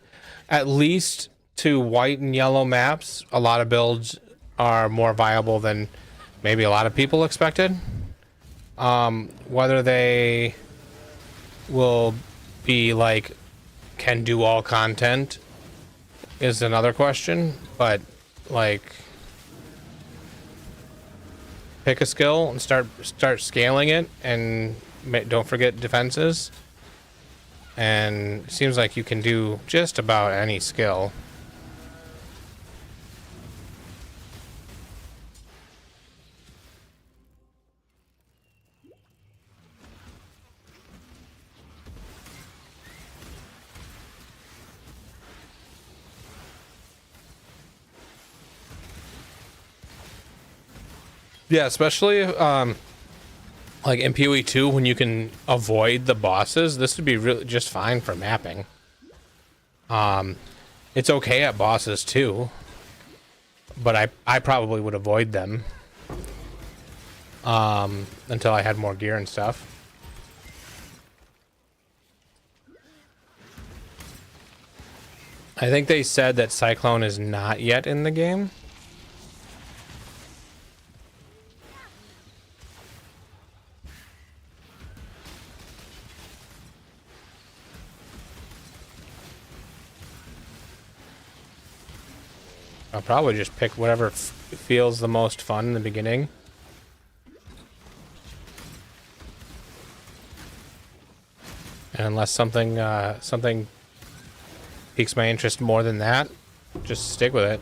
at least to white and yellow maps, a lot of builds are more viable than maybe a lot of people expected. Whether they will be like can do all content is another question, but like pick a skill and start scaling it, and don't forget defenses. And it seems like you can do just about any skill. Yeah, especially like in PoE 2 when you can avoid the bosses, this would be really just fine for mapping. It's okay at bosses too, but I probably would avoid them until I had more gear and stuff. I think they said that Cyclone is not yet in the game. I'll probably just pick whatever feels the most fun in the beginning. And unless something piques my interest more than that, just stick with it.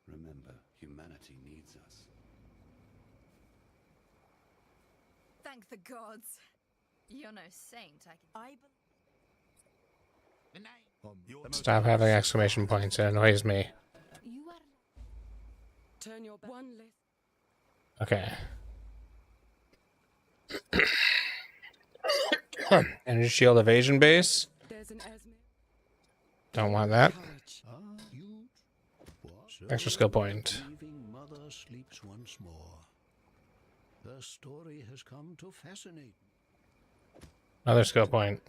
Remember, humanity needs us. Thank the gods. You're no saint, Stop having exclamation points. It annoys me. You are. Turn your one list. Okay. Energy shield evasion base. There's an Esme. Don't want that. Extra skill point. Mother sleeps once more. The story has come to fascinate. Another skill point.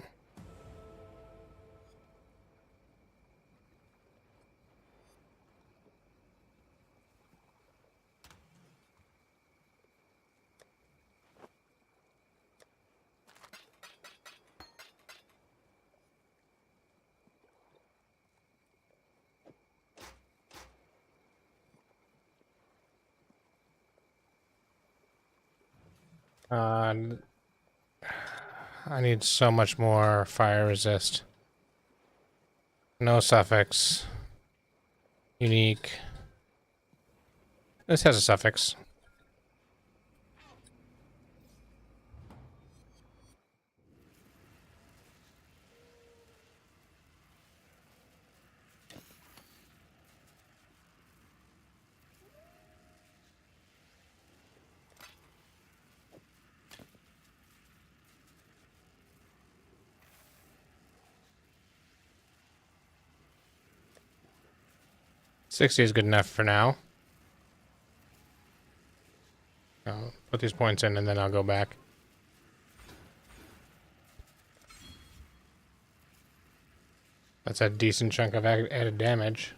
I need so much more fire resist. No suffix. Unique. This has a suffix. $60 is good enough for now. I'll put these points in and then I'll go back. That's a decent chunk of added damage.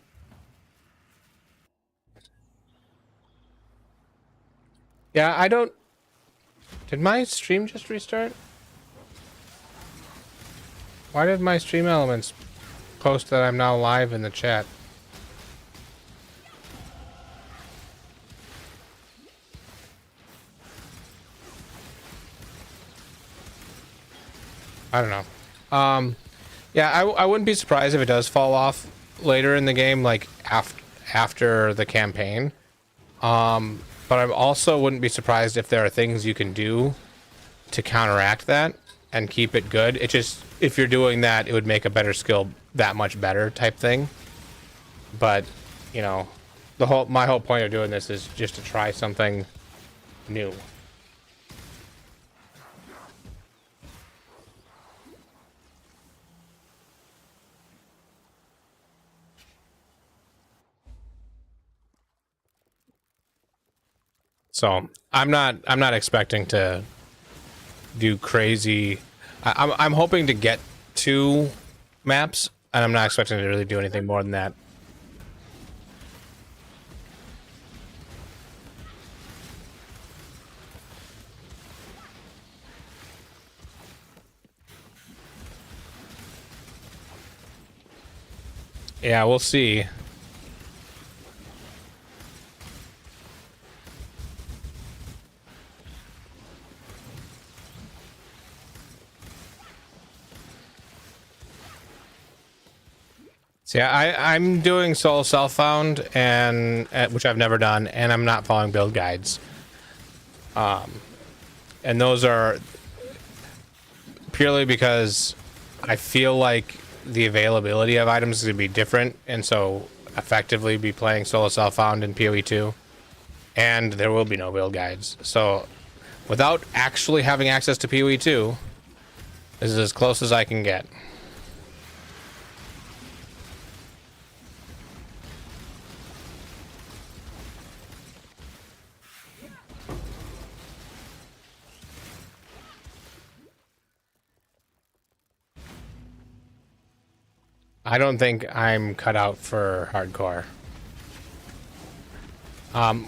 Yeah, I don't... Did my stream just restart? Why did my stream elements post that I'm now live in the chat? I don't know. Yeah, I wouldn't be surprised if it does fall off later in the game, like after the campaign. But I also wouldn't be surprised if there are things you can do to counteract that and keep it good. It just, if you're doing that, it would make a better skill that much better type thing. But, you know, my whole point of doing this is just to try something new. So I'm not expecting to do crazy. I'm hoping to get 2 maps, and I'm not expecting to really do anything more than that. Yeah, we'll see. So yeah, I'm doing solo self-found, and which I've never done, and I'm not following build guides. And those are purely because I feel like the availability of items is going to be different, and so effectively be playing solo self-found in PoE 2, and there will be no build guides. So without actually having access to PoE 2, this is as close as I can get. I don't think I'm cut out for hardcore.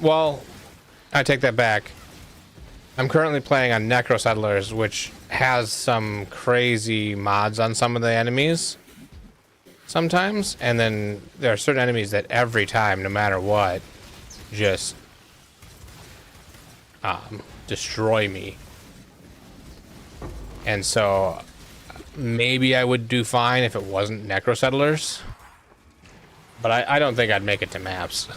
Well, I take that back. I'm currently playing on Necro Settlers, which has some crazy mods on some of the enemies sometimes, and then there are certain enemies that every time, no matter what, just destroy me. And so maybe I would do fine if it wasn't Necro Settlers, but I don't think I'd make it to maps.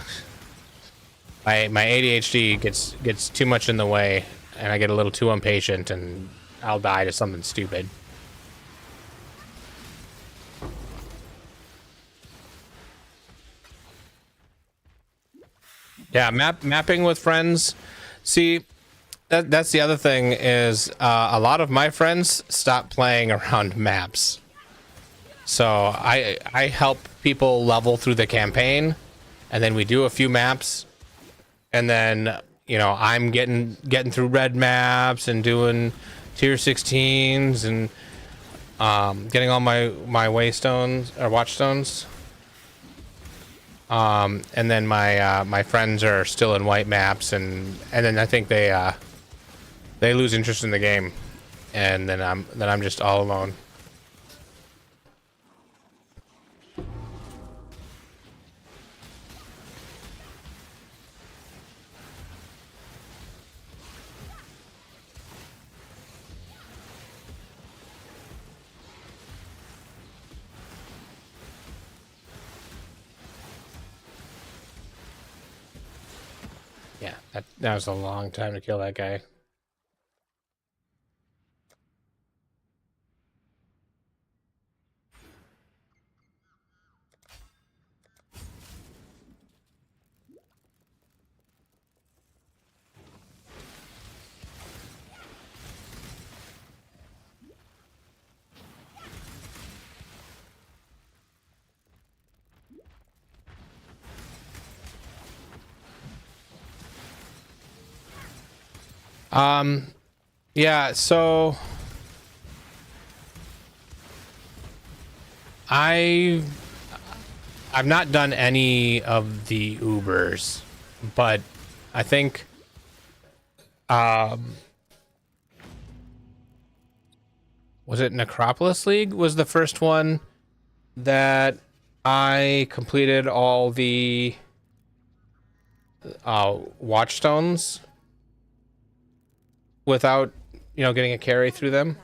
My ADHD gets too much in the way, and I get a little too impatient, and I'll die to something stupid. Yeah, mapping with friends. See, that's the other thing is a lot of my friends stop playing around maps. So I help people level through the campaign, and then we do a few maps, and then, you know, I'm getting through red maps and doing tier 16s and getting all my waystones or watchstones. And then my friends are still in white maps, and then I think they lose interest in the game, and then I'm just all alone. Yeah, that was a long time to kill that guy. Yeah, so I've not done any of the Ubers, but I think was it Necropolis League was the first one that I completed all the watchstones without, getting a carry through them.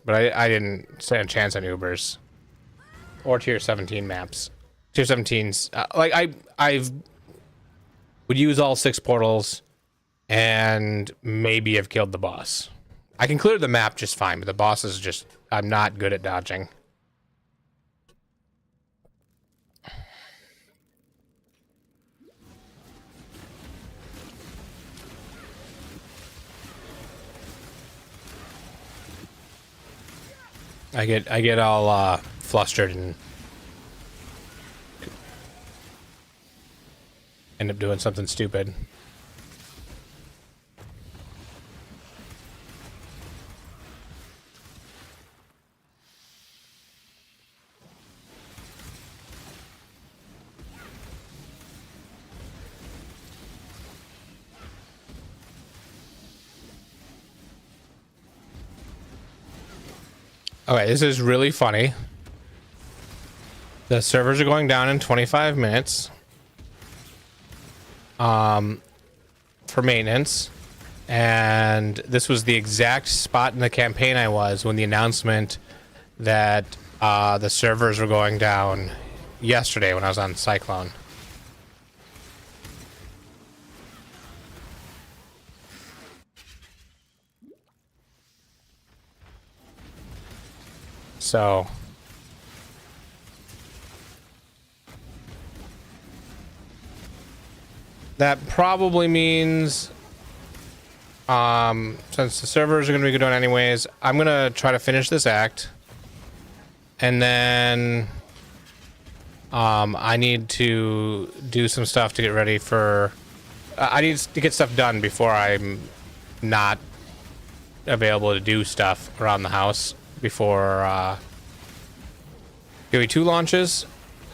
But I didn't stand a chance on Ubers or tier 17 maps. Tier 17s, I've would use all 6 portals and maybe have killed the boss. I can clear the map just fine, but the boss is just, I'm not good at dodging. I get all flustered and end up doing something stupid. Okay, this is really funny. The servers are going down in 25 minutes. For maintenance. And this was the exact spot in the campaign I was when the announcement that the servers were going down yesterday when I was on Cyclone. So that probably means since the servers are going to be going anyways, I'm going to try to finish this act, and then I need to do some stuff to get ready for I need to get stuff done before I'm not available to do stuff around the house before PoE2 launches,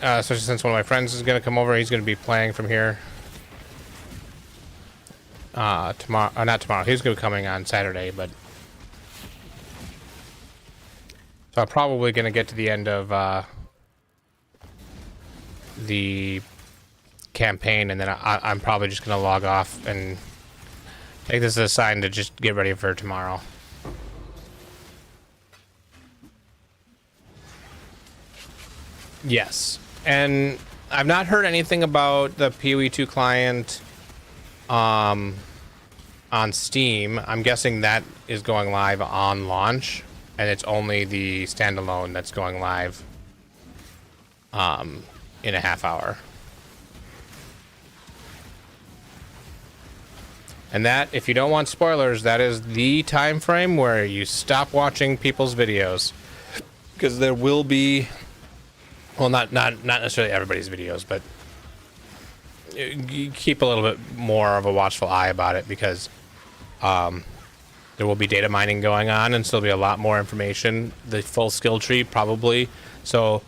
especially since one of my friends is going to come over. He's going to be playing from here tomorrow, not tomorrow. He's going to be coming on Saturday, but so I'm probably going to get to the end of the campaign, and then I'm probably just going to log off and take this as a sign to just get ready for tomorrow. Yes, and I've not heard anything about the PoE2 client on Steam. I'm guessing that is going live on launch, and it's only the standalone that's going live in a half hour. And that, if you don't want spoilers, that is the time frame where you stop watching people's videos, because there will be, well, not necessarily everybody's videos, but you keep a little bit more of a watchful eye about it, because there will be data mining going on, and so there'll be a lot more information. The full skill tree probably. So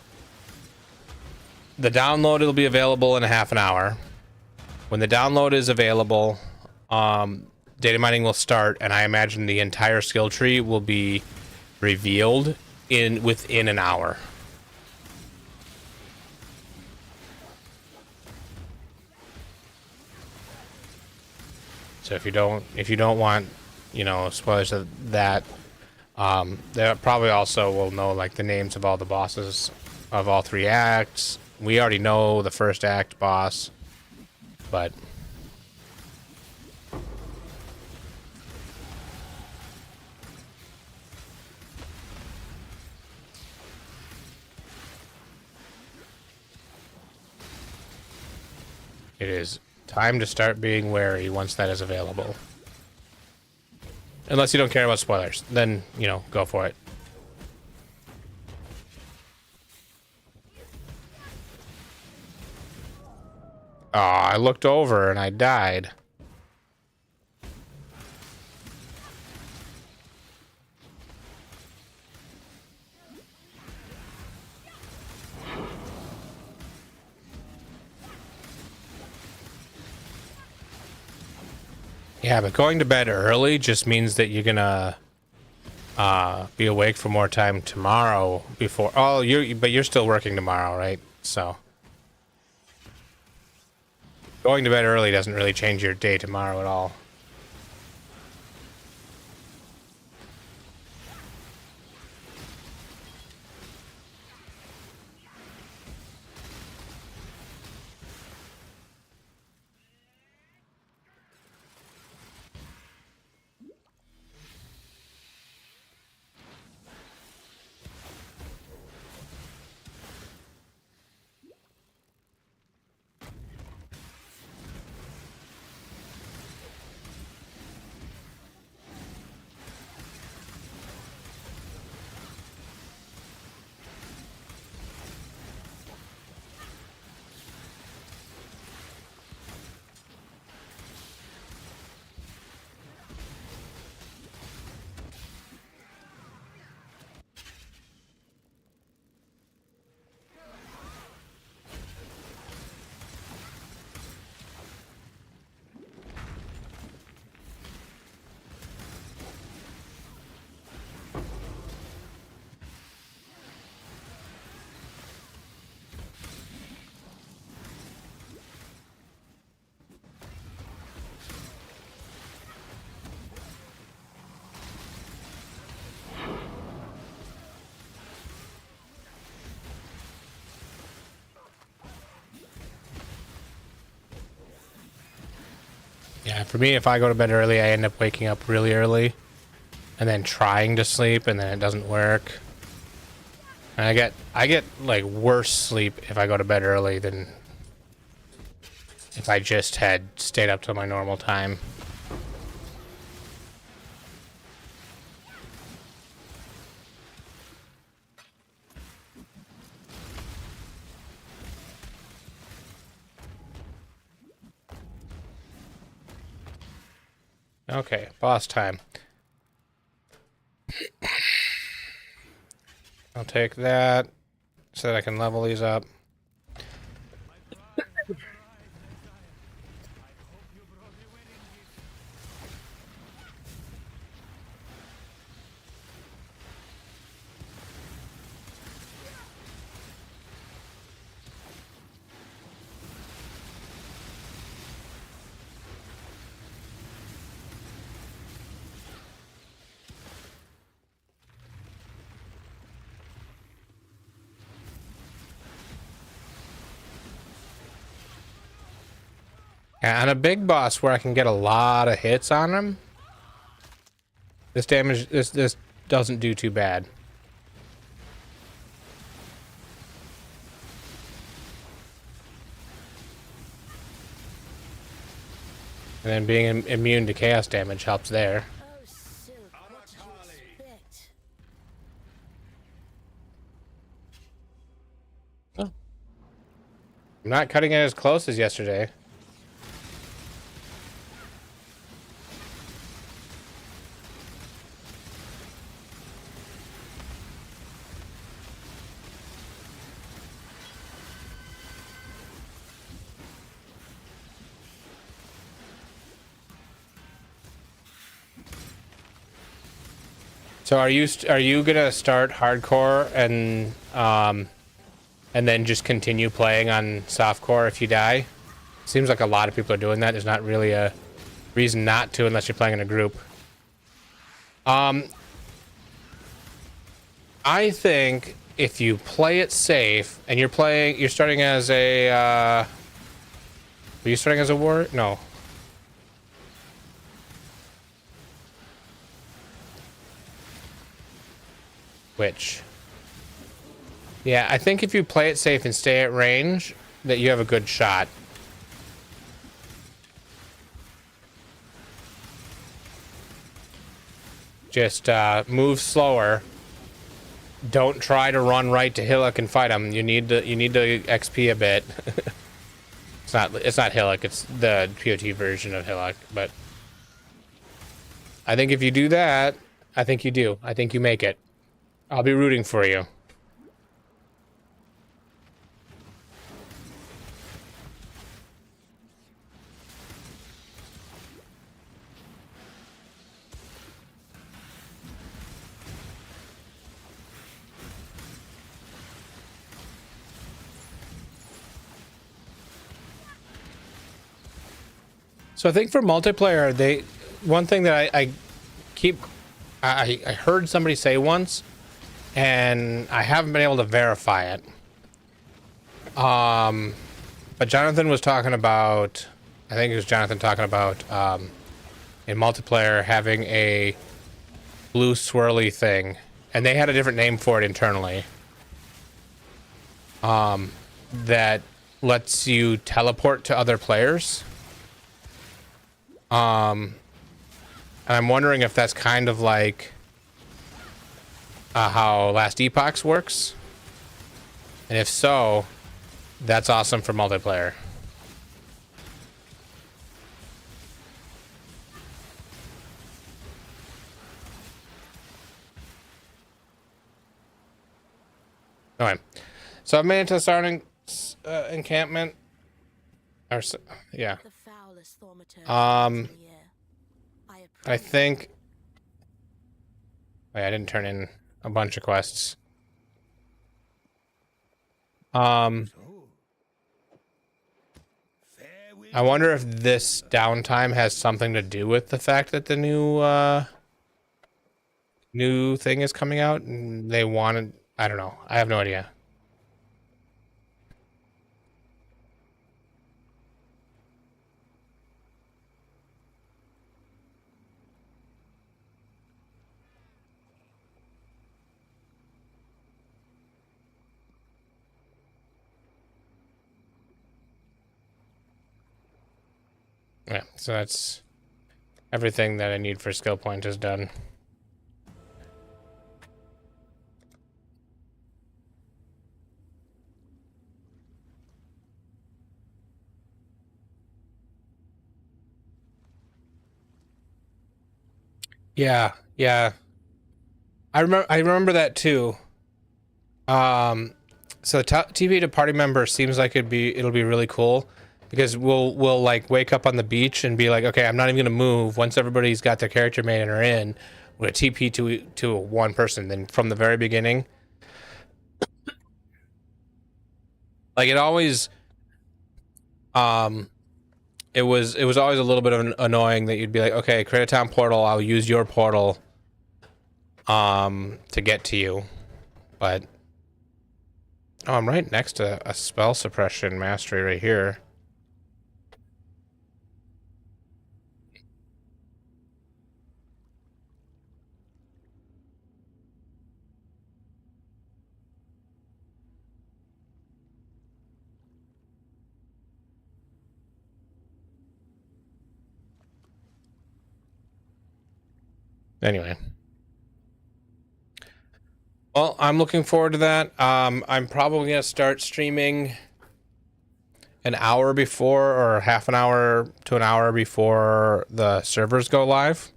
the download will be available in a half an hour. When the download is available, data mining will start, and I imagine the entire skill tree will be revealed within an hour. So if you don't want, spoilers of that, they probably also will know like the names of all the bosses of all 3 acts. We already know the first act boss, but it is time to start being wary once that is available. Unless you don't care about spoilers, then, go for it. Oh, I looked over and I died. Yeah, but going to bed early just means that you're gonna be awake for more time tomorrow before. Oh, you're still working tomorrow, right? So going to bed early doesn't really change your day tomorrow at all. Yeah, for me, if I go to bed early, I end up waking up really early and then trying to sleep, and then it doesn't work. And I get like worse sleep if I go to bed early than if I just had stayed up till my normal time. Okay, boss time. I'll take that so that I can level these up. Yeah, on a big boss where I can get a lot of hits on him, this damage, this doesn't do too bad. And then being immune to chaos damage helps there. Oh. I'm not cutting it as close as yesterday. So are you gonna start hardcore and then just continue playing on softcore if you die? Seems like a lot of people are doing that. There's not really a reason not to unless you're playing in a group. I think if you play it safe and you're starting as a are you starting as a warrior? No. Which? Yeah, I think if you play it safe and stay at range, that you have a good shot. Just move slower. Don't try to run right to Hillock and fight him. You need to XP a bit. It's not Hillock, it's the POT version of Hillock, but I think if you do that, I think you do. I think you make it. I'll be rooting for you. So I think for multiplayer, one thing that I heard somebody say once, and I haven't been able to verify it. But Jonathan was talking about, I think it was Jonathan talking about, in multiplayer having a blue swirly thing, and they had a different name for it internally. That lets you teleport to other players. And I'm wondering if that's kind of like how Last Epochs works. And if so, that's awesome for multiplayer. Alright. So I've made it to the starting encampment. Or, yeah. I think... Wait, I didn't turn in a bunch of quests. I wonder if this downtime has something to do with the fact that the new thing is coming out and they wanted... I don't know. I have no idea. Yeah, so that's everything that I need for skill point is done. Yeah, yeah. I remember that too. So TP to party member seems like it'll be really cool because we'll like wake up on the beach and be like, okay, I'm not even gonna move. Once everybody's got their character made and are in, we're gonna TP to one person. Then from the very beginning, like it always, it was always a little bit of annoying that you'd be like, okay, create a town portal. I'll use your portal, to get to you, but. Oh, I'm right next to a spell suppression mastery right here. Anyway. Well, I'm looking forward to that. I'm probably going to start streaming an hour before or half an hour to an hour before the servers go live.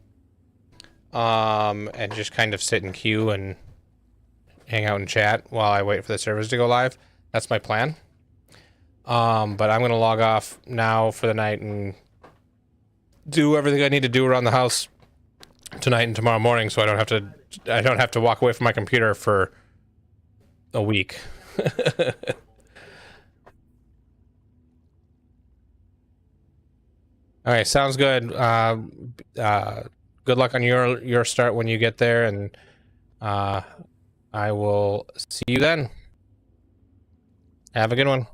And just kind of sit in queue and hang out and chat while I wait for the servers to go live. That's my plan. But I'm going to log off now for the night and do everything I need to do around the house tonight and tomorrow morning so I don't have to walk away from my computer for a week. All right, sounds good. Good luck on your start when you get there, and I will see you then. Have a good one.